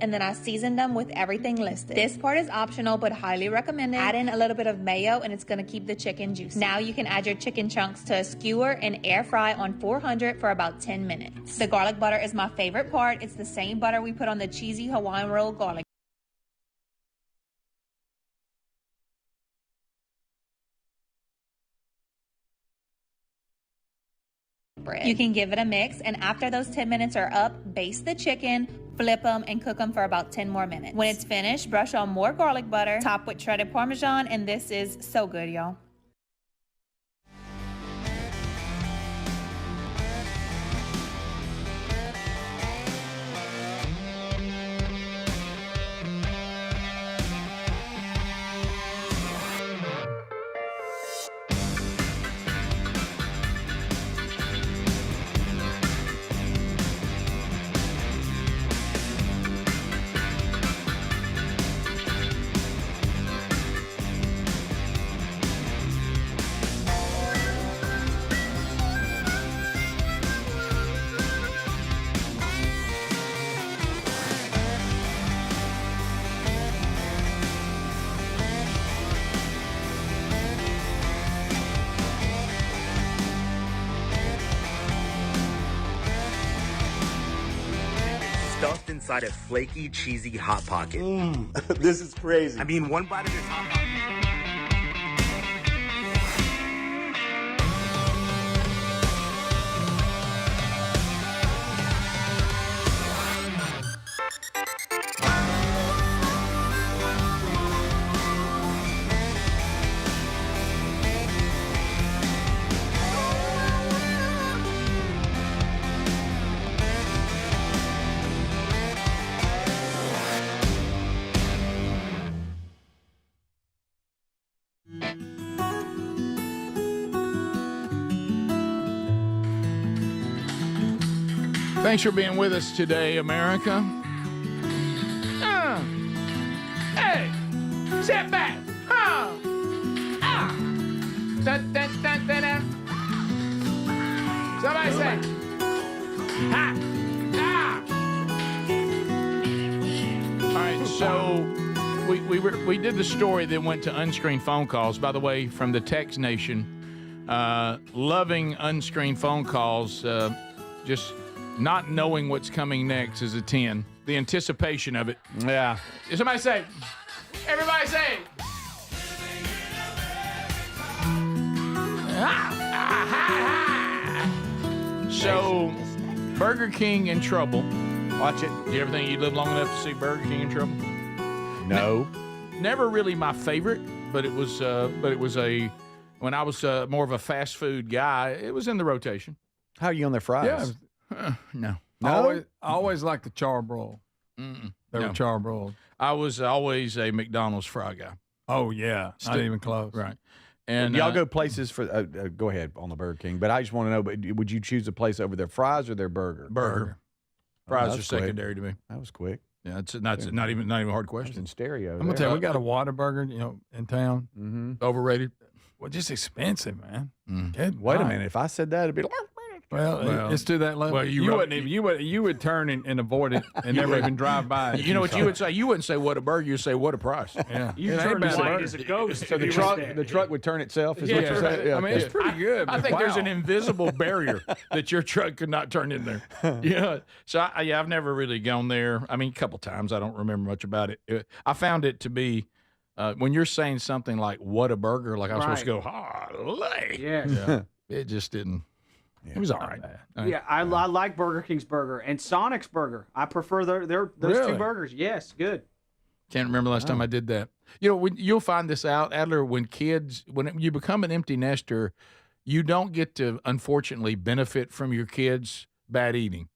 And then I seasoned them with everything listed. This part is optional, but highly recommended. Add in a little bit of mayo, and it's gonna keep the chicken juicy. Now you can add your chicken chunks to a skewer and air fry on 400 for about 10 minutes. The garlic butter is my favorite part. It's the same butter we put on the cheesy Hawaiian roll garlic bread. You can give it a mix, and after those 10 minutes are up, baste the chicken, flip them, and cook them for about 10 more minutes. When it's finished, brush on more garlic butter, top with shredded Parmesan, and this is so good, y'all. Stuffed inside a flaky, cheesy Hot Pocket. This is crazy. I mean, one bite of this Hot Pocket. Thanks for being with us today, America. Hey, sit back. So we did the story that went to unscreened phone calls. By the way, from the Text Nation, loving unscreened phone calls. Just not knowing what's coming next is a 10. The anticipation of it. Yeah. Somebody say. Everybody say. So, Burger King in trouble. Watch it. Do you ever think you'd live long enough to see Burger King in trouble? No. Never really my favorite, but it was when I was more of a fast food guy, it was in the rotation. How are you on their fries? Yeah. No. I always liked the charbroil. They were No. charbroiled. I was always a McDonald's fry guy. Oh, yeah. Not even close. Right. And y'all go places for, go ahead on the Burger King, but I just want to know, but would you choose a place over their fries or their burger? Burger. Fries are secondary to me. That was quick. Yeah, it's not even a hard question. In stereo. I'm going to tell you, we got a Whataburger, in town. Mm-hmm. Overrated. Well, just expensive, man. Wait a minute. If I said that, it'd be like, well, it's to that level. Well, you would turn and avoid it and never even drive by it. You know what you would say? You wouldn't say what a burger. You'd say what a price. Yeah. You turn white as a ghost. so the truck would turn itself. Is what you're saying? I mean, it's pretty good. I think there's an invisible barrier that your truck could not turn in there. Yeah. So I've never really gone there. I mean, a couple times. I don't remember much about it. I found it to be when you're saying something like "what a burger," like I was supposed to go, "Holy!" Yeah. It just didn't. Yeah, it was all right. Yeah, I like Burger King's burger and Sonic's burger. I prefer those two burgers. Yes, good. Can't remember last time I did that. You'll find this out, Adler, when you become an empty nester, you don't get to, unfortunately, benefit from your kids' bad eating.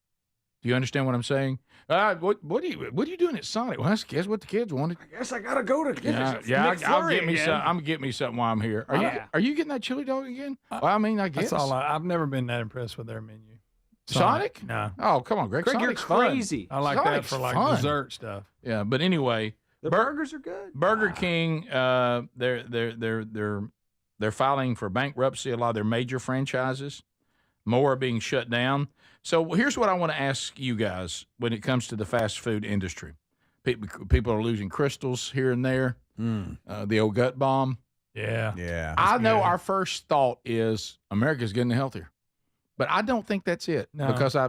Do you understand what I'm saying? What are you doing at Sonic? Well, guess what the kids wanted. I guess I gotta go to get I'll get me some. I'm gonna get me something while I'm here. Are you getting that chili dog again? Well, I mean, I guess That's all. I've never been that impressed with their menu. Sonic? No. Oh, come on, Greg. Greg, Sonic's you're crazy. I like Sonic's that for fun. dessert stuff. Yeah, but anyway, the burgers are good. Burger King, they're filing for bankruptcy. A lot of their major franchises, more are being shut down. So here's what I want to ask you guys when it comes to the fast food industry. People are losing crystals here and there. The old gut bomb. Yeah. I know our first thought is America's getting healthier, but I don't think that's it. No. Because I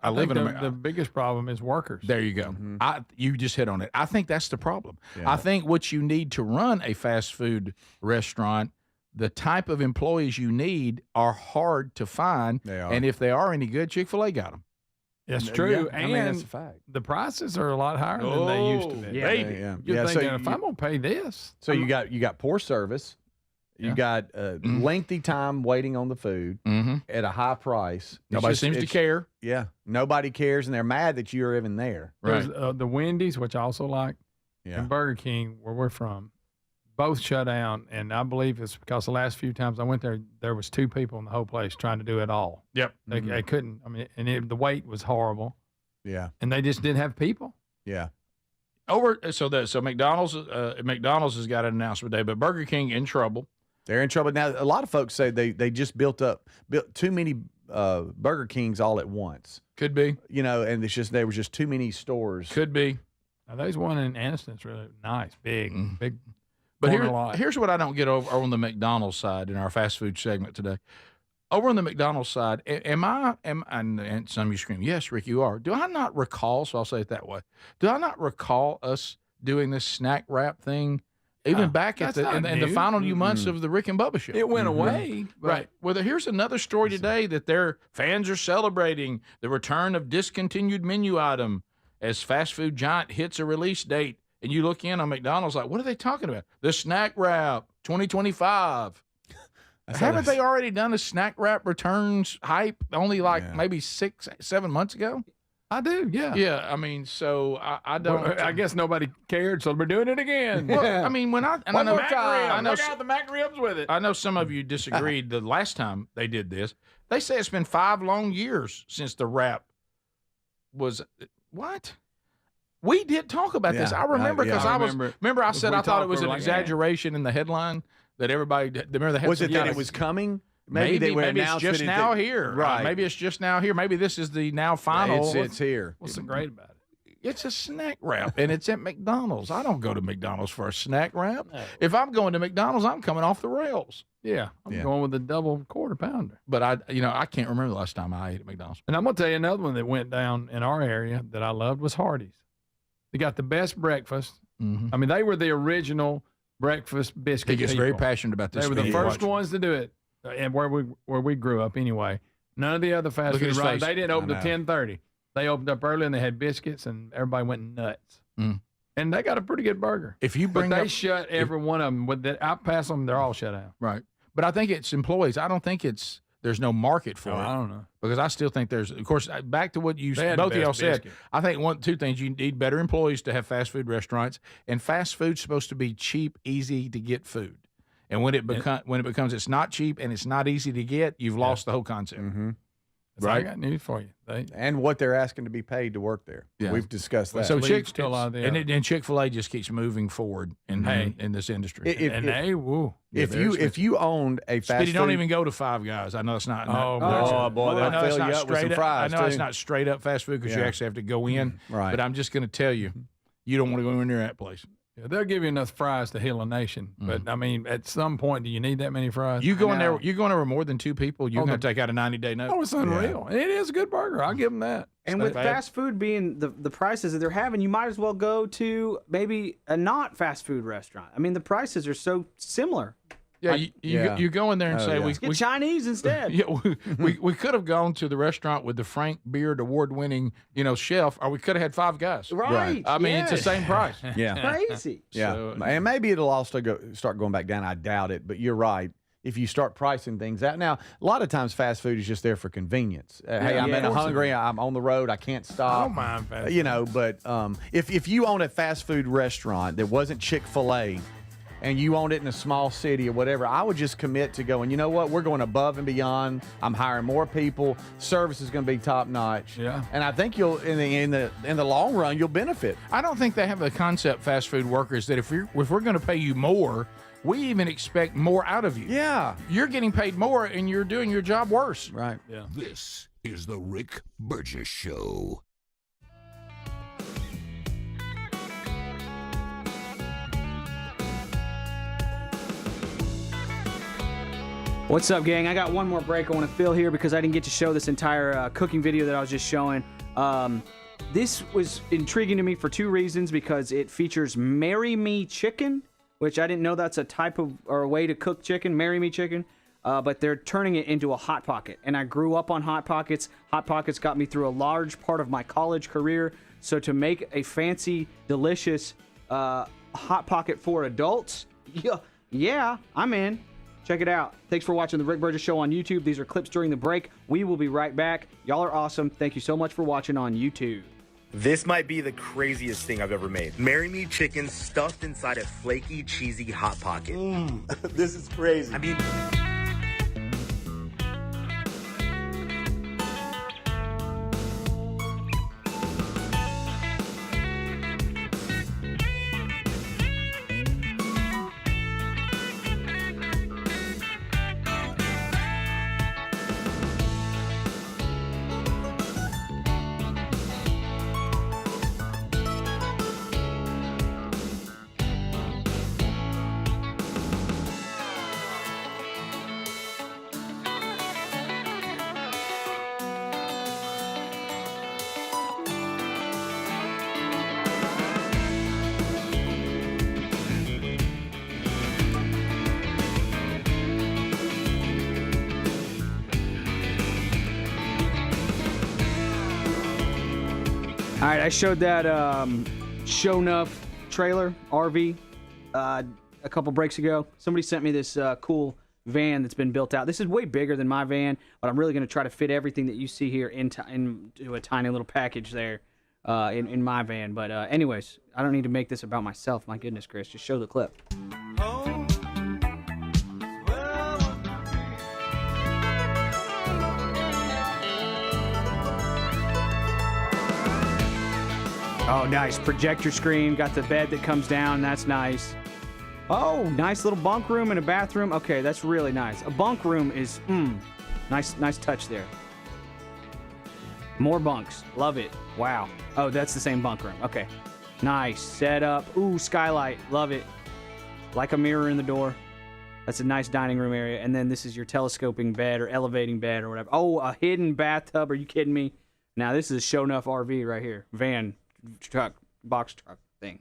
live in America. The biggest problem is workers. There you go. Mm-hmm. You just hit on it. I think that's the problem. Yeah. I think what you need to run a fast food restaurant, the type of employees you need are hard to find. They are. And if they are any good, Chick-fil-A got them. That's true. Yeah, and that's a fact. the prices are a lot higher than they used to be. Baby. You're thinking, if I'm going to pay this. So you got poor service. You got lengthy time waiting on the food at a high price. Nobody seems to care. Yeah. Nobody cares, and they're mad that you're even there. There's the Wendy's, which I also like, Yeah. and Burger King, where we're from, both shut down. And I believe it's because the last few times I went there, there was 2 people in the whole place trying to do it all. Yep. They couldn't. I mean, and the wait was horrible. Yeah. And they just didn't have people. Yeah. So McDonald's has got an announcement today, but Burger King in trouble. They're in trouble now. A lot of folks say they just built too many Burger Kings all at once. Could be. And there was just too many stores. Could be. Now, there's one in Anniston's really nice, big. But here's what I don't get over on the McDonald's side in our fast food segment today. Over on the McDonald's side, and some of you scream, yes, Rick, you are. Do I not recall, so I'll say it that way, do I not recall us doing this snack wrap thing even back in the final few months of the Rick and Bubba show? It went away. Right. Well, here's another story today that their fans are celebrating the return of discontinued menu item as fast food giant hits a release date. And you look in on McDonald's like, what are they talking about? The snack wrap 2025. Haven't they already done a snack wrap returns hype only maybe 6-7 months ago? I do, yeah. Yeah, I mean, so I don't. Well, I guess nobody cared, so we're doing it again. Well, I mean, Look out the mac ribs with it. I know some of you disagreed the last time they did this. They say it's been 5 long years since the wrap was what? We did talk about this. I remember because I said I thought it was an exaggeration in the headline that everybody remember the headline. Was it that it was coming? Maybe it's just now here. Right. Maybe it's just now here. Maybe this is the now final. It's here. What's so great about it? It's a snack wrap, and it's at McDonald's. I don't go to McDonald's for a snack wrap. No. If I'm going to McDonald's, I'm coming off the rails. Yeah, I'm going with a double quarter pounder. But I can't remember the last time I ate at McDonald's. And I'm gonna tell you another one that went down in our area that I loved was Hardee's. They got the best breakfast. Mm-hmm. I mean, they were the original breakfast biscuit. He gets very passionate about this. They were the first ones to do it, and where we grew up anyway. None of the other fast food restaurants. They didn't open till 10:30. They opened up early and they had biscuits, and everybody went nuts. Mm. And they got a pretty good burger. If you bring, but they shut every one of them. I pass them, they're all shut out. Right. But I think it's employees. I don't think there's no market for it. I don't know. Because I still think there's, of course, back to what you both of y'all said. I think two things. You need better employees to have fast food restaurants, and fast food's supposed to be cheap, easy to get food. And when it becomes it's not cheap and it's not easy to get, you've lost the whole concept. Mm-hmm. Right. I got news for you. And what they're asking to be paid to work there. Yeah. We've discussed that. So Chick-fil-A just keeps moving forward in this industry. If you owned a fast Speedy, food, don't even go to Five Guys. I know it's not. Boy, they'll fill you up with some fries. I know it's not straight up fast food because you actually have to go in. Right. But I'm just going to tell you, you don't want to go in near that place. Yeah, they'll give you enough fries to heal a nation, but I mean, at some point, do you need that many fries? You go in there with more than two people, you're going to take out a 90-day note. Oh, it's unreal. Yeah. It is a good burger. I'll give them that. And with fast food being the prices that they're having, you might as well go to maybe a not fast food restaurant. I mean, the prices are so similar. Yeah, you go in there and say, we get Chinese instead. Yeah, we could have gone to the restaurant with the Frank Beard award-winning, chef, or we could have had Five Guys. Right. I mean, it's the same price. Yeah. Crazy. Yeah. So, and maybe it'll also start going back down. I doubt it, but you're right. If you start pricing things out. Now, a lot of times fast food is just there for convenience. Hey, I'm hungry, I'm on the road, I can't stop. I don't mind fast food. But if you own a fast food restaurant that wasn't Chick-fil-A, and you owned it in a small city or whatever, I would just commit to going, you know what, we're going above and beyond. I'm hiring more people. Service is going to be top notch. Yeah. And I think you'll in the long run you'll benefit. I don't think they have the concept, fast food workers, that if we're going to pay you more, we even expect more out of you. Yeah. You're getting paid more and you're doing your job worse. Right. Yeah. This is the Rick Burgess Show. What's up, gang? I got one more break I want to fill here because I didn't get to show this entire cooking video that I was just showing. This was intriguing to me for two reasons, because it features Marry Me chicken, which I didn't know that's a type of or a way to cook chicken, Marry Me chicken, but they're turning it into a Hot Pocket. And I grew up on Hot Pockets. Hot Pockets got me through a large part of my college career. So to make a fancy, delicious Hot Pocket for adults, yeah, I'm in. Check it out. Thanks for watching the Rick Burgess Show on YouTube. These are clips during the break. We will be right back. Y'all are awesome. Thank you so much for watching on YouTube. This might be the craziest thing I've ever made. Marry Me chicken stuffed inside a flaky, cheesy Hot Pocket. This is crazy. I mean... All right, I showed that Show Enough trailer, RV, a couple breaks ago. Somebody sent me this cool van that's been built out. This is way bigger than my van, but I'm really going to try to fit everything that you see here into a tiny little package there in my van. But anyways, I don't need to make this about myself. My goodness, Chris, just show the clip. Oh, nice. Projector screen. Got the bed that comes down. That's nice. Oh, nice little bunk room and a bathroom. Okay, that's really nice. A bunk room is, nice touch there. More bunks. Love it. Wow. Oh, that's the same bunk room. Okay. Nice. Setup. Ooh, skylight. Love it. Like a mirror in the door. That's a nice dining room area. And then this is your telescoping bed or elevating bed or whatever. Oh, a hidden bathtub. Are you kidding me? Now, this is a show enough RV right here. Van, truck, box truck thing.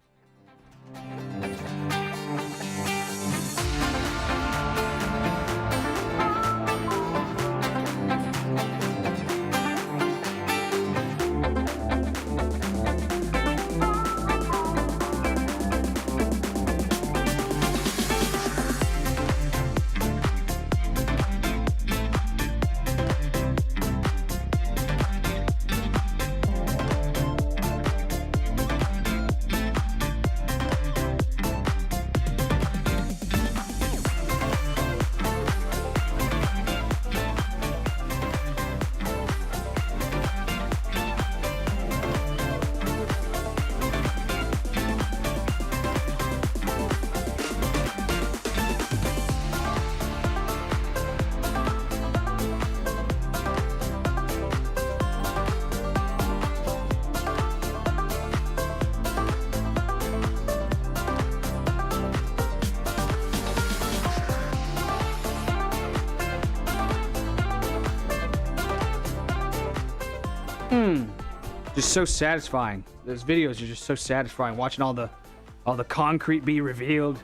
Just so satisfying. Those videos are just so satisfying. Watching all the concrete be revealed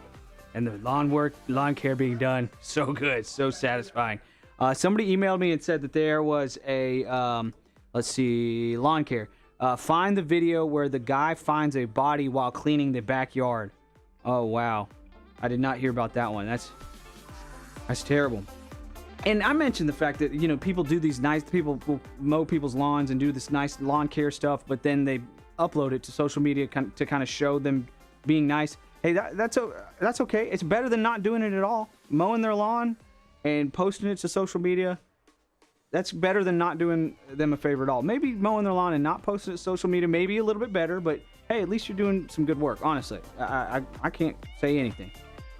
and the lawn care being done. So good, so satisfying. Somebody emailed me and said that there was a lawn care. Find the video where the guy finds a body while cleaning the backyard. Oh wow, I did not hear about that one. That's terrible. And I mentioned the fact that, people do these people will mow people's lawns and do this nice lawn care stuff, but then they upload it to social media to kind of show them being nice. Hey, that's okay. It's better than not doing it at all. Mowing their lawn and posting it to social media, that's better than not doing them a favor at all. Maybe mowing their lawn and not posting it to social media, maybe a little bit better, but hey, at least you're doing some good work, honestly. I can't say anything.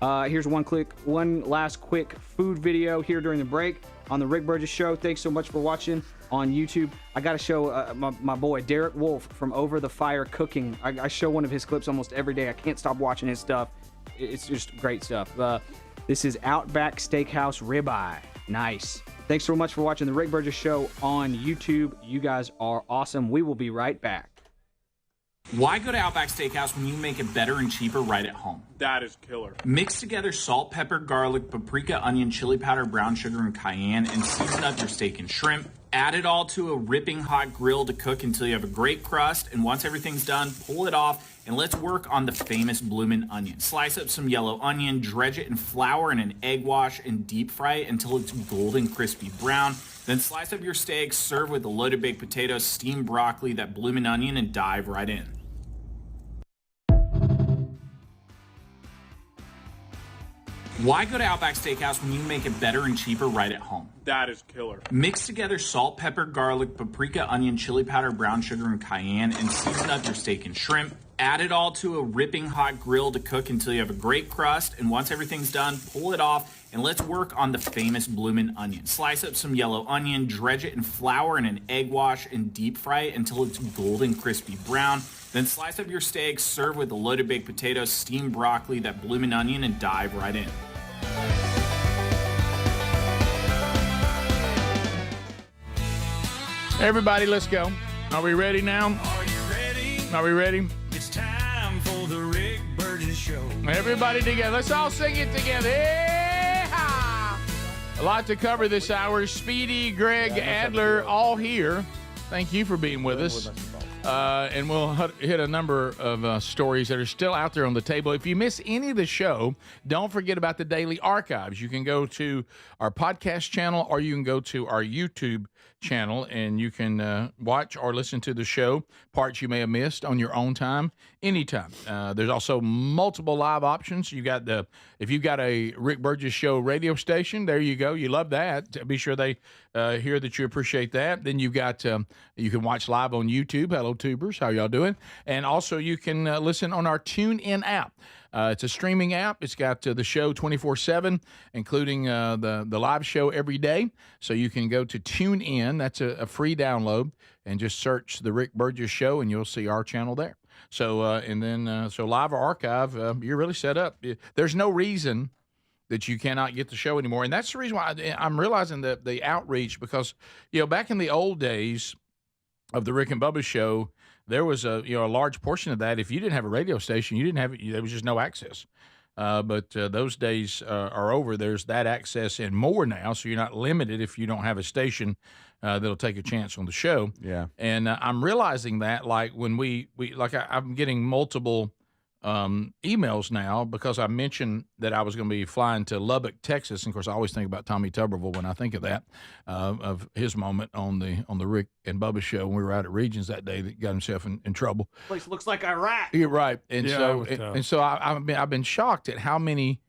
Here's one last quick food video here during the break on the Rick Burgess Show. Thanks so much for watching on YouTube. I got to show my boy Derek Wolf from Over the Fire Cooking. I show one of his clips almost every day. I can't stop watching his stuff. It's just great stuff. This is Outback Steakhouse Ribeye. Nice. Thanks so much for watching the Rick Burgess Show on YouTube. You guys are awesome. We will be right back. Why go to Outback Steakhouse when you make it better and cheaper right at home? That is killer. Mix together salt, pepper, garlic, paprika, onion, chili powder, brown sugar, and cayenne, and season up your steak and shrimp. Add it all to a ripping hot grill to cook until you have a great crust, and once everything's done, pull it off, and let's work on the famous bloomin' onion. Slice up some yellow onion, dredge it in flour and an egg wash, and deep fry it until it's golden crispy brown. Then slice up your steak, serve with a loaded baked potatoes, steamed broccoli, that bloomin' onion, and dive right in. Why go to Outback Steakhouse when you make it better and cheaper right at home? That is killer. Mix together salt, pepper, garlic, paprika, onion, chili powder, brown sugar, and cayenne, and season up your steak and shrimp. Add it all to a ripping hot grill to cook until you have a great crust, and once everything's done, pull it off, and let's work on the famous bloomin' onion. Slice up some yellow onion, dredge it in flour and an egg wash, and deep fry it until it's golden crispy brown. Then slice up your steak, serve with a loaded baked potatoes, steamed broccoli, that bloomin' onion, and dive right in. Everybody, let's go. Are we ready now? Are you ready? Are we ready? It's time for the Rick Burgess Show. Everybody together. Let's all sing it together. Hey-ha! A lot to cover this hour. Speedy, Greg, Adler, all here. Thank you for being with us. And we'll hit a number of stories that are still out there on the table. If you miss any of the show, don't forget about the daily archives. You can go to our podcast channel or you can go to our YouTube channel and you can watch or listen to the show, parts you may have missed on your own time, anytime. There's also multiple live options. If you've got a Rick Burgess Show radio station, there you go. You love that. Be sure they hear that you appreciate that. Then you've got, you can watch live on YouTube. Hello, tubers. How y'all doing? And also you can listen on our TuneIn app. It's a streaming app. It's got the show 24/7, including the live show every day. So you can go to TuneIn. That's a free download, and just search the Rick Burgess Show, and you'll see our channel there. So so live or archive, you're really set up. There's no reason that you cannot get the show anymore, and that's the reason why I'm realizing that the outreach, because back in the old days of the Rick and Bubba Show, there was a large portion of that. If you didn't have a radio station, you didn't have it. There was just no access. But those days are over. There's that access and more now, so you're not limited if you don't have a station that'll take a chance on the show. Yeah. And I'm realizing that, like, when I'm getting multiple emails now because I mentioned that I was going to be flying to Lubbock, Texas. And of course, I always think about Tommy Tuberville when I think of that, of his moment on the Rick and Bubba Show when we were out at Regions that day that got himself in trouble. Place looks like Iraq. You're right. And Yeah, so I've been shocked at how many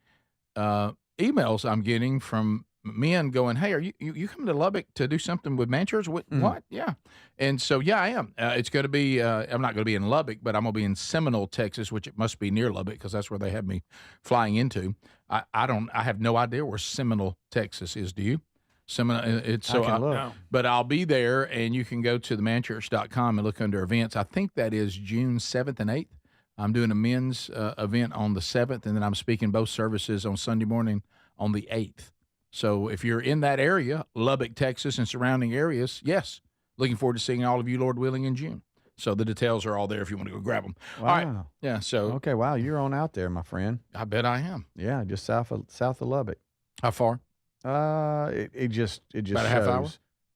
emails I'm getting from men going, "Hey, are you coming to Lubbock to do something with Manchurch?" What? Yeah. And so, yeah, I am. It's going to be, I'm not going to be in Lubbock, but I'm going to be in Seminole, Texas, which it must be near Lubbock because that's where they have me flying into. I have no idea where Seminole, Texas is. Do you? Seminole, but I'll be there, and you can go to themanchurch.com and look under events. I think that is June 7th and 8th. I'm doing a men's event on the 7th, and then I'm speaking both services on Sunday morning on the 8th. So if you're in that area, Lubbock, Texas, and surrounding areas, yes, looking forward to seeing all of you, Lord willing, in June. So the details are all there if you want to go grab them. Wow. All right. Yeah. So okay. Wow, you're on out there, my friend. I bet I am. Yeah, just south of Lubbock. How far? It just about a half hour.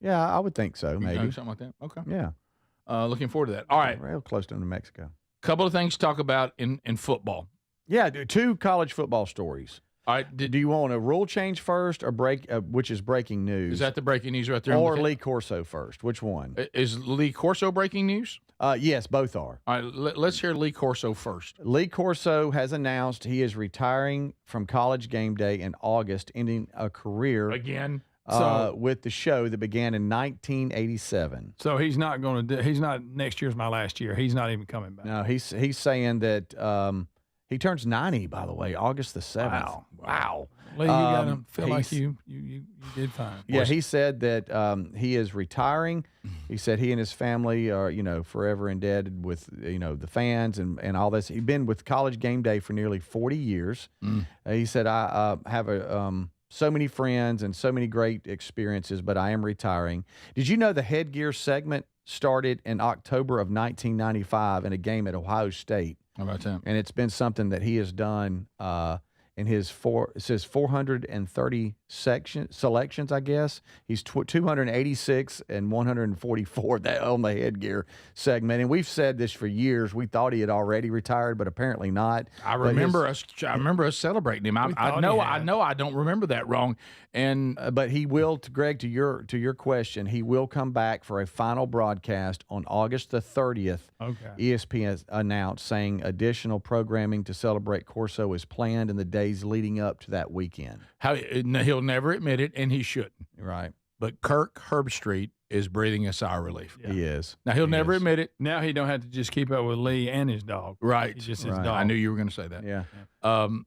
Yeah, I would think so. Maybe something like that. Okay. Yeah. Looking forward to that. All right. Real close to New Mexico. Couple of things to talk about in football. Yeah, 2 college football stories. All right. Do you want a rule change first or which is breaking news? Is that the breaking news right there? Or Lee Corso first? Which one? Is Lee Corso breaking news? Yes, both are. All right, let's hear Lee Corso first. Lee Corso has announced he is retiring from College Game Day in August, ending a career again with the show that began in 1987. So he's not going to. He's not. Next year's my last year. He's not even coming back. No, he's saying that. He turns 90, by the way, August the 7th. Wow. Lee, you got to feel like you did fine. Yeah, he said that he is retiring. He said he and his family are, forever indebted with, the fans and all this. He's been with College Game Day for nearly 40 years. He said, I have so many friends and so many great experiences, but I am retiring. Did you know the headgear segment started in October of 1995 in a game at Ohio State? How about that? And it's been something that he has done in his 430 selections, I guess. He's 286 and 144 on the headgear segment. And we've said this for years. We thought he had already retired, but apparently not. I remember us celebrating him. I know I don't remember that wrong. And but he will, Greg, to your question, he will come back for a final broadcast on August the 30th. Okay. ESPN has announced, saying additional programming to celebrate Corso is planned in the days leading up to that weekend. He'll never admit it, and he shouldn't. Right. But Kirk Herbstreit is breathing a sigh of relief. Yeah. He is. Now, he'll never admit it. Now he don't have to just keep up with Lee and his dog. Right. He's just his Right. dog. I knew you were going to say that. Yeah.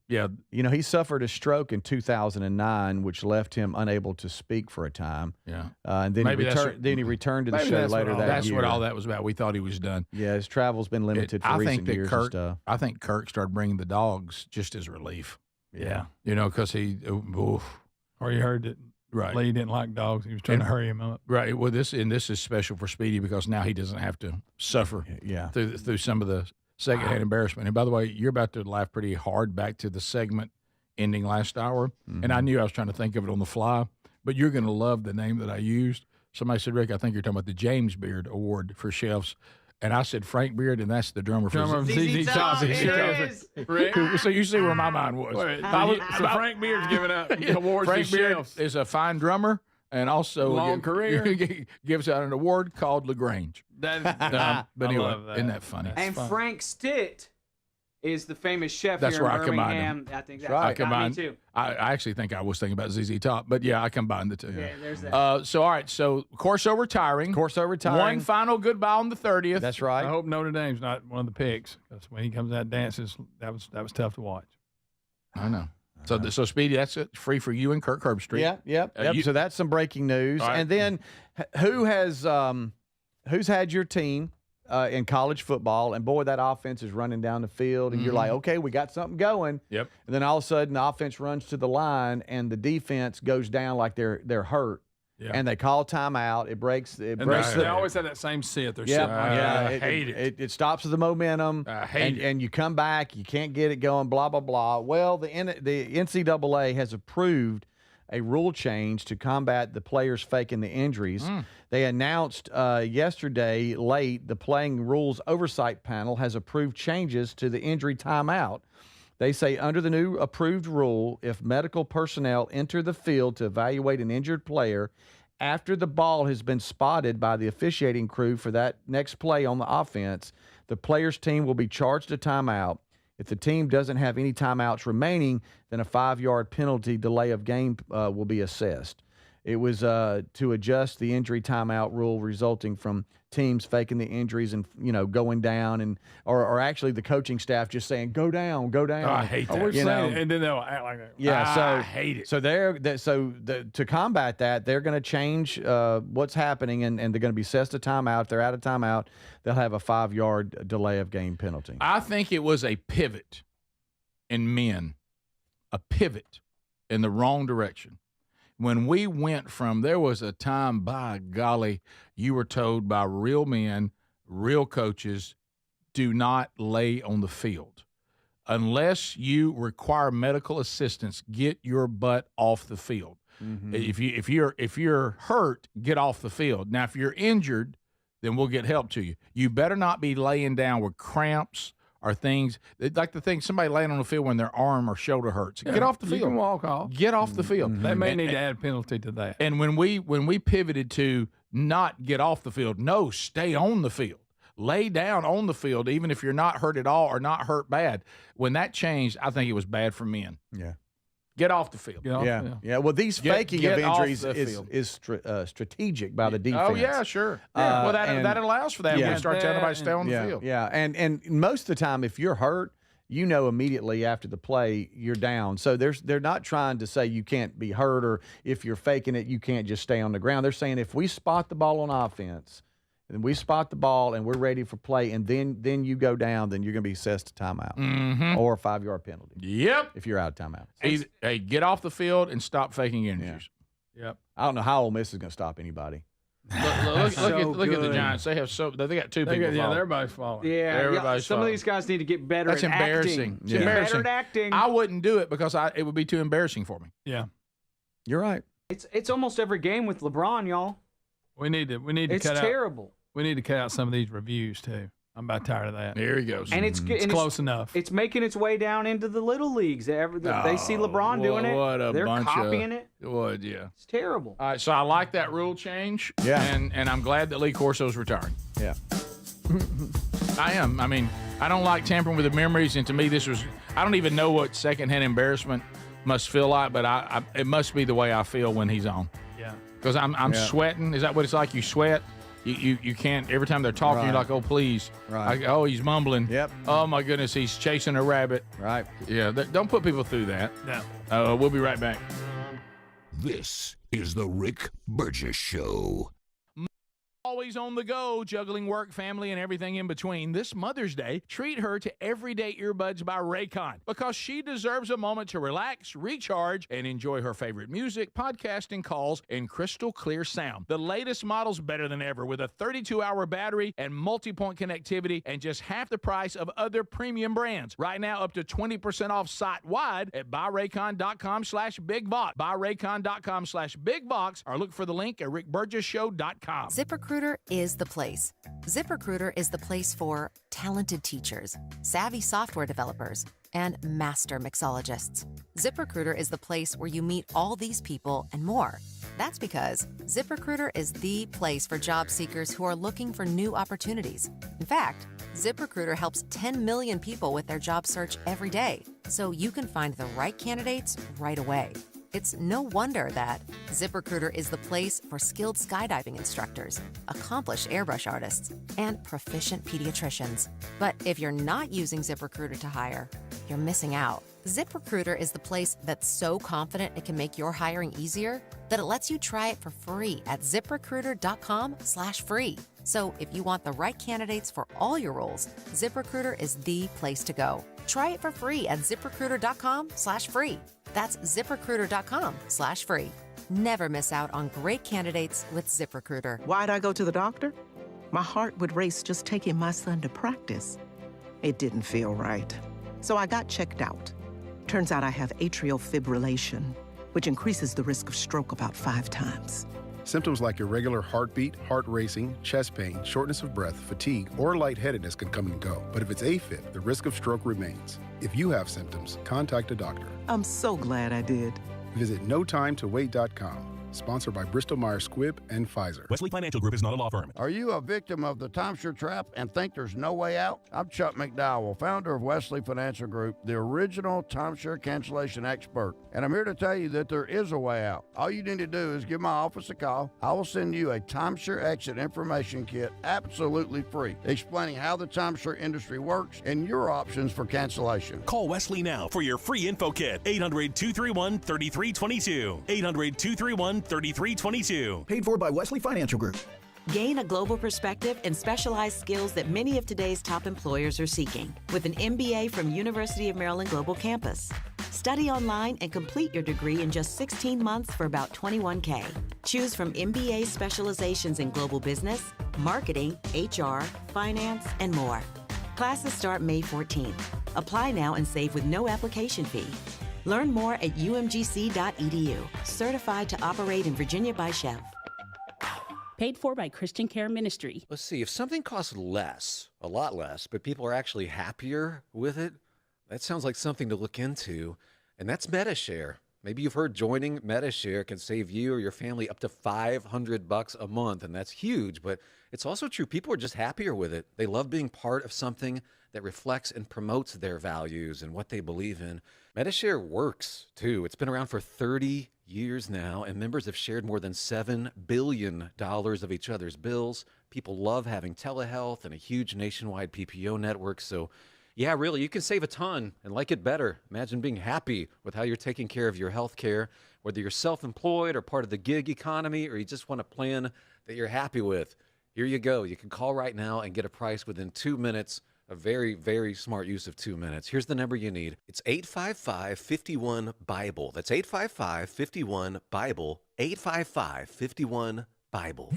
Yeah. He suffered a stroke in 2009, which left him unable to speak for a time. Yeah. And then he returned to the show later that year. That's what all that was about. We thought he was done. Yeah, his travel's been limited for recent years and stuff. I think Kirk started bringing the dogs just as relief. Yeah. Because he or you heard that Lee didn't like dogs. He was trying to hurry him up. Right. Well, this is special for Speedy because now he doesn't have to suffer through some of the secondhand embarrassment. And by the way, you're about to laugh pretty hard back to the segment ending last hour. Mm-hmm. And I knew I was trying to think of it on the fly, but you're going to love the name that I used. Somebody said, Rick, I think you're talking about the James Beard Award for chefs. And I said Frank Beard, and that's the drummer for ZZ Top. So you see where my mind was. So Frank Beard's giving out awards Frank to Beard chefs. is a fine drummer and also Long career. gives out an award called LaGrange. But anyway, love that. isn't that funny? And Frank Stitt is the famous chef That's here where in I combined Birmingham. them. I think that's I me combined. too. I actually think I was thinking about ZZ Top, but yeah, I combined the two. Yeah, there's that. So, all right. So, Corso retiring. One final goodbye on the 30th. That's right. I hope Notre Dame's not one of the picks, because when he comes out and dances, that was tough to watch. I know. So Speedy, that's free for you and Kirk Herbstreit. Yep. So that's some breaking news. All right. And then who's had your team in college football, and boy, that offense is running down the field, and you're like, okay, we got something going. Yep. And then all of a sudden, the offense runs to the line, and the defense goes down like they're hurt. Yeah. And they call timeout. It breaks. They always have that same sit. They're sitting like that. I hate it. It stops the momentum. I hate it. And you come back, you can't get it going, blah, blah, blah. Well, the NCAA has approved a rule change to combat the players faking the injuries. They announced yesterday late the Playing Rules Oversight Panel has approved changes to the injury timeout. They say under the new approved rule, if medical personnel enter the field to evaluate an injured player after the ball has been spotted by the officiating crew for that next play on the offense, the player's team will be charged a timeout. If the team doesn't have any timeouts remaining, then a 5-yard penalty delay of game will be assessed. It was to adjust the injury timeout rule resulting from teams faking the injuries and going down, or actually the coaching staff just saying go down. Oh, I hate that. And then they'll act like that. Yeah, so I hate it. So to combat that, they're going to change what's happening, and they're going to be assessed a timeout. If they're out of timeout, they'll have a 5-yard delay of game penalty. I think it was a pivot in men, a pivot in the wrong direction. When we went from, there was a time, by golly, you were told by real men, real coaches, do not lay on the field. Unless you require medical assistance, get your butt off the field. Mm-hmm. If you're hurt, get off the field. Now, if you're injured, then we'll get help to you. You better not be laying down with cramps or things like somebody laying on the field when their arm or shoulder hurts. Get off the field. You can walk off. Get off the field. They may need to add a penalty to that. And when we pivoted to not get off the field, no, stay on the field. Lay down on the field, even if you're not hurt at all or not hurt bad. When that changed, I think it was bad for men. Yeah. Get off the field. Yeah. Well, these faking of injuries is strategic by the defense. Oh yeah, sure. Yeah. Well, that allows for that when you start telling everybody to stay on the field. Yeah, and most of the time, if you're hurt, immediately after the play you're down. So they're not trying to say you can't be hurt, or if you're faking it, you can't just stay on the ground. They're saying if we spot the ball on offense, and we spot the ball and we're ready for play, and then you go down, then you're going to be assessed a timeout or a 5-yard penalty. Yep. If you're out of timeout. Hey, get off the field and stop faking injuries. Yeah. Yep. I don't know how Ole Miss is going to stop anybody. Look at the Giants. They got two people. Everybody's falling. Yeah, some of these guys need to get better. That's at embarrassing. Acting. Get better at acting. I wouldn't do it because it would be too embarrassing for me. Yeah, you're right. It's almost every game with LeBron, y'all. We need to. It's terrible. We need to cut out some of these reviews too. I'm about tired of that. There he goes. And it's close enough. It's making its way down into the little leagues. They see LeBron doing it. They're copying it. Yeah. It's terrible. All right, so I like that rule change. Yeah. And I'm glad that Lee Corso's retiring. Yeah. I am. I mean, I don't like tampering with the memories, and to me, I don't even know what secondhand embarrassment must feel like, but it must be the way I feel when he's on. Yeah. Because I'm sweating. Is that what it's like? You sweat? You can't, every time they're talking, you're like, oh, please. Right. Oh, he's mumbling. Yep. Oh, my goodness, he's chasing a rabbit. Right. Yeah, don't put people through that. No. We'll be right back. This is the Rick Burgess Show. Always on the go, juggling work, family, and everything in between. This Mother's Day, treat her to Everyday Earbuds by Raycon, because she deserves a moment to relax, recharge, and enjoy her favorite music, podcasting, calls, and crystal clear sound. The latest model's better than ever, with a 32-hour battery and multi-point connectivity, and just half the price of other premium brands. Right now, up to 20% off site-wide at buyraycon.com/bigbox. Buyraycon.com/bigbox, or look for the link at rickburgessshow.com. ZipRecruiter is the place. ZipRecruiter is the place for talented teachers, savvy software developers, and master mixologists. ZipRecruiter is the place where you meet all these people and more. That's because ZipRecruiter is the place for job seekers who are looking for new opportunities. In fact, ZipRecruiter helps 10 million people with their job search every day, so you can find the right candidates right away. It's no wonder that ZipRecruiter is the place for skilled skydiving instructors, accomplished airbrush artists, and proficient pediatricians. But if you're not using ZipRecruiter to hire, you're missing out. ZipRecruiter is the place that's so confident it can make your hiring easier that it lets you try it for free at ZipRecruiter.com/free. So if you want the right candidates for all your roles, ZipRecruiter is the place to go. Try it for free at ZipRecruiter.com/free. That's ZipRecruiter.com/free. Never miss out on great candidates with ZipRecruiter. Why'd I go to the doctor? My heart would race just taking my son to practice. It didn't feel right. So I got checked out. Turns out I have atrial fibrillation, which increases the risk of stroke about 5 times. Symptoms like irregular heartbeat, heart racing, chest pain, shortness of breath, fatigue, or lightheadedness can come and go. But if it's AFib, the risk of stroke remains. If you have symptoms, contact a doctor. I'm so glad I did. Visit notimetowait.com. Sponsored by Bristol-Myers Squibb and Pfizer. Wesley Financial Group is not a law firm. Are you a victim of the timeshare trap and think there's no way out? I'm Chuck McDowell, founder of Wesley Financial Group, the original timeshare cancellation expert. And I'm here to tell you that there is a way out. All you need to do is give my office a call. I will send you a timeshare exit information kit absolutely free, explaining how the timeshare industry works and your options for cancellation. Call Wesley now for your free info kit. 800-231-3322. 800-231-3322. Paid for by Wesley Financial Group. Gain a global perspective and specialized skills that many of today's top employers are seeking with an MBA from University of Maryland Global Campus. Study online and complete your degree in just 16 months for about $21K. Choose from MBA specializations in global business, marketing, HR, finance, and more. Classes start May 14th. Apply now and save with no application fee. Learn more at umgc.edu. Certified to operate in Virginia by Chef. Paid for by Christian Care Ministry. Let's see, if something costs less, a lot less, but people are actually happier with it, that sounds like something to look into, and that's MediShare. Maybe you've heard joining MediShare can save you or your family up to $500 a month, and that's huge, but it's also true. People are just happier with it. They love being part of something that reflects and promotes their values and what they believe in. MediShare works, too. It's been around for 30 years now, and members have shared more than $7 billion of each other's bills. People love having telehealth and a huge nationwide PPO network. So, yeah, really, you can save a ton and like it better. Imagine being happy with how you're taking care of your health care, whether you're self-employed or part of the gig economy, or you just want a plan that you're happy with. Here you go. You can call right now and get a price within 2 minutes. A very, very smart use of 2 minutes. Here's the number you need. It's 855-51-BIBLE. That's 855-51-BIBLE. 855-51-BIBLE.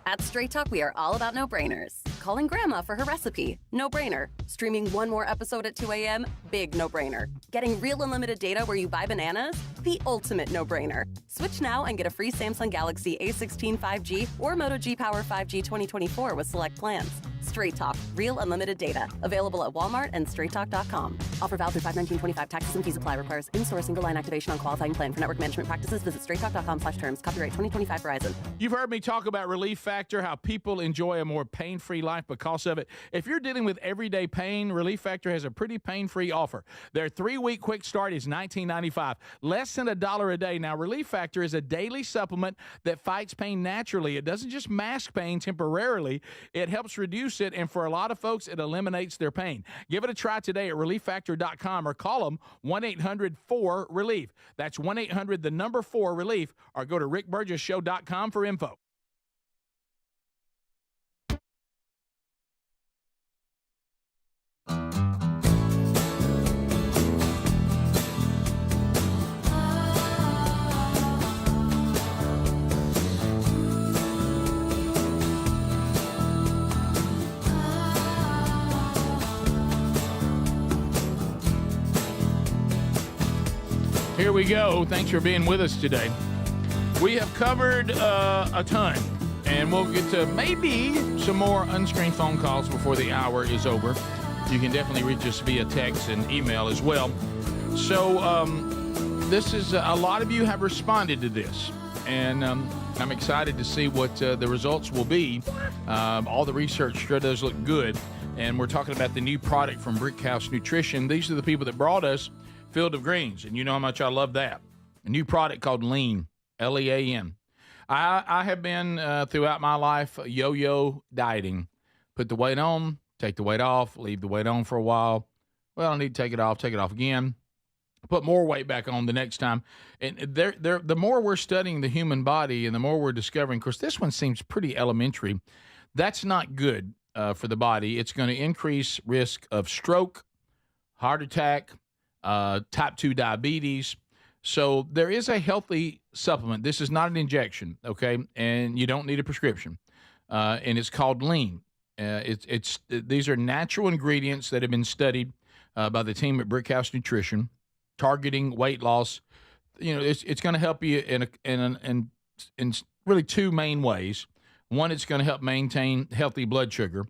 At Straight Talk, we are all about no-brainers. Calling Grandma for her recipe, no-brainer. Streaming one more episode at 2 a.m., big no-brainer. Getting real unlimited data where you buy bananas, the ultimate no-brainer. Switch now and get a free Samsung Galaxy A16 5G or Moto G Power 5G 2024 with select plans. Straight Talk, real unlimited data. Available at Walmart and straighttalk.com. Offer valid through 5/19/25. Taxes and fees apply. Requires in-store single line activation on qualifying plan. For network management practices, visit straighttalk.com/terms. Copyright 2025 Verizon. You've heard me talk about Relief Factor, how people enjoy a more pain-free life because of it. If you're dealing with everyday pain, Relief Factor has a pretty pain-free offer. Their 3-week quick start is $19.95, less than $1 a day. Now, Relief Factor is a daily supplement that fights pain naturally. It doesn't just mask pain temporarily. It helps reduce it, and for a lot of folks, it eliminates their pain. Give it a try today at ReliefFactor.com or call them 1-800-4-RELIEF. That's 1-800-4-RELIEF, or go to rickburgessshow.com for info. Here we go. Thanks for being with us today. We have covered a ton, and we'll get to maybe some more unscreened phone calls before the hour is over. You can definitely reach us via text and email as well. So this is a lot of you have responded to this, and I'm excited to see what the results will be. All the research sure does look good. And we're talking about the new product from Brickhouse Nutrition. These are the people that brought us Field of Greens, and you know how much I love that. A new product called Lean, L-E-A-N. I have been, throughout my life, yo-yo dieting. Put the weight on, take the weight off, leave the weight on for a while. Well, I need to take it off again. Put more weight back on the next time. And the more we're studying the human body and the more we're discovering, of course, this one seems pretty elementary. That's not good for the body. It's going to increase risk of stroke, heart attack, type 2 diabetes. So there is a healthy supplement. This is not an injection, okay? And you don't need a prescription. And it's called Lean. These are natural ingredients that have been studied by the team at Brickhouse Nutrition, targeting weight loss. You know, it's going to help you in really two main ways. One, it's going to help maintain healthy blood sugar.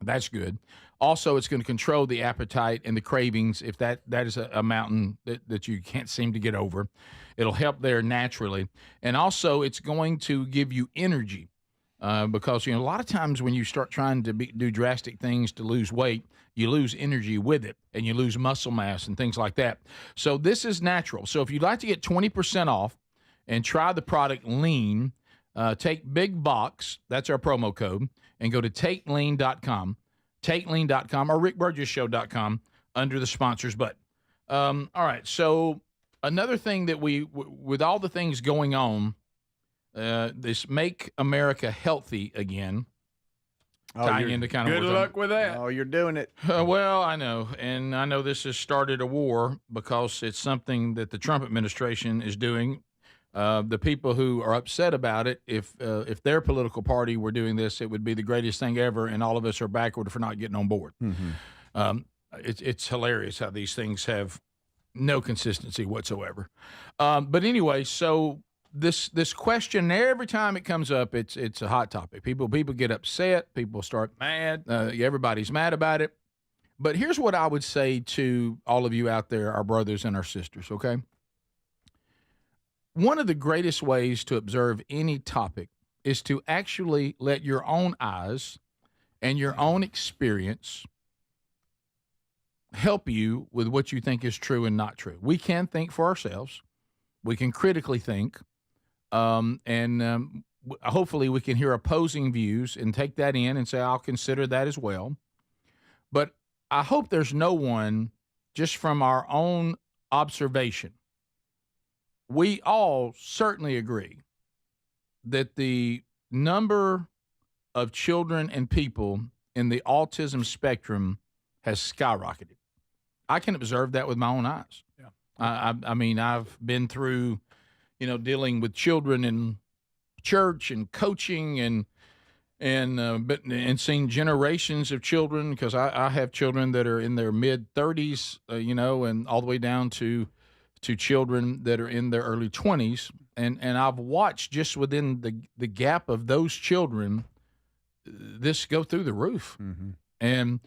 That's good. Also, it's going to control the appetite and the cravings if that is a mountain that you can't seem to get over. It'll help there naturally. And also, it's going to give you energy because, you know, a lot of times when you start trying to do drastic things to lose weight, you lose energy with it and you lose muscle mass and things like that. So this is natural. So if you'd like to get 20% off and try the product Lean, take Big Box, that's our promo code, and go to takelean.com. TakeLean.com or RickBurgessShow.com under the sponsors button. All right, so another thing that with all the things going on, this Make America Healthy Again, tying into kind of good luck with that. Oh, you're doing it. Well, I know, and I know this has started a war because it's something that the Trump administration is doing. The people who are upset about it, if their political party were doing this, it would be the greatest thing ever, and all of us are backward for not getting on board. Mm-hmm. It's hilarious how these things have no consistency whatsoever. But anyway, so this question, every time it comes up, it's a hot topic. People get upset. People start mad. Everybody's mad about it. But here's what I would say to all of you out there, our brothers and our sisters, okay? One of the greatest ways to observe any topic is to actually let your own eyes and your own experience help you with what you think is true and not true. We can think for ourselves. We can critically think. And hopefully we can hear opposing views and take that in and say, I'll consider that as well. But I hope there's no one, just from our own observation, we all certainly agree that the number of children and people in the autism spectrum has skyrocketed. I can observe that with my own eyes. Yeah. I mean, I've been through, you know, dealing with children in church and coaching and seen generations of children, because I have children that are in their mid-30s, you know, and all the way down to children that are in their early 20s. And I've watched just within the gap of those children, this go through the roof. Mm-hmm. And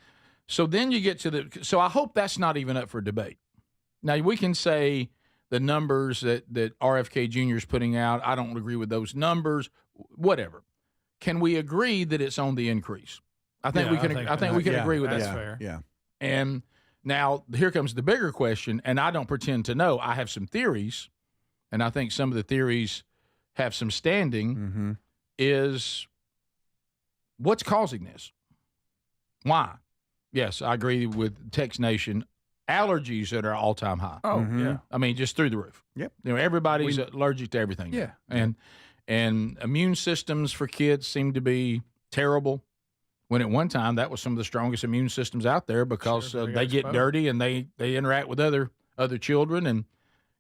so then you get to so I hope that's not even up for debate. Now, we can say the numbers that RFK Jr. is putting out, I don't agree with those numbers, whatever. Can we agree that it's on the increase? I think we can agree with that. That's fair. Yeah. And now, here comes the bigger question, and I don't pretend to know. I have some theories, and I think some of the theories have some standing, Mm-hmm. is what's causing this? Why? Yes, I agree with Tex Nation. Allergies at our all-time high. Oh, yeah. I mean, just through the roof. Yep. You know, everybody's allergic to everything. Yeah. And immune systems for kids seem to be terrible. When at one time that was some of the strongest immune systems out there, because they get dirty and they interact with other children. And,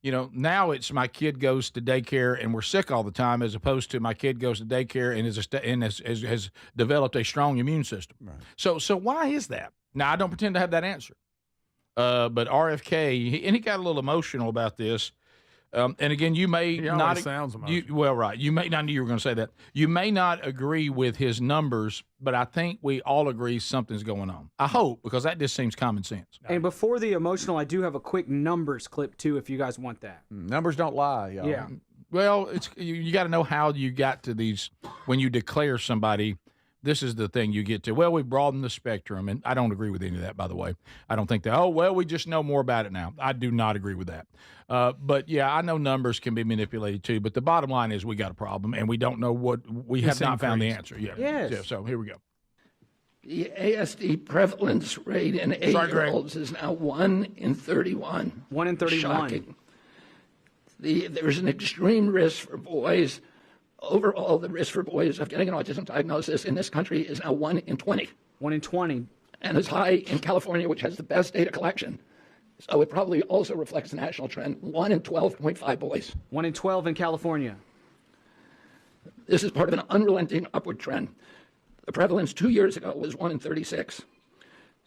you know, now it's my kid goes to daycare and we're sick all the time, as opposed to my kid goes to daycare and has developed a strong immune system. Right. So why is that? Now, I don't pretend to have that answer. But RFK, he got a little emotional about this. And again, you may not. Sounds emotional. Right. You may not. I knew you were going to say that. You may not agree with his numbers, but I think we all agree something's going on. I hope, because that just seems common sense. And before the emotional, I do have a quick numbers clip too, if you guys want that. Numbers don't lie, y'all. Yeah. Well, it's you got to know how you got to these. When you declare somebody, this is the thing you get to. Well, we broadened the spectrum, and I don't agree with any of that, by the way. I don't think that, oh, well, we just know more about it now. I do not agree with that. But, yeah, I know numbers can be manipulated, too. But the bottom line is we got a problem, and we don't know we have not found the answer yet. Yes. Yeah, so here we go. The ASD prevalence rate in 8-year-olds is now 1 in 31. 1 in 31. Shocking. There's an extreme risk for boys. Overall, the risk for boys of getting an autism diagnosis in this country is now 1 in 20. 1 in 20. And it's high in California, which has the best data collection. So it probably also reflects the national trend. 1 in 12.5 boys. 1 in 12 in California. This is part of an unrelenting upward trend. The prevalence 2 years ago was 1 in 36.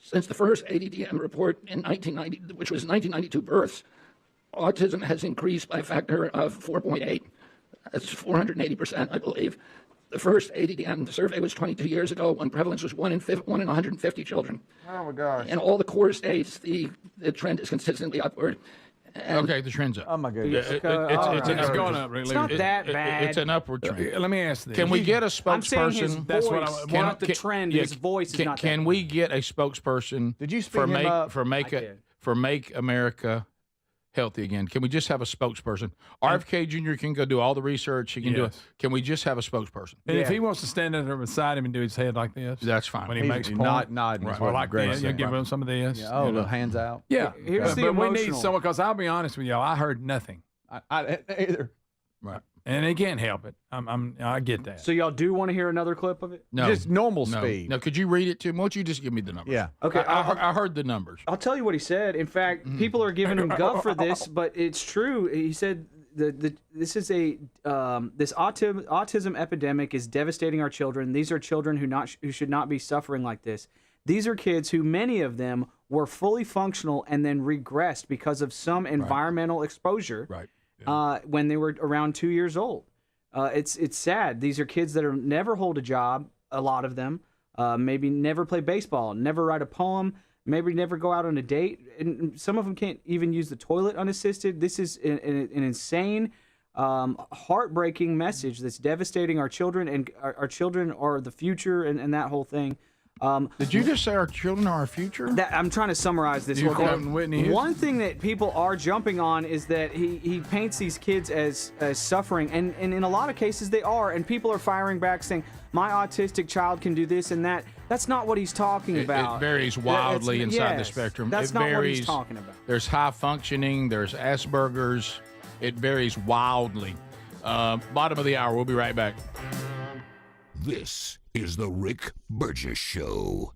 Since the first ADDM report in 1990, which was 1992 births, autism has increased by a factor of 4.8. That's 480%, I believe. The first ADDM, the survey was 22 years ago when prevalence was 1 in 150 children. Oh, my gosh. In all the core states, the trend is consistently upward. And Okay, the trend's up. Oh, my goodness. It's going up. Really. It's not that bad. It's an upward trend. Let me ask this. Can we get a I'm saying his spokesperson? voice, not the trend. His voice is not that Can bad. we get a spokesperson? Did you speed him up? for Make America Healthy Again? Can we just have a spokesperson? RFK Jr. can go do all the research. He can do it. Can we just have a spokesperson? And if he wants to stand there beside him and do his head like this, that's fine. When he makes point, nodding. right. Or like this, you give him some of this. Yeah, the hands out. Yeah. Here's the but we need emotional. someone, because I'll be honest with y'all, I heard nothing. I either. Right. And he can't help it. I get that. So y'all do want to hear another clip of it? No. Just normal No. speed. No, could you read it to me? Why don't you just give me the numbers? Yeah. Okay. I heard the numbers. I'll tell you what he said. In fact, people are giving him guff for this, but it's true. He said this is this autism epidemic is devastating our children. These are children who should not be suffering like this. These are kids who many of them were fully functional and then regressed because of some environmental exposure. Right. When they were around 2 years old. It's sad. These are kids that never hold a job, a lot of them, maybe never play baseball, never write a poem, maybe never go out on a date, and some of them can't even use the toilet unassisted. This is an insane, heartbreaking message that's devastating our children, and our children are the future, and that whole thing. Did you just say our children are our future? I'm trying to summarize this. You quoting Whitney Houston? One thing that people are jumping on is that he paints these kids as suffering, and in a lot of cases they are, and people are firing back saying, my autistic child can do this and that. That's not what he's talking about. It varies wildly inside the spectrum. That's not what he's talking about. There's high functioning, there's Asperger's. It varies wildly. Bottom of the hour. We'll be right back. This is the Rick Burgess Show.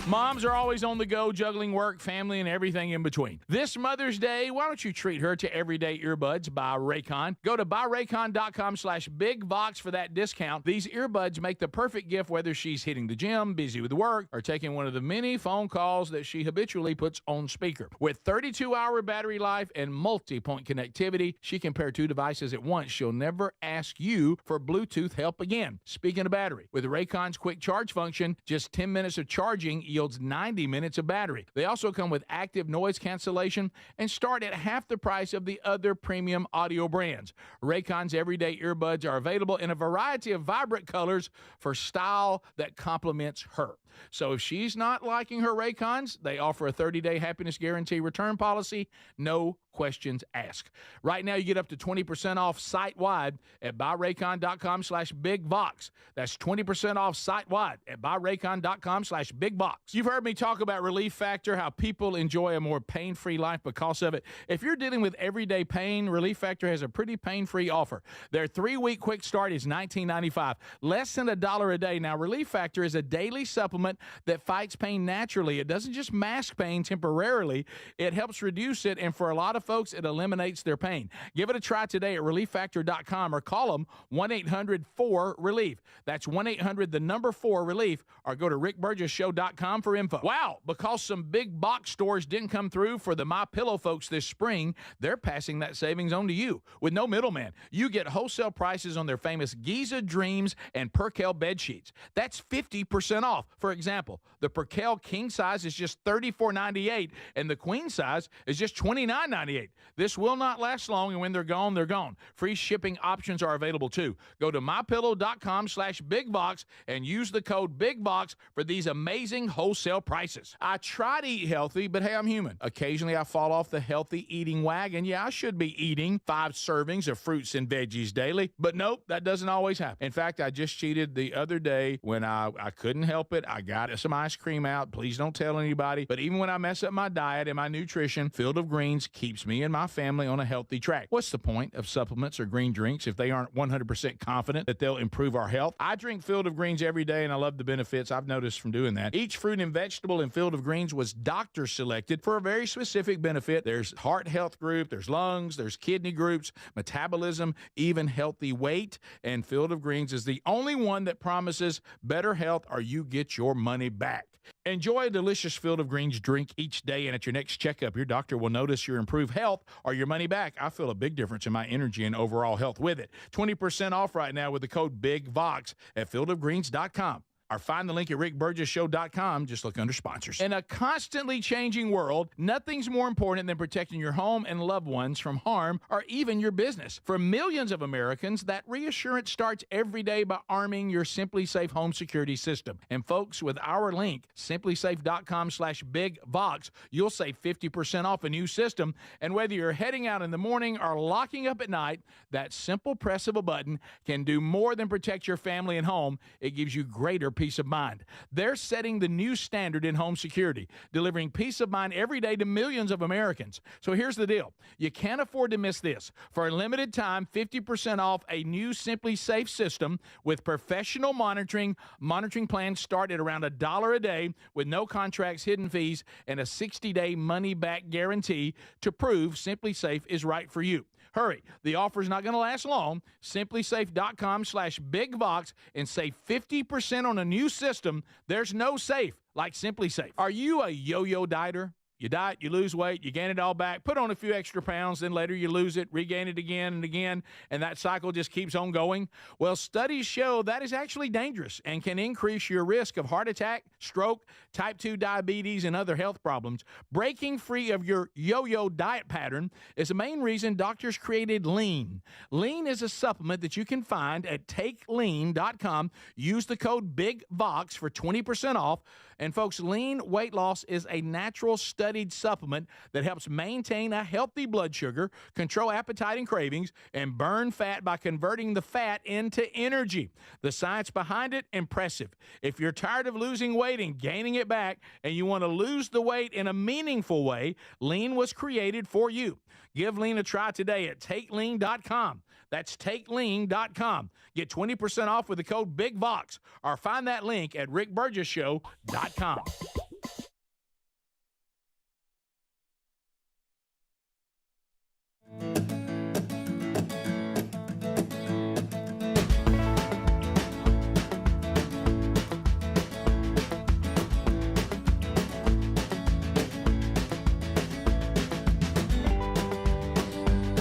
Moms are always on the go, juggling work, family, and everything in between. This Mother's Day, why don't you treat her to everyday earbuds by Raycon? Go to buyraycon.com/bigvox for that discount. These earbuds make the perfect gift whether she's hitting the gym, busy with work, or taking one of the many phone calls that she habitually puts on speaker. With 32-hour battery life and multi-point connectivity, she can pair two devices at once. She'll never ask you for Bluetooth help again. Speaking of battery, with Raycon's quick charge function, just 10 minutes of charging yields 90 minutes of battery. They also come with active noise cancellation and start at half the price of the other premium audio brands. Raycon's everyday earbuds are available in a variety of vibrant colors for style that complements her. So if she's not liking her Raycons, they offer a 30-day happiness guarantee return policy, no questions asked. Right now, you get up to 20% off site-wide at buyraycon.com/bigvox. That's 20% off site-wide at buyraycon.com/bigvox. You've heard me talk about Relief Factor, how people enjoy a more pain-free life because of it. If you're dealing with everyday pain, Relief Factor has a pretty pain-free offer. Their 3-week quick start is $19.95, less than $1 a day. Now, Relief Factor is a daily supplement that fights pain naturally. It doesn't just mask pain temporarily. It helps reduce it, and for a lot of folks, it eliminates their pain. Give it a try today at relieffactor.com or call them 1-800-4RELIEF. That's 1-800-4RELIEF, or go to rickburgessshow.com for info. Wow, because some big box stores didn't come through for the MyPillow folks this spring, they're passing that savings on to you with no middleman. You get wholesale prices on their famous Giza Dreams and Percale bed sheets. That's 50% off. For example, the Percale king size is just $34.98 and the queen size is just $29.98. This will not last long, and when they're gone, they're gone. Free shipping options are available too. Go to mypillow.com/bigbox and use the code BIGBOX for these amazing wholesale prices. I try to eat healthy, but hey, I'm human. Occasionally I fall off the healthy eating wagon. Yeah, I should be eating 5 servings of fruits and veggies daily, but nope, that doesn't always happen. In fact, I just cheated the other day when I couldn't help it. I got some ice cream out. Please don't tell anybody. But even when I mess up my diet and my nutrition, Field of Greens keeps me and my family on a healthy track. What's the point of supplements or green drinks if they aren't 100% confident that they'll improve our health? I drink Field of Greens every day, and I love the benefits I've noticed from doing that. Each fruit and vegetable in Field of Greens was doctor selected for a very specific benefit. There's heart health group, there's lungs, there's kidney groups, metabolism, even healthy weight. And Field of Greens is the only one that promises better health or you get your money back. Enjoy a delicious Field of Greens drink each day, and at your next checkup, your doctor will notice your improved health or your money back. I feel a big difference in my energy and overall health with it. 20% off right now with the code BIGVOX at fieldofgreens.com. Or find the link at rickburgessshow.com. Just look under sponsors. In a constantly changing world, nothing's more important than protecting your home and loved ones from harm or even your business. For millions of Americans, that reassurance starts every day by arming your Simply Safe home security system. And folks, with our link, simplysafe.com/bigvox, you'll save 50% off a new system. And whether you're heading out in the morning or locking up at night, that simple press of a button can do more than protect your family and home. It gives you greater peace of mind. They're setting the new standard in home security, delivering peace of mind every day to millions of Americans. So here's the deal. You can't afford to miss this. For a limited time, 50% off a new Simply Safe system with professional monitoring. Monitoring plans start at around $1 a day with no contracts, hidden fees, and a 60-day money-back guarantee to prove Simply Safe is right for you. Hurry. The offer's not going to last long. Simplysafe.com/bigvox and save 50% on a new system. There's no safe like Simply Safe. Are you a yo-yo dieter? You diet, you lose weight, you gain it all back, put on a few extra pounds, then later you lose it, regain it again and again, and that cycle just keeps on going? Well, studies show that is actually dangerous and can increase your risk of heart attack, stroke, type 2 diabetes, and other health problems. Breaking free of your yo-yo diet pattern is the main reason doctors created Lean. Lean is a supplement that you can find at takelean.com. Use the code BIGVOX for 20% off. And folks, Lean weight loss is a natural studied supplement that helps maintain a healthy blood sugar, control appetite and cravings, and burn fat by converting the fat into energy. The science behind it, impressive. If you're tired of losing weight and gaining it back, and you want to lose the weight in a meaningful way, Lean was created for you. Give Lean a try today at takelean.com. That's takelean.com. Get 20% off with the code BIGVOX, or find that link at rickburgessshow.com.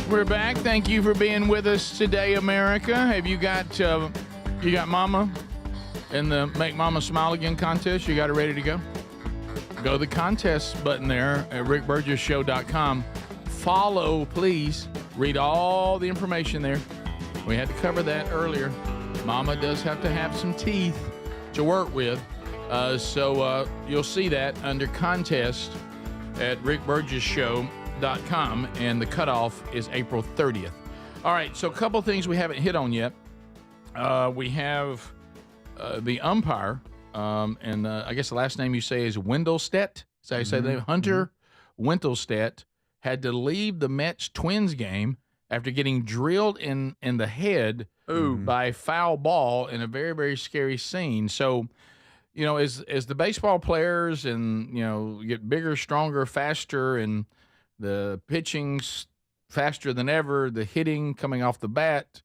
We're back. Thank you for being with us today, America. Have you got Mama in the Make Mama Smile Again contest? You got it ready to go? Go to the contest button there at rickburgessshow.com. Follow, please. Read all the information there. We had to cover that earlier. Mama does have to have some teeth to work with. So you'll see that under contest at rickburgessshow.com, and the cutoff is April 30th. All right, so a couple things we haven't hit on yet. We have the umpire, and I guess the last name you say is Wendelstedt. So you say the Hunter Wendelstedt had to leave the Mets-Twins game after getting drilled in the head by a foul ball in a very, very scary scene. So, you know, as the baseball players and, you know, get bigger, stronger, faster, and The pitching's faster than ever. The hitting coming off the bat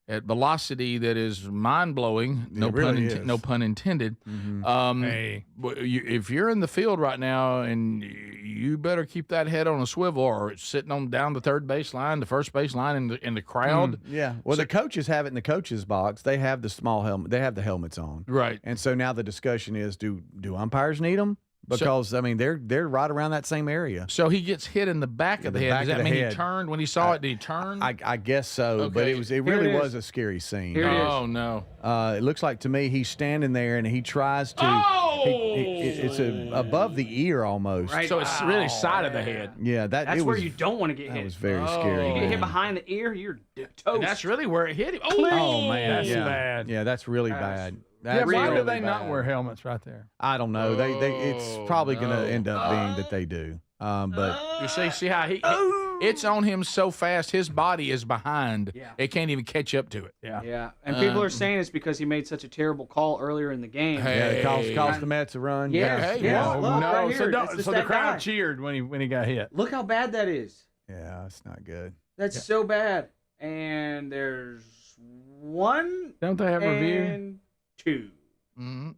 at velocity that is mind-blowing. No pun intended. If you're in the field right now, and you better keep that head on a swivel, or it's sitting on down the third base line, the first base line, in the crowd. Yeah. Well, the coaches have it in the coaches box. They have the small helmet. They have the helmets on. Right. And so now the discussion is: do umpires need them? Because I mean, they're right around that same area. So he gets hit in the back of the head. Does that mean he turned when he saw it? Did he turn? I guess so, but it really was a scary scene. Oh no! It looks like to me he's standing there and he tries to. It's above the ear almost. Right. So it's really side of the head. Yeah, that's where you don't want to get hit. That was very scary. You get hit behind the ear, you're toast. And that's really where it hit him. Oh man, that's bad. Yeah, that's really bad. Why really do they not bad. wear helmets right there? I don't know. It's probably going to end up being that they do. But you see how it's on him so fast. His body is behind. Yeah. It can't even catch up to it. Yeah. And people are saying it's because he made such a terrible call earlier in the game. it cost the Mets a run. Yes. No, Look, right here. so the crowd cheered when he got hit. Look how bad that is. Yeah, it's not good. That's so bad. And there's one. Don't they have a review? And two. Don't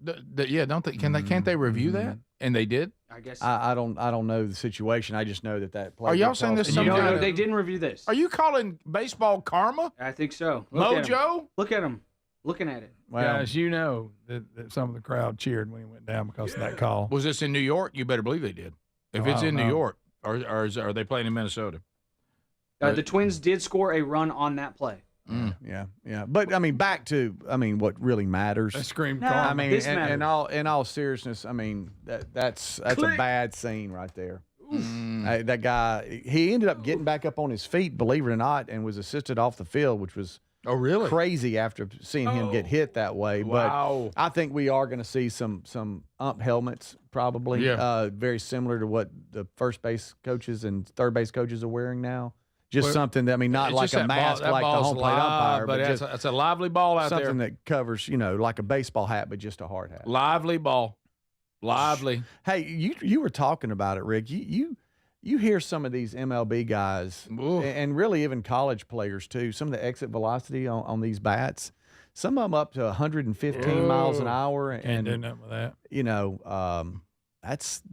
they? Can't they review that? And they did. I guess. I don't know the situation. I just know that play. Are y'all saying this? They didn't review this. Are you calling baseball karma? I think so. Mojo? Look at him. Looking at it. Well, Guys, you know that some of the crowd cheered when he went down because of that call. Was this in New York? You better believe they did. If it's in New York, or are they playing in Minnesota? The Twins did score a run on that play. Yeah. But I mean, back to what really matters. That scream No, call. I mean, this in all seriousness, I mean that's a bad scene right there. That guy, he ended up getting back up on his feet, believe it or not, and was assisted off the field, which was crazy after seeing him get hit that way. Wow. But I think we are going to see some ump helmets probably, very similar to what the first base coaches and third base coaches are wearing now. Just something that, I mean, not like a mask like the home plate umpire, but just it's a lively ball out there. Something that covers, like a baseball hat, but just a hard hat. Lively ball. Lively. Hey, you were talking about it, Rick. You hear some of these MLB guys, and really even college players too, some of the exit velocity on these bats, some of them up to 115 miles an hour. Can't do nothing with that.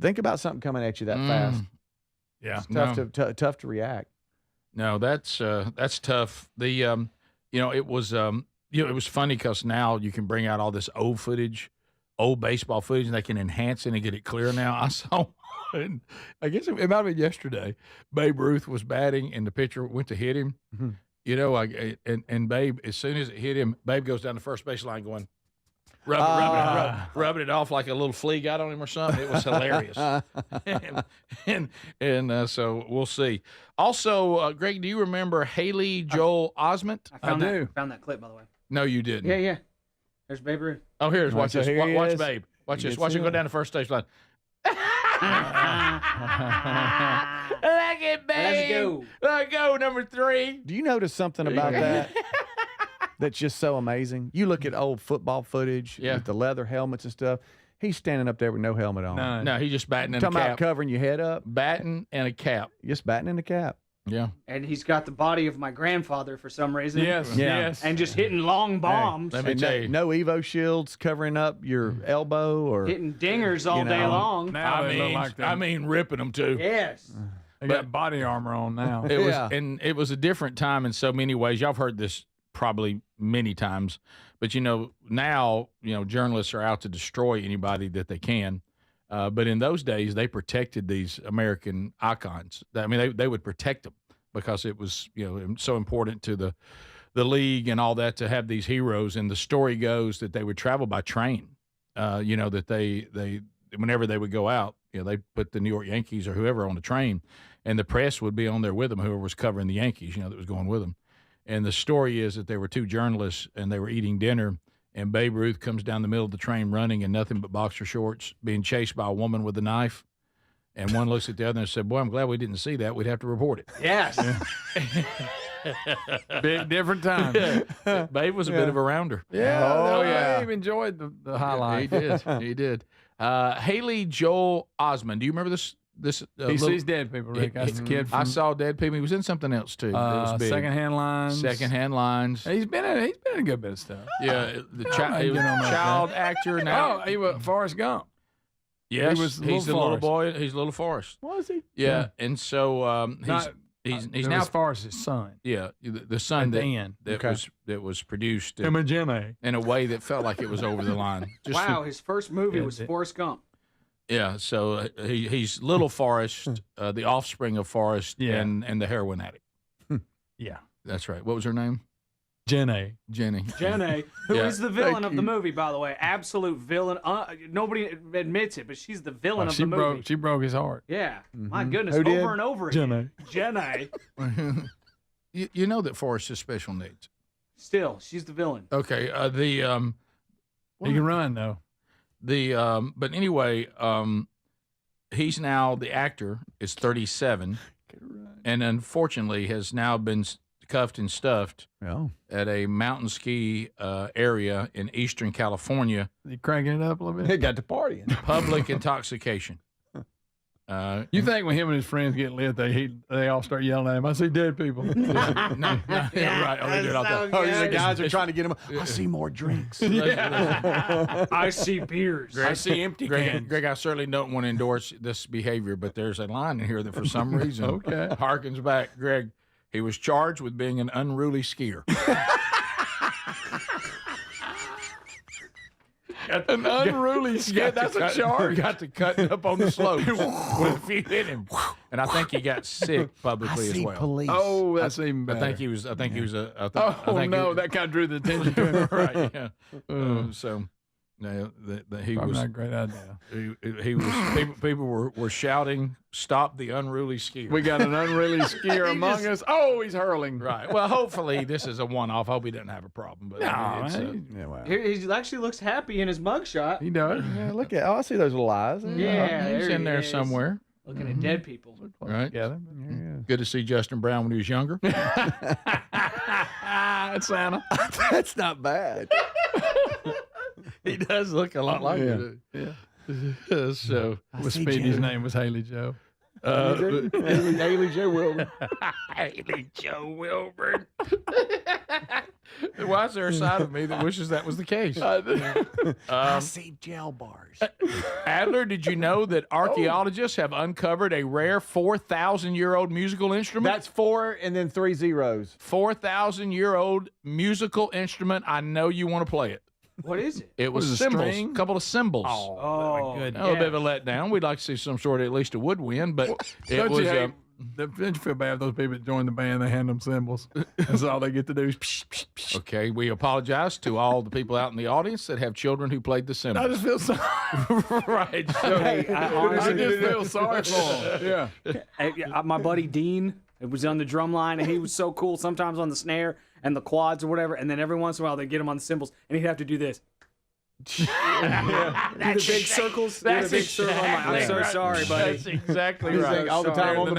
Think about something coming at you that fast. Yeah. It's tough to react. No, that's tough. It was funny because now you can bring out all this old baseball footage, and they can enhance it and get it clear now. I saw, I guess it might have been yesterday. Babe Ruth was batting, and the pitcher went to hit him. Mm-hmm. And Babe, as soon as it hit him, Babe goes down the first base line going, rubbing it off like a little flea got on him or something. It was hilarious. So we'll see. Also, Greg, do you remember Haley Joel Osment? I do. Found that clip, by the way. No, you didn't. Yeah. There's Babe Ruth. Oh, here's watch this. Watch Babe. Watch this. Watch him go down the first stage line. Look at Babe. Let's go, number 3. Do you notice something about that? That's just so amazing. You look at old football footage with the leather helmets and stuff. He's standing up there with no helmet on. No, he's just batting in a Talking cap. about covering your head up. Batting and a cap. Just batting in the cap. Yeah. And he's got the body of my grandfather for some reason. Yes. And just hitting long bombs. Let me tell you. No Evo shields covering up your elbow or hitting dingers all day long. Now I mean, ripping them too. Yes. They got body armor on now. It was a different time in so many ways. Y'all have heard this probably many times, but now journalists are out to destroy anybody that they can. But in those days, they protected these American icons. I mean, they would protect them because it was so important to the league and all that to have these heroes. And the story goes that they would travel by train. That they whenever they would go out, they put the New York Yankees or whoever on the train, and the press would be on there with them, whoever was covering the Yankees, that was going with them. And the story is that there were 2 journalists and they were eating dinner, and Babe Ruth comes down the middle of the train running in nothing but boxer shorts, being chased by a woman with a knife. And one looks at the other and said, "Boy, I'm glad we didn't see that. We'd have to report it." Yes. Big different time. Babe was a bit of a rounder. Yeah. I've enjoyed the highlight. He did. Haley Joel Osment. Do you remember this this. He sees dead people, Rick. That's the kid. I saw dead people. He was in something else too. It was big. Secondhand Lines. Secondhand Lines. He's been in a good bit of stuff. Yeah, the child actor now. Oh, he was Forrest Gump. Yes, he's the little boy. He's Little Forrest. Was he? Yeah, and so he's now Forrest's son. Yeah, the son that was produced in a way that felt like it was over the line. His first movie was Forrest Gump. Yeah, so he's Little Forrest, the offspring of Forrest, and the heroin addict. Yeah, that's right. What was her name? Jenny, who is the villain of the movie, by the way. Absolute villain. Nobody admits it, but she's the villain of the movie. She broke his heart. Yeah. My goodness. Over and over again. Jenny. You know that Forrest has special needs. Still, she's the villain. Okay. He can run, though. But anyway, he's now, the actor is 37, and unfortunately has now been cuffed and stuffed at a mountain ski area in eastern California. You cranking it up a little bit? He got to partying. Public intoxication. You think when him and his friends get lit, they all start yelling at him, "I see dead people." No, yeah, right. They do it all the time. The guys are trying to get him. I see more drinks. I see beers. Greg, I see empty cans. Greg, I certainly don't want to endorse this behavior, but there's a line in here that for some reason harkens back. Greg, he was charged with being an unruly skier. An unruly skier? That's a charge. Got to cutting up on the slopes with a few hit him, and I think he got sick publicly as well. Police. Oh, that's even better. I think he was. I think he was a. That kind of drew the attention to him. Right. Yeah. So. No, he was not a great idea. He was. People were shouting, "Stop the unruly skier!" We got an unruly skier among us. Oh, he's hurling. Right. Well, hopefully this is a one-off. I hope he doesn't have a problem. But He actually looks happy in his mugshot. He does. Yeah, look at. I see those little eyes. Yeah, he's in there somewhere. Looking at dead people. Right. Together. Good to see Justin Brown when he was younger. That's Santa. That's not bad. He does look a lot like it. Yeah. So, Speedy's name was Haley Joe. Haley Joe Wilburn. Haley Joe Wilburn. Why is there a side of me that wishes that was the case? I see gel bars. Adler, did you know that archaeologists have uncovered a rare 4,000-year-old musical instrument? That's 4 and then 3 zeros. 4,000-year-old musical instrument. I know you want to play it. What is it? It was cymbals, a couple of cymbals. Oh, good. A little bit of a letdown. We'd like to see some sort of, at least a woodwind, but it was. Don't you feel bad for those people that join the band? They hand them cymbals. That's all they get to do is psh, psh, psh. Okay, we apologize to all the people out in the audience that have children who played the cymbals. I just feel sorry. Right. I just feel sorry for them. Yeah. My buddy Dean, it was on the drum line, and he was so cool. Sometimes on the snare and the quads or whatever, and then every once in a while they get him on the cymbals, and he'd have to do this. Do the big circles. That's the big circle. I'm so sorry, buddy. That's exactly right. All the time on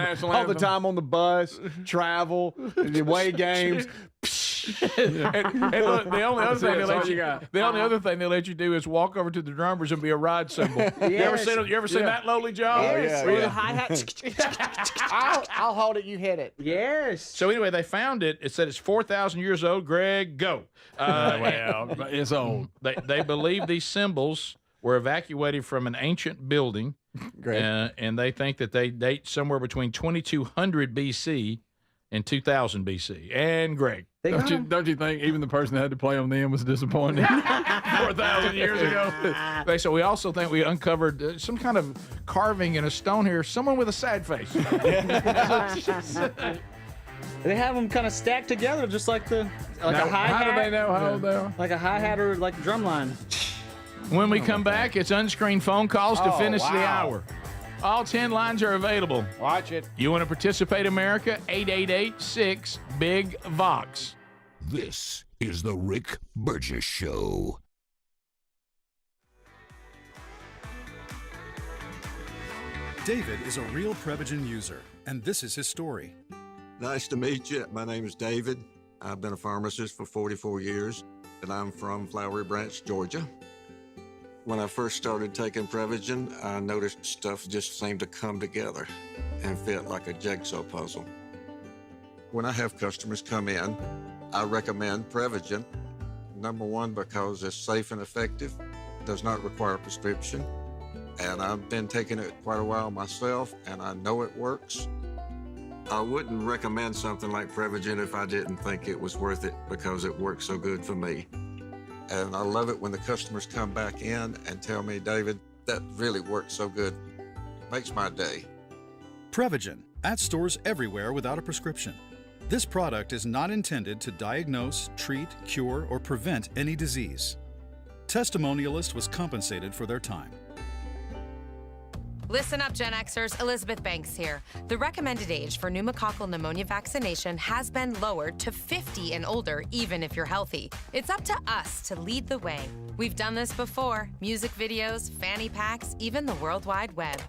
the time on the bus, travel, the away games. And look, the only other thing they let you do is walk over to the drummers and be a ride cymbal. Yes. You ever seen that lowly job? Yes. yeah. The hi-hat. I'll hold it. You hit it. Yes. So anyway, they found it. It said it's 4,000 years old. Greg, go. Well, it's old. They believe these cymbals were evacuated from an ancient building, and they think that they date somewhere between 2200 BC and 2000 BC. And Greg. Don't you think even the person that had to play on them was disappointed 4,000 years ago? So we also think we uncovered some kind of carving in a stone here. Someone with a sad face. They have them kind of stacked together, just like a hi-hat. How do they know how old they are? Like a hi-hat or like a drum line. When we come back, it's unscreened phone calls to finish the hour. All 10 lines are available. Watch it. You want to participate, America? 888-6-BIG-VOX. This is the Rick Burgess Show. David is a real Prevagen user, and this is his story. Nice to meet you. My name is David. I've been a pharmacist for 44 years, and I'm from Flowery Branch, Georgia. When I first started taking Prevagen, I noticed stuff just seemed to come together and fit like a jigsaw puzzle. When I have customers come in, I recommend Prevagen. Number one, because it's safe and effective, does not require a prescription, and I've been taking it quite a while myself, and I know it works. I wouldn't recommend something like Prevagen if I didn't think it was worth it because it works so good for me. And I love it when the customers come back in and tell me, David, that really works so good. It makes my day. Prevagen, at stores everywhere without a prescription. This product is not intended to diagnose, treat, cure, or prevent any disease. Testimonialist was compensated for their time. Listen up, Gen Xers. Elizabeth Banks here. The recommended age for pneumococcal pneumonia vaccination has been lowered to 50 and older, even if you're healthy. It's up to us to lead the way. We've done this before. Music videos, fanny packs, even the World Wide Web.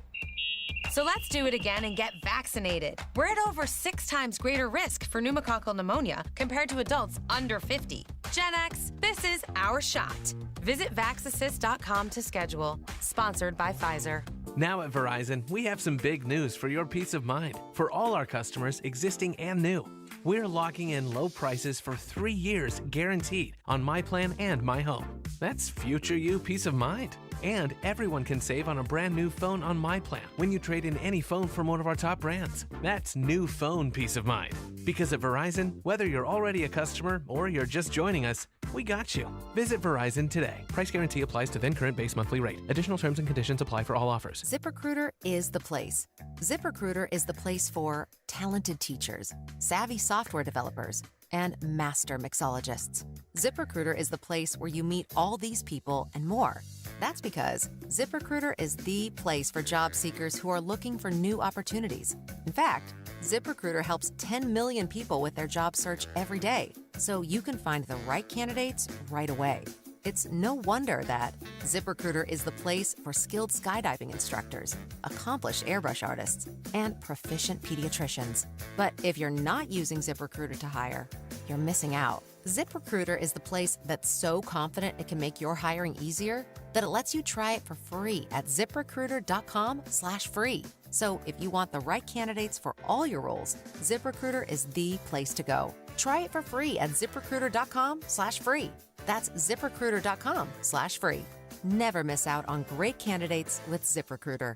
So let's do it again and get vaccinated. We're at over 6 times greater risk for pneumococcal pneumonia compared to adults under 50. Gen X, this is our shot. Visit vaxassist.com to schedule. Sponsored by Pfizer. Now at Verizon, we have some big news for your peace of mind. For all our customers, existing and new, we're locking in low prices for 3 years guaranteed on My Plan and My Home. That's future you peace of mind. And everyone can save on a brand new phone on My Plan when you trade in any phone from one of our top brands. That's new phone peace of mind. Because at Verizon, whether you're already a customer or you're just joining us, we got you. Visit Verizon today. Price guarantee applies to then current base monthly rate. Additional terms and conditions apply for all offers. ZipRecruiter is the place. ZipRecruiter is the place for talented teachers, savvy software developers, and master mixologists. ZipRecruiter is the place where you meet all these people and more. That's because ZipRecruiter is the place for job seekers who are looking for new opportunities. In fact, ZipRecruiter helps 10 million people with their job search every day, so you can find the right candidates right away. It's no wonder that ZipRecruiter is the place for skilled skydiving instructors, accomplished airbrush artists, and proficient pediatricians. But if you're not using ZipRecruiter to hire, you're missing out. ZipRecruiter is the place that's so confident it can make your hiring easier that it lets you try it for free at ZipRecruiter.com/free. So if you want the right candidates for all your roles, ZipRecruiter is the place to go. Try it for free at ZipRecruiter.com/free. That's ZipRecruiter.com/free. Never miss out on great candidates with ZipRecruiter.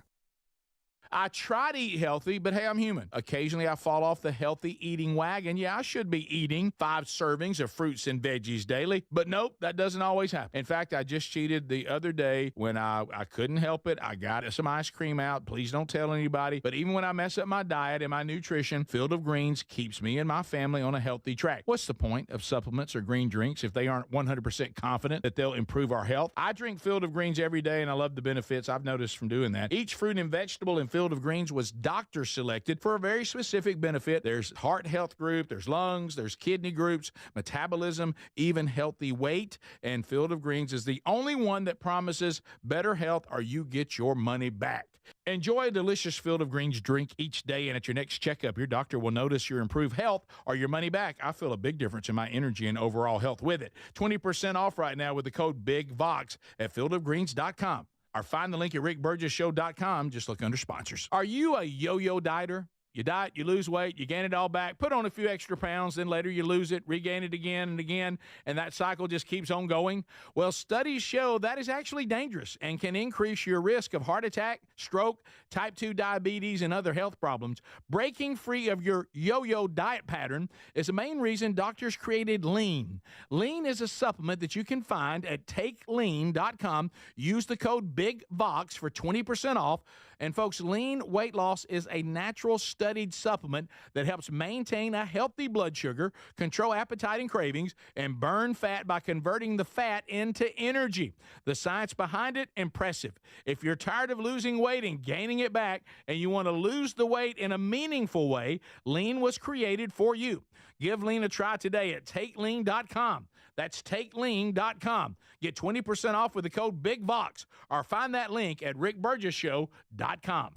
I try to eat healthy, but hey, I'm human. Occasionally, I fall off the healthy eating wagon. Yeah, I should be eating 5 servings of fruits and veggies daily, but nope, that doesn't always happen. In fact, I just cheated the other day when I couldn't help it. I got some ice cream out. Please don't tell anybody. But even when I mess up my diet and my nutrition, Field of Greens keeps me and my family on a healthy track. What's the point of supplements or green drinks if they aren't 100% confident that they'll improve our health? I drink Field of Greens every day, and I love the benefits I've noticed from doing that. Each fruit and vegetable in Field of Greens was doctor selected for a very specific benefit. There's heart health group, there's lungs, there's kidney groups, metabolism, even healthy weight. And Field of Greens is the only one that promises better health or you get your money back. Enjoy a delicious Field of Greens drink each day, and at your next checkup, your doctor will notice your improved health or your money back. I feel a big difference in my energy and overall health with it. 20% off right now with the code BIGVOX at fieldofgreens.com. Or find the link at rickburgessshow.com. Just look under sponsors. Are you a yo-yo dieter? You diet, you lose weight, you gain it all back, put on a few extra pounds, then later you lose it, regain it again and again, and that cycle just keeps on going? Well, studies show that is actually dangerous and can increase your risk of heart attack, stroke, type 2 diabetes, and other health problems. Breaking free of your yo-yo diet pattern is the main reason doctors created Lean. Lean is a supplement that you can find at takelean.com. Use the code BIGVOX for 20% off. And folks, Lean weight loss is a natural studied supplement that helps maintain a healthy blood sugar, control appetite and cravings, and burn fat by converting the fat into energy. The science behind it, impressive. If you're tired of losing weight and gaining it back, and you want to lose the weight in a meaningful way, Lean was created for you. Give Lean a try today at takelean.com. That's takelean.com. Get 20% off with the code BIGVOX, or find that link at rickburgessshow.com.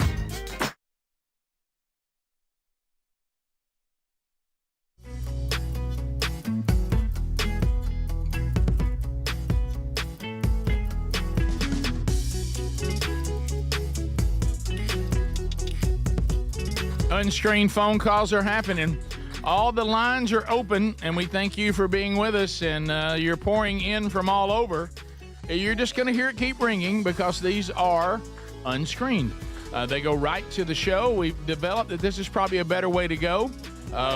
Unscreened phone calls are happening. All the lines are open, and we thank you for being with us, and you're pouring in from all over. You're just going to hear it keep ringing because these are unscreened. They go right to the show. We've developed that this is probably a better way to go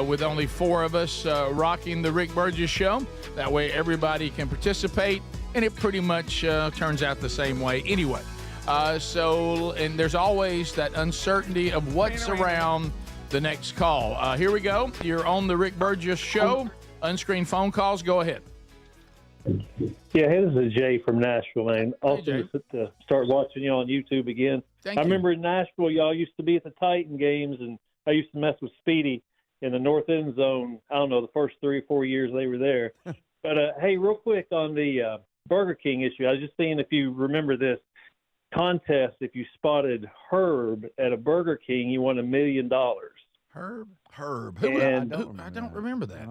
with only 4 of us rocking the Rick Burgess Show. That way everybody can participate, and it pretty much turns out the same way anyway. And there's always that uncertainty of what's around the next call. Here we go. You're on the Rick Burgess Show. Unscreened phone calls. Go ahead. Yeah, hey, this is Jay from Nashville, man. Also, to start watching you on YouTube again. Thank I you. remember in Nashville, y'all used to be at the Titan games, and I used to mess with Speedy in the north end zone. I don't know, the first 3 or 4 years they were there. But, hey, real quick on the Burger King issue, I was just seeing if you remember this contest. If you spotted Herb at a Burger King, you won $1 million. Herb? And I don't remember that.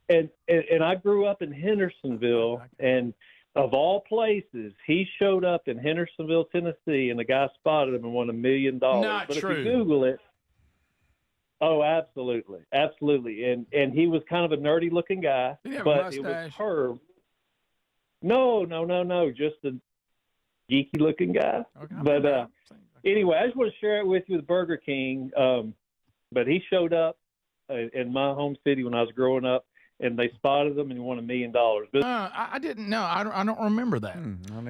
And I grew up in Hendersonville, and of all places, he showed up in Hendersonville, Tennessee, and the guy spotted him and won $1 million. Not but true. If you Google it, oh, absolutely. And he was kind of a nerdy-looking guy, Did he have a but it was mustache? Herb. No, just a geeky-looking guy. Okay, But anyway, I just want to share it with you with Burger King. But he showed up in my home city when I was growing up, and they spotted him and he won $1 million. But I didn't know. I don't remember that.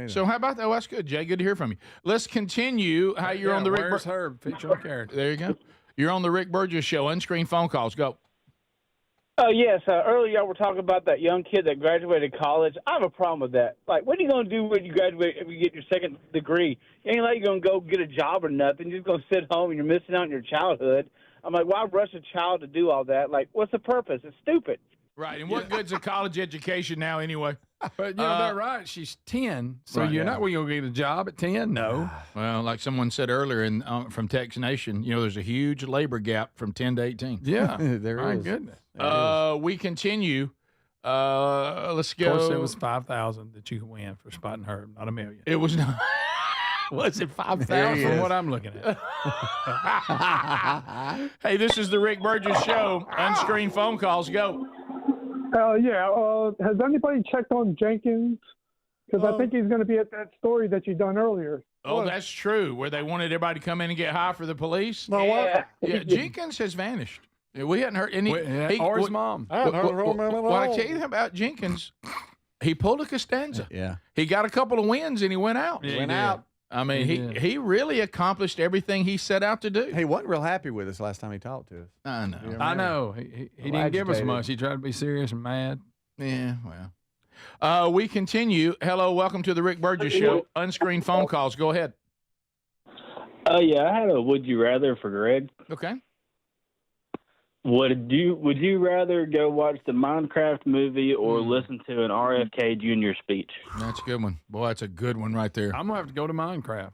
So how about that? Oh, that's good, Jay. Good to hear from you. Let's continue. How you're on the Rick Where's Herb? Fictional character. There you go. You're on the Rick Burgess Show. Unscreened phone calls. Go. Yes. Earlier, y'all were talking about that young kid that graduated college. I have a problem with that. Like, what are you going to do when you graduate if you get your second degree? You ain't like you're going to go get a job or nothing. You're just going to sit home and you're missing out on your childhood. I'm like, why rush a child to do all that? Like, what's the purpose? It's stupid. Right. And what good's a college education now anyway? But they're right. She's 10, so Right, you're yeah. not going to get a job at 10. No. Well, like someone said earlier from Tex Nation, there's a huge labor gap from 10 to 18. Yeah. There My is. goodness. We continue. Let's go. Of course, it was 5,000 that you could win for spotting Herb, not $1 million. It was not. Was it 5,000? From what I'm looking at. Hey, this is the Rick Burgess Show. Unscreened phone calls. Go. Has anybody checked on Jenkins? Because I think he's going to be at that story that you done earlier. Oh, that's true. Where they wanted everybody to come in and get high for the police. No, what? Yeah, Jenkins has vanished. We hadn't heard any. Or his mom. I haven't heard from him at all. I tell you about Jenkins, he pulled a Costanza. Yeah. He got a couple of wins and he went out. He went out. I mean, he really accomplished everything he set out to do. He wasn't real happy with us last time he talked to us. I know. I know. He didn't give us agitated. much. He tried to be serious and mad. Yeah, well. We continue. Hello, welcome to the Rick Burgess Show. Unscreened phone calls. Go ahead. Yeah, I had a would you rather for Greg. Okay. Would you rather go watch the Minecraft movie or listen to an RFK Jr. speech? That's a good one. Boy, that's a good one right there. I'm going to have to go to Minecraft.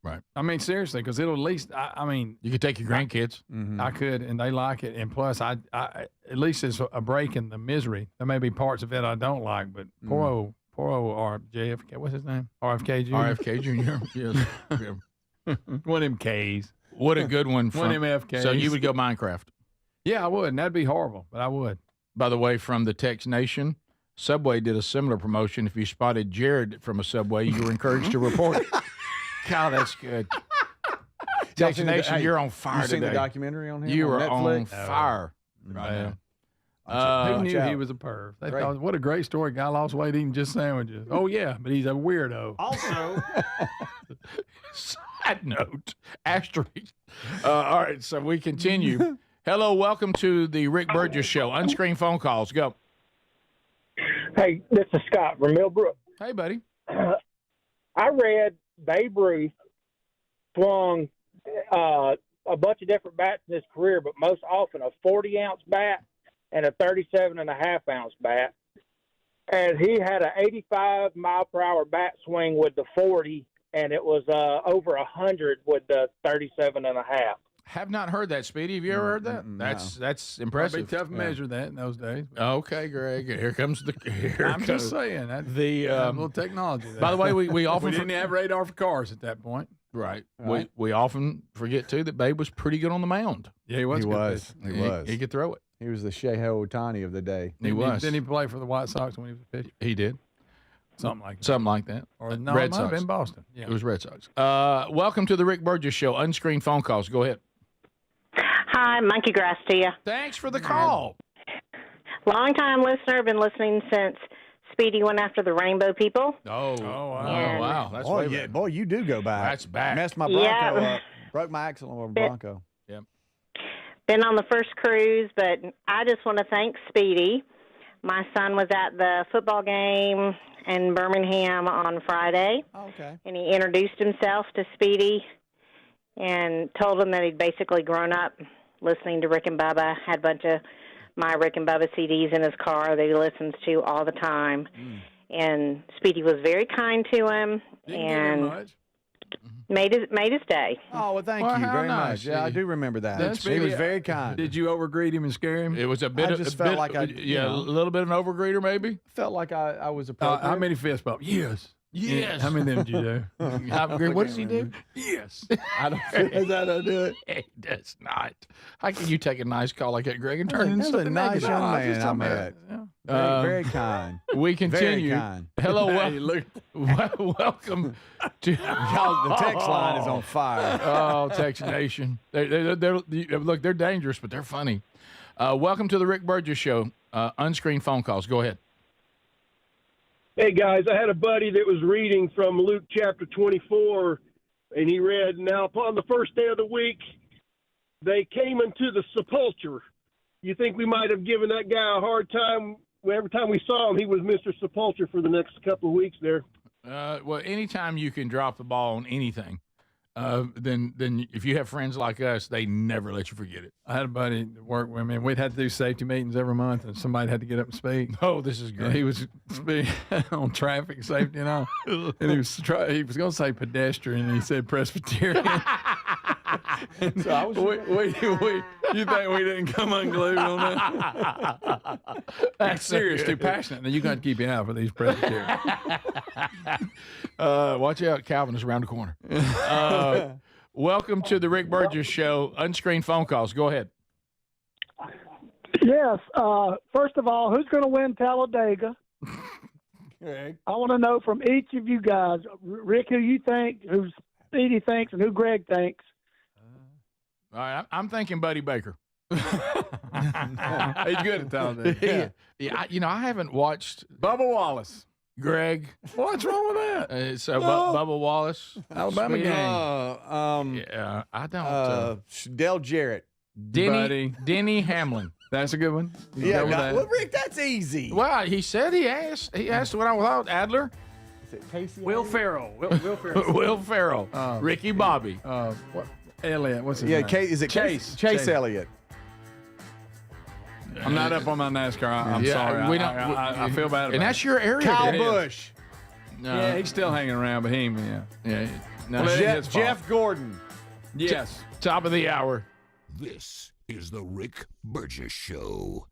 Right. I mean, seriously, because it'll at least, I mean. You could take your grandkids. I could, and they like it. And plus, I at least it's a break in the misery. There may be parts of it I don't like, but poor old JFK, what's his name? RFK Jr. RFK Jr. Yes. One of them Ks. What a good one. One of them FKs. So you would go Minecraft. Yeah, I would, and that'd be horrible, but I would. By the way, from the Tex Nation, Subway did a similar promotion. If you spotted Jared from a Subway, you were encouraged to report it. God, that's good. Tex Nation, you're on fire You seen today. the documentary on him? You on are on Netflix? fire right now. Who knew out. he was a perv? They Great. thought, what a great story. Guy lost weight eating just sandwiches. Oh, yeah, but he's a weirdo. Also, side note, asterisk. All right, so we continue. Hello, welcome to the Rick Burgess Show. Unscreened phone calls. Go. Hey, this is Scott from Millbrook. Hey, buddy. I read Babe Ruth swung a bunch of different bats in his career, but most often a 40-ounce bat and a 37.5-ounce bat. And he had an 85-mile-per-hour bat swing with the 40, and it was over 100 with the 37.5. Have not heard that, Speedy. Have you ever heard that? That's impressive. It'd be tough to measure that in those days. Okay, Greg. Here comes the. I'm just saying. That, the a little technology there. By the way, we often we didn't have radar for cars at that point. Right. Right. We often forget, too, that Babe was pretty good on the mound. Yeah, he was. He a good was. pitcher. He was. He could throw it. He was the Shohei Ohtani of the day. He was. Didn't he play for the White Sox when he was a pitcher? He did. Something like that. Something like that. Or no, Red it might have Sox. been Boston. Yeah. It was Red Sox. Welcome to the Rick Burgess Show. Unscreened phone calls. Go ahead. Hi, monkey grass to you. Thanks for the call. Long-time listener, been listening since Speedy went after the rainbow people. Oh, And- wow. That's Boy, way yeah, back. boy, you do go back. That's back. Messed my Bronco Yeah. up. Broke my axle on a Bronco. Yep. Been on the first cruise, but I just want to thank Speedy. My son was at the football game in Birmingham on Friday, Okay. and he introduced himself to Speedy and told him that he'd basically grown up listening to Rick and Bubba, had a bunch of my Rick and Bubba CDs in his car that he listens to all the time. And Speedy was very kind to him and made his day. Oh, well, thank Well, you how very nice. much. Yeah, I do remember that. He was very kind. Did you overgreet him and scare him? It was a bit I of just a felt bit, like I- yeah, you know. a little bit of an overgreeter, maybe. Felt like I was appropriate. How many fist bumps? Yes. Yes. How many of them did you do? What does he do? Yes. I don't feel that I do it. He does not. How can you take a nice call like that, Greg, and turn it into That's a something nice negative? young I'm man just I talking about met. it. Yeah. Very kind. We continue. Very kind. Hello, Hey, welcome to Y'all, the text line is on fire. Oh, Text Nation. Look, they're dangerous, but they're funny. Welcome to the Rick Burgess Show. Unscreened phone calls. Go ahead. Hey, guys, I had a buddy that was reading from Luke chapter 24, and he read, "Now upon the first day of the week, they came into the sepulcher." You think we might have given that guy a hard time? Every time we saw him, he was Mr. Sepulcher for the next couple of weeks there. Well, anytime you can drop the ball on anything, then if you have friends like us, they never let you forget it. I had a buddy that worked with me, and we'd have to do safety meetings every month, and somebody had to get up and speak. Oh, this is great. And he was speaking on traffic safety and all, and he was going to say pedestrian, and he said Presbyterian. And So I was- you think we didn't come unglued on that? That's serious, too passionate. Now you got to keep your eye out for these Presbyterians. Watch out, Calvin is around the corner. Welcome to the Rick Burgess Show. Unscreened phone calls. Go ahead. Yes. First of all, who's going to win Talladega? Greg. I want to know from each of you guys, Rick, who you think, who Speedy thinks, and who Greg thinks. All right, I'm thinking Buddy Baker. He's good at Talladega. Yeah, I haven't watched Bubba Wallace. Greg. What's wrong with that? So Bubba Wallace, Alabama Speedy. game. Yeah, I don't. Dale Jarrett. Denny Hamlin. That's a good one. You Yeah, go with no, that? well, Rick, that's easy. Well, he said he asked. He asked what I thought. Adler, Is it Casey? Will Ferrell. Will Ferrell. Will Ferrell, Ricky Bobby. What? Elliott. What's his Yeah, name? is it Chase? Chase Elliott. I'm not up on my NASCAR. I'm sorry. we don't- I feel bad about and that's it. your area. Kyle Dave. Busch. No. Yeah, he's still hanging around, but he ain't. Yeah. No, Well, it ain't his fault. Jeff Gordon. Yes. Top of the hour. This is the Rick Burgess Show.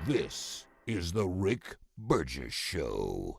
This is the Rick Burgess Show.